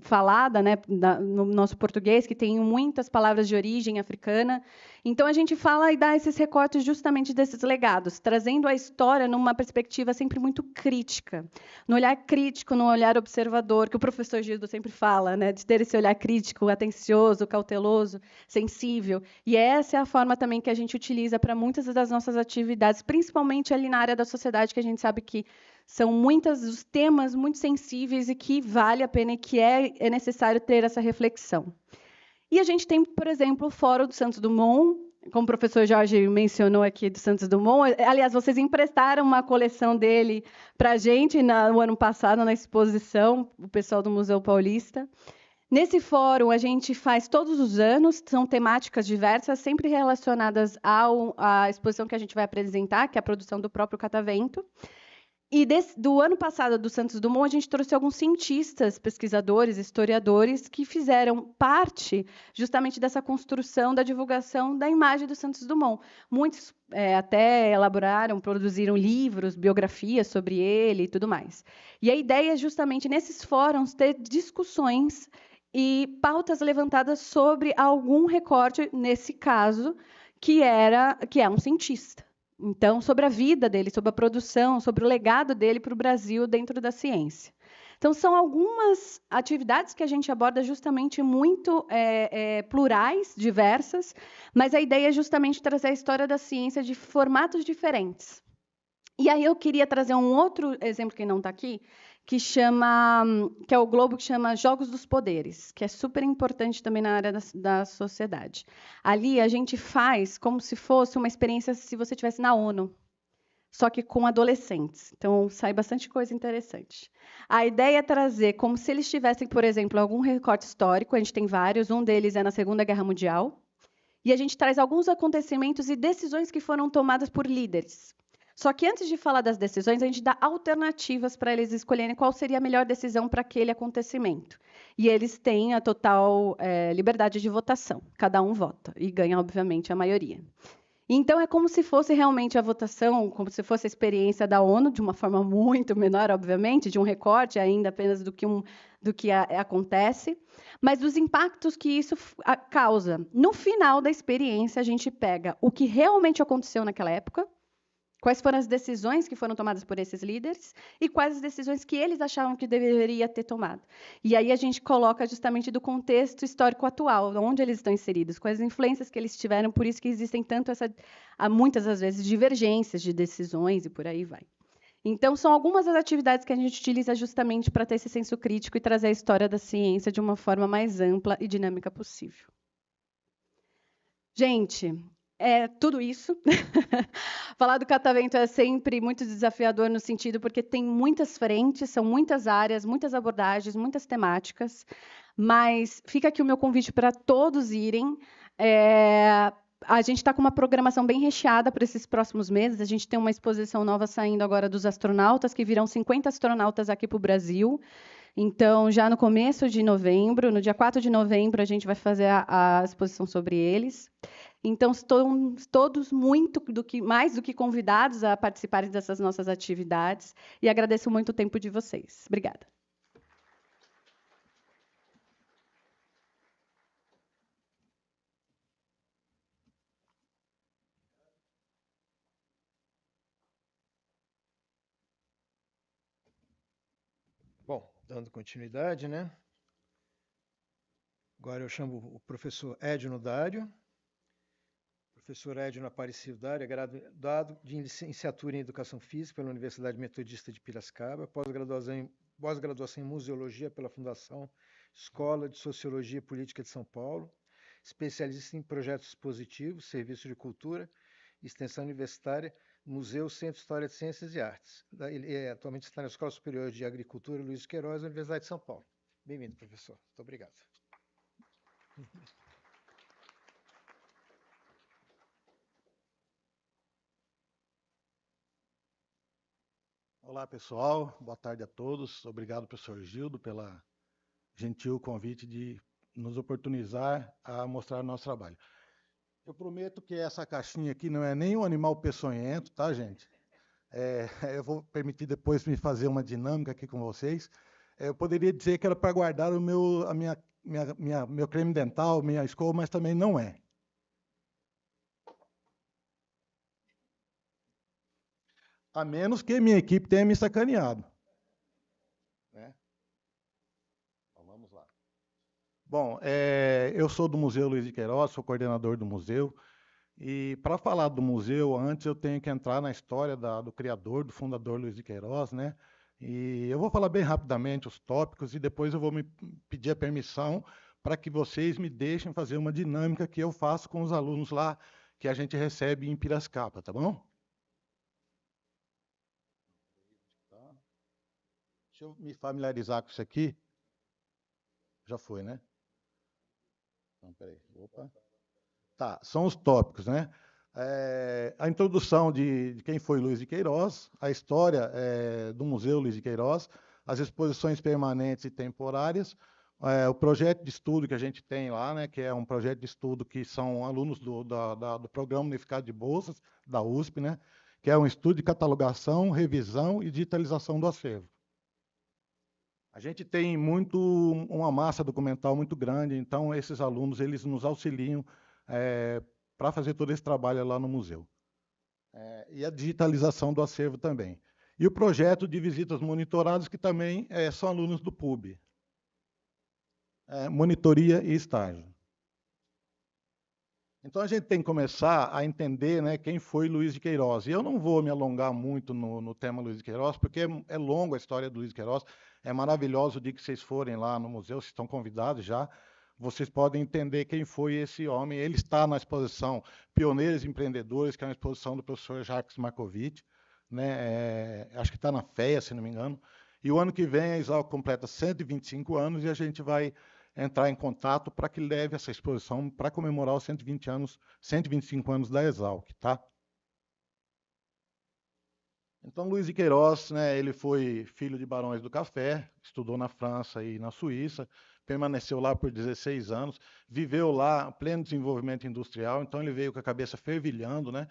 falada, né, no nosso português, que tem muitas palavras de origem africana. Então, a gente fala e dá esses recortes justamente desses legados, trazendo a história numa perspectiva sempre muito crítica, no olhar crítico, no olhar observador, que o professor Gildo sempre fala, né, de ter esse olhar crítico, atencioso, cauteloso, sensível. E essa é a forma também que a gente utiliza para muitas das nossas atividades, principalmente ali na área da sociedade, que a gente sabe que são muitos os temas muito sensíveis e que vale a pena e que é necessário ter essa reflexão. E a gente tem, por exemplo, o Fórum do Santos Dumont, como o professor Jorge mencionou aqui do Santos Dumont. Aliás, vocês emprestaram uma coleção dele para a gente no ano passado, na exposição, o pessoal do Museu Paulista. Nesse fórum, a gente faz todos os anos, são temáticas diversas, sempre relacionadas à exposição que a gente vai apresentar, que é a produção do próprio catavento. E do ano passado, do Santos Dumont, a gente trouxe alguns cientistas, pesquisadores, historiadores, que fizeram parte justamente dessa construção da divulgação da imagem do Santos Dumont. Muitos até elaboraram, produziram livros, biografias sobre ele e tudo mais. E a ideia é justamente, nesses fóruns, ter discussões e pautas levantadas sobre algum recorte, nesse caso, que é um cientista. Então, sobre a vida dele, sobre a produção, sobre o legado dele para o Brasil dentro da ciência. Então, são algumas atividades que a gente aborda justamente muito plurais, diversas, mas a ideia é justamente trazer a história da ciência de formatos diferentes. E aí eu queria trazer um outro exemplo que não está aqui, que é o Globo, que chama Jogos dos Poderes, que é super importante também na área da sociedade. Ali a gente faz como se fosse uma experiência se você estivesse na ONU, só que com adolescentes. Então, sai bastante coisa interessante. A ideia é trazer como se eles tivessem, por exemplo, algum recorte histórico, a gente tem vários, um deles é na Segunda Guerra Mundial, e a gente traz alguns acontecimentos e decisões que foram tomadas por líderes. Só que antes de falar das decisões, a gente dá alternativas para eles escolherem qual seria a melhor decisão para aquele acontecimento. E eles têm a total liberdade de votação. Cada um vota e ganha, obviamente, a maioria. Então, é como se fosse realmente a votação, como se fosse a experiência da ONU, de uma forma muito menor, obviamente, de um recorte ainda apenas do que acontece, mas dos impactos que isso causa. No final da experiência, a gente pega o que realmente aconteceu naquela época, quais foram as decisões que foram tomadas por esses líderes e quais as decisões que eles achavam que deveria ter tomado. E aí a gente coloca justamente do contexto histórico atual, onde eles estão inseridos, quais as influências que eles tiveram, por isso que existem muitas das vezes divergências de decisões e por aí vai. Então, são algumas das atividades que a gente utiliza justamente para ter esse senso crítico e trazer a história da ciência de uma forma mais ampla e dinâmica possível. Gente, é tudo isso. Falar do catavento é sempre muito desafiador no sentido porque tem muitas frentes, são muitas áreas, muitas abordagens, muitas temáticas, mas fica aqui o meu convite para todos irem. A gente está com uma programação bem recheada para esses próximos meses. A gente tem uma exposição nova saindo agora dos astronautas, que virão 50 astronautas aqui para o Brasil. Então, já no começo de novembro, no dia 4 de novembro, a gente vai fazer a exposição sobre eles. Então, estão todos mais do que convidados a participarem dessas nossas atividades. E agradeço muito o tempo de vocês. Obrigada. Bom, dando continuidade, né? Agora eu chamo o professor Edno Dário. Professor Edno Aparecido Dário é graduado de licenciatura em Educação Física pela Universidade Metodista de Piracicaba, pós-graduação em Museologia pela Fundação Escola de Sociologia e Política de São Paulo, especialista em projetos expositivos, serviços de cultura, extensão universitária, Museu Centro de História de Ciências e Artes. Ele atualmente está na Escola Superior de Agricultura Luiz de Queiroz, da Universidade de São Paulo. Bem-vindo, professor. Muito obrigado. Olá, pessoal. Boa tarde a todos. Obrigado, professor Gildo, pela gentil convite de nos oportunizar a mostrar o nosso trabalho. Eu prometo que essa caixinha aqui não é nem um animal peçonhento, tá, gente? Eu vou permitir depois me fazer uma dinâmica aqui com vocês. Eu poderia dizer que era para guardar meu creme dental, minha escova, mas também não é. A menos que minha equipe tenha me sacaneado. Né? Então, vamos lá. Bom, eu sou do Museu Luiz de Queiroz, sou coordenador do museu. E para falar do museu, antes eu tenho que entrar na história do criador, do fundador Luiz de Queiroz, né? E eu vou falar bem rapidamente os tópicos e depois eu vou me pedir a permissão para que vocês me deixem fazer uma dinâmica que eu faço com os alunos lá que a gente recebe em Piracicaba, tá bom? Deixa eu me familiarizar com isso aqui. Já foi, né? Então, peraí. Opa. Tá, são os tópicos, né? A introdução de quem foi Luiz de Queiroz, a história do Museu Luiz de Queiroz, as exposições permanentes e temporárias, o projeto de estudo que a gente tem lá, né, que é um projeto de estudo que são alunos do Programa Unificado de Bolsas, da USP, né, que é um estudo de catalogação, revisão e digitalização do acervo. A gente tem uma massa documental muito grande, então esses alunos eles nos auxiliam para fazer todo esse trabalho lá no museu. E a digitalização do acervo também. E o projeto de visitas monitoradas, que também são alunos do PUB. Monitoria e estágio. Então, a gente tem que começar a entender, né, quem foi Luiz de Queiroz. E eu não vou me alongar muito no tema Luiz de Queiroz, porque é longa a história do Luiz de Queiroz. É maravilhoso o dia que vocês forem lá no museu, vocês estão convidados já. Vocês podem entender quem foi esse homem. Ele está na exposição Pioneiros e Empreendedores, que é uma exposição do professor Jacques Markovitch, né? Acho que está na FEA, se não me engano. E o ano que vem a Exalc completa 125 anos e a gente vai entrar em contato para que leve essa exposição para comemorar os 125 anos da Exalc, tá? Então, Luiz de Queiroz, né, ele foi filho de barões do café, estudou na França e na Suíça, permaneceu lá por 16 anos, viveu lá pleno desenvolvimento industrial, então ele veio com a cabeça fervilhando, né,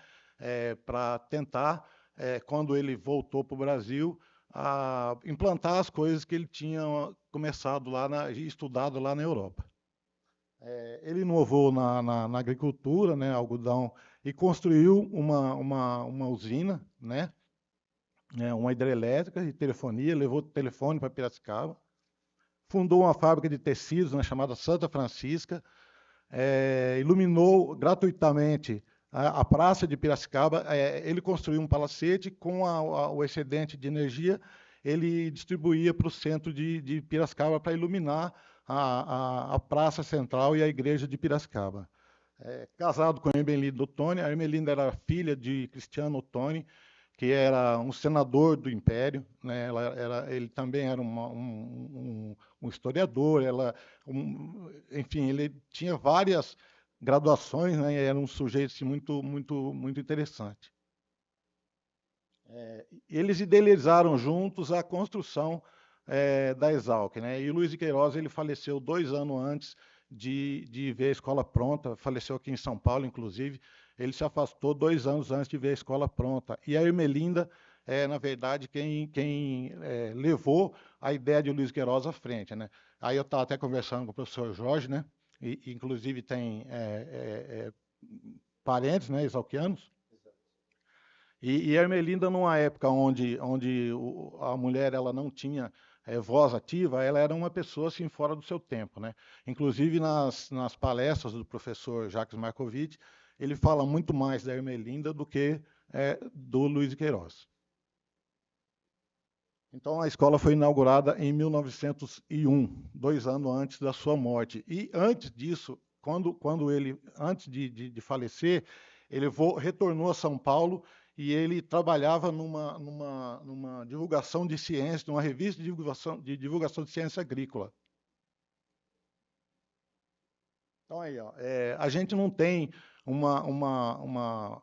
para tentar, quando ele voltou para o Brasil, a implantar as coisas que ele tinha começado lá e estudado lá na Europa. Ele inovou na agricultura, né, algodão, e construiu uma usina, né, uma hidrelétrica de telefonia, levou telefone para Piracicaba, fundou uma fábrica de tecidos, né, chamada Santa Francisca, iluminou gratuitamente a praça de Piracicaba. Ele construiu um palacete com o excedente de energia, ele distribuía para o centro de Piracicaba para iluminar a praça central e a igreja de Piracicaba. Casado com a Ermelinda Ottoni, a Ermelinda era filha de Cristiano Ottoni, que era um senador do Império, né? Ele também era um historiador, enfim, ele tinha várias graduações, né? Era um sujeito assim, muito interessante. Eles idealizaram juntos a construção da Exalc, né? E o Luiz de Queiroz ele faleceu 2 anos antes de ver a escola pronta, faleceu aqui em São Paulo, inclusive. Ele se afastou 2 anos antes de ver a escola pronta. E a Ermelinda na verdade, quem levou a ideia de Luiz Queiroz à frente, né? Aí eu estava até conversando com o professor Jorge, né? E inclusive tem parentes, né, exalquianos. E a Ermelinda, numa época onde a mulher ela não tinha voz ativa, ela era uma pessoa assim, fora do seu tempo, né? Inclusive nas palestras do professor Jacques Markovitch, ele fala muito mais da Ermelinda do que do Luiz de Queiroz. Então, a escola foi inaugurada em 1901, 2 anos antes da sua morte. E antes disso, quando ele, antes de falecer, ele retornou a São Paulo e ele trabalhava numa divulgação de ciência, numa revista de divulgação de ciência agrícola. Então, aí, ó, a gente não tem uma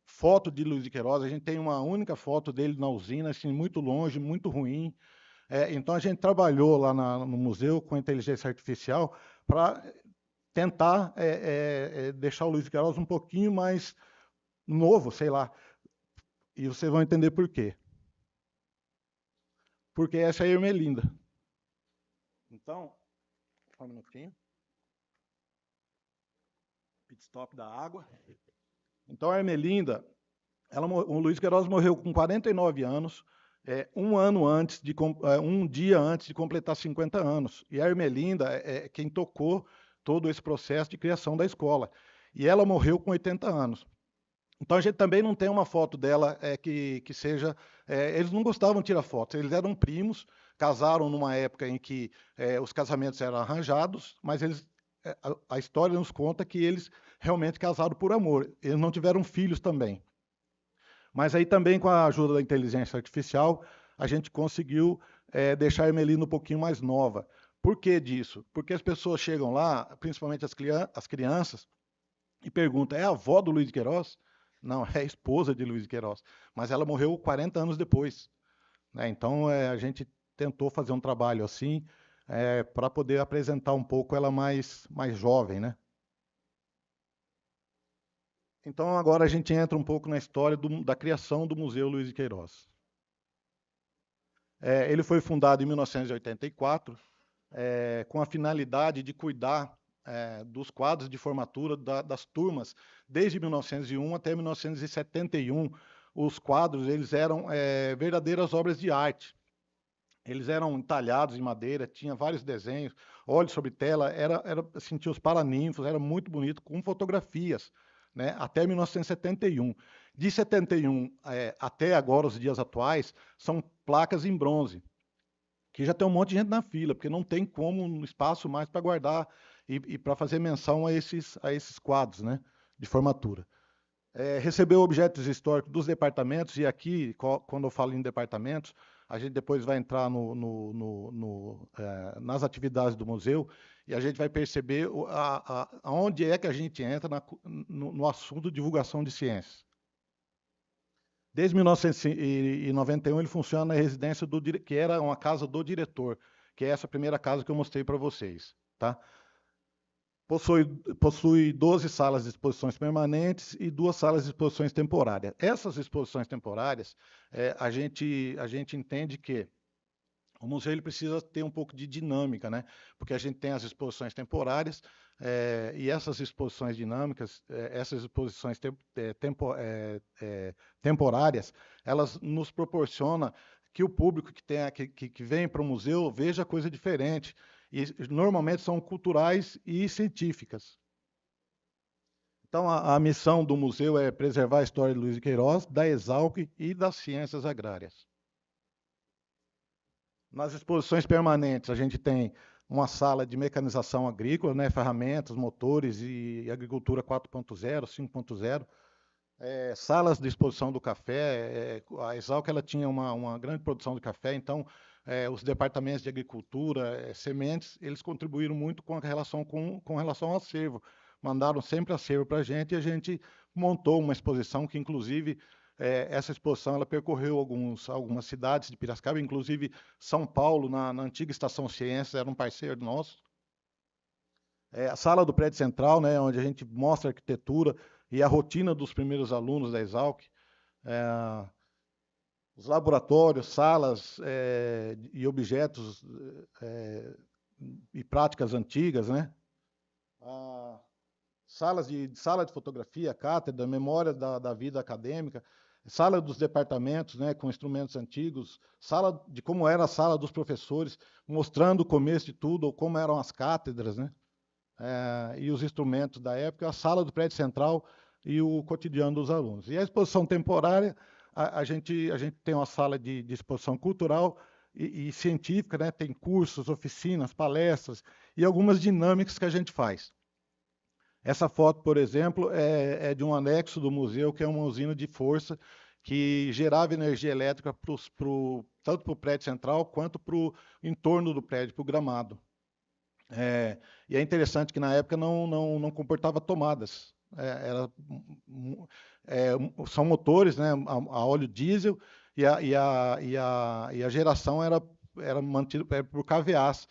foto de Luiz de Queiroz, a gente tem uma única foto dele na usina, assim, muito longe, muito ruim. Então, a gente trabalhou lá no museu com inteligência artificial para tentar deixar o Luiz de Queiroz um pouquinho mais novo, sei lá. E vocês vão entender por quê. Porque essa é a Ermelinda. Então, só um minutinho. Pit stop da água. Então, a Ermelinda, o Luiz Queiroz morreu com 49 anos, um dia antes de completar 50 anos. E a Ermelinda é quem tocou todo esse processo de criação da escola. E ela morreu com 80 anos. Então, a gente também não tem uma foto dela que seja... eles não gostavam de tirar fotos, eles eram primos, casaram numa época em que os casamentos eram arranjados, mas a história nos conta que eles realmente casaram por amor. Eles não tiveram filhos também. Mas aí também, com a ajuda da inteligência artificial, a gente conseguiu deixar a Ermelinda um pouquinho mais nova. Por que disso? Porque as pessoas chegam lá, principalmente as crianças, e pergunta, é a avó do Luiz de Queiroz? Não, é a esposa de Luiz de Queiroz, mas ela morreu 40 anos depois, né? Então, a gente tentou fazer um trabalho assim, para poder apresentar um pouco ela mais jovem, né? Então, agora a gente entra um pouco na história da criação do Museu Luiz de Queiroz. Ele foi fundado em 1984, com a finalidade de cuidar dos quadros de formatura das turmas. Desde 1901 até 1971, os quadros eles eram verdadeiras obras de arte. Eles eram entalhados em madeira, tinha vários desenhos, óleo sobre tela, assim, tinha os paraninfos, era muito bonito, com fotografias, né, até 1971. De 71 até agora, os dias atuais, são placas em bronze, que já tem um monte de gente na fila, porque não tem como espaço mais para guardar e para fazer menção a esses quadros, né, de formatura. Recebeu objetos históricos dos departamentos, e aqui, quando eu falo em departamentos, a gente depois vai entrar nas atividades do museu e a gente vai perceber aonde é que a gente entra no assunto de divulgação de ciências. Desde 1991 ele funciona na residência que era uma casa do diretor, que é essa primeira casa que eu mostrei para vocês, tá? Possui 12 salas de exposições permanentes e 2 salas de exposições temporárias. Essas exposições temporárias, a gente entende que o museu ele precisa ter um pouco de dinâmica, né? Porque a gente tem as exposições temporárias e essas exposições dinâmicas, essas exposições temporárias, elas nos proporcionam que o público que vem para o museu veja coisa diferente. E normalmente são culturais e científicas. Então, a missão do museu é preservar a história de Luiz de Queiroz, da Exalc e das ciências agrárias. Nas exposições permanentes, a gente tem uma sala de mecanização agrícola, né, ferramentas, motores e agricultura 4.0, 5.0. Salas de exposição do café. A Exalc ela tinha uma grande produção de café, então os departamentos de agricultura, sementes, eles contribuíram muito com relação ao acervo. Mandaram sempre acervo para a gente e a gente montou uma exposição que, inclusive, essa exposição ela percorreu algumas cidades de Piracicaba, inclusive São Paulo, na antiga Estação Ciência, era um parceiro nosso. A sala do prédio central, né, onde a gente mostra a arquitetura e a rotina dos primeiros alunos da Exalc. Os laboratórios, salas e objetos e práticas antigas, né? Sala de fotografia, cátedra, memória da vida acadêmica, sala dos departamentos, né, com instrumentos antigos, sala de como era a sala dos professores, mostrando o começo de tudo, ou como eram as cátedras, né? E os instrumentos da época, a sala do prédio central e o cotidiano dos alunos. E a exposição temporária, a gente tem uma sala de exposição cultural e científica, né? Tem cursos, oficinas, palestras e algumas dinâmicas que a gente faz. Essa foto, por exemplo, é de um anexo do museu, que é uma usina de força que gerava energia elétrica tanto para o prédio central quanto para o entorno do prédio, para o gramado. E é interessante que na época não comportava tomadas. São motores, né, a óleo diesel e a geração era mantida por kVAs.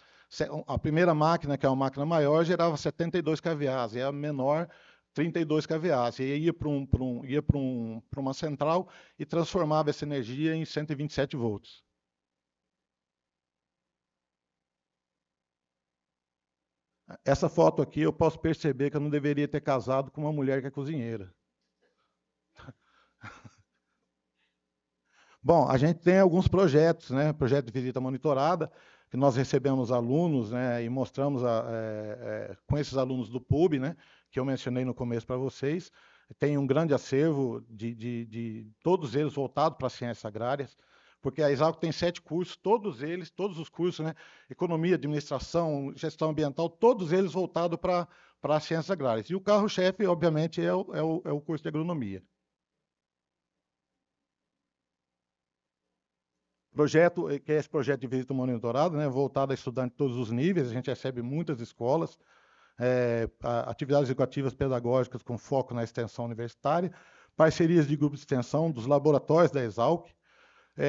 A primeira máquina, que é uma máquina maior, gerava 72 kVAs, e a menor 32 kVAs. E aí ia para uma central e transformava essa energia em 127 volts. Essa foto aqui eu posso perceber que eu não deveria ter casado com uma mulher que é cozinheira. Bom, a gente tem alguns projetos, né? Projeto de visita monitorada, que nós recebemos alunos, né? E mostramos com esses alunos do PUB, né? Que eu mencionei no começo para vocês. Tem um grande acervo de todos eles voltados para as ciências agrárias, porque a Exalc tem 7 cursos, todos os cursos, né? Economia, administração, gestão ambiental, todos eles voltados para as ciências agrárias. E o carro-chefe, obviamente, é o curso de agronomia. Projeto, que é esse projeto de visita monitorada, né? Voltado a estudantes de todos os níveis, a gente recebe muitas escolas. atividades educativas pedagógicas com foco na extensão universitária, parcerias de grupos de extensão, dos laboratórios da Exalc,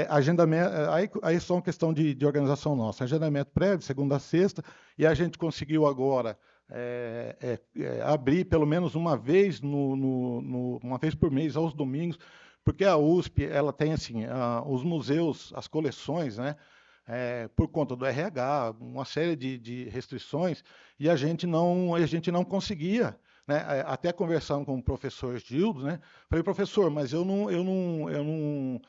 agendamento, aí só uma questão de organização nossa, agendamento prévio, segunda a sexta, e a gente conseguiu agora abrir pelo menos uma vez, uma vez por mês, aos domingos, porque a USP ela tem assim, os museus, as coleções, né, por conta do RH, uma série de restrições, e a gente não conseguia, né, até conversando com o professor Gildo, né, falei, professor, mas eu não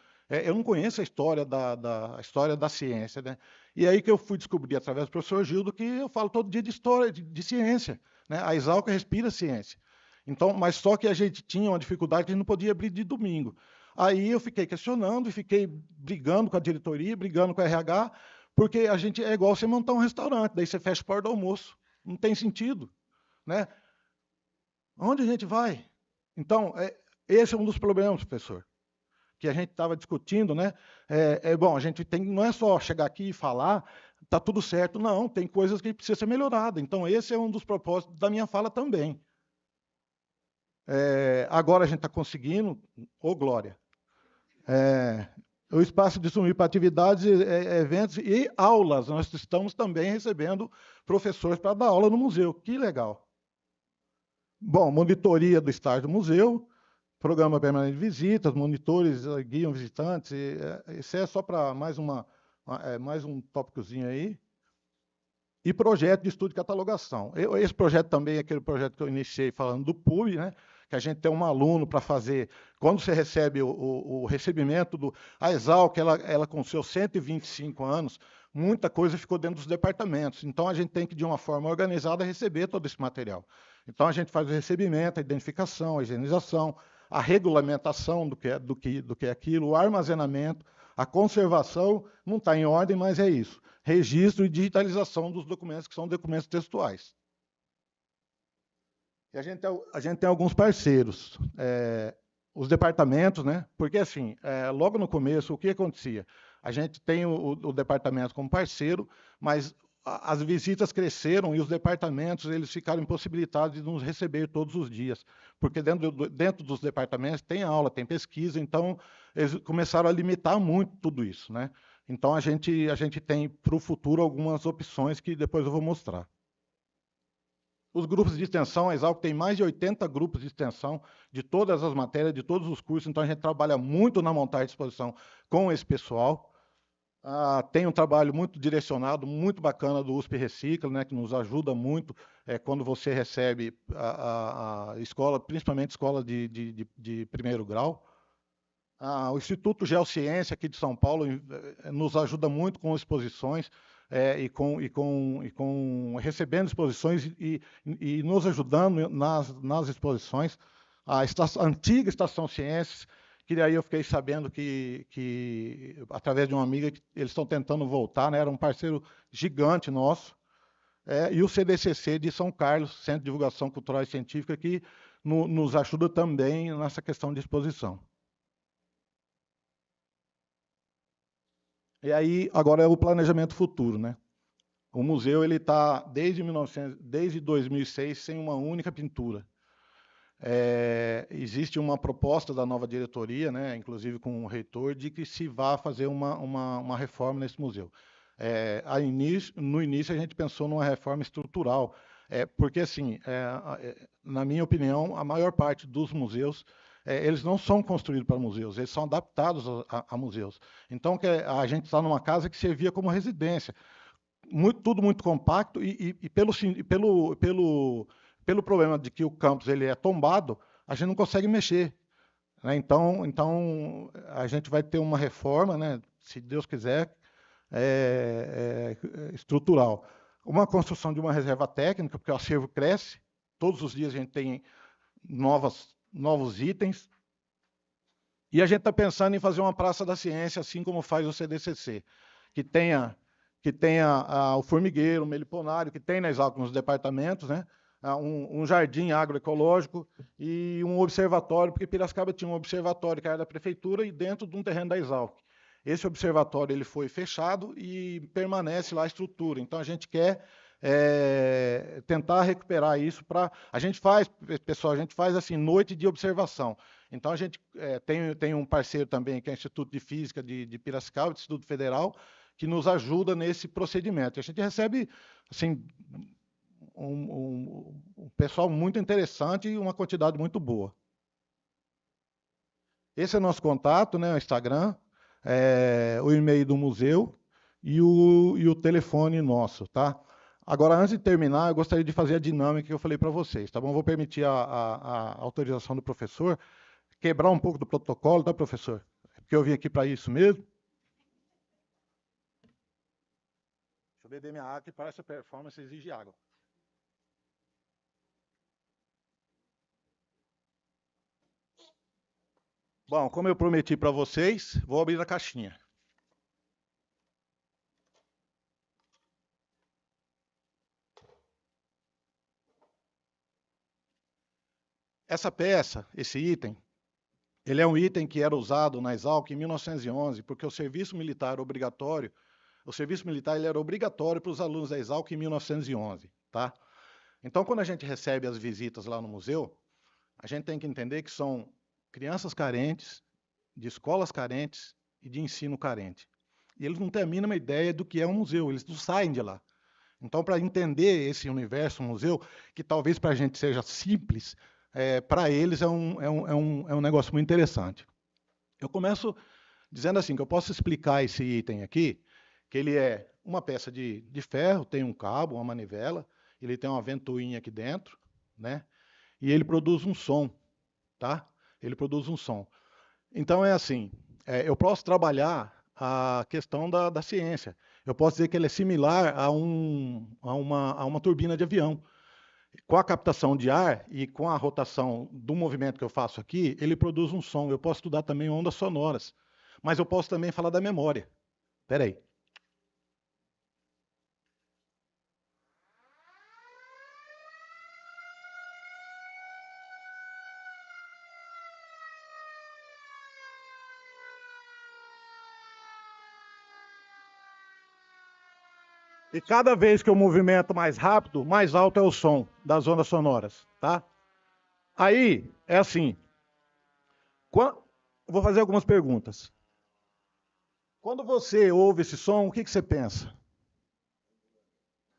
conheço a história da ciência, né? E aí que eu fui descobrir, através do professor Gildo, que eu falo todo dia de história, de ciência, né? A Exalc respira ciência. Então, mas só que a gente tinha uma dificuldade que a gente não podia abrir de domingo. Aí eu fiquei questionando e fiquei brigando com a diretoria, brigando com a RH, porque a gente é igual você montar um restaurante, daí você fecha a porta do almoço. Não tem sentido, né? Onde a gente vai? Então, esse é um dos problemas, professor, que a gente estava discutindo, né? Bom, a gente não é só chegar aqui e falar, está tudo certo, não, tem coisas que precisam ser melhoradas. Então, esse é um dos propósitos da minha fala também. Agora a gente está conseguindo, glória, o espaço disponível para atividades, eventos e aulas. Nós estamos também recebendo professores para dar aula no museu, que legal. Bom, monitoria do estágio do museu, programa permanente de visitas, monitores guiam visitantes. Isso é só para mais um tópicozinho aí. E projeto de estudo e catalogação. Esse projeto também é aquele projeto que eu iniciei falando do PUB, né? Que a gente tem um aluno para fazer. Quando você recebe o recebimento a Exalc, ela com seus 125 anos, muita coisa ficou dentro dos departamentos. Então a gente tem que, de uma forma organizada, receber todo esse material. Então a gente faz o recebimento, a identificação, a higienização, a regulamentação do que é aquilo, o armazenamento, a conservação, não está em ordem, mas é isso. Registro e digitalização dos documentos, que são documentos textuais. E a gente tem alguns parceiros, os departamentos, né? Porque, assim, logo no começo, o que acontecia? A gente tem o departamento como parceiro, mas as visitas cresceram e os departamentos eles ficaram impossibilitados de nos receber todos os dias, porque dentro dos departamentos tem aula, tem pesquisa, então eles começaram a limitar muito tudo isso, né? Então a gente tem para o futuro algumas opções que depois eu vou mostrar. Os grupos de extensão, a Exalc tem mais de 80 grupos de extensão de todas as matérias, de todos os cursos, então a gente trabalha muito na montagem de exposição com esse pessoal. Tem um trabalho muito direcionado, muito bacana do USP Recicla, né, que nos ajuda muito quando você recebe a escola, principalmente escola de primeiro grau. O Instituto Geociência aqui de São Paulo nos ajuda muito com exposições recebendo exposições e nos ajudando nas exposições. A antiga Estação Ciências, que aí eu fiquei sabendo que através de uma amiga, que eles estão tentando voltar, né? Era um parceiro gigante nosso. E o CDCC de São Carlos, Centro de Divulgação Cultural e Científica, que nos ajuda também nessa questão de exposição. E aí, agora é o planejamento futuro, né? O museu ele está desde 2006 sem uma única pintura. Existe uma proposta da nova diretoria, né, inclusive com o reitor, de que se vá fazer uma reforma nesse museu. No início a gente pensou numa reforma estrutural, porque assim, na minha opinião, a maior parte dos museus eles não são construídos para museus, eles são adaptados a museus. Então a gente está numa casa que servia como residência, tudo muito compacto e pelo problema de que o campus ele é tombado, a gente não consegue mexer, né? Então a gente vai ter uma reforma, né, se Deus quiser, estrutural. Uma construção de uma reserva técnica, porque o acervo cresce, todos os dias a gente tem novos itens, e a gente está pensando em fazer uma praça da ciência, assim como faz o CDCC, que tenha o formigueiro, o meliponário, que tem na Exalc nos departamentos, né? Um jardim agroecológico e um observatório, porque Piracicaba tinha um observatório que era da prefeitura e dentro de um terreno da Exalc. Esse observatório ele foi fechado e permanece lá a estrutura. Então a gente quer tentar recuperar isso para... A gente faz, pessoal, a gente faz assim, noite de observação. Então, a gente tem um parceiro também, que é o Instituto de Física de Piracicaba, Instituto Federal, que nos ajuda nesse procedimento. A gente recebe assim, um pessoal muito interessante e uma quantidade muito boa. Esse é o nosso contato, né, o Instagram, o e-mail do museu e o telefone nosso, tá? Agora, antes de terminar, eu gostaria de fazer a dinâmica que eu falei para vocês, tá bom? Vou permitir a autorização do professor, quebrar um pouco do protocolo, tá, professor? Porque eu vim aqui para isso mesmo. Deixa eu beber minha água, que para essa performance exige água. Bom, como eu prometi para vocês, vou abrir a caixinha. Essa peça, esse item, ele é um item que era usado na Exalc em 1911, porque o serviço militar obrigatório, ele era obrigatório para os alunos da Exalc em 1911, tá? Então, quando a gente recebe as visitas lá no museu, a gente tem que entender que são crianças carentes, de escolas carentes e de ensino carente. E eles não têm a mínima ideia do que é um museu, eles não saem de lá. Então, para entender esse universo museu, que talvez para a gente seja simples, para eles é um negócio muito interessante. Eu começo dizendo assim, que eu posso explicar esse item aqui, que ele é uma peça de ferro, tem um cabo, uma manivela, ele tem uma ventoinha aqui dentro, né? E ele produz um som, tá? Ele produz um som. Então, é assim, eu posso trabalhar a questão da ciência. Eu posso dizer que ele é similar a uma turbina de avião. Com a captação de ar e com a rotação do movimento que eu faço aqui, ele produz um som. Eu posso estudar também ondas sonoras, mas eu posso também falar da memória. Espera aí. E cada vez que eu movimento mais rápido, mais alto é o som das ondas sonoras, tá? Aí, é assim. Vou fazer algumas perguntas. Quando você ouve esse som, o que você pensa?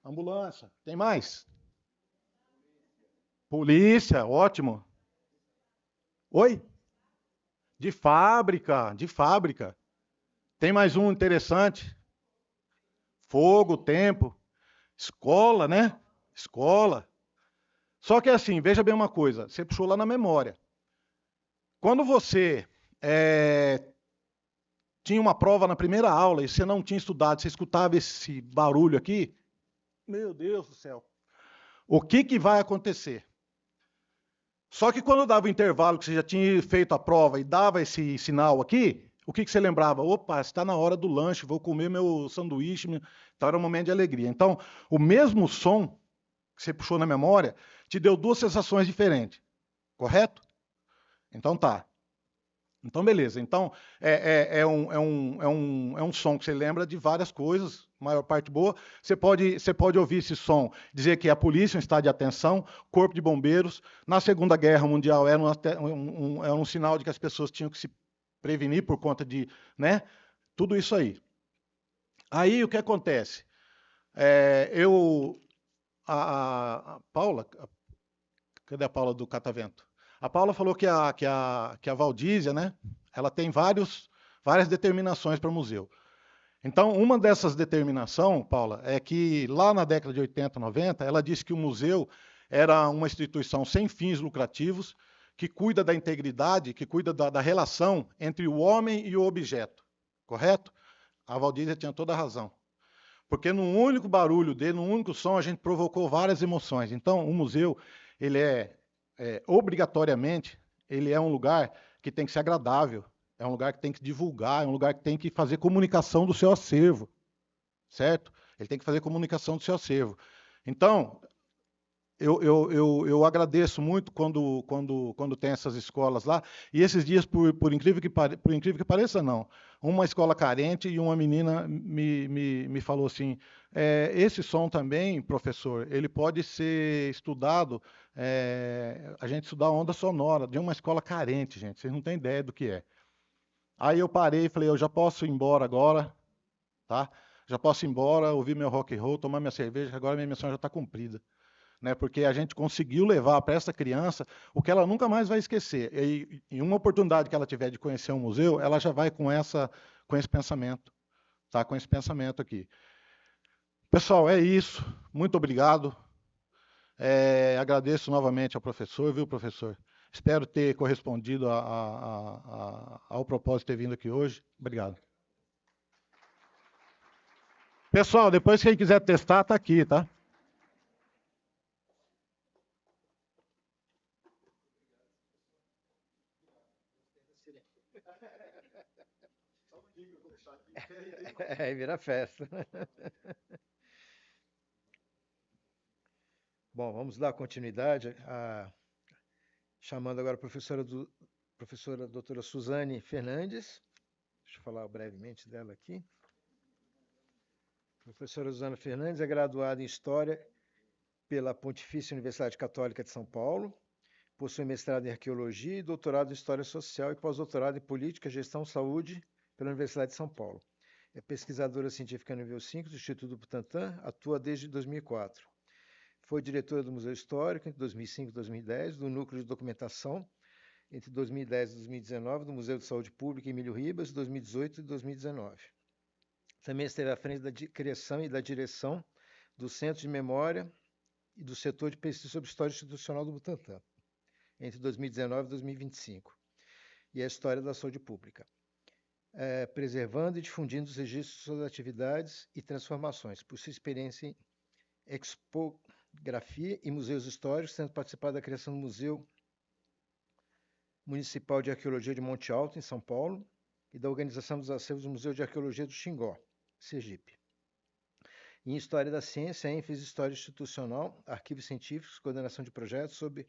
Ambulância. Tem mais? Polícia, ótimo. Oi? De fábrica, de fábrica. Tem mais um interessante. Fogo, tempo, escola, né? Escola. Só que assim, veja bem uma coisa, você puxou lá na memória. Quando você tinha uma prova na primeira aula e você não tinha estudado, você escutava esse barulho aqui, meu Deus do céu, o que vai acontecer? Só que quando dava o intervalo, que você já tinha feito a prova e dava esse sinal aqui, o que você lembrava? Opa, está na hora do lanche, vou comer meu sanduíche. Então era um momento de alegria. Então, o mesmo som que você puxou na memória te deu duas sensações diferentes. Correto? Então tá. Então, beleza. Então, é um som que você lembra de várias coisas, maior parte boa. Você pode ouvir esse som, dizer que a polícia é um estado de atenção, corpo de bombeiros. Na Segunda Guerra Mundial era um sinal de que as pessoas tinham que se prevenir por conta de, né? Tudo isso aí. Aí o que acontece? A Paula, cadê a Paula do Catavento? A Paula falou que a Valdísia, né? Ela tem várias determinações para o museu. Então, uma dessas determinações, Paula, é que lá na década de 80, 90, ela disse que o museu era uma instituição sem fins lucrativos, que cuida da integridade, que cuida da relação entre o homem e o objeto. Correto? A Valdísia tinha toda a razão. Porque num único barulho dele, num único som, a gente provocou várias emoções. Então, o museu, ele obrigatoriamente, ele é um lugar que tem que ser agradável, é um lugar que tem que divulgar, é um lugar que tem que fazer comunicação do seu acervo. Certo? Ele tem que fazer comunicação do seu acervo. Então, eu agradeço muito quando tem essas escolas lá. E esses dias, por incrível que pareça, não. Uma escola carente e uma menina me falou assim, esse som também, professor, ele pode ser estudado, a gente estudar onda sonora de uma escola carente, gente. Vocês não têm ideia do que é. Aí eu parei e falei, eu já posso ir embora agora, tá? Já posso ir embora, ouvir meu rock and roll, tomar minha cerveja, que agora minha missão já está cumprida. Né, porque a gente conseguiu levar para essa criança o que ela nunca mais vai esquecer. E em uma oportunidade que ela tiver de conhecer um museu, ela já vai com esse pensamento, tá? Com esse pensamento aqui. Pessoal, é isso. Muito obrigado. Agradeço novamente ao professor, viu, professor? Espero ter correspondido ao propósito de ter vindo aqui hoje. Obrigado. Pessoal, depois quem quiser testar, está aqui, tá? Vira festa. Bom, vamos dar continuidade, chamando agora a professora doutora Suzane Fernandes. Deixa eu falar brevemente dela aqui. A professora Suzane Fernandes é graduada em História pela Pontifícia Universidade Católica de São Paulo, possui mestrado em Arqueologia e doutorado em História Social e pós-doutorado em Política, Gestão e Saúde pela Universidade de São Paulo. É pesquisadora científica nível 5 do Instituto Butantan, atua desde 2004. Foi diretora do Museu Histórico entre 2005 e 2010, do Núcleo de Documentação entre 2010 e 2019, do Museu de Saúde Pública Emílio Ribas, 2018 e 2019. Também esteve à frente da criação e da direção do Centro de Memória e do Setor de Pesquisa sobre História Institucional do Butantan, entre 2019 e 2025, e a História da Saúde Pública. Preservando e difundindo os registros de suas atividades e transformações, por sua experiência em expografia e museus históricos, tendo participado da criação do Museu Municipal de Arqueologia de Monte Alto, em São Paulo, e da organização dos acervos do Museu de Arqueologia do Xingó, Sergipe. Em História da Ciência, ênfase em História Institucional, Arquivos Científicos, coordenação de projetos sobre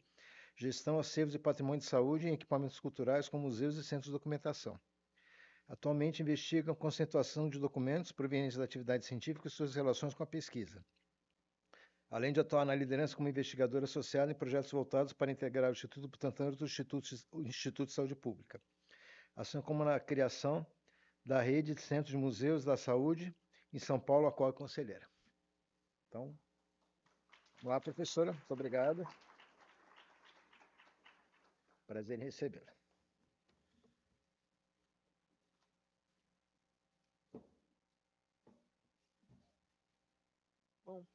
gestão, acervos e patrimônio de saúde em equipamentos culturais com museus e centros de documentação. Atualmente investiga a conceituação de documentos provenientes da atividade científica e suas relações com a pesquisa, além de atuar na liderança como investigadora associada em projetos voltados para integrar o Instituto Butantan e outros Institutos de Saúde Pública, assim como na criação da rede de centros de museus da saúde em São Paulo, a qual é conselheira. Então, vamos lá, professora. Muito obrigado. Prazer em recebê-la. Bom,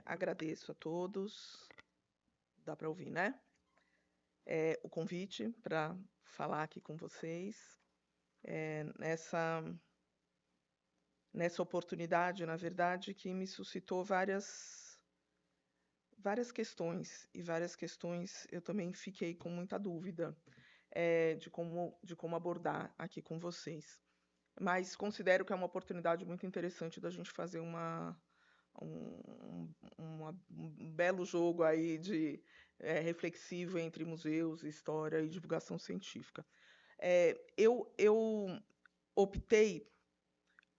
agradeço a todos, dá para ouvir, né? O convite para falar aqui com vocês. Nessa oportunidade, na verdade, que me suscitou várias questões, e várias questões eu também fiquei com muita dúvida de como abordar aqui com vocês. Mas considero que é uma oportunidade muito interessante da gente fazer um belo jogo aí reflexivo entre museus, história e divulgação científica. Eu optei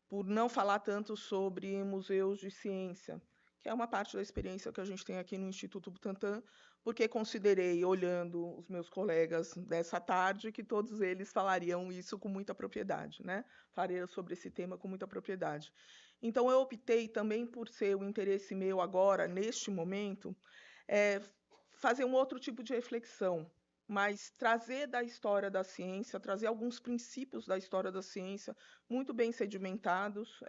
por não falar tanto sobre museus de ciência, que é uma parte da experiência que a gente tem aqui no Instituto Butantan, porque considerei, olhando os meus colegas dessa tarde, que todos eles falariam isso com muita propriedade, né? Falariam sobre esse tema com muita propriedade. Então, eu optei também por ser o interesse meu agora, neste momento, fazer um outro tipo de reflexão, mas trazer da história da ciência, trazer alguns princípios da história da ciência muito bem sedimentados,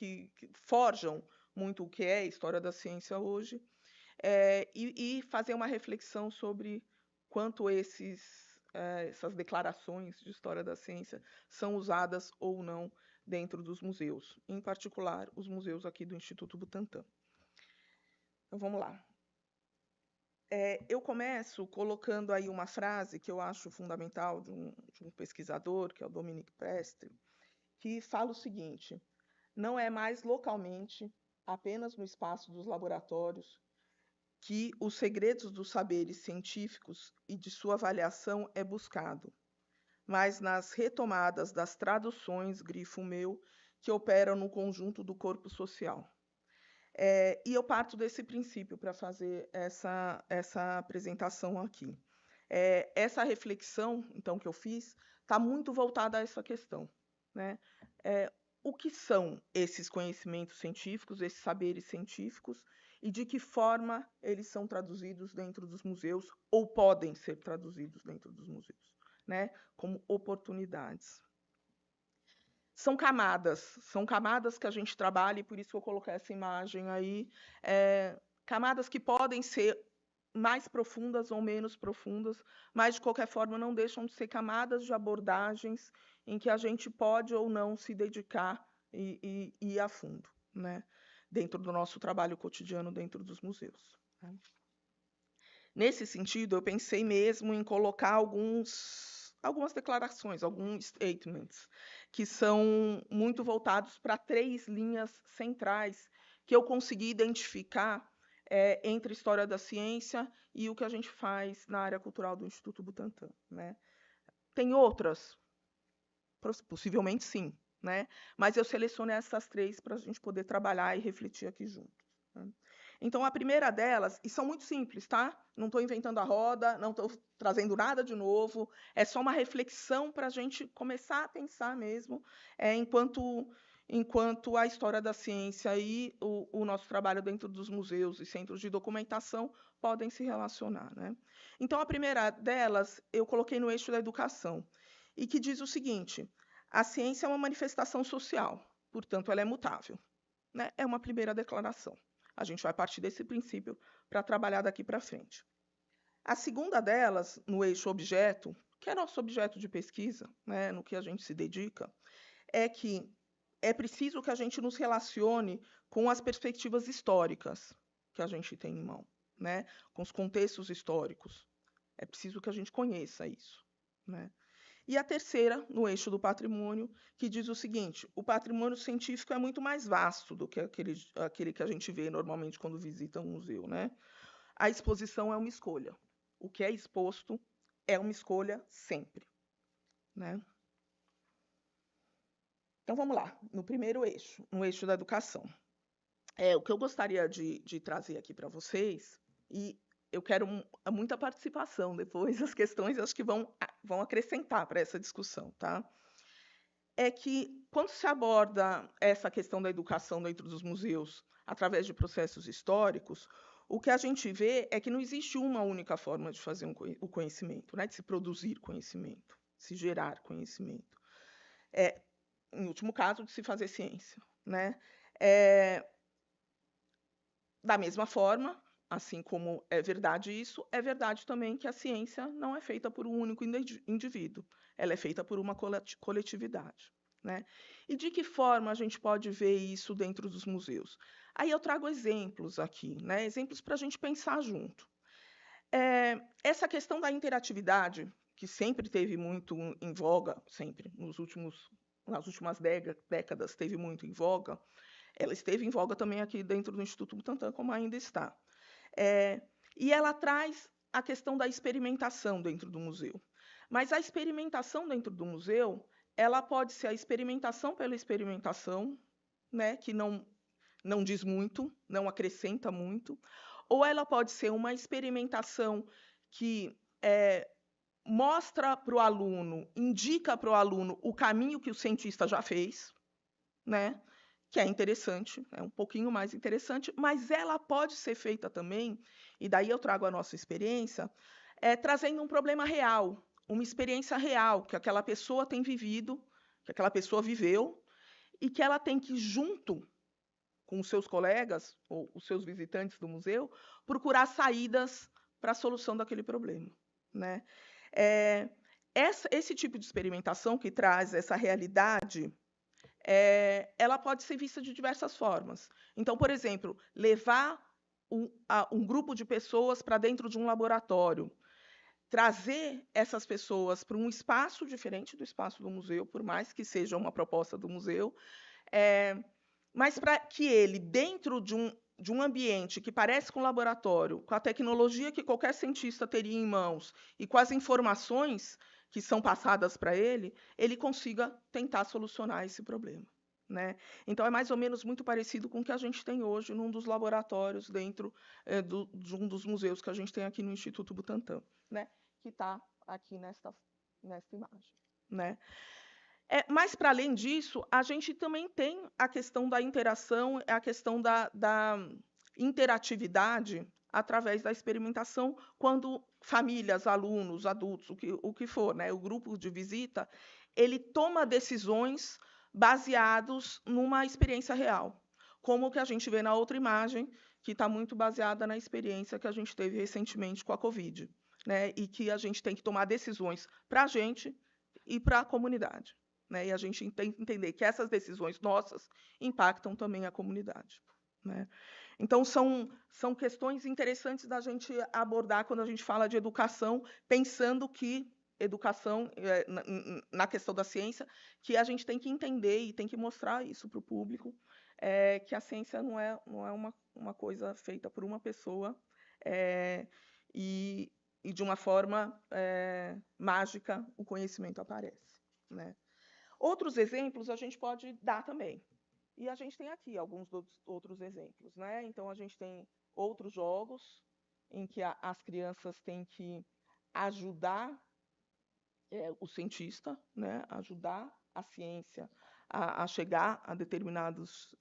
que forjam muito o que é a história da ciência hoje, e fazer uma reflexão sobre quanto essas declarações de história da ciência são usadas ou não dentro dos museus, em particular os museus aqui do Instituto Butantan. Então, vamos lá. Eu começo colocando aí uma frase que eu acho fundamental de um pesquisador, que é o Dominique Prestre, que fala o seguinte: não é mais localmente, apenas no espaço dos laboratórios, que os segredos dos saberes científicos e de sua avaliação é buscado, mas nas retomadas das traduções, grifo meu, que operam no conjunto do corpo social. E eu parto desse princípio para fazer essa apresentação aqui. Essa reflexão, então, que eu fiz, está muito voltada a essa questão, né? O que são esses conhecimentos científicos, esses saberes científicos, e de que forma eles são traduzidos dentro dos museus, ou podem ser traduzidos dentro dos museus, né? Como oportunidades. São camadas que a gente trabalha, e por isso que eu coloquei essa imagem aí, camadas que podem ser mais profundas ou menos profundas, mas, de qualquer forma, não deixam de ser camadas de abordagens em que a gente pode ou não se dedicar e ir a fundo, né? Dentro do nosso trabalho cotidiano, dentro dos museus. Né? Nesse sentido, eu pensei mesmo em colocar algumas declarações, alguns statements, que são muito voltados para 3 linhas centrais que eu consegui identificar entre história da ciência e o que a gente faz na área cultural do Instituto Butantan, né? Tem outras? Possivelmente sim, né? Mas eu selecionei essas 3 para a gente poder trabalhar e refletir aqui juntos. Né? Então, a primeira delas, e são muito simples, tá? Não estou inventando a roda, não estou trazendo nada de novo, é só uma reflexão para a gente começar a pensar mesmo, enquanto a história da ciência e o nosso trabalho dentro dos museus e centros de documentação podem se relacionar, né? Então, a primeira delas, eu coloquei no eixo da educação, e que diz o seguinte: a ciência é uma manifestação social, portanto, ela é mutável, né? É uma primeira declaração. A gente vai partir desse princípio para trabalhar daqui para frente. A segunda delas, no eixo objeto, que é nosso objeto de pesquisa, né, no que a gente se dedica, é que é preciso que a gente nos relacione com as perspectivas históricas que a gente tem em mão, né, com os contextos históricos. É preciso que a gente conheça isso, né? E a terceira, no eixo do patrimônio, que diz o seguinte: o patrimônio científico é muito mais vasto do que aquele que a gente vê normalmente quando visita um museu, né? A exposição é uma escolha. O que é exposto é uma escolha sempre, né? Então, vamos lá, no primeiro eixo, no eixo da educação. O que eu gostaria de trazer aqui para vocês, e eu quero muita participação depois, as questões acho que vão acrescentar para essa discussão, tá? É que, quando se aborda essa questão da educação dentro dos museus, através de processos históricos, o que a gente vê é que não existe uma única forma de fazer o conhecimento, né? De se produzir conhecimento, se gerar conhecimento. Em último caso, de se fazer ciência, né? Da mesma forma, assim como é verdade isso, é verdade também que a ciência não é feita por um único indivíduo, ela é feita por uma coletividade, né? E de que forma a gente pode ver isso dentro dos museus? Aí eu trago exemplos aqui, né? Exemplos para a gente pensar junto. Essa questão da interatividade, que sempre teve muito em voga, sempre, nas últimas décadas teve muito em voga, ela esteve em voga também aqui dentro do Instituto Butantan, como ainda está. E ela traz a questão da experimentação dentro do museu. Mas a experimentação dentro do museu, ela pode ser a experimentação pela experimentação, né, que não diz muito, não acrescenta muito, ou ela pode ser uma experimentação que mostra para o aluno, indica para o aluno o caminho que o cientista já fez, né? Que é interessante, é um pouquinho mais interessante, mas ela pode ser feita também, e daí eu trago a nossa experiência, trazendo um problema real, uma experiência real que aquela pessoa tem vivido, que aquela pessoa viveu, e que ela tem que, junto com os seus colegas, ou os seus visitantes do museu, procurar saídas para a solução daquele problema, né? Esse tipo de experimentação que traz essa realidade, ela pode ser vista de diversas formas. Então, por exemplo, levar um grupo de pessoas para dentro de um laboratório, trazer essas pessoas para um espaço diferente do espaço do museu, por mais que seja uma proposta do museu, mas para que ele, dentro de um ambiente que parece com um laboratório, com a tecnologia que qualquer cientista teria em mãos e com as informações que são passadas para ele consiga tentar solucionar esse problema, né? Então, é mais ou menos muito parecido com o que a gente tem hoje num dos laboratórios dentro de um dos museus que a gente tem aqui no Instituto Butantan, né? Que está aqui nesta imagem, né? Mas, para além disso, a gente também tem a questão da interação, a questão da interatividade através da experimentação, quando famílias, alunos, adultos, o que for, né, o grupo de visita, ele toma decisões baseados numa experiência real, como o que a gente vê na outra imagem, que está muito baseada na experiência que a gente teve recentemente com a Covid, né, e que a gente tem que tomar decisões para a gente e para a comunidade, né, e a gente tem que entender que essas decisões nossas impactam também a comunidade, né. Então, são questões interessantes da gente abordar quando a gente fala de educação, pensando que educação, na questão da ciência, que a gente tem que entender e tem que mostrar isso para o público, que a ciência não é uma coisa feita por uma pessoa e de uma forma mágica o conhecimento aparece, né? Outros exemplos a gente pode dar também. E a gente tem aqui alguns outros exemplos, né? Então, a gente tem outros jogos em que as crianças têm que ajudar o cientista, né? Ajudar a ciência a chegar a determinados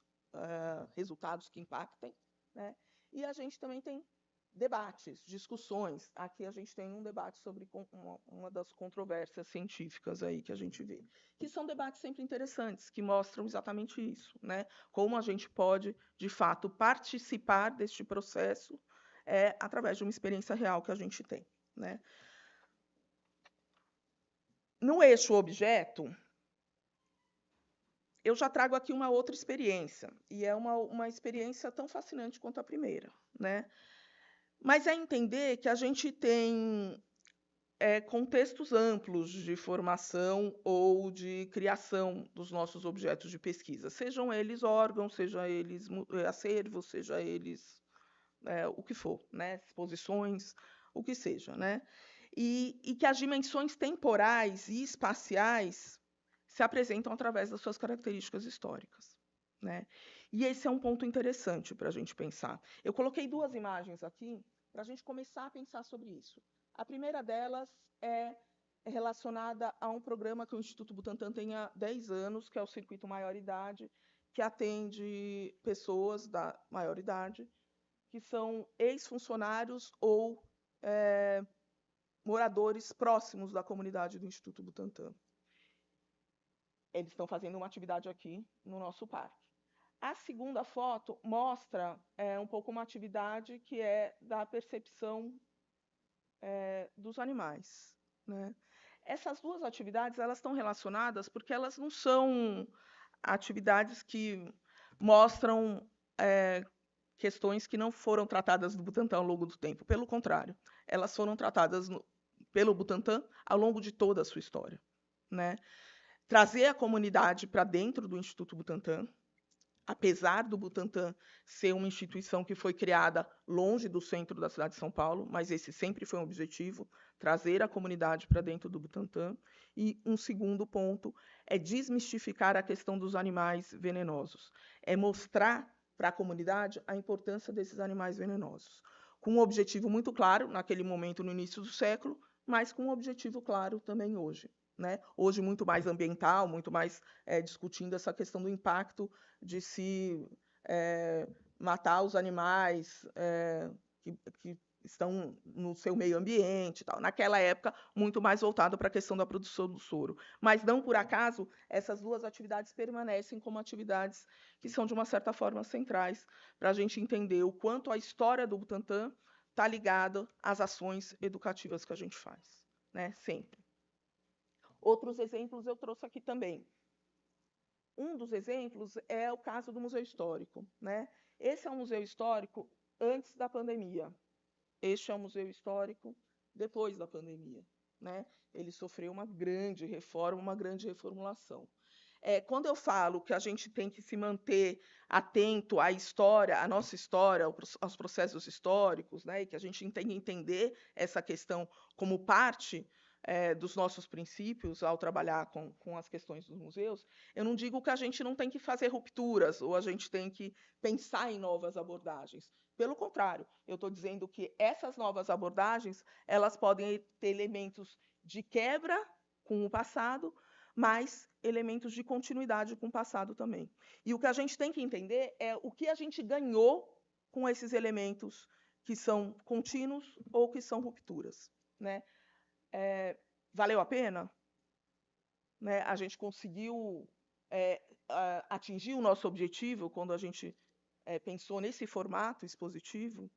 resultados que impactem, né? E a gente também tem debates, discussões. Aqui a gente tem um debate sobre uma das controvérsias científicas aí que a gente vê, que são debates sempre interessantes, que mostram exatamente isso, né? Como a gente pode, de fato, participar deste processo através de uma experiência real que a gente tem, né? No eixo objeto, eu já trago aqui uma outra experiência, e é uma experiência tão fascinante quanto a primeira, né? Mas é entender que a gente tem contextos amplos de formação ou de criação dos nossos objetos de pesquisa, sejam eles órgãos, sejam eles acervos, seja eles o que for, né? Exposições, o que seja, né? E que as dimensões temporais e espaciais se apresentam através das suas características históricas, né? E esse é um ponto interessante para a gente pensar. Eu coloquei duas imagens aqui para a gente começar a pensar sobre isso. A primeira delas é relacionada a um programa que o Instituto Butantan tem há 10 anos, que é o Circuito Maior Idade, que atende pessoas da maior idade, que são ex-funcionários ou moradores próximos da comunidade do Instituto Butantan. Eles estão fazendo uma atividade aqui no nosso parque. A segunda foto mostra um pouco uma atividade que é da percepção dos animais, né? Essas duas atividades elas estão relacionadas porque elas não são atividades que mostram questões que não foram tratadas no Butantan ao longo do tempo. Pelo contrário, elas foram tratadas pelo Butantan ao longo de toda a sua história, né? Trazer a comunidade para dentro do Instituto Butantan, apesar do Butantan ser uma instituição que foi criada longe do centro da cidade de São Paulo, mas esse sempre foi um objetivo, trazer a comunidade para dentro do Butantan. E um segundo ponto é desmistificar a questão dos animais venenosos, é mostrar para a comunidade a importância desses animais venenosos, com um objetivo muito claro, naquele momento, no início do século, mas com um objetivo claro também hoje, né? Hoje, muito mais ambiental, muito mais discutindo essa questão do impacto de se matar os animais que estão no seu meio ambiente, tal. Naquela época, muito mais voltado para a questão da produção do soro. Mas, não por acaso, essas duas atividades permanecem como atividades que são, de uma certa forma, centrais para a gente entender o quanto a história do Butantan está ligada às ações educativas que a gente faz, né? Sempre. Outros exemplos eu trouxe aqui também. Um dos exemplos é o caso do Museu Histórico, né? Esse é um museu histórico antes da pandemia. Este é um museu histórico depois da pandemia, né? Ele sofreu uma grande reforma, uma grande reformulação. Quando eu falo que a gente tem que se manter atento à história, à nossa história, aos processos históricos, né, e que a gente tem que entender essa questão como parte dos nossos princípios ao trabalhar com as questões dos museus, eu não digo que a gente não tem que fazer rupturas ou a gente tem que pensar em novas abordagens. Pelo contrário, eu estou dizendo que essas novas abordagens elas podem ter elementos de quebra com o passado, mas elementos de continuidade com o passado também. E o que a gente tem que entender é o que a gente ganhou com esses elementos que são contínuos ou que são rupturas, né? Valeu a pena? Né? A gente conseguiu atingir o nosso objetivo quando a gente pensou nesse formato expositivo?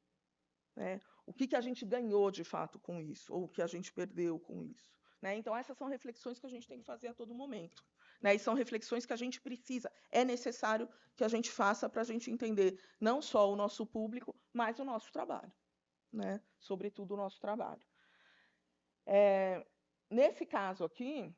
Né? O que a gente ganhou, de fato, com isso? Ou o que a gente perdeu com isso? Né? Então, essas são reflexões que a gente tem que fazer a todo momento. Né? E são reflexões que a gente precisa, é necessário que a gente faça para a gente entender não só o nosso público, mas o nosso trabalho. Né? Sobretudo o nosso trabalho. Nesse caso aqui,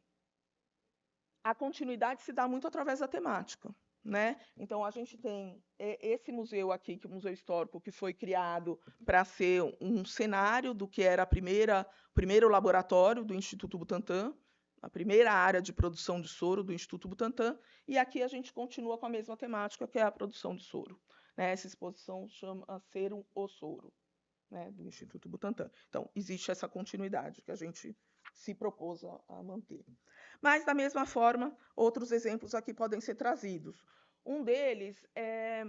a continuidade se dá muito através da temática. Né? Então, a gente tem esse museu aqui, que é o Museu Histórico, que foi criado para ser um cenário do que era o primeiro laboratório do Instituto Butantan, a primeira área de produção de soro do Instituto Butantan, e aqui a gente continua com a mesma temática, que é a produção de soro. Né? Essa exposição chama Serum o Soro, né, do Instituto Butantan. Então, existe essa continuidade que a gente se propôs a manter. Mas, da mesma forma, outros exemplos aqui podem ser trazidos. Um deles é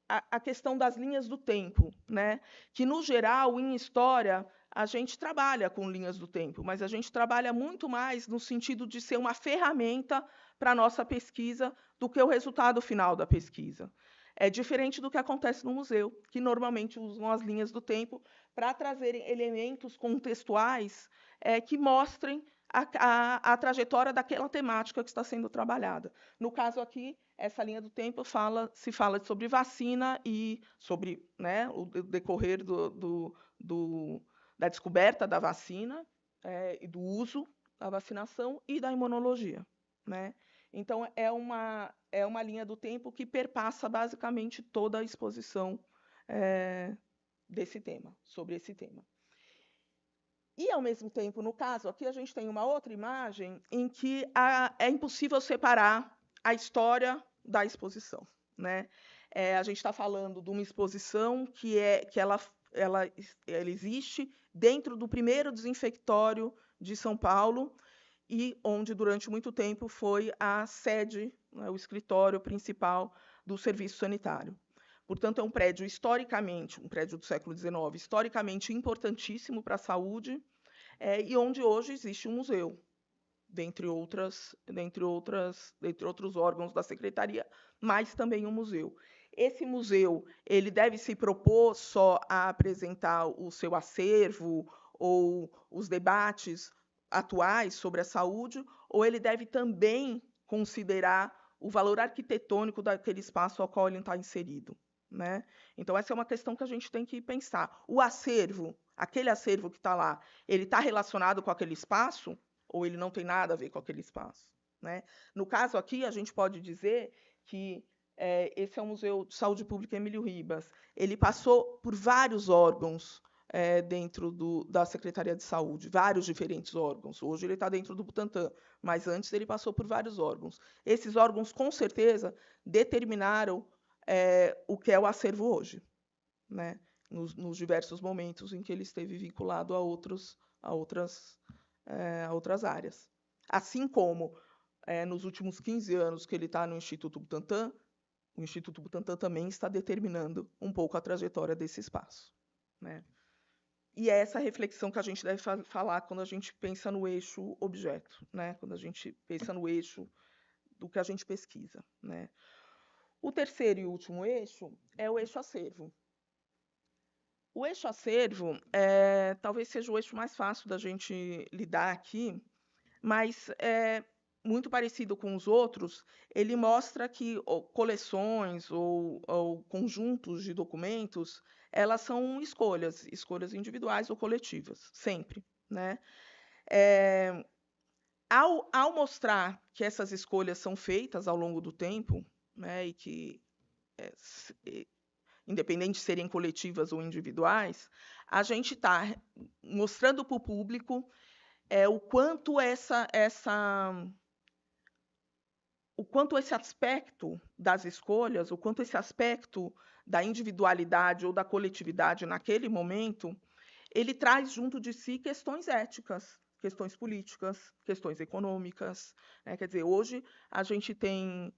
a questão das linhas do tempo, né? Que, no geral, em história, a gente trabalha com linhas do tempo, mas a gente trabalha muito mais no sentido de ser uma ferramenta para a nossa pesquisa do que o resultado final da pesquisa. É diferente do que acontece no museu, que normalmente usam as linhas do tempo para trazerem elementos contextuais que mostrem a trajetória daquela temática que está sendo trabalhada. No caso aqui, essa linha do tempo se fala sobre vacina e sobre, né, o decorrer da descoberta da vacina e do uso da vacinação e da imunologia. Né? Então, é uma linha do tempo que perpassa basicamente toda a exposição desse tema, sobre esse tema. E, ao mesmo tempo, no caso, aqui a gente tem uma outra imagem em que é impossível separar a história da exposição. Né? A gente está falando de uma exposição que ela existe dentro do primeiro desinfectório de São Paulo, e onde, durante muito tempo, foi a sede, né, o escritório principal do serviço sanitário. Portanto, é um prédio historicamente, um prédio do século XIX, historicamente importantíssimo para a saúde, e onde hoje existe um museu, dentre outros órgãos da secretaria, mas também um museu. Esse museu ele deve se propor só a apresentar o seu acervo ou os debates atuais sobre a saúde, ou ele deve também considerar o valor arquitetônico daquele espaço ao qual ele está inserido. Né? Então, essa é uma questão que a gente tem que pensar. O acervo, aquele acervo que está lá, ele está relacionado com aquele espaço ou ele não tem nada a ver com aquele espaço? Né? No caso aqui, a gente pode dizer que esse é o Museu de Saúde Pública Emílio Ribas. Ele passou por vários órgãos dentro da Secretaria de Saúde, vários diferentes órgãos. Hoje ele está dentro do Butantan, mas antes ele passou por vários órgãos. Esses órgãos, com certeza, determinaram o que é o acervo hoje, né? Nos diversos momentos em que ele esteve vinculado a outras áreas. Assim como, nos últimos 15 anos que ele está no Instituto Butantan, o Instituto Butantan também está determinando um pouco a trajetória desse espaço. Né? E é essa reflexão que a gente deve falar quando a gente pensa no eixo objeto, né? Quando a gente pensa no eixo do que a gente pesquisa. Né? O terceiro e último eixo é o eixo acervo. O eixo acervo talvez seja o eixo mais fácil da gente lidar aqui, mas muito parecido com os outros, ele mostra que coleções ou conjuntos de documentos, elas são escolhas individuais ou coletivas, sempre. Né? Ao mostrar que essas escolhas são feitas ao longo do tempo, né, e que, independente de serem coletivas ou individuais, a gente está mostrando para o público o quanto esse aspecto das escolhas, o quanto esse aspecto da individualidade ou da coletividade naquele momento, ele traz junto de si questões éticas, questões políticas, questões econômicas, né? Quer dizer, hoje a gente tem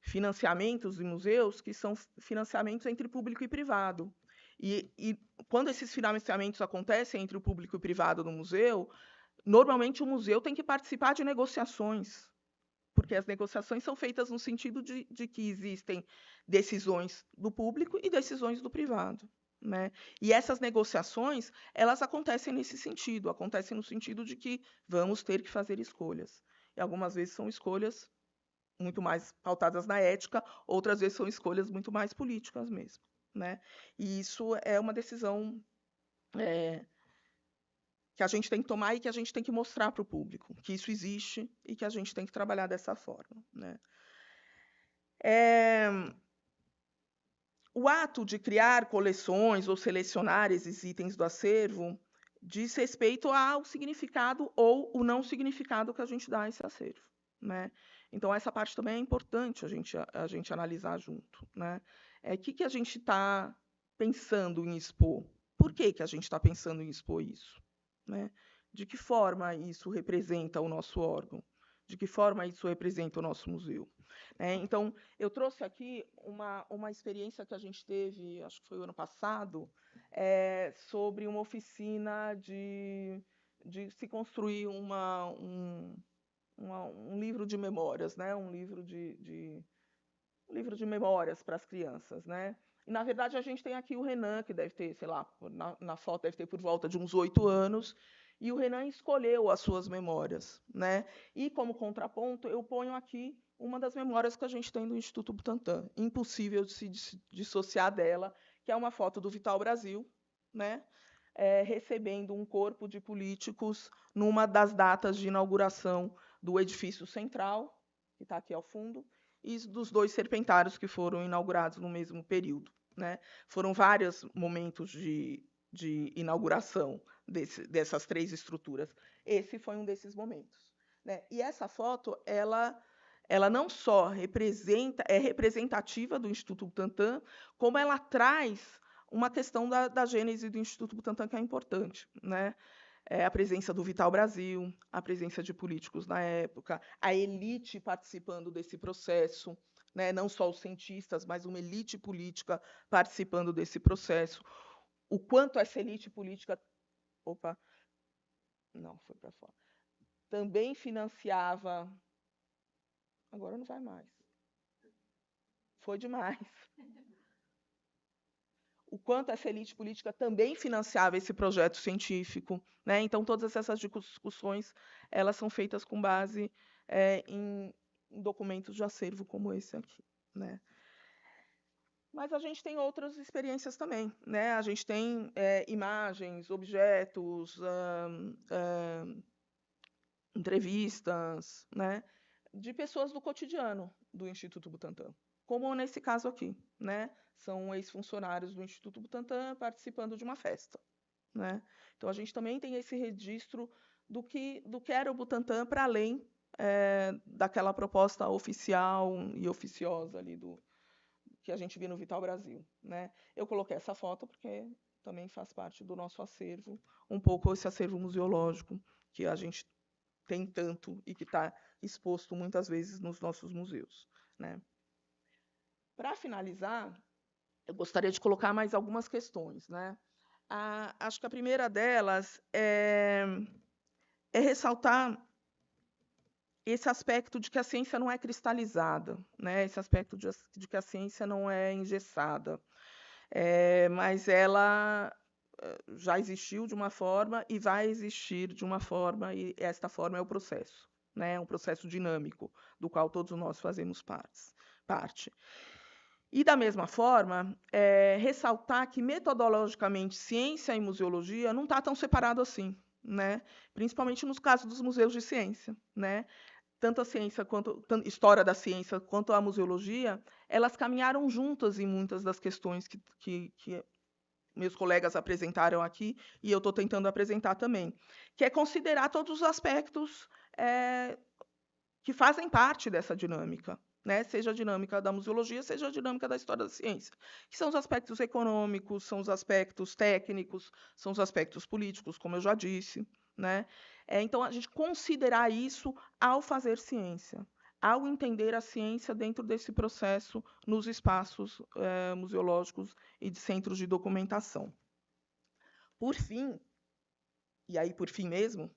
financiamentos em museus que são financiamentos entre público e privado. E quando esses financiamentos acontecem entre o público e o privado no museu, normalmente o museu tem que participar de negociações, porque as negociações são feitas no sentido de que existem decisões do público e decisões do privado, né? E essas negociações, elas acontecem nesse sentido, acontecem no sentido de que vamos ter que fazer escolhas. E algumas vezes são escolhas muito mais pautadas na ética, outras vezes são escolhas muito mais políticas mesmo, né? E isso é uma decisão que a gente tem que tomar e que a gente tem que mostrar para o público, que isso existe e que a gente tem que trabalhar dessa forma, né? O ato de criar coleções ou selecionar esses itens do acervo diz respeito ao significado ou o não significado que a gente dá a esse acervo, né? Então, essa parte também é importante a gente analisar junto, né? O que a gente está pensando em expor? Por que a gente está pensando em expor isso, né? De que forma isso representa o nosso órgão? De que forma isso representa o nosso museu? Então, eu trouxe aqui uma experiência que a gente teve, acho que foi o ano passado, sobre uma oficina de se construir um livro de memórias, né? Um livro de memórias para as crianças, né? E, na verdade, a gente tem aqui o Renan, que deve ter, sei lá, na foto deve ter por volta de uns 8 anos, e o Renan escolheu as suas memórias, né? E, como contraponto, eu ponho aqui uma das memórias que a gente tem do Instituto Butantan, impossível de se dissociar dela, que é uma foto do Vital Brasil, né? Recebendo um corpo de políticos numa das datas de inauguração do edifício central, que está aqui ao fundo, e dos 2 serpentários que foram inaugurados no mesmo período, né? Foram vários momentos de inauguração dessas 3 estruturas. Esse foi um desses momentos, né? E essa foto, ela não só é representativa do Instituto Butantan, como ela traz uma questão da gênese do Instituto Butantan que é importante, né? A presença do Vital Brasil, a presença de políticos na época, a elite participando desse processo, né? Não só os cientistas, mas uma elite política participando desse processo. O quanto essa elite política... Opa! Não, foi para fora. Também financiava... Agora não vai mais. Foi demais. O quanto essa elite política também financiava esse projeto científico, né? Então, todas essas discussões, elas são feitas com base em documentos de acervo como esse aqui, né? Mas a gente tem outras experiências também, né? A gente tem imagens, objetos, entrevistas, né? De pessoas do cotidiano do Instituto Butantan, como nesse caso aqui, né? São ex-funcionários do Instituto Butantan participando de uma festa, né? Então, a gente também tem esse registro do que era o Butantan para além daquela proposta oficial e oficiosa ali que a gente viu no Vital Brasil, né? Eu coloquei essa foto porque também faz parte do nosso acervo, um pouco esse acervo museológico que a gente tem tanto e que está exposto muitas vezes nos nossos museus, né? Para finalizar, eu gostaria de colocar mais algumas questões, né? Acho que a primeira delas é ressaltar esse aspecto de que a ciência não é cristalizada, né? Esse aspecto de que a ciência não é engessada, mas ela já existiu de uma forma e vai existir de uma forma, e esta forma é o processo, né? Um processo dinâmico, do qual todos nós fazemos parte. E, da mesma forma, ressaltar que, metodologicamente, ciência e museologia não está tão separado assim, né? Principalmente nos casos dos museus de ciência, né? Tanto a ciência quanto a história da ciência quanto a museologia, elas caminharam juntas em muitas das questões que meus colegas apresentaram aqui, e eu estou tentando apresentar também, que é considerar todos os aspectos que fazem parte dessa dinâmica, né? Seja a dinâmica da museologia, seja a dinâmica da história da ciência, que são os aspectos econômicos, são os aspectos técnicos, são os aspectos políticos, como eu já disse, né? Então, a gente considerar isso ao fazer ciência, ao entender a ciência dentro desse processo nos espaços museológicos e de centros de documentação. Por fim, e aí por fim mesmo,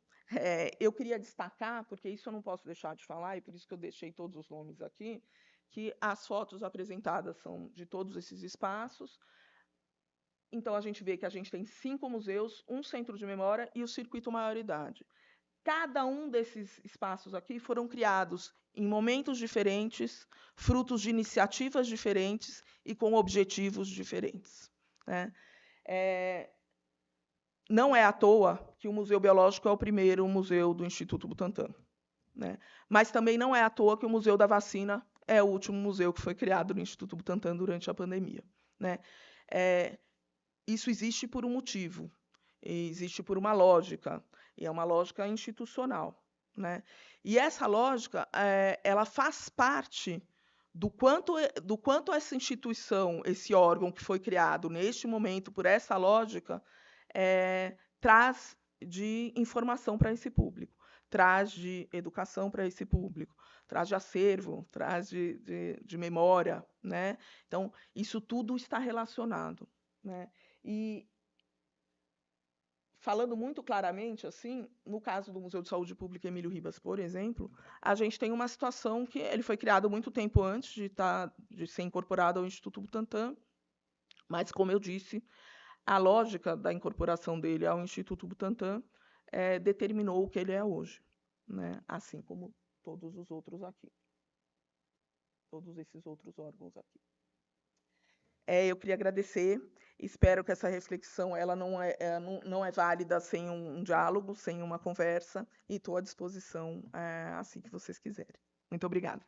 eu queria destacar, porque isso eu não posso deixar de falar, e por isso que eu deixei todos os nomes aqui, que as fotos apresentadas são de todos esses espaços. Então, a gente vê que a gente tem 5 museus, um centro de memória e o circuito maioridade. Cada um desses espaços aqui foram criados em momentos diferentes, frutos de iniciativas diferentes e com objetivos diferentes, né? Não é à toa que o Museu Biológico é o primeiro museu do Instituto Butantan, né? Mas também não é à toa que o Museu da Vacina é o último museu que foi criado no Instituto Butantan durante a pandemia, né? Isso existe por um motivo, existe por uma lógica, e é uma lógica institucional, né? E essa lógica, ela faz parte do quanto essa instituição, esse órgão que foi criado neste momento por essa lógica, traz de informação para esse público, traz de educação para esse público, traz de acervo, traz de memória, né? Então, isso tudo está relacionado, né? E, falando muito claramente, assim, no caso do Museu de Saúde Pública Emílio Ribas, por exemplo, a gente tem uma situação que ele foi criado muito tempo antes de ser incorporado ao Instituto Butantan, mas, como eu disse, a lógica da incorporação dele ao Instituto Butantan determinou o que ele é hoje, né? Assim como todos os outros aqui, todos esses outros órgãos aqui. Eu queria agradecer, espero que essa reflexão ela não é válida sem um diálogo, sem uma conversa, e estou à disposição assim que vocês quiserem. Muito obrigada.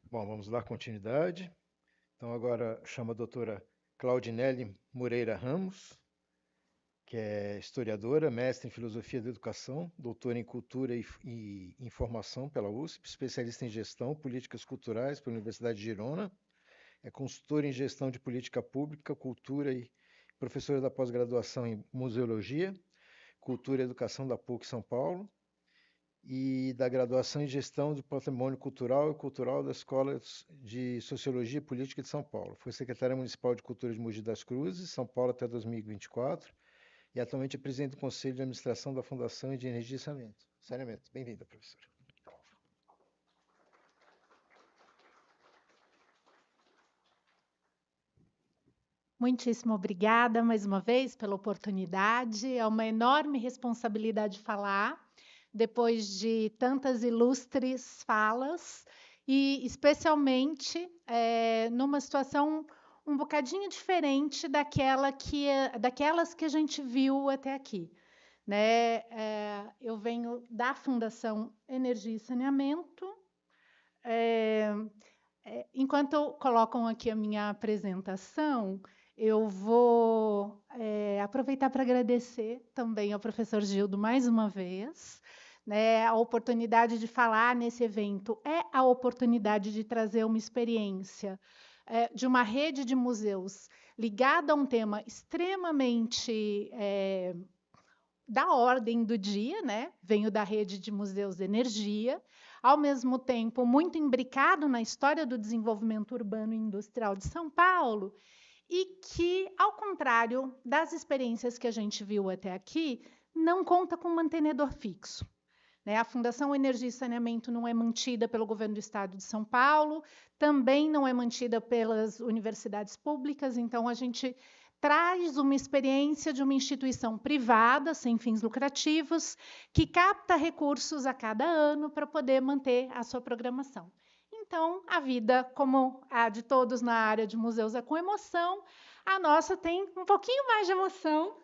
Bom, vamos dar continuidade. Então, agora chamo a doutora Claudinelli Moreira Ramos, que é historiadora, mestre em Filosofia da Educação, doutora em Cultura e Informação pela USP, especialista em Gestão, Políticas Culturais pela Universidade de Girona, é consultora em Gestão de Política Pública, Cultura e professora da pós-graduação em Museologia, Cultura e Educação da PUC São Paulo, e da graduação em Gestão do Patrimônio Cultural e Cultural da Escola de Sociologia e Política de São Paulo. Foi secretária municipal de Cultura de Mogi das Cruzes, São Paulo até 2024, e atualmente é presidente do Conselho de Administração da Fundação de Energia e Saneamento. Bem-vinda, professora. Muitíssimo obrigada mais uma vez pela oportunidade. É uma enorme responsabilidade falar depois de tantas ilustres falas e especialmente numa situação um bocadinho diferente daquelas que a gente viu até aqui, né? Eu venho da Fundação Energia e Saneamento. Enquanto colocam aqui a minha apresentação, eu vou aproveitar para agradecer também ao professor Gildo mais uma vez, né? A oportunidade de falar nesse evento é a oportunidade de trazer uma experiência de uma rede de museus ligada a um tema extremamente da ordem do dia, né? Venho da rede de museus de energia, ao mesmo tempo muito imbricado na história do desenvolvimento urbano e industrial de São Paulo, e que, ao contrário das experiências que a gente viu até aqui, não conta com mantenedor fixo, né? A Fundação Energia e Saneamento não é mantida pelo governo do Estado de São Paulo, também não é mantida pelas universidades públicas, então a gente traz uma experiência de uma instituição privada, sem fins lucrativos, que capta recursos a cada ano para poder manter a sua programação. Então, a vida, como a de todos na área de museus, é com emoção, a nossa tem um pouquinho mais de emoção,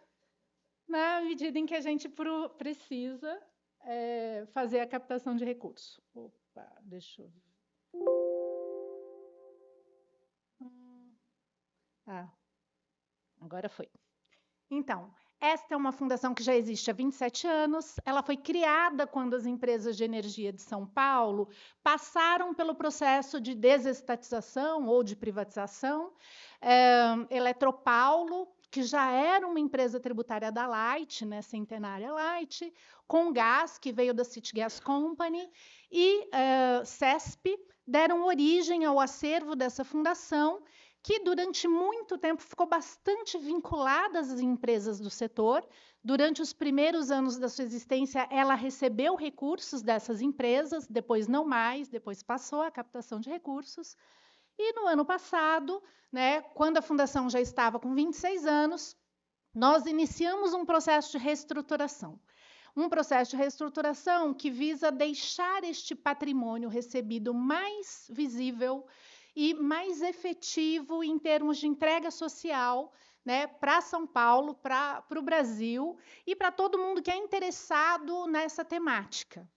na medida em que a gente precisa fazer a captação de recursos. Opa, deixa eu ver. Agora foi. Então, esta é uma fundação que já existe há 27 anos. Ela foi criada quando as empresas de energia de São Paulo passaram pelo processo de desestatização ou de privatização. Eletropaulo, que já era uma empresa tributária da Light, né, centenária Light, com gás, que veio da City Gas Company, e CESP deram origem ao acervo dessa fundação, que durante muito tempo ficou bastante vinculada às empresas do setor. Durante os primeiros anos da sua existência, ela recebeu recursos dessas empresas, depois não mais, depois passou a captação de recursos. E no ano passado, né, quando a fundação já estava com 26 anos, nós iniciamos um processo de reestruturação. Um processo de reestruturação que visa deixar este patrimônio recebido mais visível e mais efetivo em termos de entrega social, né, para São Paulo, para o Brasil e para todo mundo que é interessado nessa temática.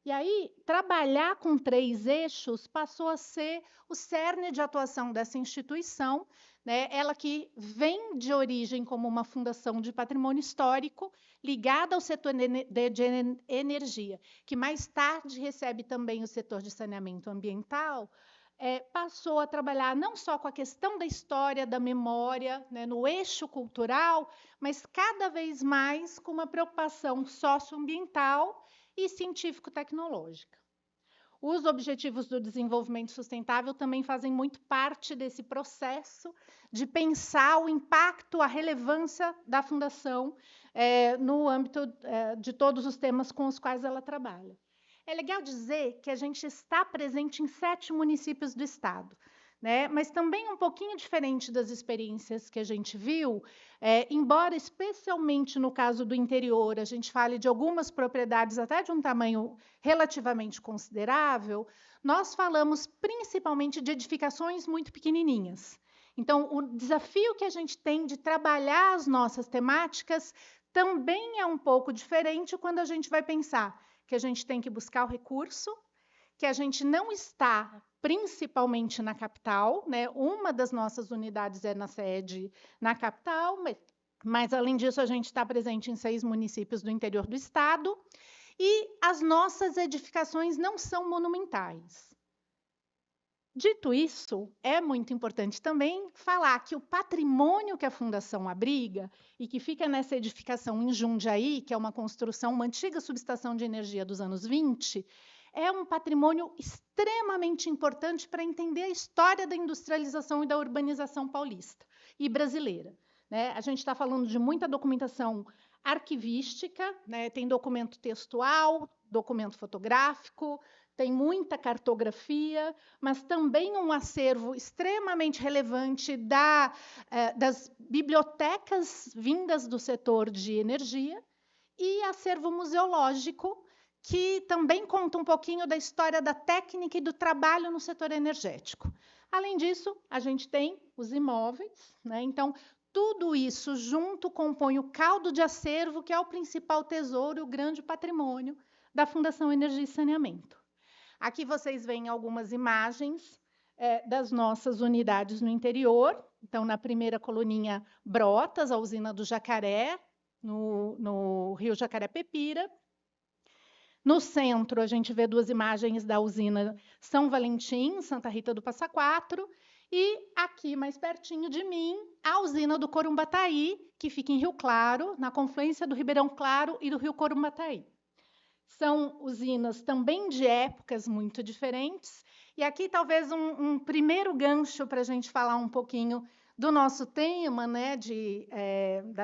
E aí, trabalhar com 3 eixos passou a ser o cerne de atuação dessa instituição, né, ela que vem de origem como uma fundação de patrimônio histórico ligada ao setor de energia, que mais tarde recebe também o setor de saneamento ambiental. Passou a trabalhar não só com a questão da história, da memória, né, no eixo cultural, mas cada vez mais com uma preocupação socioambiental e científico-tecnológica. Os Objetivos do Desenvolvimento Sustentável também fazem muito parte desse processo de pensar o impacto, a relevância da fundação no âmbito de todos os temas com os quais ela trabalha. É legal dizer que a gente está presente em 7 municípios do estado, né? Mas também um pouquinho diferente das experiências que a gente viu, embora especialmente no caso do interior a gente fale de algumas propriedades até de um tamanho relativamente considerável, nós falamos principalmente de edificações muito pequenininhas. Então, o desafio que a gente tem de trabalhar as nossas temáticas também é um pouco diferente quando a gente vai pensar que a gente tem que buscar o recurso, que a gente não está principalmente na capital, né? Uma das nossas unidades é na sede na capital, mas além disso a gente está presente em 6 municípios do interior do estado, e as nossas edificações não são monumentais. Dito isso, é muito importante também falar que o patrimônio que a Fundação abriga e que fica nessa edificação em Jundiaí, que é uma construção, uma antiga subestação de energia dos anos 20, é um patrimônio extremamente importante para entender a história da industrialização e da urbanização paulista e brasileira, né? A gente está falando de muita documentação arquivística, né? Tem documento textual, documento fotográfico, tem muita cartografia, mas também um acervo extremamente relevante das bibliotecas vindas do setor de energia e acervo museológico, que também conta um pouquinho da história da técnica e do trabalho no setor energético. Além disso, a gente tem os imóveis, né? Então, tudo isso junto compõe o caldo de acervo, que é o principal tesouro e o grande patrimônio da Fundação Energia e Saneamento. Aqui vocês veem algumas imagens das nossas unidades no interior. Então, na primeira coluninha, Brotas, a usina do Jacaré, no Rio Jacaré-Pepira. No centro, a gente vê 2 imagens da usina São Valentim, Santa Rita do Passa Quatro, e aqui, mais pertinho de mim, a usina do Corumbataí, que fica em Rio Claro, na confluência do Ribeirão Claro e do Rio Corumbataí. São usinas também de épocas muito diferentes, e aqui talvez um primeiro gancho para a gente falar um pouquinho do nosso tema, né,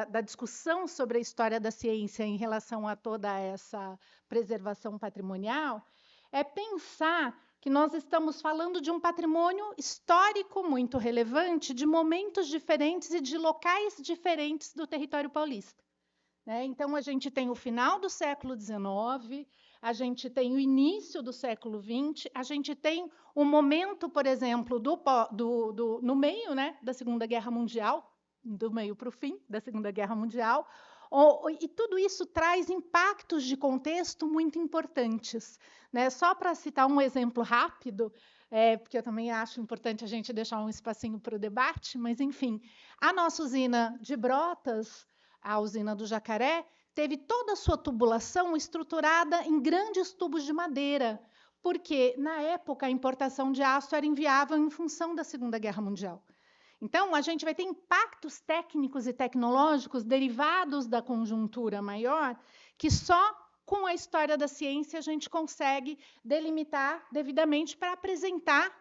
da discussão sobre a história da ciência em relação a toda essa preservação patrimonial, é pensar que nós estamos falando de um patrimônio histórico muito relevante, de momentos diferentes e de locais diferentes do território paulista. Então, a gente tem o final do século XIX, a gente tem o início do século XX, a gente tem o momento, por exemplo, no meio, da Segunda Guerra Mundial, do meio para o fim da Segunda Guerra Mundial, e tudo isso traz impactos de contexto muito importantes. Só para citar um exemplo rápido, porque eu também acho importante a gente deixar um espacinho para o debate, mas, enfim, a nossa usina de Brotas, a usina do Jacaré, teve toda a sua tubulação estruturada em grandes tubos de madeira, porque, na época, a importação de aço era inviável em função da Segunda Guerra Mundial. Então, a gente vai ter impactos técnicos e tecnológicos derivados da conjuntura maior, que só com a história da ciência a gente consegue delimitar devidamente para apresentar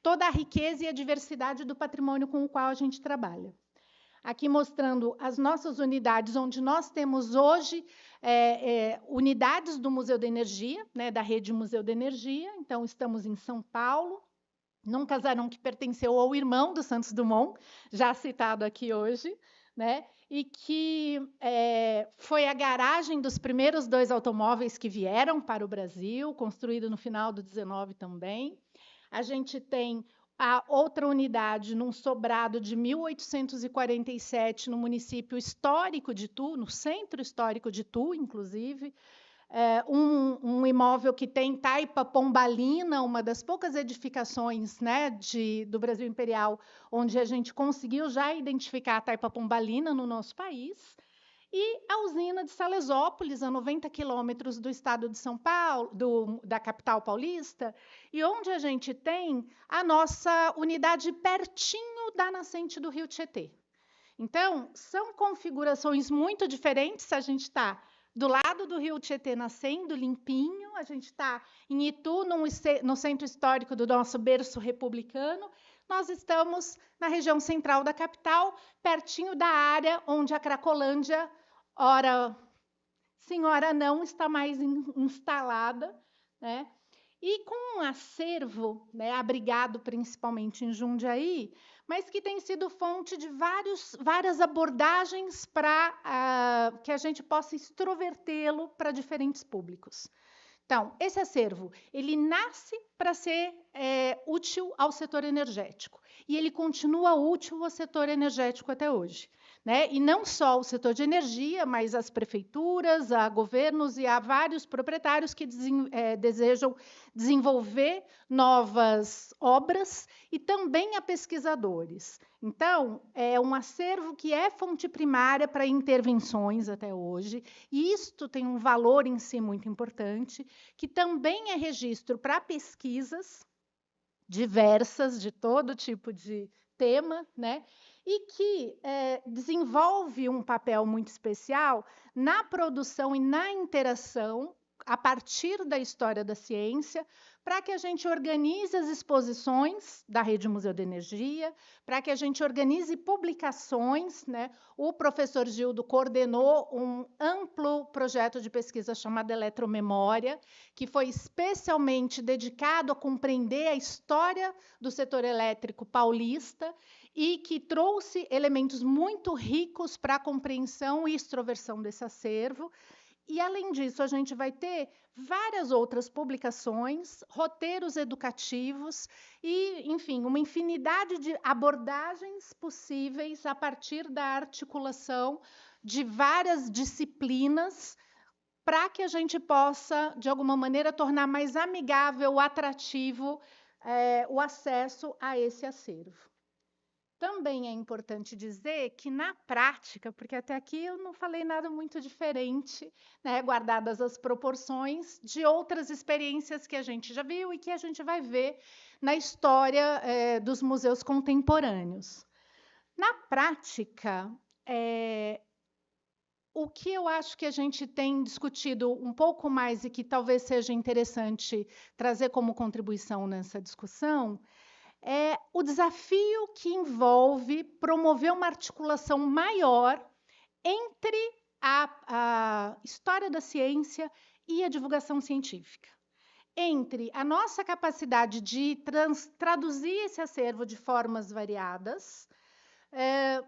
toda a riqueza e a diversidade do patrimônio com o qual a gente trabalha. Aqui mostrando as nossas unidades, onde nós temos hoje unidades do Museu da Energia, da rede Museu da Energia. Então, estamos em São Paulo, num casarão que pertenceu ao irmão do Santos Dumont, já citado aqui hoje, e que foi a garagem dos primeiros 2 automóveis que vieram para o Brasil, construído no final do 19 também. A gente tem a outra unidade num sobrado de 1847, no município histórico de Itu, no centro histórico de Itu, inclusive, um imóvel que tem taipa pombalina, uma das poucas edificações do Brasil Imperial, onde a gente conseguiu já identificar a taipa pombalina no nosso país, e a usina de Salesópolis, a 90 quilômetros do estado de São Paulo, da capital paulista, e onde a gente tem a nossa unidade pertinho da nascente do Rio Tietê. Então, são configurações muito diferentes. A gente está do lado do Rio Tietê nascendo, limpinho, a gente está em Itu, no centro histórico do nosso berço republicano. Nós estamos na região central da capital, pertinho da área onde a Cracolândia, ora sim, ora não, está mais instalada, e com um acervo, abrigado principalmente em Jundiaí, mas que tem sido fonte de várias abordagens para que a gente possa extrovertê-lo para diferentes públicos. Então, esse acervo, ele nasce para ser útil ao setor energético, e ele continua útil ao setor energético até hoje. E não só o setor de energia, mas as prefeituras, a governos e a vários proprietários que desejam desenvolver novas obras, e também a pesquisadores. Então, é um acervo que é fonte primária para intervenções até hoje, e isto tem um valor em si muito importante, que também é registro para pesquisas diversas, de todo tipo de tema, e que desenvolve um papel muito especial na produção e na interação a partir da história da ciência, para que a gente organize as exposições da Rede Museu da Energia, para que a gente organize publicações. O professor Gildo coordenou um amplo projeto de pesquisa chamado Eletromemória, que foi especialmente dedicado a compreender a história do setor elétrico paulista, e que trouxe elementos muito ricos para a compreensão e extroversão desse acervo. E, além disso, a gente vai ter várias outras publicações, roteiros educativos e, enfim, uma infinidade de abordagens possíveis a partir da articulação de várias disciplinas, para que a gente possa, de alguma maneira, tornar mais amigável, atrativo o acesso a esse acervo. Também é importante dizer que, na prática, porque até aqui eu não falei nada muito diferente, guardadas as proporções de outras experiências que a gente já viu e que a gente vai ver na história dos museus contemporâneos. Na prática, o que eu acho que a gente tem discutido um pouco mais e que talvez seja interessante trazer como contribuição nessa discussão é o desafio que envolve promover uma articulação maior entre a história da ciência e a divulgação científica. entre a nossa capacidade de traduzir esse acervo de formas variadas,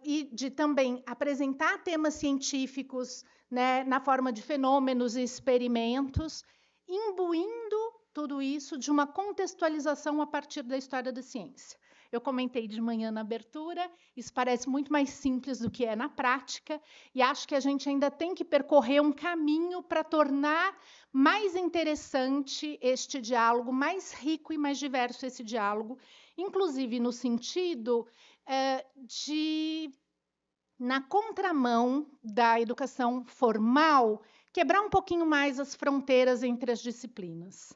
e de também apresentar temas científicos, né, na forma de fenômenos e experimentos, imbuindo tudo isso de uma contextualização a partir da história da ciência. Eu comentei de manhã na abertura, isso parece muito mais simples do que é na prática, e acho que a gente ainda tem que percorrer um caminho para tornar mais interessante este diálogo, mais rico e mais diverso esse diálogo, inclusive no sentido de, na contramão da educação formal, quebrar um pouquinho mais as fronteiras entre as disciplinas,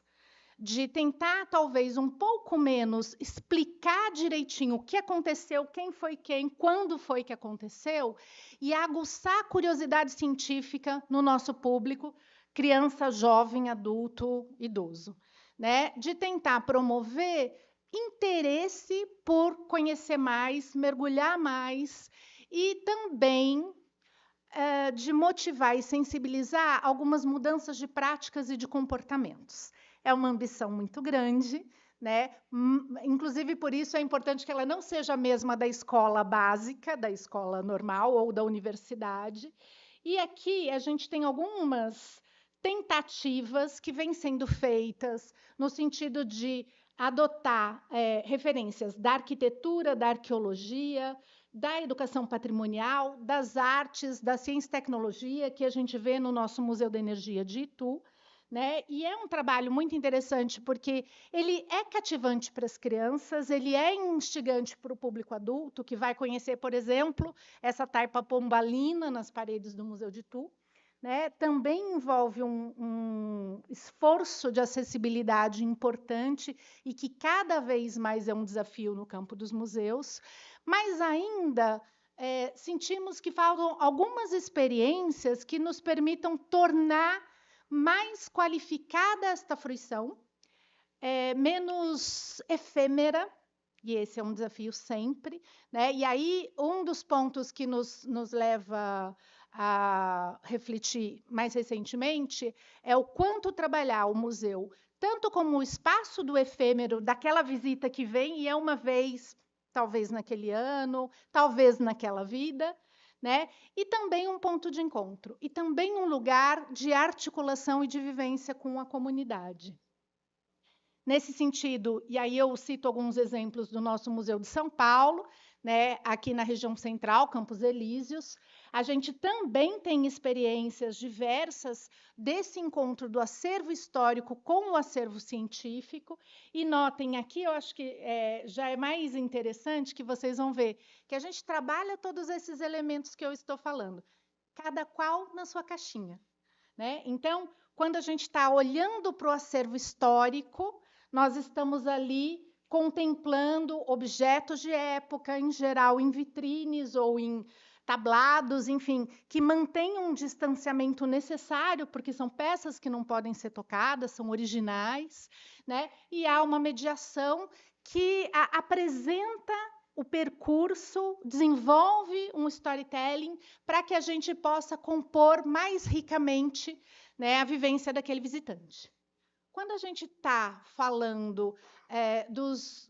de tentar, talvez, um pouco menos explicar direitinho o que aconteceu, quem foi quem, quando foi que aconteceu, e aguçar a curiosidade científica no nosso público, criança, jovem, adulto, idoso, né? De tentar promover interesse por conhecer mais, mergulhar mais, e também de motivar e sensibilizar algumas mudanças de práticas e de comportamentos. É uma ambição muito grande, né? Inclusive, por isso é importante que ela não seja a mesma da escola básica, da escola normal ou da universidade. E aqui a gente tem algumas tentativas que vêm sendo feitas no sentido de adotar referências da arquitetura, da arqueologia, da educação patrimonial, das artes, da ciência e tecnologia, que a gente vê no nosso Museu da Energia de Itu, né? E é um trabalho muito interessante, porque ele é cativante para as crianças, ele é instigante para o público adulto, que vai conhecer, por exemplo, essa taipa pombalina nas paredes do Museu de Itu, né? Também envolve um esforço de acessibilidade importante e que cada vez mais é um desafio no campo dos museus, mas ainda sentimos que faltam algumas experiências que nos permitam tornar mais qualificada esta fruição, menos efêmera, e esse é um desafio sempre, né? E aí, um dos pontos que nos leva a refletir mais recentemente é o quanto trabalhar o museu, tanto como o espaço do efêmero, daquela visita que vem e é uma vez, talvez naquele ano, talvez naquela vida, né? E também um ponto de encontro, e também um lugar de articulação e de vivência com a comunidade. Nesse sentido, e aí eu cito alguns exemplos do nosso Museu de São Paulo, né, aqui na região central, Campos Elíseos, a gente também tem experiências diversas desse encontro do acervo histórico com o acervo científico, e notem aqui, eu acho que já é mais interessante que vocês vão ver que a gente trabalha todos esses elementos que eu estou falando, cada qual na sua caixinha, né? Então, quando a gente está olhando para o acervo histórico, nós estamos ali contemplando objetos de época, em geral em vitrines ou em tablados, enfim, que mantêm um distanciamento necessário, porque são peças que não podem ser tocadas, são originais, né? E há uma mediação que apresenta o percurso, desenvolve um storytelling para que a gente possa compor mais ricamente, né, a vivência daquele visitante. Quando a gente está falando dos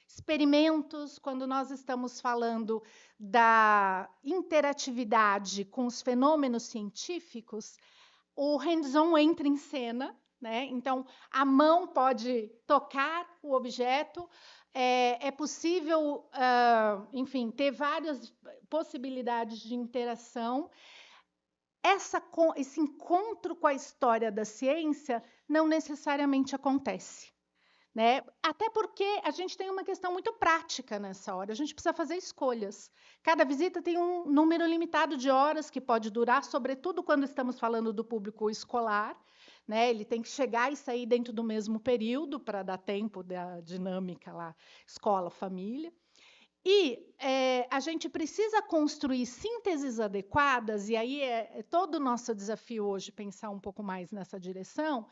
experimentos, quando nós estamos falando da interatividade com os fenômenos científicos, o hands-on entra em cena, né? Então, a mão pode tocar o objeto, é possível, enfim, ter várias possibilidades de interação. Esse encontro com a história da ciência não necessariamente acontece, né? Até porque a gente tem uma questão muito prática nessa hora, a gente precisa fazer escolhas. Cada visita tem um número limitado de horas que pode durar, sobretudo quando estamos falando do público escolar, né? Ele tem que chegar e sair dentro do mesmo período para dar tempo da dinâmica lá, escola, família. E a gente precisa construir sínteses adequadas, e aí é todo o nosso desafio hoje pensar um pouco mais nessa direção,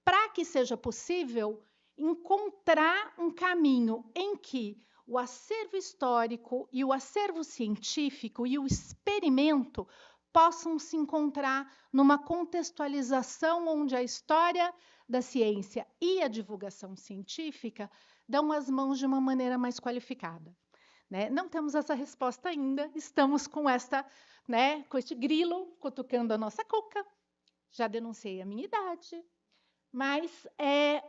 para que seja possível encontrar um caminho em que o acervo histórico e o acervo científico e o experimento possam se encontrar numa contextualização onde a história da ciência e a divulgação científica dão as mãos de uma maneira mais qualificada. Né? Não temos essa resposta ainda, estamos com com este grilo cutucando a nossa cuca. Já denunciei a minha idade, mas é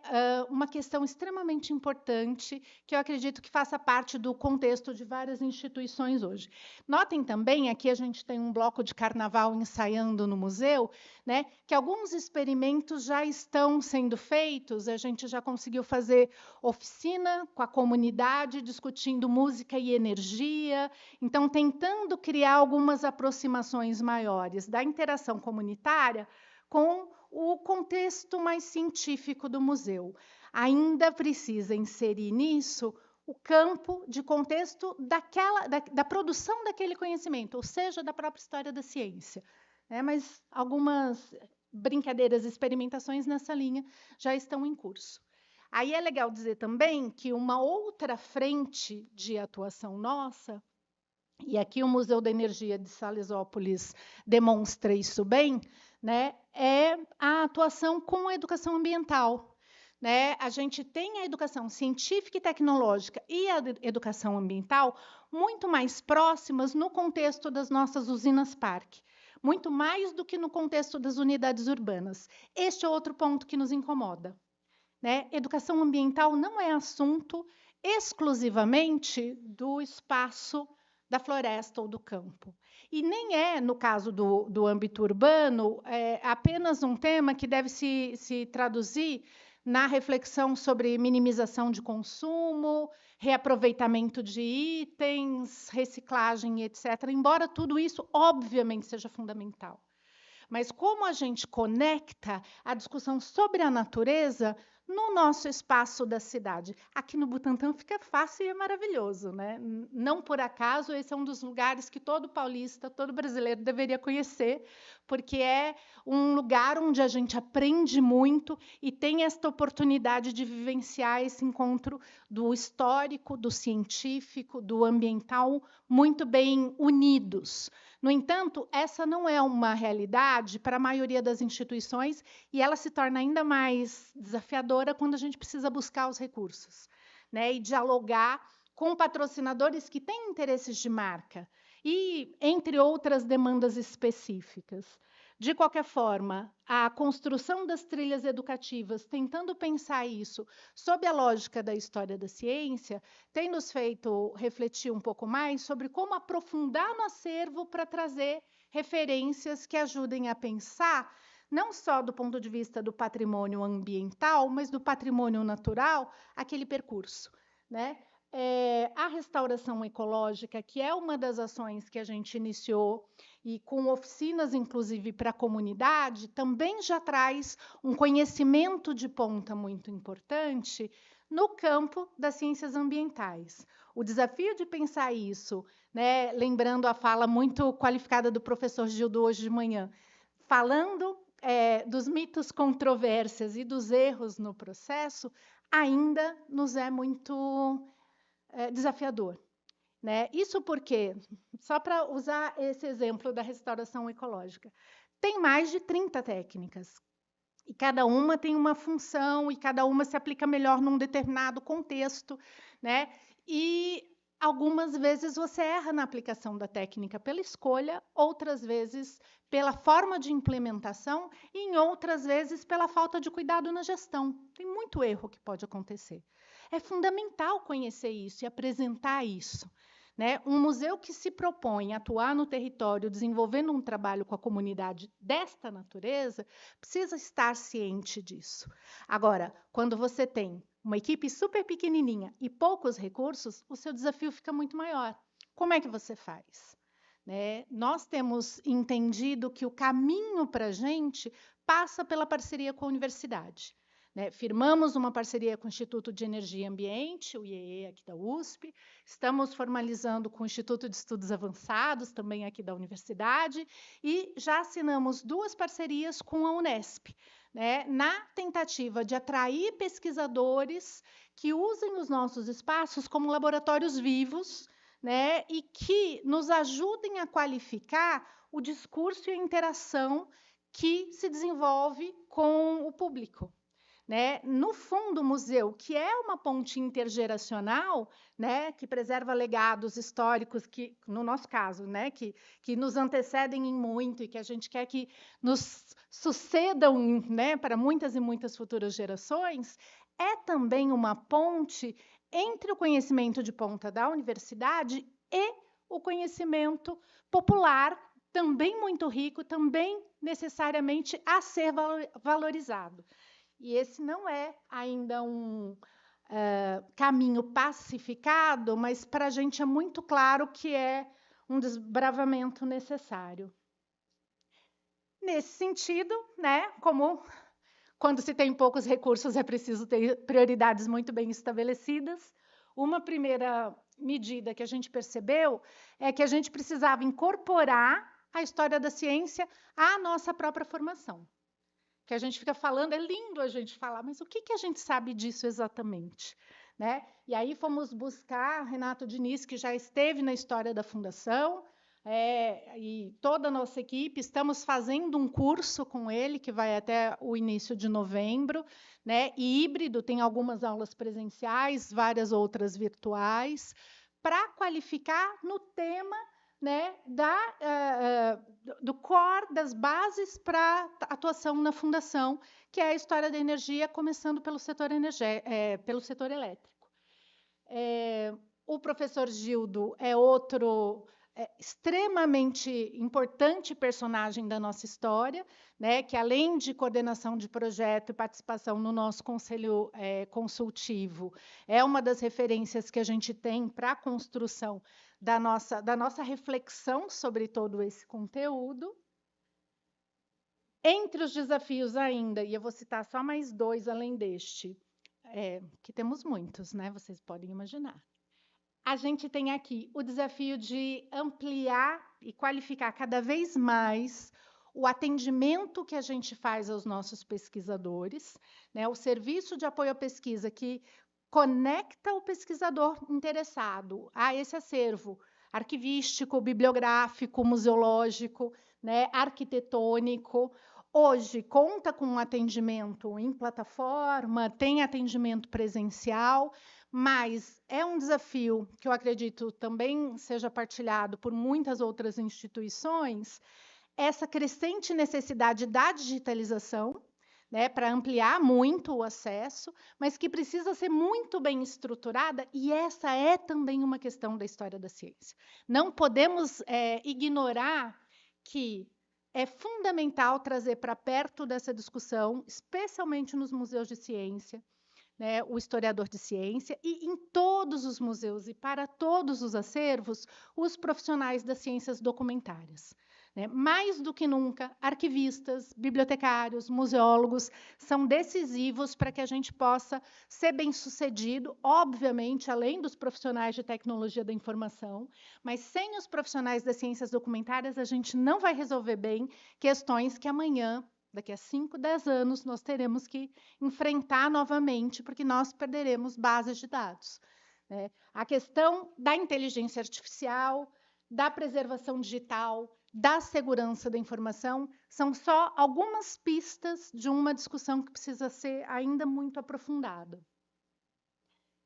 uma questão extremamente importante que eu acredito que faça parte do contexto de várias instituições hoje. Notem também, aqui a gente tem um bloco de carnaval ensaiando no museu, né, que alguns experimentos já estão sendo feitos, a gente já conseguiu fazer oficina com a comunidade, discutindo música e energia, então tentando criar algumas aproximações maiores da interação comunitária com o contexto mais científico do museu. Ainda precisa inserir nisso o campo de contexto da produção daquele conhecimento, ou seja, da própria história da ciência. Mas algumas brincadeiras, experimentações nessa linha já estão em curso. Aí é legal dizer também que uma outra frente de atuação nossa, e aqui o Museu da Energia de Salesópolis demonstra isso bem, né, é a atuação com a educação ambiental. Né? A gente tem a educação científica e tecnológica e a educação ambiental muito mais próximas no contexto das nossas usinas-parque, muito mais do que no contexto das unidades urbanas. Este é outro ponto que nos incomoda. Né? Educação ambiental não é assunto exclusivamente do espaço da floresta ou do campo. E nem é, no caso do âmbito urbano, apenas um tema que deve se traduzir na reflexão sobre minimização de consumo, reaproveitamento de itens, reciclagem, etc., embora tudo isso, obviamente, seja fundamental. Mas como a gente conecta a discussão sobre a natureza no nosso espaço da cidade? Aqui no Butantã fica fácil e é maravilhoso, né? Não por acaso, esse é um dos lugares que todo paulista, todo brasileiro deveria conhecer, porque é um lugar onde a gente aprende muito e tem esta oportunidade de vivenciar esse encontro do histórico, do científico, do ambiental, muito bem unidos. No entanto, essa não é uma realidade para a maioria das instituições e ela se torna ainda mais desafiadora quando a gente precisa buscar os recursos, né, e dialogar com patrocinadores que têm interesses de marca e, entre outras demandas específicas. De qualquer forma, a construção das trilhas educativas, tentando pensar isso sob a lógica da história da ciência, tem nos feito refletir um pouco mais sobre como aprofundar no acervo para trazer referências que ajudem a pensar, não só do ponto de vista do patrimônio ambiental, mas do patrimônio natural, aquele percurso, né? A restauração ecológica, que é uma das ações que a gente iniciou, e com oficinas, inclusive, para a comunidade, também já traz um conhecimento de ponta muito importante no campo das ciências ambientais. O desafio de pensar isso, né, lembrando a fala muito qualificada do professor Gildo hoje de manhã, falando dos mitos, controvérsias e dos erros no processo, ainda nos é muito desafiador. Né? Isso porque, só para usar esse exemplo da restauração ecológica, tem mais de 30 técnicas, e cada uma tem uma função, e cada uma se aplica melhor num determinado contexto, né? E algumas vezes você erra na aplicação da técnica pela escolha, outras vezes pela forma de implementação, e em outras vezes pela falta de cuidado na gestão. Tem muito erro que pode acontecer. É fundamental conhecer isso e apresentar isso. Né? Um museu que se propõe a atuar no território, desenvolvendo um trabalho com a comunidade desta natureza, precisa estar ciente disso. Agora, quando você tem uma equipe super pequenininha e poucos recursos, o seu desafio fica muito maior. Como é que você faz? Né? Nós temos entendido que o caminho para a gente passa pela parceria com a universidade. Né? Firmamos uma parceria com o Instituto de Energia e Ambiente, o IEE, aqui da USP. Estamos formalizando com o Instituto de Estudos Avançados, também aqui da universidade, e já assinamos 2 parcerias com a Unesp, né? Na tentativa de atrair pesquisadores que usem os nossos espaços como laboratórios vivos, né, e que nos ajudem a qualificar o discurso e a interação que se desenvolve com o público. Né? No fundo, o museu, que é uma ponte intergeracional, né, que preserva legados históricos, que, no nosso caso, né, que nos antecedem em muito e que a gente quer que nos sucedam, né, para muitas e muitas futuras gerações, é também uma ponte entre o conhecimento de ponta da universidade e o conhecimento popular, também muito rico, também necessariamente a ser valorizado. E esse não é ainda um caminho pacificado, mas para a gente é muito claro que é um desbravamento necessário. Nesse sentido, né, como quando se tem poucos recursos é preciso ter prioridades muito bem estabelecidas, uma primeira medida que a gente percebeu é que a gente precisava incorporar a história da ciência à nossa própria formação. Que a gente fica falando, é lindo a gente falar, mas o que a gente sabe disso exatamente? Né? E aí fomos buscar Renato Diniz, que já esteve na história da Fundação, e toda a nossa equipe, estamos fazendo um curso com ele, que vai até o início de novembro, né? E híbrido, tem algumas aulas presenciais, várias outras virtuais, para qualificar no tema, né, do core, das bases para atuação na fundação, que é a história da energia, começando pelo setor elétrico. O professor Gildo é outro extremamente importante personagem da nossa história, né, que além de coordenação de projeto e participação no nosso conselho consultivo, é uma das referências que a gente tem para a construção da nossa reflexão sobre todo esse conteúdo. Entre os desafios ainda, e eu vou citar só mais dois além deste, que temos muitos, né? Vocês podem imaginar. A gente tem aqui o desafio de ampliar e qualificar cada vez mais o atendimento que a gente faz aos nossos pesquisadores, né? O serviço de apoio à pesquisa que conecta o pesquisador interessado a esse acervo arquivístico, bibliográfico, museológico, né, arquitetônico. Hoje conta com um atendimento em plataforma, tem atendimento presencial, mas é um desafio que eu acredito também seja partilhado por muitas outras instituições, essa crescente necessidade da digitalização, né, para ampliar muito o acesso, mas que precisa ser muito bem estruturada, e essa é também uma questão da história da ciência. Não podemos ignorar que é fundamental trazer para perto dessa discussão, especialmente nos museus de ciência, né, o historiador de ciência, e em todos os museus e para todos os acervos, os profissionais das ciências documentárias. Né? Mais do que nunca, arquivistas, bibliotecários, museólogos são decisivos para que a gente possa ser bem-sucedido, obviamente, além dos profissionais de tecnologia da informação, mas sem os profissionais das ciências documentárias, a gente não vai resolver bem questões que amanhã, daqui a 5, 10 anos, nós teremos que enfrentar novamente, porque nós perderemos bases de dados. Né? A questão da inteligência artificial, da preservação digital, da segurança da informação, são só algumas pistas de uma discussão que precisa ser ainda muito aprofundada.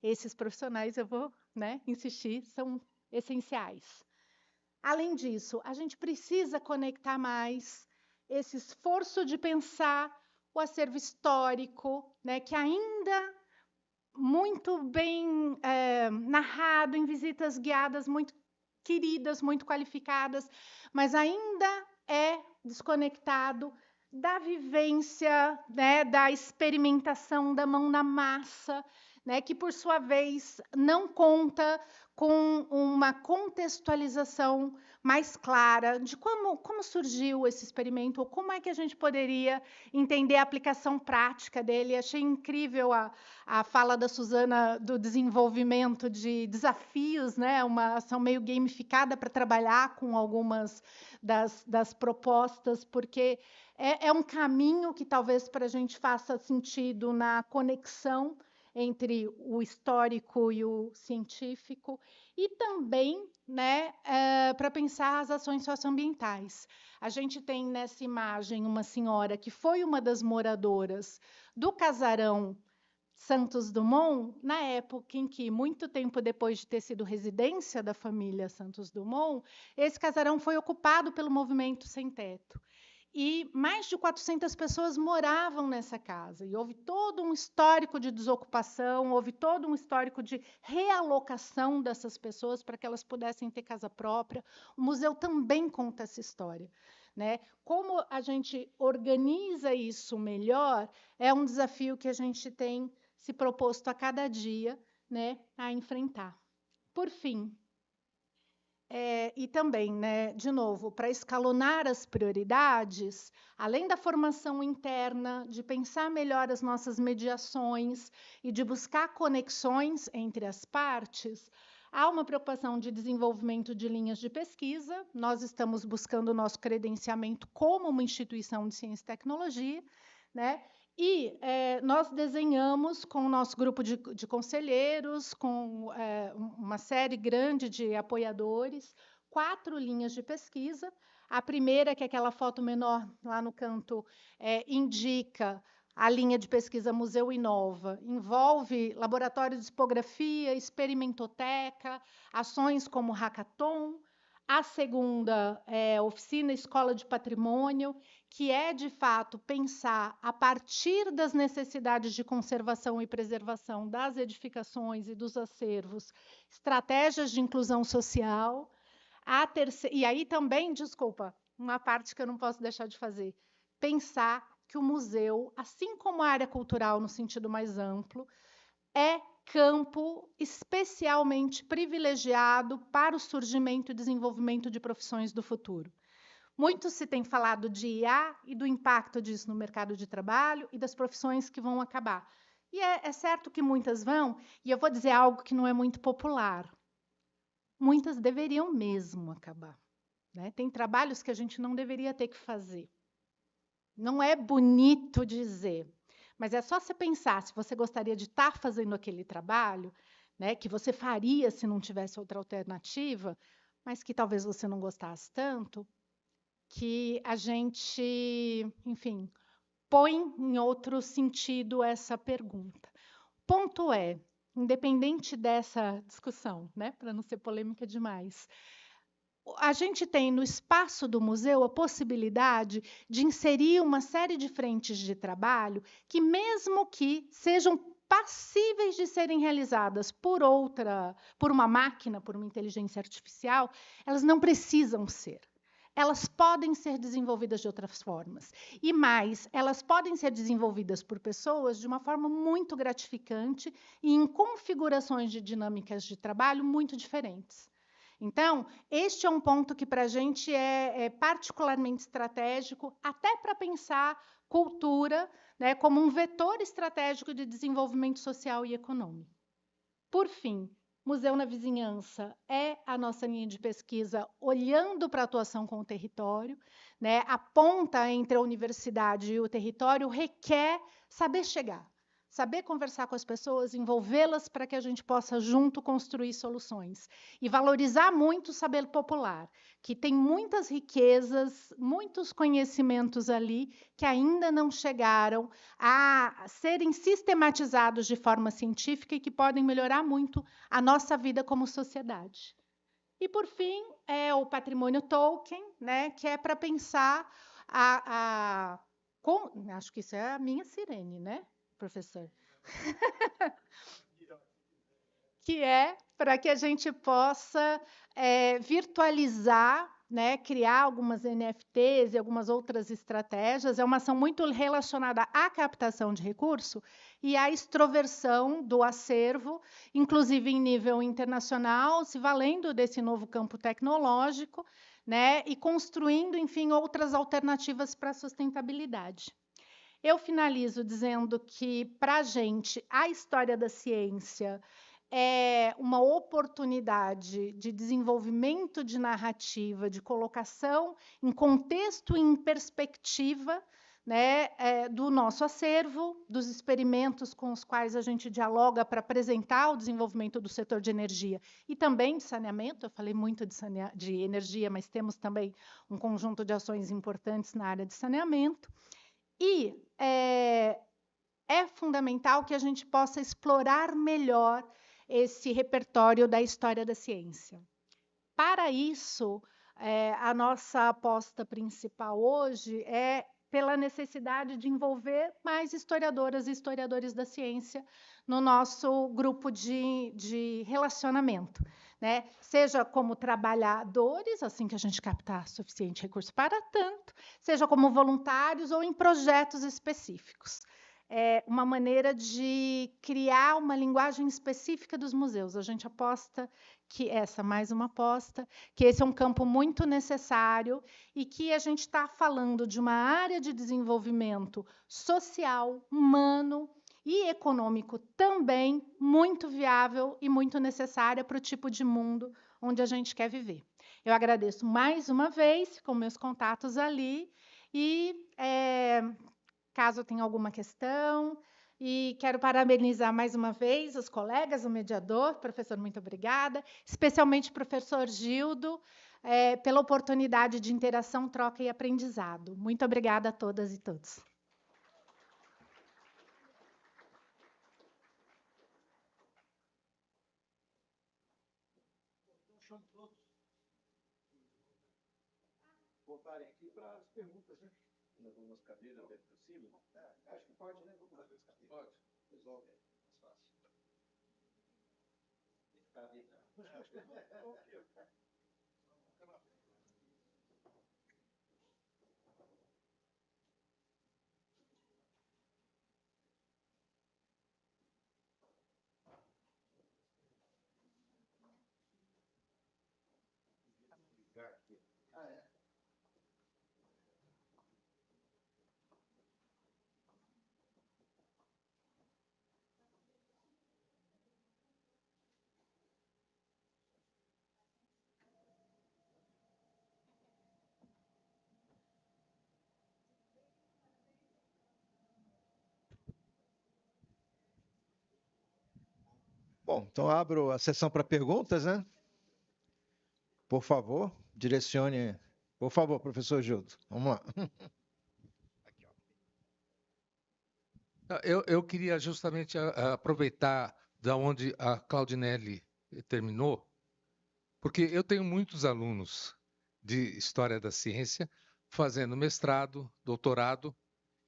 Esses profissionais, eu vou, né, insistir, são essenciais. Além disso, a gente precisa conectar mais esse esforço de pensar o acervo histórico, né, que ainda muito bem narrado em visitas guiadas muito queridas, muito qualificadas, mas ainda é desconectado da vivência, né, da experimentação, da mão na massa, né, que, por sua vez, não conta com uma contextualização mais clara de como surgiu esse experimento, ou como é que a gente poderia entender a aplicação prática dele. Achei incrível a fala da Suzana do desenvolvimento de desafios, né, uma ação meio gamificada para trabalhar com algumas das propostas, porque é um caminho que talvez para a gente faça sentido na conexão entre o histórico e o científico, e também, né, para pensar as ações socioambientais. A gente tem nessa imagem uma senhora que foi uma das moradoras do casarão Santos Dumont, na época em que, muito tempo depois de ter sido residência da família Santos Dumont, esse casarão foi ocupado pelo movimento sem teto. E mais de 400 pessoas moravam nessa casa. E houve todo um histórico de desocupação, houve todo um histórico de realocação dessas pessoas para que elas pudessem ter casa própria. O museu também conta essa história, né? Como a gente organiza isso melhor é um desafio que a gente tem se proposto a cada dia, né, a enfrentar. Por fim, e também, né, de novo, para escalonar as prioridades, além da formação interna, de pensar melhor as nossas mediações e de buscar conexões entre as partes, há uma preocupação de desenvolvimento de linhas de pesquisa. Nós estamos buscando o nosso credenciamento como uma instituição de ciência e tecnologia, né? E nós desenhamos com o nosso grupo de conselheiros, com uma série grande de apoiadores, 4 linhas de pesquisa. A primeira, que é aquela foto menor lá no canto, indica a linha de pesquisa Museu Inova. Envolve laboratório de tipografia, experimentoteca, ações como hackathon. A segunda é oficina Escola de Patrimônio, que é, de fato, pensar, a partir das necessidades de conservação e preservação das edificações e dos acervos, estratégias de inclusão social. E aí também, desculpa, uma parte que eu não posso deixar de fazer, pensar que o museu, assim como a área cultural no sentido mais amplo, é campo especialmente privilegiado para o surgimento e desenvolvimento de profissões do futuro. Muito se tem falado de IA e do impacto disso no mercado de trabalho e das profissões que vão acabar. E é certo que muitas vão, e eu vou dizer algo que não é muito popular. Muitas deveriam mesmo acabar, né? Tem trabalhos que a gente não deveria ter que fazer. Não é bonito dizer, mas é só você pensar se você gostaria de estar fazendo aquele trabalho, né, que você faria se não tivesse outra alternativa, mas que talvez você não gostasse tanto, que a gente, enfim, põe em outro sentido essa pergunta. Ponto é, independente dessa discussão, né, para não ser polêmica demais, a gente tem no espaço do museu a possibilidade de inserir uma série de frentes de trabalho que, mesmo que sejam passíveis de serem realizadas por uma máquina, por uma inteligência artificial, elas não precisam ser. Elas podem ser desenvolvidas de outras formas. E mais, elas podem ser desenvolvidas por pessoas de uma forma muito gratificante e em configurações de dinâmicas de trabalho muito diferentes. Então, este é um ponto que, para a gente, é particularmente estratégico, até para pensar cultura, né, como um vetor estratégico de desenvolvimento social e econômico. Por fim, Museu na Vizinhança é a nossa linha de pesquisa olhando para a atuação com o território, né? A ponta entre a universidade e o território requer saber chegar, saber conversar com as pessoas, envolvê-las para que a gente possa, junto, construir soluções. E valorizar muito o saber popular, que tem muitas riquezas, muitos conhecimentos ali que ainda não chegaram a serem sistematizados de forma científica e que podem melhorar muito a nossa vida como sociedade. E, por fim, é o patrimônio Tolkien, né, que é para pensar acho que isso é a minha sirene, né, professor? Que é para que a gente possa virtualizar, né, criar algumas NFTs e algumas outras estratégias. É uma ação muito relacionada à captação de recurso e à extroversão do acervo, inclusive em nível internacional, se valendo desse novo campo tecnológico, né, e construindo, enfim, outras alternativas para a sustentabilidade. Eu finalizo dizendo que, para a gente, a história da ciência é uma oportunidade de desenvolvimento de narrativa, de colocação em contexto e em perspectiva né, do nosso acervo, dos experimentos com os quais a gente dialoga para apresentar o desenvolvimento do setor de energia e também de saneamento. Eu falei muito de energia, mas temos também um conjunto de ações importantes na área de saneamento. E é fundamental que a gente possa explorar melhor esse repertório da história da ciência. Para isso, a nossa aposta principal hoje é pela necessidade de envolver mais historiadoras e historiadores da ciência no nosso grupo de relacionamento, né? Seja como trabalhadores, assim que a gente captar suficiente recurso para tanto, seja como voluntários ou em projetos específicos. É uma maneira de criar uma linguagem específica dos museus. A gente aposta que mais uma aposta, que esse é um campo muito necessário e que a gente está falando de uma área de desenvolvimento social, humano e econômico também muito viável e muito necessária para o tipo de mundo onde a gente quer viver. Eu agradeço mais uma vez, com meus contatos ali, e caso tenha alguma questão, e quero parabenizar mais uma vez os colegas, o mediador, professor, muito obrigada, especialmente o professor Gildo, pela oportunidade de interação, troca e aprendizado. Muito obrigada a todas e todos. Voltarem aqui para as perguntas, né? Algumas cadeiras dentro do cima. Acho que pode, né? Vamos lá. Pode. Resolve aí, mais fácil. Tem que ficar ali. Bom, então abro a sessão para perguntas, né? Por favor, direcione. Por favor, professor Gildo. Vamos lá. Eu queria justamente aproveitar da onde a Claudinelli terminou, porque eu tenho muitos alunos de História da Ciência fazendo mestrado, doutorado,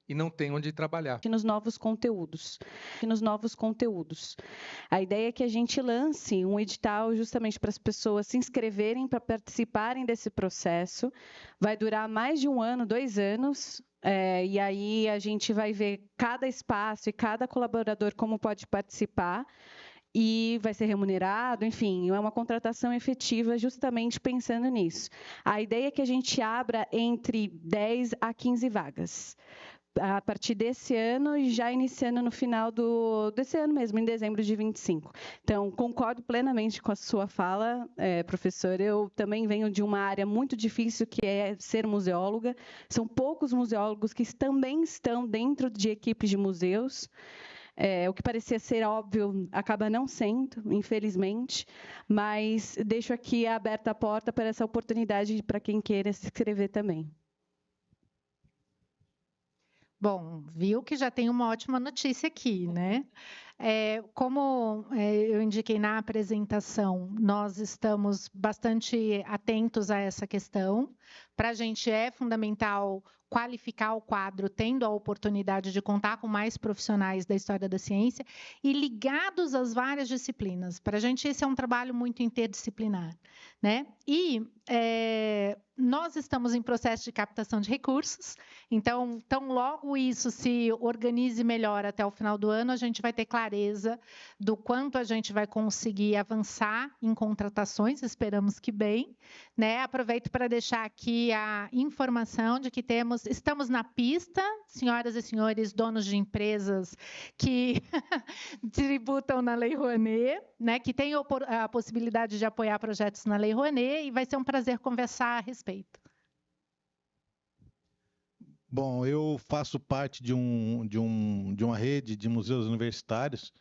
e não tem onde trabalhar. Nos novos conteúdos. A ideia é que a gente lance um edital justamente para as pessoas se inscreverem, para participarem desse processo. Vai durar mais de 1 ano, 2 anos, e aí a gente vai ver cada espaço e cada colaborador como pode participar. E vai ser remunerado, enfim, é uma contratação efetiva justamente pensando nisso. A ideia é que a gente abra entre 10 a 15 vagas. A partir desse ano e já iniciando no final desse ano mesmo, em dezembro de 25. Então, concordo plenamente com a sua fala, professor. Eu também venho de uma área muito difícil, que é ser museóloga. São poucos museólogos que também estão dentro de equipes de museus. O que parecia ser óbvio acaba não sendo, infelizmente, mas deixo aqui aberta a porta para essa oportunidade para quem queira se inscrever também. Bom, viu que já tem uma ótima notícia aqui, né? Como eu indiquei na apresentação, nós estamos bastante atentos a essa questão. Para a gente é fundamental qualificar o quadro, tendo a oportunidade de contar com mais profissionais da história da ciência e ligados às várias disciplinas. Para a gente, esse é um trabalho muito interdisciplinar, né? E nós estamos em processo de captação de recursos, então, tão logo isso se organize melhor até o final do ano, a gente vai ter clareza do quanto a gente vai conseguir avançar em contratações, esperamos que bem, né? Aproveito para deixar aqui a informação de que estamos na pista, senhoras e senhores, donos de empresas que tributam na Lei Rouanet, né? Que têm a possibilidade de apoiar projetos na Lei Rouanet, e vai ser um prazer conversar a respeito. Bom, eu faço parte de uma rede de museus universitários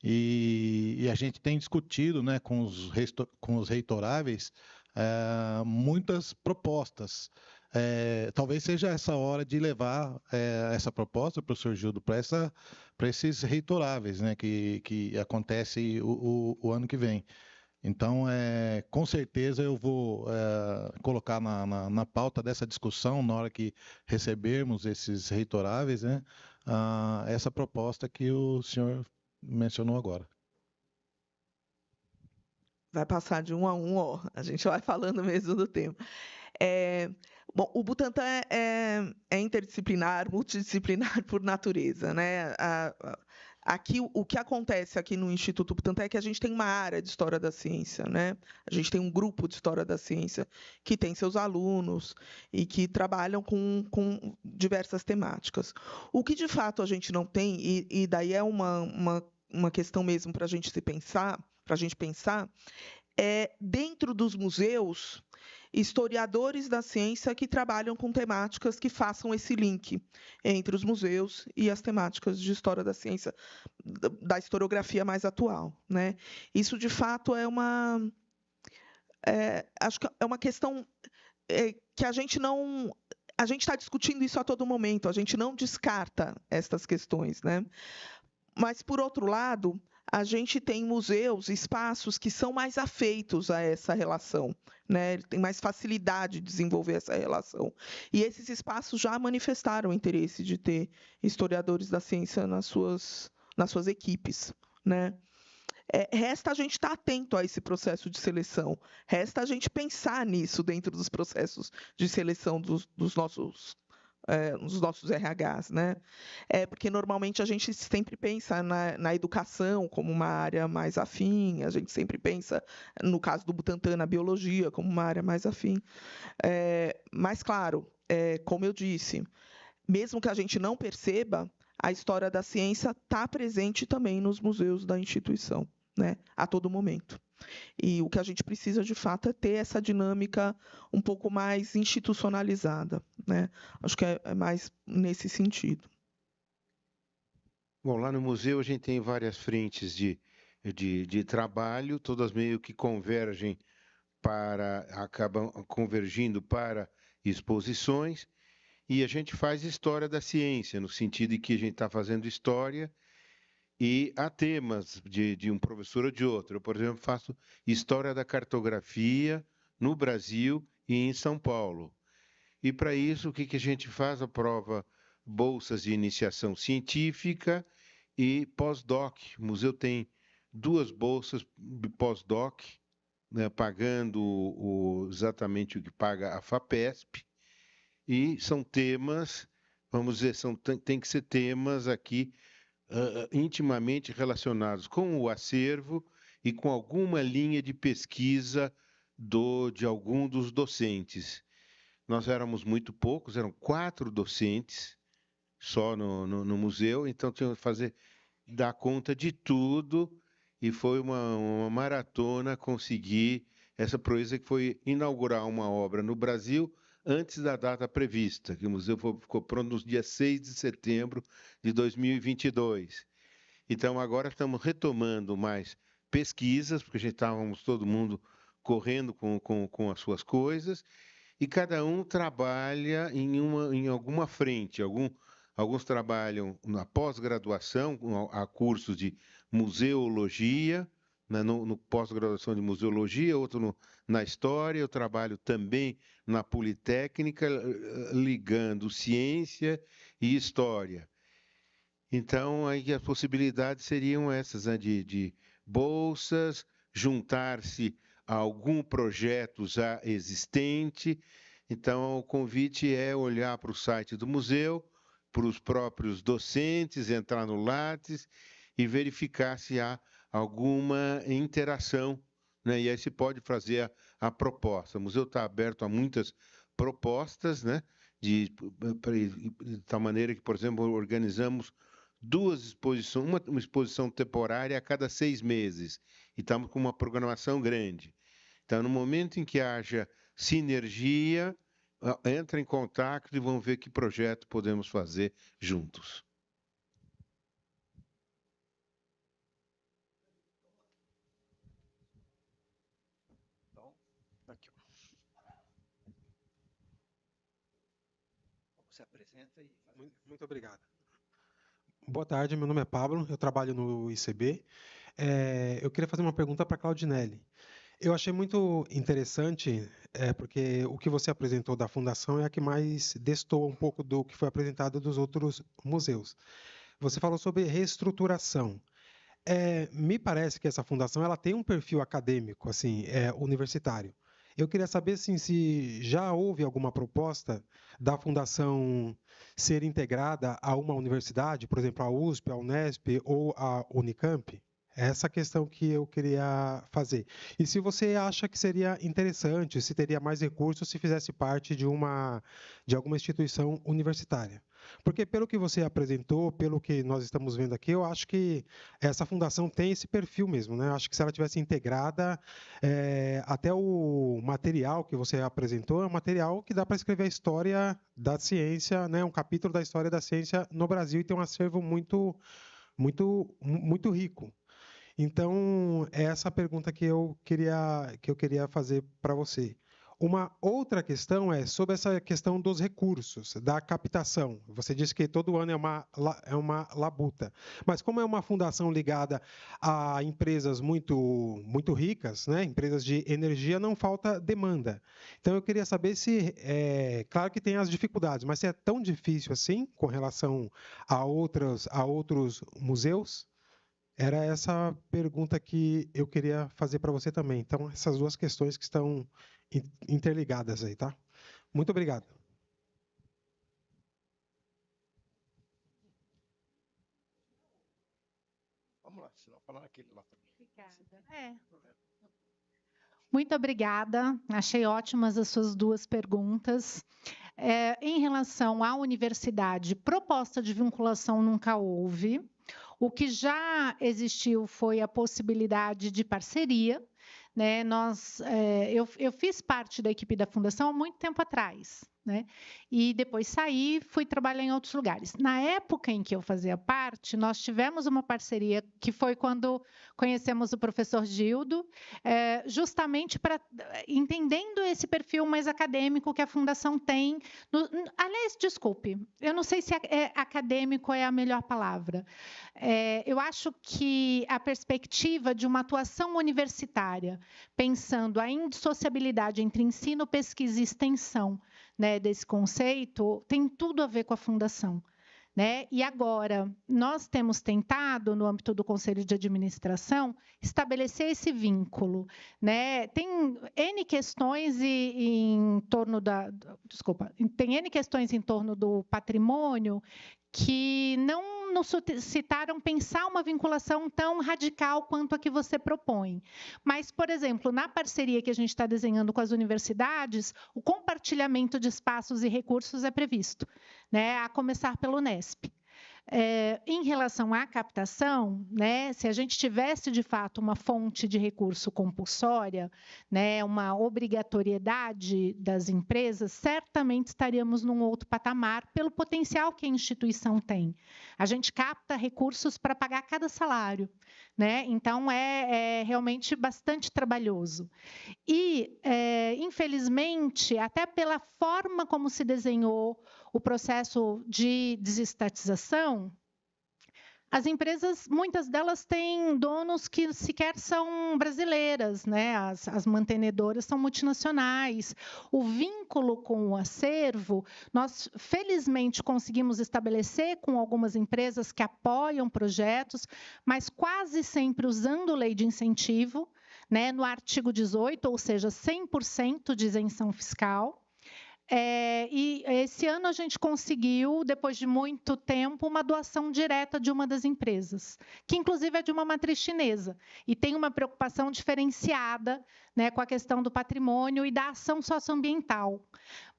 e a gente tem discutido, né, com os reitoráveis muitas propostas. Talvez seja essa hora de levar essa proposta, professor Gildo, para esses reitoráveis, né, que acontece o ano que vem. Então, com certeza eu vou colocar na pauta dessa discussão, na hora que recebermos esses reitoráveis, né, essa proposta que o senhor mencionou agora. Vai passar de um a um, ó. A gente vai falando mesmo do tema. Bom, o Butantan é interdisciplinar, multidisciplinar por natureza, né? Aqui, o que acontece aqui no Instituto Butantan é que a gente tem uma área de História da Ciência, né? A gente tem um grupo de História da Ciência que tem seus alunos e que trabalham com diversas temáticas. O que, de fato, a gente não tem, e daí é uma questão mesmo para a gente pensar, dentro dos museus, historiadores da ciência que trabalham com temáticas que façam esse link entre os museus e as temáticas de história da ciência, da historiografia mais atual, né? Isso, de fato, acho que é uma questão que a gente está discutindo isso a todo momento, a gente não descarta essas questões, né? Mas, por outro lado, a gente tem museus, espaços que são mais afeitos a essa relação, né? Tem mais facilidade de desenvolver essa relação. E esses espaços já manifestaram o interesse de ter historiadores da ciência nas suas equipes, né? Resta a gente estar atento a esse processo de seleção, resta a gente pensar nisso dentro dos processos de seleção dos nossos RHs, né? Porque normalmente a gente sempre pensa na educação como uma área mais afim, a gente sempre pensa, no caso do Butantan, na biologia como uma área mais afim. Mas, claro, como eu disse, mesmo que a gente não perceba, a história da ciência está presente também nos museus da instituição, né? A todo momento. E o que a gente precisa, de fato, é ter essa dinâmica um pouco mais institucionalizada, né? Acho que é mais nesse sentido. Bom, lá no museu a gente tem várias frentes de trabalho, todas meio que acabam convergindo para exposições, e a gente faz história da ciência, no sentido de que a gente está fazendo história e há temas de um professor ou de outro. Eu, por exemplo, faço História da Cartografia no Brasil e em São Paulo. E, para isso, o que a gente faz? Aprova bolsas de iniciação científica e pós-doc. O museu tem 2 bolsas de pós-doc, né, pagando exatamente o que paga a FAPESP. E são temas, vamos dizer, tem que ser temas aqui intimamente relacionados com o acervo e com alguma linha de pesquisa de algum dos docentes. Nós éramos muito poucos, eram 4 docentes só no museu, então tínhamos que dar conta de tudo, e foi uma maratona conseguir essa proeza, que foi inaugurar uma obra no Brasil antes da data prevista, que o museu ficou pronto no dia 6 de setembro de 2022. Então, agora estamos retomando mais pesquisas, porque a gente estávamos todo mundo correndo com as suas coisas, e cada um trabalha em alguma frente. Alguns trabalham na pós-graduação, há cursos de museologia, né, no pós-graduação de museologia, outro na história. Eu trabalho também na Politécnica, ligando ciência e história. Então, aí as possibilidades seriam essas, né, de bolsas, juntar-se a algum projeto já existente. Então, o convite é olhar para o site do museu, para os próprios docentes, entrar no Lattes e verificar se há alguma interação, né? E aí se pode fazer a proposta. O museu está aberto a muitas propostas, né? De tal maneira que, por exemplo, organizamos 2 exposições, uma exposição temporária a cada 6 meses, e estamos com uma programação grande. Então, no momento em que haja sinergia, entra em contato e vamos ver que projeto podemos fazer juntos. Se apresenta e... Muito obrigado. Boa tarde, meu nome é Pablo, eu trabalho no ICB. Eu queria fazer uma pergunta para a Claudinelli. Eu achei muito interessante, porque o que você apresentou da Fundação é a que mais destoa um pouco do que foi apresentado dos outros museus. Você falou sobre reestruturação. Me parece que essa fundação ela tem um perfil acadêmico, assim, universitário. Eu queria saber assim, se já houve alguma proposta da fundação ser integrada a uma universidade, por exemplo, a USP, a Unesp ou a Unicamp. Essa questão que eu queria fazer. E se você acha que seria interessante, se teria mais recursos se fizesse parte de alguma instituição universitária. Porque pelo que você apresentou, pelo que nós estamos vendo aqui, eu acho que essa fundação tem esse perfil mesmo, né? Eu acho que se ela tivesse integrada, até o material que você apresentou é um material que dá para escrever a história da ciência, né? Um capítulo da história da ciência no Brasil e tem um acervo muito rico. Então, é essa pergunta que eu queria fazer para você. Uma outra questão é sobre essa questão dos recursos, da captação. Você disse que todo ano é uma labuta. Mas como é uma fundação ligada a empresas muito ricas, né, empresas de energia, não falta demanda. Então, eu queria saber se, claro que tem as dificuldades, mas se é tão difícil assim com relação a outros museus? Era essa pergunta que eu queria fazer para você também. Então, essas duas questões que estão interligadas aí, tá? Muito obrigado. Vamos lá, senão falar naquele lá também. Obrigada. Muito obrigada. Achei ótimas as suas duas perguntas. Em relação à universidade, proposta de vinculação nunca houve. O que já existiu foi a possibilidade de parceria, né? Eu fiz parte da equipe da Fundação há muito tempo atrás, né? E depois saí, fui trabalhar em outros lugares. Na época em que eu fazia parte, nós tivemos uma parceria que foi quando conhecemos o professor Gildo, justamente para entendendo esse perfil mais acadêmico que a Fundação tem. Aliás, desculpe, eu não sei se acadêmico é a melhor palavra. Eu acho que a perspectiva de uma atuação universitária, pensando a indissociabilidade entre ensino, pesquisa e extensão, né, desse conceito, tem tudo a ver com a Fundação. Né? E agora, nós temos tentado, no âmbito do Conselho de Administração, estabelecer esse vínculo. Né? Tem N questões em torno tem N questões em torno do patrimônio que não nos suscitaram pensar uma vinculação tão radical quanto a que você propõe. Mas, por exemplo, na parceria que a gente está desenhando com as universidades, o compartilhamento de espaços e recursos é previsto, né? A começar pelo Unesp. Em relação à captação, né, se a gente tivesse, de fato, uma fonte de recurso compulsória, né, uma obrigatoriedade das empresas, certamente estaríamos num outro patamar pelo potencial que a instituição tem. A gente capta recursos para pagar cada salário, né? Então, é realmente bastante trabalhoso. E, infelizmente, até pela forma como se desenhou o processo de desestatização, as empresas, muitas delas têm donos que sequer são brasileiras, né? As mantenedoras são multinacionais. O vínculo com o acervo, nós felizmente conseguimos estabelecer com algumas empresas que apoiam projetos, mas quase sempre usando lei de incentivo, né? No artigo 18, ou seja, 100% de isenção fiscal. E esse ano a gente conseguiu, depois de muito tempo, uma doação direta de uma das empresas, que inclusive é de uma matriz chinesa, e tem uma preocupação diferenciada, né, com a questão do patrimônio e da ação socioambiental.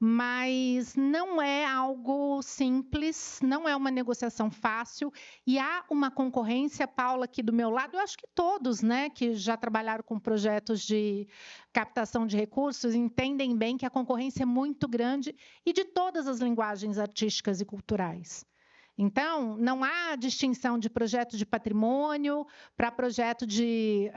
Mas não é algo simples, não é uma negociação fácil, e há uma concorrência, Paula, aqui do meu lado, eu acho que todos, né, que já trabalharam com projetos de captação de recursos entendem bem que a concorrência é muito grande e de todas as linguagens artísticas e culturais. Então, não há distinção de projeto de patrimônio para projeto de,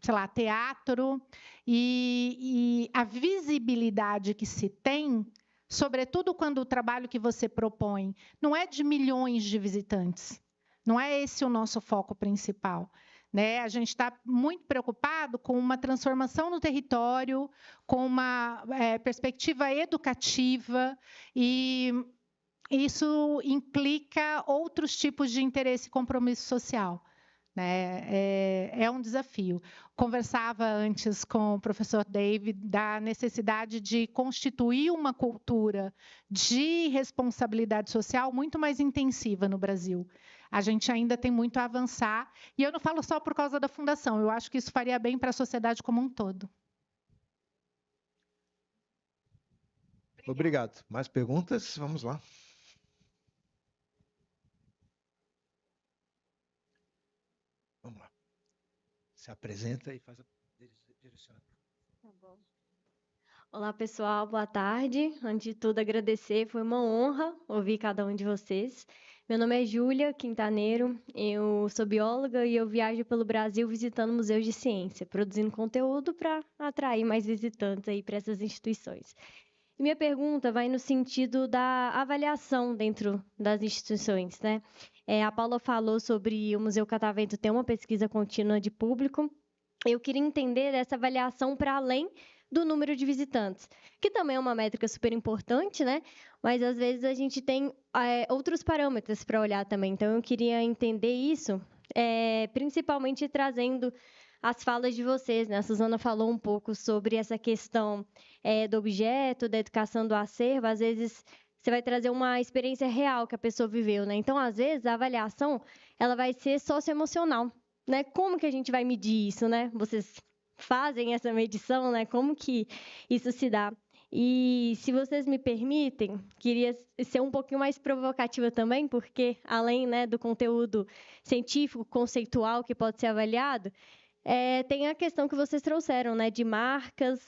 sei lá, teatro, e a visibilidade que se tem, sobretudo quando o trabalho que você propõe não é de milhões de visitantes, não é esse o nosso foco principal. Né? A gente está muito preocupado com uma transformação no território, com uma perspectiva educativa, e isso implica outros tipos de interesse e compromisso social. Né? É um desafio. Conversava antes com o professor David da necessidade de constituir uma cultura de responsabilidade social muito mais intensiva no Brasil. A gente ainda tem muito a avançar, e eu não falo só por causa da fundação, eu acho que isso faria bem para a sociedade como um todo. Obrigado. Mais perguntas? Vamos lá. Vamos lá. Se apresenta e faz a direciona. Tá bom. Olá, pessoal. Boa tarde. Antes de tudo, agradecer. Foi uma honra ouvir cada um de vocês. Meu nome é Júlia Quintaneiro. Eu sou bióloga e eu viajo pelo Brasil visitando museus de ciência, produzindo conteúdo para atrair mais visitantes aí para essas instituições. E minha pergunta vai no sentido da avaliação dentro das instituições, né? A Paula falou sobre o Museu Catavento ter uma pesquisa contínua de público. Eu queria entender essa avaliação para além do número de visitantes, que também é uma métrica super importante, né? Mas, às vezes, a gente tem outros parâmetros para olhar também. Então, eu queria entender isso, principalmente trazendo as falas de vocês, né? A Suzana falou um pouco sobre essa questão do objeto, da educação do acervo. Às vezes, você vai trazer uma experiência real que a pessoa viveu, né? Então, às vezes, a avaliação ela vai ser socioemocional, né? Como que a gente vai medir isso, né? Vocês fazem essa medição, né? Como que isso se dá? E, se vocês me permitem, queria ser um pouquinho mais provocativa também, porque, além, né, do conteúdo científico, conceitual, que pode ser avaliado, tem a questão que vocês trouxeram, né, de marcas,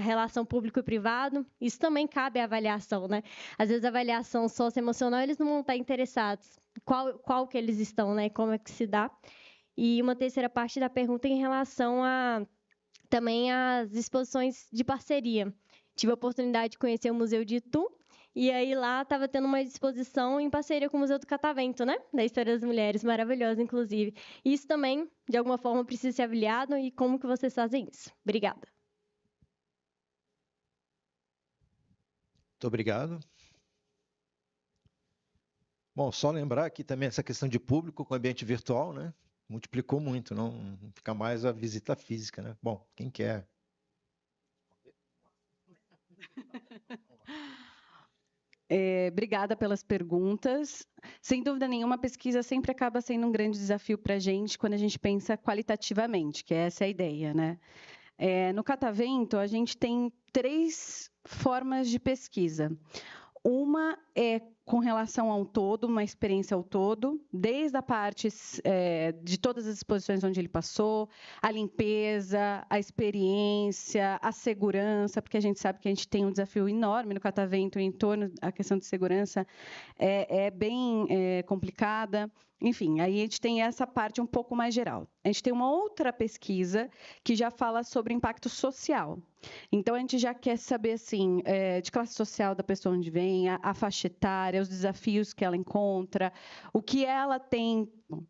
relação público e privado. Isso também cabe à avaliação, né? Às vezes, a avaliação socioemocional, eles não vão estar interessados. Qual que eles estão, né? Como é que se dá? E uma terceira parte da pergunta em relação também às exposições de parceria. Tive a oportunidade de conhecer o Museu de Itu, e aí lá estava tendo uma exposição em parceria com o Museu do Catavento, né? Da História das Mulheres, maravilhosa, inclusive. Isso também, de alguma forma, precisa ser avaliado, e como que vocês fazem isso? Obrigada. Muito obrigado. Bom, só lembrar que também essa questão de público com o ambiente virtual, né? Multiplicou muito, não fica mais a visita física, né? Bom, quem quer? Obrigada pelas perguntas. Sem dúvida nenhuma, a pesquisa sempre acaba sendo um grande desafio para a gente quando a gente pensa qualitativamente, que essa é a ideia, né? No Catavento, a gente tem 3 formas de pesquisa. Uma é com relação ao todo, uma experiência ao todo, desde a parte de todas as exposições onde ele passou, a limpeza, a experiência, a segurança, porque a gente sabe que a gente tem um desafio enorme no Catavento em torno da questão de segurança, é bem complicada. Enfim, aí a gente tem essa parte um pouco mais geral. A gente tem uma outra pesquisa que já fala sobre impacto social. Então, a gente já quer saber, assim, de classe social da pessoa onde vem, a faixa etária, os desafios que ela encontra, o que ela tem. Bom,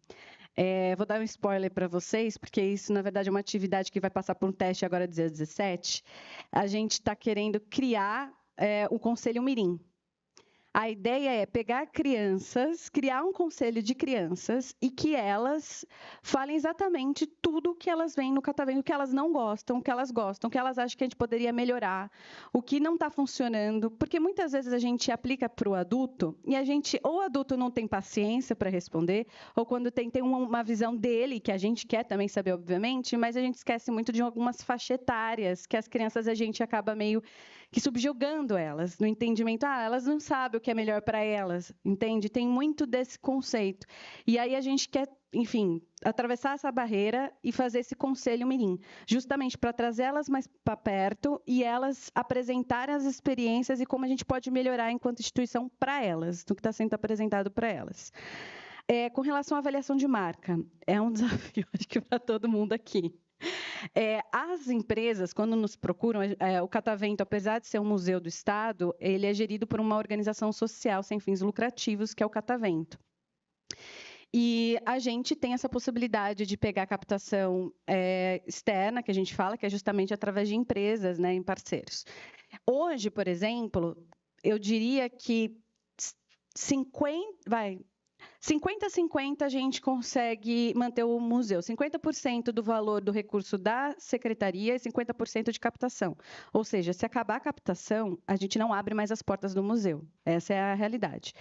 vou dar um spoiler para vocês, porque isso, na verdade, é uma atividade que vai passar por um teste agora, dia 17. A gente está querendo criar o Conselho Mirim. A ideia é pegar crianças, criar um conselho de crianças e que elas falem exatamente tudo o que elas veem no Catavento, o que elas não gostam, o que elas gostam, o que elas acham que a gente poderia melhorar, o que não está funcionando. Porque muitas vezes a gente aplica para o adulto e ou o adulto não tem paciência para responder, ou quando tem uma visão dele, que a gente quer também saber, obviamente, mas a gente esquece muito de algumas faixas etárias, que as crianças a gente acaba meio que subjugando elas, no entendimento, elas não sabem o que é melhor para elas, entende? Tem muito desse conceito. E aí a gente quer, enfim, atravessar essa barreira e fazer esse conselho mirim, justamente para trazer elas mais para perto e elas apresentarem as experiências e como a gente pode melhorar enquanto instituição para elas, do que está sendo apresentado para elas. Com relação à avaliação de marca, é um desafio, acho que para todo mundo aqui. As empresas, quando nos procuram, o Catavento, apesar de ser um museu do Estado, ele é gerido por uma organização social sem fins lucrativos, que é o Catavento. E a gente tem essa possibilidade de pegar captação externa, que a gente fala, que é justamente através de empresas, né, em parceiros. Hoje, por exemplo, eu diria que 50-50 a gente consegue manter o museu. 50% do valor do recurso da secretaria e 50% de captação. Ou seja, se acabar a captação, a gente não abre mais as portas do museu. Essa é a realidade.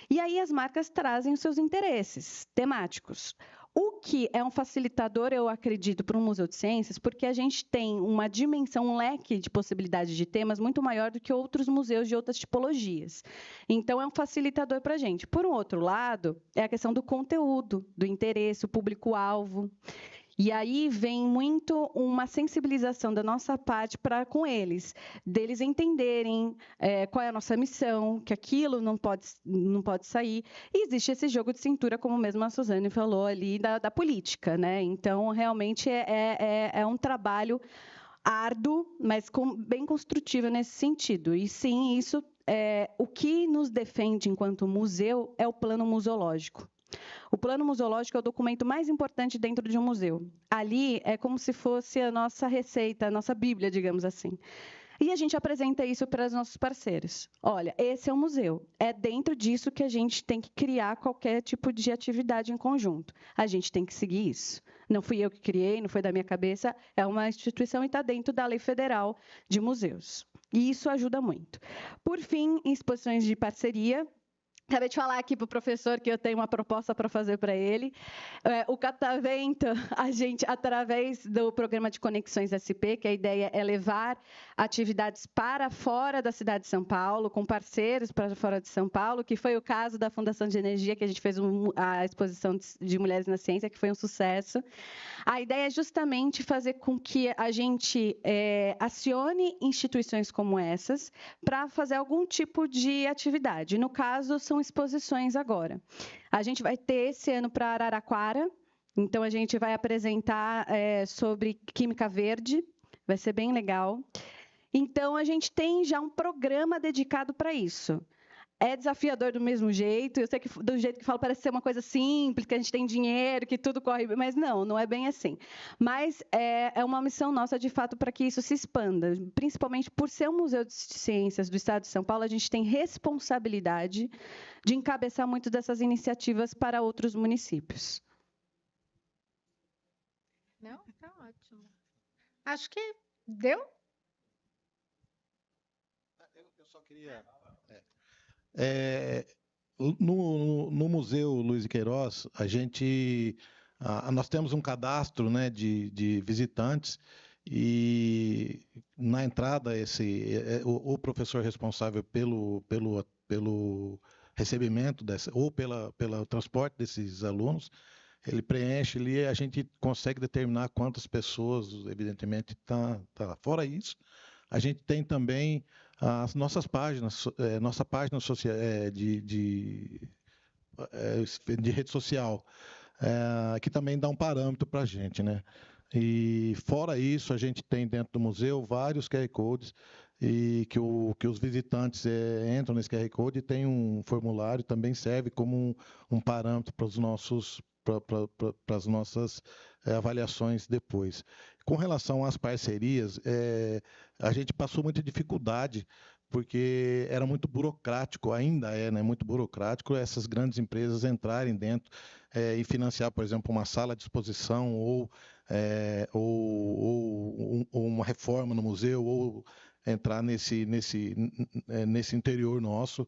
E aí as marcas trazem os seus interesses temáticos. O que é um facilitador, eu acredito, para um museu de ciências, porque a gente tem uma dimensão, um leque de possibilidades de temas muito maior do que outros museus de outras tipologias. Então, é um facilitador para a gente. Por um outro lado, é a questão do conteúdo, do interesse, o público-alvo. E aí vem muito uma sensibilização da nossa parte para com eles, deles entenderem qual é a nossa missão, que aquilo não pode sair. E existe esse jogo de cintura, como mesmo a Suzane falou ali, da política, né? Então, realmente, é um trabalho árduo, mas bem construtivo nesse sentido. E sim, isso o que nos defende enquanto museu é o plano museológico. O plano museológico é o documento mais importante dentro de um museu. Ali é como se fosse a nossa receita, a nossa Bíblia, digamos assim. E a gente apresenta isso para os nossos parceiros. Olha, esse é o museu. É dentro disso que a gente tem que criar qualquer tipo de atividade em conjunto. A gente tem que seguir isso. Não fui eu que criei, não foi da minha cabeça, é uma instituição e está dentro da Lei Federal de Museus. E isso ajuda muito. Por fim, em exposições de parceria, acabei de falar aqui para o professor que eu tenho uma proposta para fazer para ele. O Catavento, a gente, através do programa de Conexões SP, que a ideia é levar atividades para fora da cidade de São Paulo, com parceiros para fora de São Paulo, que foi o caso da Fundação de Energia, que a gente fez a exposição de Mulheres na Ciência, que foi um sucesso. A ideia é justamente fazer com que a gente acione instituições como essas para fazer algum tipo de atividade. No caso, são exposições agora. A gente vai ter esse ano para Araraquara, então a gente vai apresentar sobre química verde, vai ser bem legal. Então, a gente tem já um programa dedicado para isso. É desafiador do mesmo jeito, eu sei que do jeito que falo parece ser uma coisa simples, que a gente tem dinheiro, que tudo corre bem, mas não é bem assim. Mas é uma missão nossa, de fato, para que isso se expanda, principalmente por ser um museu de ciências do Estado de São Paulo, a gente tem responsabilidade de encabeçar muito dessas iniciativas para outros municípios. Não? Tá ótimo. Acho que deu? Eu só queria... No Museu Luiz de Queiroz, nós temos um cadastro, né, de visitantes e na entrada o professor responsável pelo recebimento ou pelo transporte desses alunos, ele preenche ali e a gente consegue determinar quantas pessoas, evidentemente, tá lá. Fora isso, a gente tem também as nossas páginas, nossa página social, de rede social, que também dá um parâmetro para a gente, né? E fora isso, a gente tem dentro do museu vários QR Codes e que os visitantes entram nesse QR Code e tem um formulário, também serve como um parâmetro para as nossas avaliações depois. Com relação às parcerias, a gente passou muita dificuldade, porque era muito burocrático, ainda né, muito burocrático essas grandes empresas entrarem dentro e financiar, por exemplo, uma sala de exposição ou uma reforma no museu, ou entrar nesse interior nosso.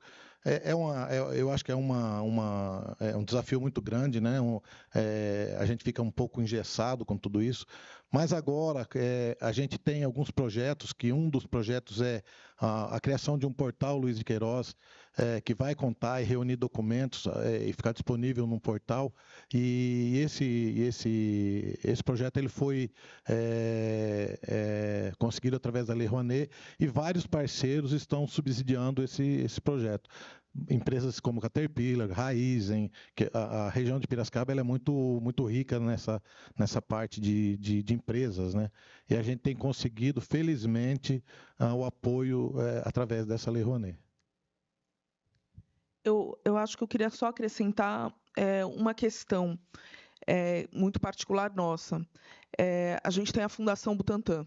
Eu acho que é um desafio muito grande, né? A gente fica um pouco engessado com tudo isso, Mas agora a gente tem alguns projetos, que um dos projetos é a criação de um portal Luiz de Queiroz, que vai contar e reunir documentos e ficar disponível num portal. E esse projeto ele foi conseguido através da Lei Rouanet, e vários parceiros estão subsidiando esse projeto. Empresas como Caterpillar, Raizen, que a região de Piracicaba ela é muito rica nessa parte de empresas, né? E a gente tem conseguido, felizmente, o apoio através dessa Lei Rouanet. Eu acho que eu queria só acrescentar uma questão muito particular nossa. A gente tem a Fundação Butantan,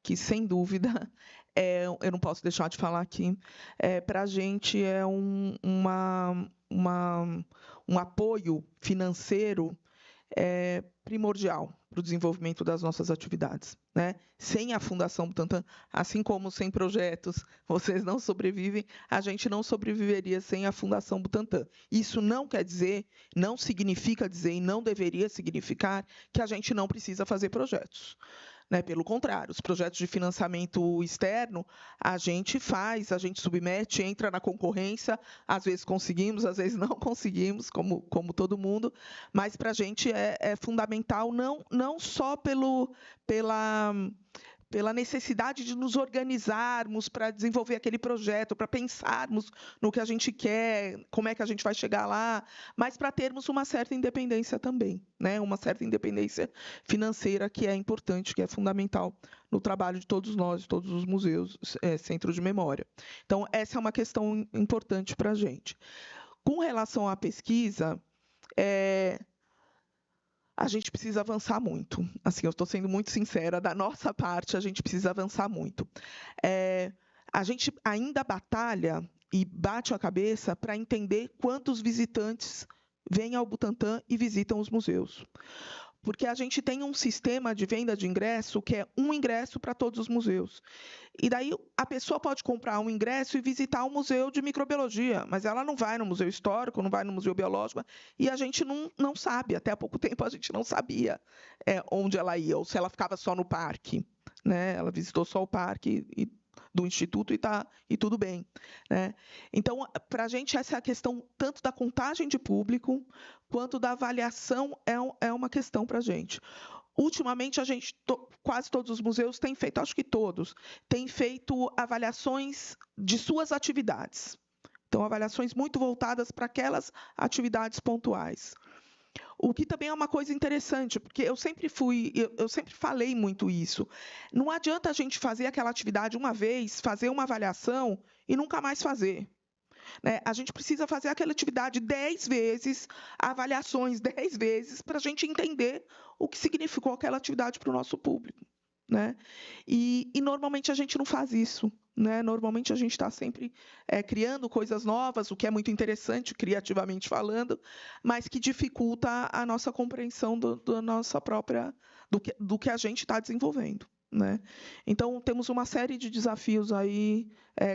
que, sem dúvida, eu não posso deixar de falar aqui, para a gente é um apoio financeiro primordial para o desenvolvimento das nossas atividades, né? Sem a Fundação Butantan, assim como sem projetos vocês não sobrevivem, a gente não sobreviveria sem a Fundação Butantan. Isso não quer dizer, não significa dizer e não deveria significar que a gente não precisa fazer projetos, né? Pelo contrário, os projetos de financiamento externo a gente faz, a gente submete, entra na concorrência, às vezes conseguimos, às vezes não conseguimos, como todo mundo, mas para a gente é fundamental, não só pela necessidade de nos organizarmos para desenvolver aquele projeto, para pensarmos no que a gente quer, como é que a gente vai chegar lá, mas para termos uma certa independência também, né? Uma certa independência financeira que é importante, que é fundamental no trabalho de todos nós, de todos os museus, centros de memória. Então, essa é uma questão importante para a gente. Com relação à pesquisa, a gente precisa avançar muito. Assim, eu estou sendo muito sincera, da nossa parte, a gente precisa avançar muito. A gente ainda batalha e bate a cabeça para entender quantos visitantes vêm ao Butantã e visitam os museus. Porque a gente tem um sistema de venda de ingresso que é um ingresso para todos os museus. E daí a pessoa pode comprar um ingresso e visitar o museu de microbiologia, mas ela não vai no museu histórico, não vai no museu biológico, e a gente não sabe. Até há pouco tempo a gente não sabia onde ela ia, ou se ela ficava só no parque, né? Ela visitou só o parque do Instituto e tudo bem, né? Então, para a gente, essa é a questão tanto da contagem de público quanto da avaliação é uma questão para a gente. Ultimamente, quase todos os museus têm feito, acho que todos, têm feito avaliações de suas atividades. Então, avaliações muito voltadas para aquelas atividades pontuais. O que também é uma coisa interessante, porque eu sempre falei muito isso. Não adianta a gente fazer aquela atividade uma vez, fazer uma avaliação e nunca mais fazer, né? A gente precisa fazer aquela atividade 10 vezes, avaliações 10 vezes, para a gente entender o que significou aquela atividade para o nosso público, né? E normalmente a gente não faz isso, né? Normalmente a gente está sempre criando coisas novas, o que é muito interessante, criativamente falando, mas que dificulta a nossa compreensão do que a gente está desenvolvendo, né? Então, temos uma série de desafios aí.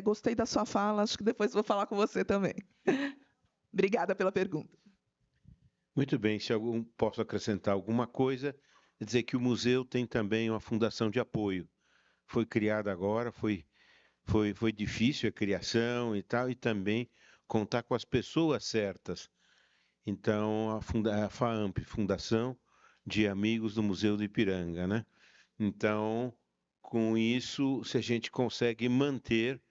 Gostei da sua fala, acho que depois vou falar com você também. Obrigada pela pergunta. Muito bem, se posso acrescentar alguma coisa, é dizer que o museu tem também uma fundação de apoio. Foi criada agora, foi difícil a criação e tal, e também contar com as pessoas certas. Então, a FAAMP, Fundação de Amigos do Museu do Ipiranga, né? Então, com isso, se a gente consegue manter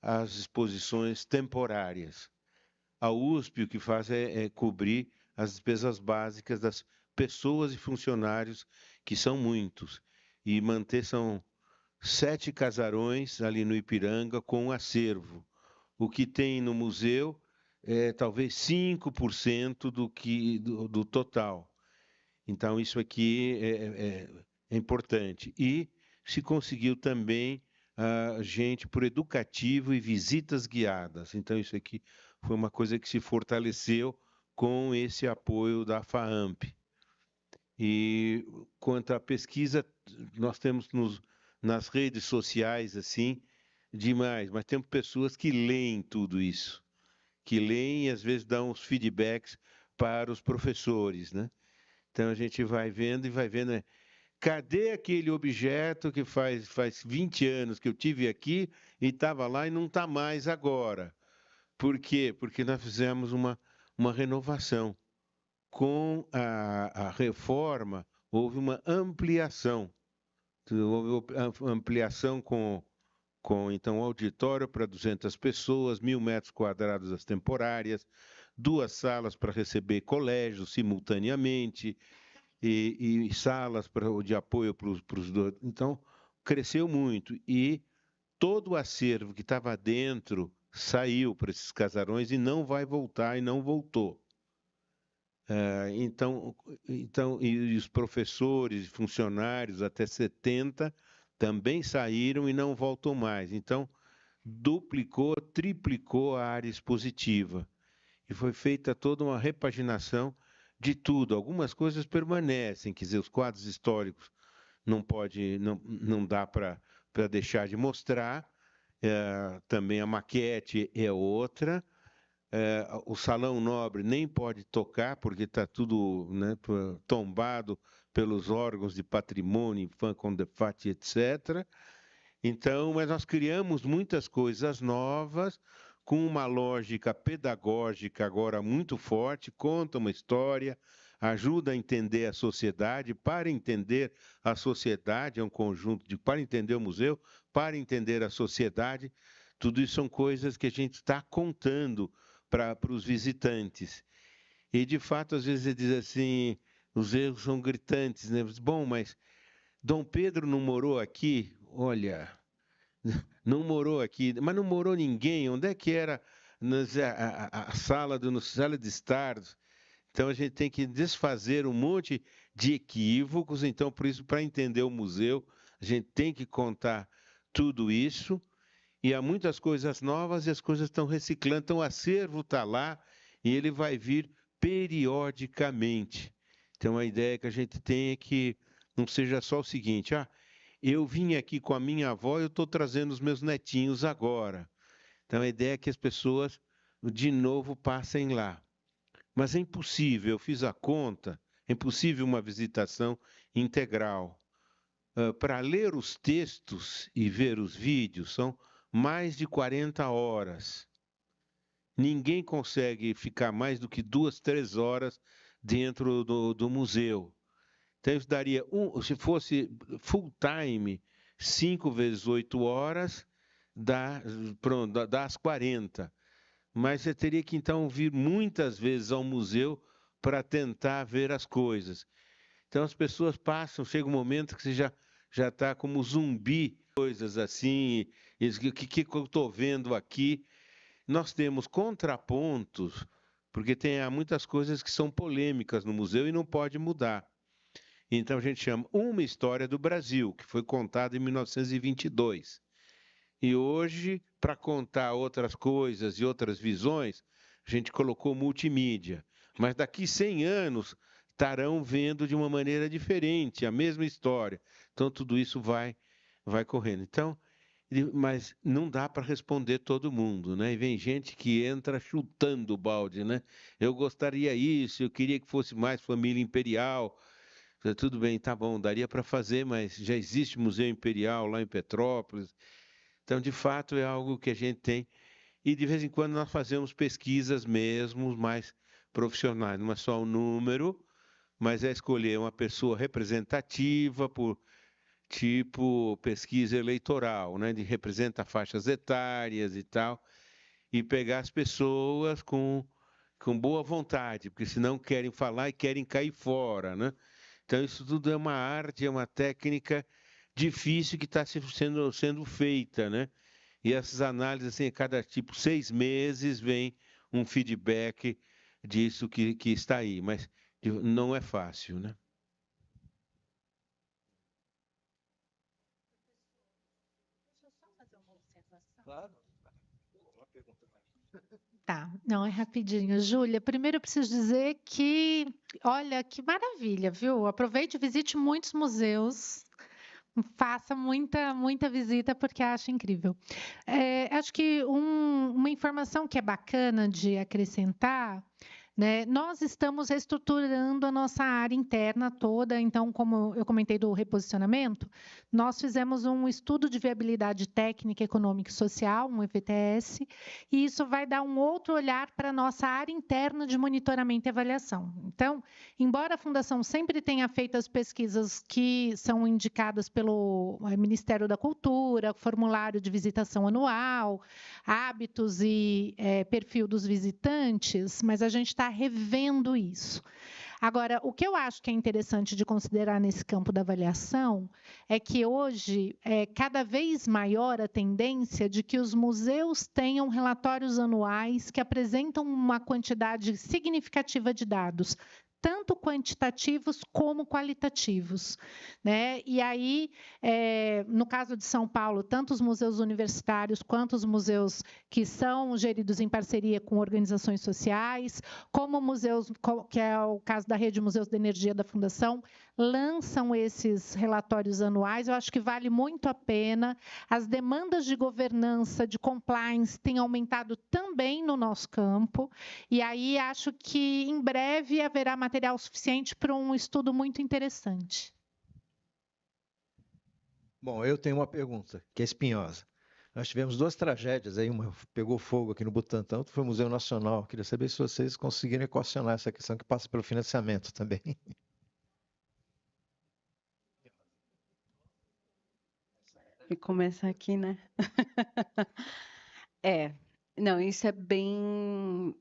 as exposições temporárias. A USP o que faz é cobrir as despesas básicas das pessoas e funcionários, que são muitos, e manter são 7 casarões ali no Ipiranga com um acervo. O que tem no museu é talvez 5% do total. Então, isso aqui é importante. E se conseguiu também gente por educativo e visitas guiadas. Então, isso aqui foi uma coisa que se fortaleceu com esse apoio da FAAMP. E quanto à pesquisa, nós temos nas redes sociais, assim, demais, mas temos pessoas que leem tudo isso, que leem e às vezes dão os feedbacks para os professores, né? Então a gente vai vendo cadê aquele objeto que faz 20 anos que eu tive aqui e estava lá e não está mais agora? Por quê? Porque nós fizemos uma renovação. Com a reforma, houve uma ampliação. Houve ampliação com então, auditório para 200 pessoas, 1.000 metros quadrados as temporárias, 2 salas para receber colégios simultaneamente, e salas de apoio para os dois. Então, cresceu muito. E todo o acervo que estava dentro saiu para esses casarões e não vai voltar, e não voltou. Então, e os professores, funcionários até 70 também saíram e não voltam mais. Então, duplicou, triplicou a área expositiva. E foi feita toda uma repaginação de tudo. Algumas coisas permanecem, quer dizer, os quadros históricos não dá para deixar de mostrar. Também a maquete é outra. O Salão Nobre nem pode tocar, porque está tudo, né, tombado pelos órgãos de patrimônio, Infam Condefat, etc. Então, mas nós criamos muitas coisas novas, com uma lógica pedagógica agora muito forte, conta uma história, ajuda a entender a sociedade. Para entender a sociedade, é um conjunto para entender o museu, para entender a sociedade, tudo isso são coisas que a gente está contando para os visitantes. E, de fato, às vezes ele diz assim, os erros são gritantes, né? Bom, mas Dom Pedro não morou aqui? Olha, não morou aqui, mas não morou ninguém. Onde é que era a sala de estar? Então, a gente tem que desfazer um monte de equívocos. Então, por isso, para entender o museu, a gente tem que contar tudo isso. E há muitas coisas novas e as coisas estão reciclando. Então, o acervo está lá e ele vai vir periodicamente. Então, a ideia que a gente tem é que não seja só o seguinte: eu vim aqui com a minha avó e eu estou trazendo os meus netinhos agora. Então, a ideia é que as pessoas, de novo, passem lá. Mas é impossível, eu fiz a conta, é impossível uma visitação integral. Para ler os textos e ver os vídeos, são mais de 40 horas. Ninguém consegue ficar mais do que 2, 3 horas dentro do museu. Então, isso daria, se fosse full time, 5 vezes 8 horas, dá as 40. Mas você teria que, então, vir muitas vezes ao museu para tentar ver as coisas. Então, as pessoas passam, chega um momento que você já está como zumbi, coisas assim, o que eu estou vendo aqui. Nós temos contrapontos, porque há muitas coisas que são polêmicas no museu e não pode mudar. Então, a gente chama Uma História do Brasil, que foi contada em 1922. E hoje, para contar outras coisas e outras visões, a gente colocou multimídia. Mas daqui 100 anos, estarão vendo de uma maneira diferente a mesma história. Então, tudo isso vai correndo. Então, mas não dá para responder todo mundo, né? E vem gente que entra chutando o balde, né? Eu gostaria isso, eu queria que fosse mais família imperial. Tudo bem, tá bom, daria para fazer, mas já existe Museu Imperial lá em Petrópolis. Então, de fato, é algo que a gente tem. E, de vez em quando, nós fazemos pesquisas mesmo, mais profissionais. Não é só o número, mas é escolher uma pessoa representativa por tipo pesquisa eleitoral, né? De representa faixas etárias e tal, e pegar as pessoas com boa vontade, porque senão querem falar e querem cair fora, né? Então, isso tudo é uma arte, é uma técnica difícil que está sendo feita, né? E essas análises, assim, a cada 6 meses vem um feedback disso que está aí, mas não é fácil, né? Claro. Tá, não, é rapidinho. Júlia, primeiro eu preciso dizer que, olha, que maravilha, viu? Aproveite e visite muitos museus, faça muita visita, porque acho incrível. Acho que uma informação que é bacana de acrescentar né? Nós estamos reestruturando a nossa área interna toda, então, como eu comentei do reposicionamento, nós fizemos um estudo de viabilidade técnica, econômica e social, um EVTS, e isso vai dar um outro olhar para a nossa área interna de monitoramento e avaliação. Então, embora a Fundação sempre tenha feito as pesquisas que são indicadas pelo Ministério da Cultura, formulário de visitação anual, hábitos e perfil dos visitantes, mas a gente está revendo isso. Agora, o que eu acho que é interessante de considerar nesse campo da avaliação é que hoje é cada vez maior a tendência de que os museus tenham relatórios anuais que apresentam uma quantidade significativa de dados, tanto quantitativos como qualitativos, né? E aí, no caso de São Paulo, tanto os museus universitários quanto os museus que são geridos em parceria com organizações sociais, como museus, que é o caso da Rede Museus de Energia da Fundação, lançam esses relatórios anuais. Eu acho que vale muito a pena. As demandas de governança, de compliance, têm aumentado também no nosso campo, e aí acho que em breve haverá material suficiente para um estudo muito interessante. Bom, eu tenho uma pergunta, que é espinhosa. Nós tivemos 2 tragédias, aí uma pegou fogo aqui no Butantã, outra foi o Museu Nacional. Queria saber se vocês conseguiram equacionar essa questão que passa pelo financiamento também. E começa aqui, né? Não, isso é bem...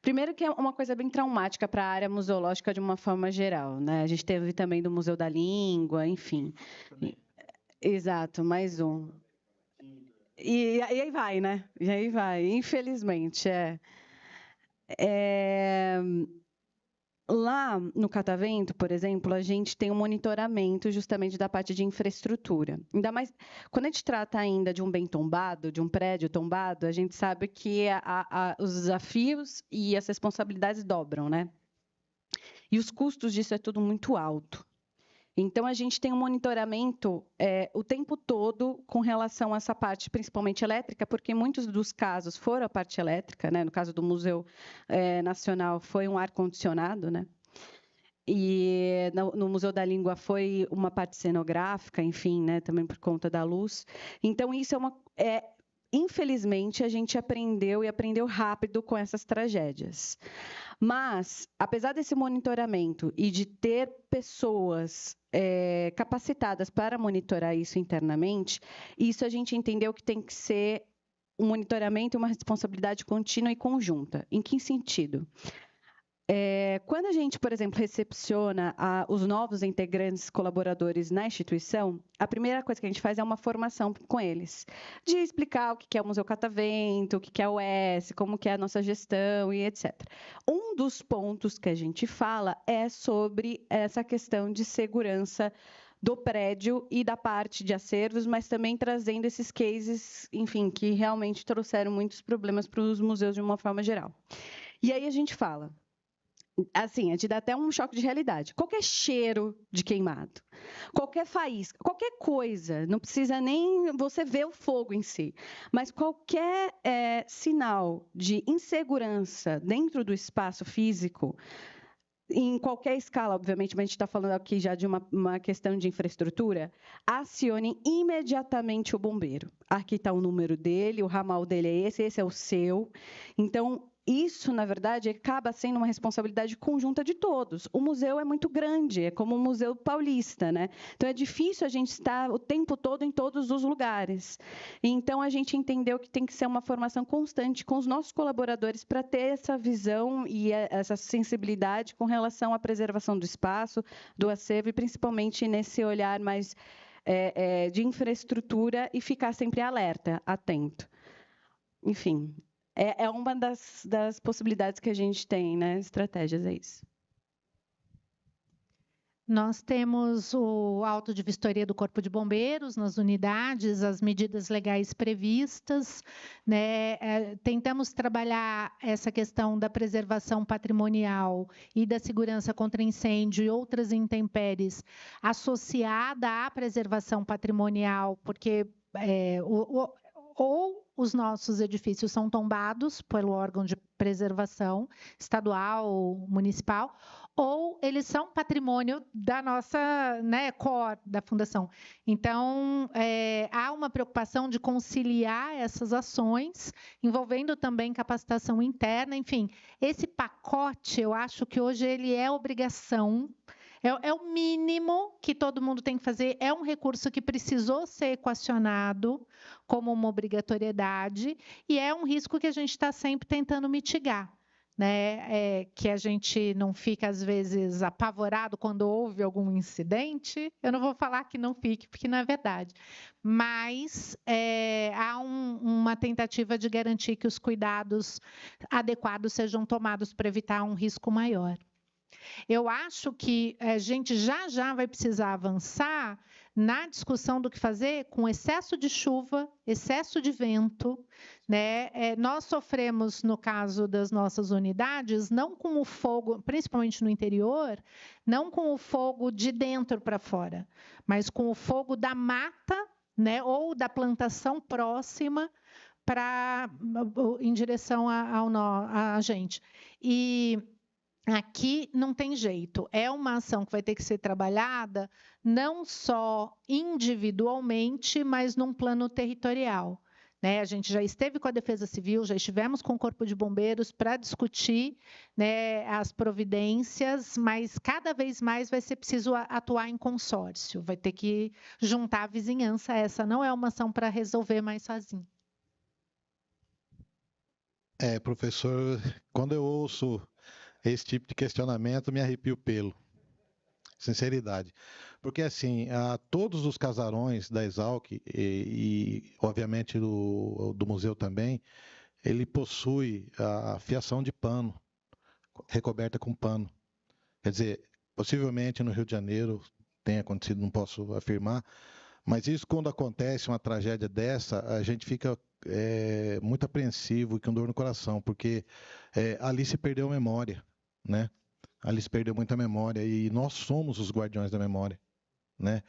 Primeiro que é uma coisa bem traumática para a área museológica de uma forma geral, né? A gente teve também do Museu da Língua, enfim. Exato, mais um. E aí vai, né? E aí vai, infelizmente, Lá no Catavento, por exemplo, a gente tem um monitoramento justamente da parte de infraestrutura. Ainda mais quando a gente trata ainda de um bem tombado, de um prédio tombado, a gente sabe que os desafios e as responsabilidades dobram, né? E os custos disso é tudo muito alto. Então, a gente tem um monitoramento o tempo todo com relação a essa parte, principalmente elétrica, porque muitos dos casos foram a parte elétrica, né? No caso do Museu Nacional, foi um ar-condicionado, né? E no Museu da Língua foi uma parte cenográfica, enfim, né? Também por conta da luz. Então, isso infelizmente, a gente aprendeu e aprendeu rápido com essas tragédias. Mas, apesar desse monitoramento e de ter pessoas capacitadas para monitorar isso internamente, isso a gente entendeu que tem que ser um monitoramento e uma responsabilidade contínua e conjunta. Em que sentido? Quando a gente, por exemplo, recepciona os novos integrantes colaboradores na instituição, a primeira coisa que a gente faz é uma formação com eles, de explicar o que é o Museu Catavento, o que é o S, como que é a nossa gestão e etc. Um dos pontos que a gente fala é sobre essa questão de segurança do prédio e da parte de acervos, mas também trazendo esses cases, enfim, que realmente trouxeram muitos problemas para os museus de uma forma geral. E aí a gente fala... Assim, a gente dá até um choque de realidade. Qualquer cheiro de queimado, qualquer faísca, qualquer coisa, não precisa nem você ver o fogo em si, mas qualquer sinal de insegurança dentro do espaço físico, em qualquer escala, obviamente, mas a gente está falando aqui já de uma questão de infraestrutura, acione imediatamente o bombeiro. Aqui está o número dele, o ramal dele é esse é o seu. Então, isso, na verdade, acaba sendo uma responsabilidade conjunta de todos. O museu é muito grande, é como o Museu Paulista, né? Então, é difícil a gente estar o tempo todo em todos os lugares. Então, a gente entendeu que tem que ser uma formação constante com os nossos colaboradores para ter essa visão e essa sensibilidade com relação à preservação do espaço, do acervo, e principalmente nesse olhar mais de infraestrutura e ficar sempre alerta, atento. Enfim... É uma das possibilidades que a gente tem, né? Estratégias, é isso. Nós temos o auto de vistoria do Corpo de Bombeiros nas unidades, as medidas legais previstas, né? Tentamos trabalhar essa questão da preservação patrimonial e da segurança contra incêndio e outras intempéries associada à preservação patrimonial, porque os nossos edifícios são tombados pelo órgão de preservação estadual, municipal, ou eles são patrimônio da nossa, né, core, da fundação. Então, há uma preocupação de conciliar essas ações, envolvendo também capacitação interna, enfim. Esse pacote, eu acho que hoje ele é obrigação, é o mínimo que todo mundo tem que fazer, é um recurso que precisou ser equacionado como uma obrigatoriedade, e é um risco que a gente está sempre tentando mitigar, né? Que a gente não fica, às vezes, apavorado quando houve algum incidente. Eu não vou falar que não fique, porque não é verdade. Mas há uma tentativa de garantir que os cuidados adequados sejam tomados para evitar um risco maior. Eu acho que a gente já vai precisar avançar na discussão do que fazer com excesso de chuva, excesso de vento, né? Nós sofremos, no caso das nossas unidades, não com o fogo, principalmente no interior, não com o fogo de dentro para fora, mas com o fogo da mata, né? Ou da plantação próxima em direção a gente. E aqui não tem jeito, é uma ação que vai ter que ser trabalhada não só individualmente, mas num plano territorial, né? A gente já esteve com a Defesa Civil, já estivemos com o Corpo de Bombeiros para discutir, né, as providências, mas cada vez mais vai ser preciso atuar em consórcio, vai ter que juntar a vizinhança, essa não é uma ação para resolver mais sozinho. Professor, quando eu ouço esse tipo de questionamento, me arrepia o pelo. Sinceridade. Porque, assim, todos os casarões da Exalc e obviamente, do museu também, ele possui a fiação de pano, recoberta com pano. Quer dizer, possivelmente no Rio de Janeiro tenha acontecido, não posso afirmar, mas isso, quando acontece uma tragédia dessa, a gente fica muito apreensivo e com dor no coração, porque ali se perdeu a memória, né? Ali se perdeu muita memória e nós somos os guardiões da memória, né?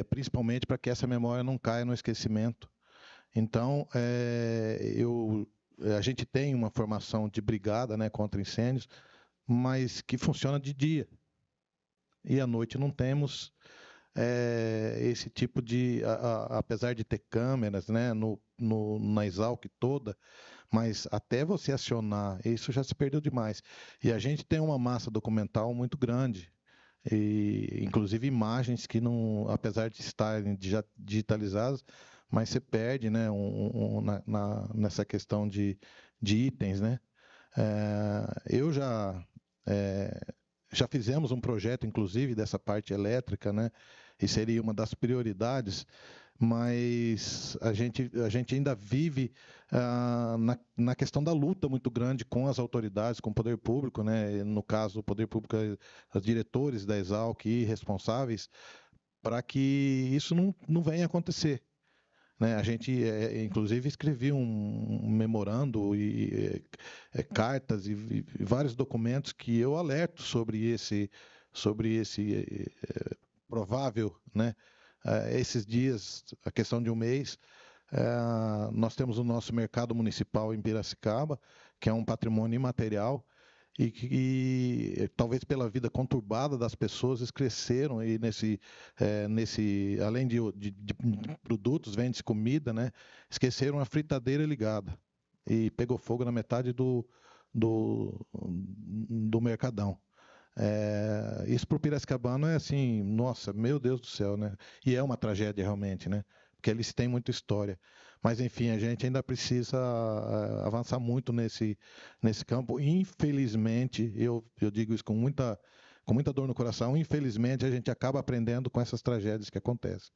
Principalmente para que essa memória não caia no esquecimento. Então, a gente tem uma formação de brigada, né, contra incêndios, mas que funciona de dia. E à noite não temos esse tipo de... apesar de ter câmeras, né, na Exalc toda, mas até você acionar, isso já se perdeu demais. E a gente tem uma massa documental muito grande, e inclusive imagens que, não, apesar de estarem já digitalizadas, mas você perde, né, nessa questão de itens, né? Já fizemos um projeto, inclusive, dessa parte elétrica, né? E seria uma das prioridades, mas a gente ainda vive na questão da luta muito grande com as autoridades, com o poder público, né? No caso, o poder público, os diretores da Exalc e responsáveis, para que isso não venha a acontecer. Né? A gente, inclusive, escreveu um memorando e cartas e vários documentos que eu alerto sobre esse provável, né? Esses dias, a questão de um mês, nós temos o nosso mercado municipal em Piracicaba, que é um patrimônio imaterial, e que talvez pela vida conturbada das pessoas, eles cresceram e além de produtos, vende-se comida, né? Esqueceram a fritadeira ligada e pegou fogo na metade do mercadão. Isso para o piracicabano é assim, nossa, meu Deus do céu, né? E é uma tragédia realmente, né? Porque eles têm muita história. Mas, enfim, a gente ainda precisa avançar muito nesse campo. Infelizmente, eu digo isso com muita dor no coração, infelizmente a gente acaba aprendendo com essas tragédias que acontecem.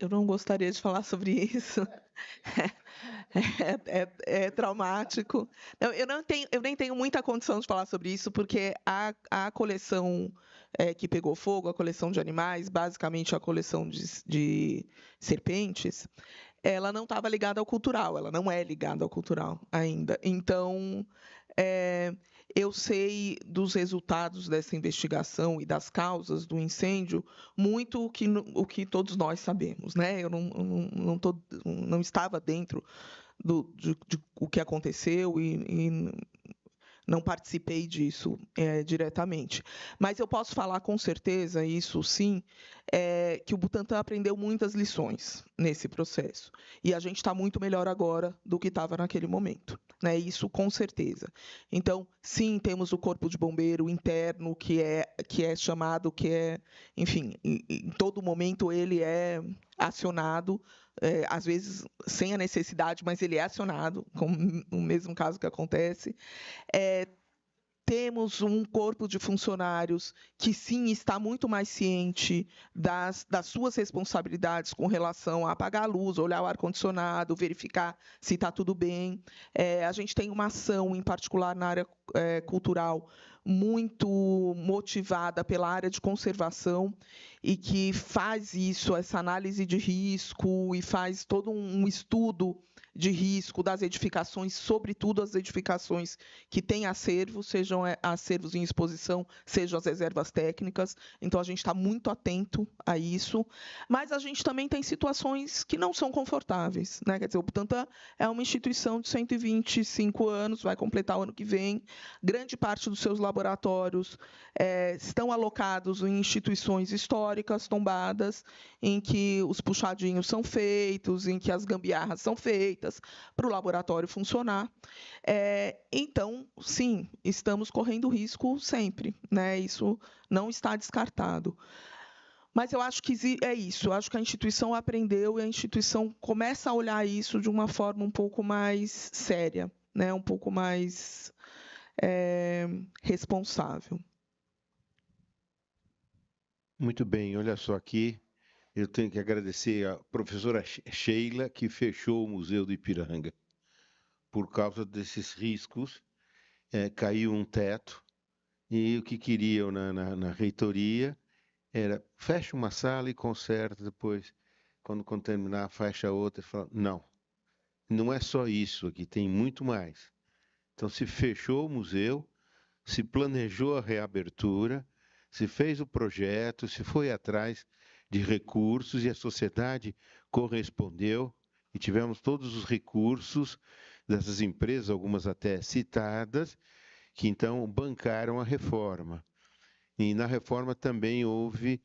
Eu não gostaria de falar sobre isso. É traumático. Não, eu nem tenho muita condição de falar sobre isso, porque a coleção que pegou fogo, a coleção de animais, basicamente a coleção de serpentes, ela não estava ligada ao cultural, ela não é ligada ao cultural ainda. Então, Eu sei dos resultados dessa investigação e das causas do incêndio muito o que todos nós sabemos, né? Eu não estava dentro de o que aconteceu e não participei disso diretamente. Mas eu posso falar com certeza, isso sim, que o Butantan aprendeu muitas lições nesse processo. E a gente está muito melhor agora do que estava naquele momento, né? Isso com certeza. Então, sim, temos o corpo de bombeiro interno, que é chamado, enfim, em todo momento ele é acionado, às vezes sem a necessidade, mas ele é acionado, como no mesmo caso que acontece. Temos um corpo de funcionários que, sim, está muito mais ciente das suas responsabilidades com relação a apagar a luz, olhar o ar-condicionado, verificar se está tudo bem. A gente tem uma ação, em particular na área cultural, muito motivada pela área de conservação e que faz isso, essa análise de risco, e faz todo um estudo de risco das edificações, sobretudo as edificações que têm acervos, sejam acervos em exposição, sejam as reservas técnicas. Então, a gente está muito atento a isso. Mas a gente também tem situações que não são confortáveis, né? Quer dizer, o Butantan é uma instituição de 125 anos, vai completar o ano que vem. Grande parte dos seus laboratórios estão alocados em instituições históricas, tombadas, em que os puxadinhos são feitos, em que as gambiarras são feitas, para o laboratório funcionar. Então, sim, estamos correndo risco sempre, né? Isso não está descartado. Mas eu acho que é isso, eu acho que a instituição aprendeu e a instituição começa a olhar isso de uma forma um pouco mais séria, né? Um pouco mais responsável. Muito bem, olha só aqui. Eu tenho que agradecer a professora Sheila, que fechou o Museu do Ipiranga. Por causa desses riscos, caiu um teto, e o que queriam na reitoria era fecha uma sala e conserta depois, quando terminar, fecha outra. E fala, não é só isso aqui, tem muito mais. Então, se fechou o museu, se planejou a reabertura, se fez o projeto, se foi atrás de recursos, e a sociedade correspondeu, e tivemos todos os recursos dessas empresas, algumas até citadas, que então bancaram a reforma. E na reforma também houve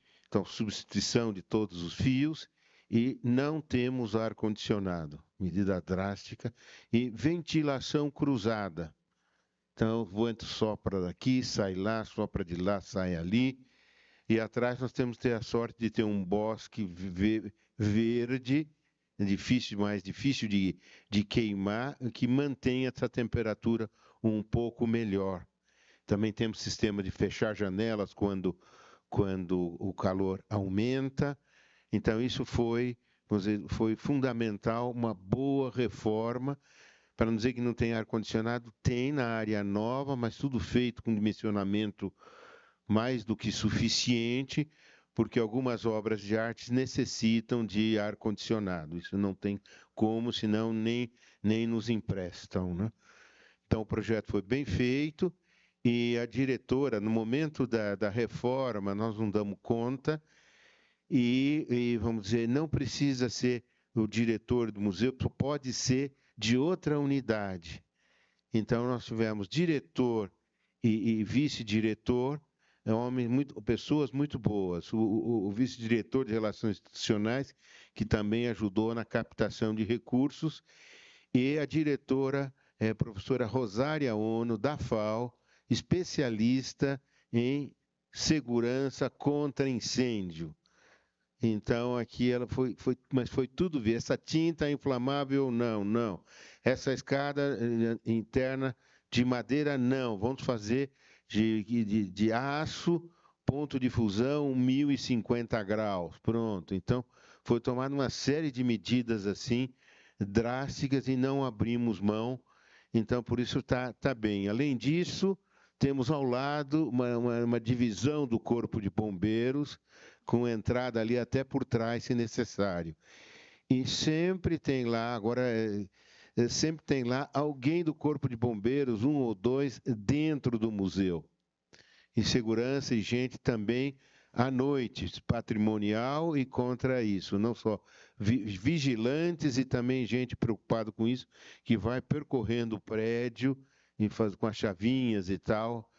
substituição de todos os fios, e não temos ar-condicionado, medida drástica, e ventilação cruzada. Então, o vento sopra daqui, sai lá, sopra de lá, sai ali. E atrás nós temos que ter a sorte de ter um bosque verde, mais difícil de queimar, que mantenha essa temperatura um pouco melhor. Também temos sistema de fechar janelas quando o calor aumenta. Então, isso foi fundamental, uma boa reforma. Para não dizer que não tem ar-condicionado, tem na área nova, mas tudo feito com dimensionamento mais do que suficiente, porque algumas obras de arte necessitam de ar-condicionado. Isso não tem como, senão nem nos emprestam, né? Então, o projeto foi bem feito, e a diretora, no momento da reforma, nós não damos conta, e vamos dizer, não precisa ser o diretor do museu, pode ser de outra unidade. Então, nós tivemos diretor e vice-diretor, pessoas muito boas. O vice-diretor de Relações Institucionais, que também ajudou na captação de recursos, e a diretora, professora Rosária Ono, da FAO, especialista em segurança contra incêndio. Então, aqui ela mas foi tudo ver. Essa tinta é inflamável? Não. Essa escada interna de madeira? Não. Vamos fazer de aço, ponto de fusão, 1050 graus. Pronto. Então, foi tomada uma série de medidas assim, drásticas, e não abrimos mão. Então, por isso está bem. Além disso, temos ao lado uma divisão do Corpo de Bombeiros, com entrada ali até por trás, se necessário. E sempre tem lá, agora sempre tem lá alguém do Corpo de Bombeiros, um ou dois, dentro do museu. E segurança e gente também à noite, patrimonial e contra isso. Não só vigilantes e também gente preocupada com isso, que vai percorrendo o prédio e com as chavinhas e tal.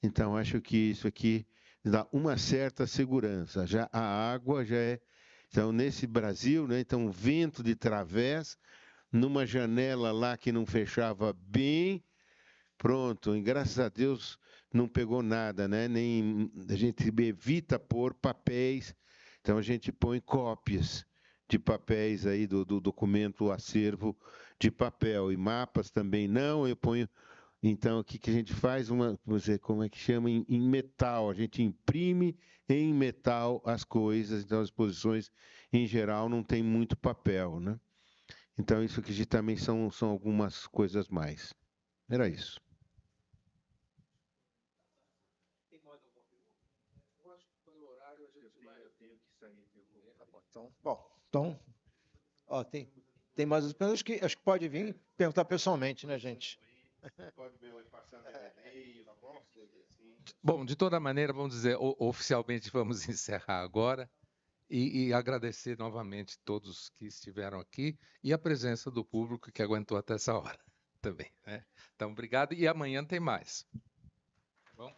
Então, acho que isso aqui dá uma certa segurança. Já a água já é... Então, nesse Brasil, né, então, vento de través, numa janela lá que não fechava bem, pronto, e graças a Deus não pegou nada, né? Nem, a gente evita pôr papéis, então a gente põe cópias de papéis aí do documento, o acervo de papel, e mapas também não, eu ponho... Então, o que a gente faz? Como é que chama? Em metal. A gente imprime em metal as coisas. Então, as exposições, em geral, não tem muito papel, né? Então, isso aqui também são algumas coisas mais. Era isso. Então, ó, tem mais umas perguntas, acho que pode vir perguntar pessoalmente, né, gente? Pode passar no e-mail, tá bom? Bom, de toda maneira, vamos dizer, oficialmente vamos encerrar agora e agradecer novamente todos que estiveram aqui e a presença do público que aguentou até essa hora também, né? Então, obrigado e amanhã tem mais. Bom?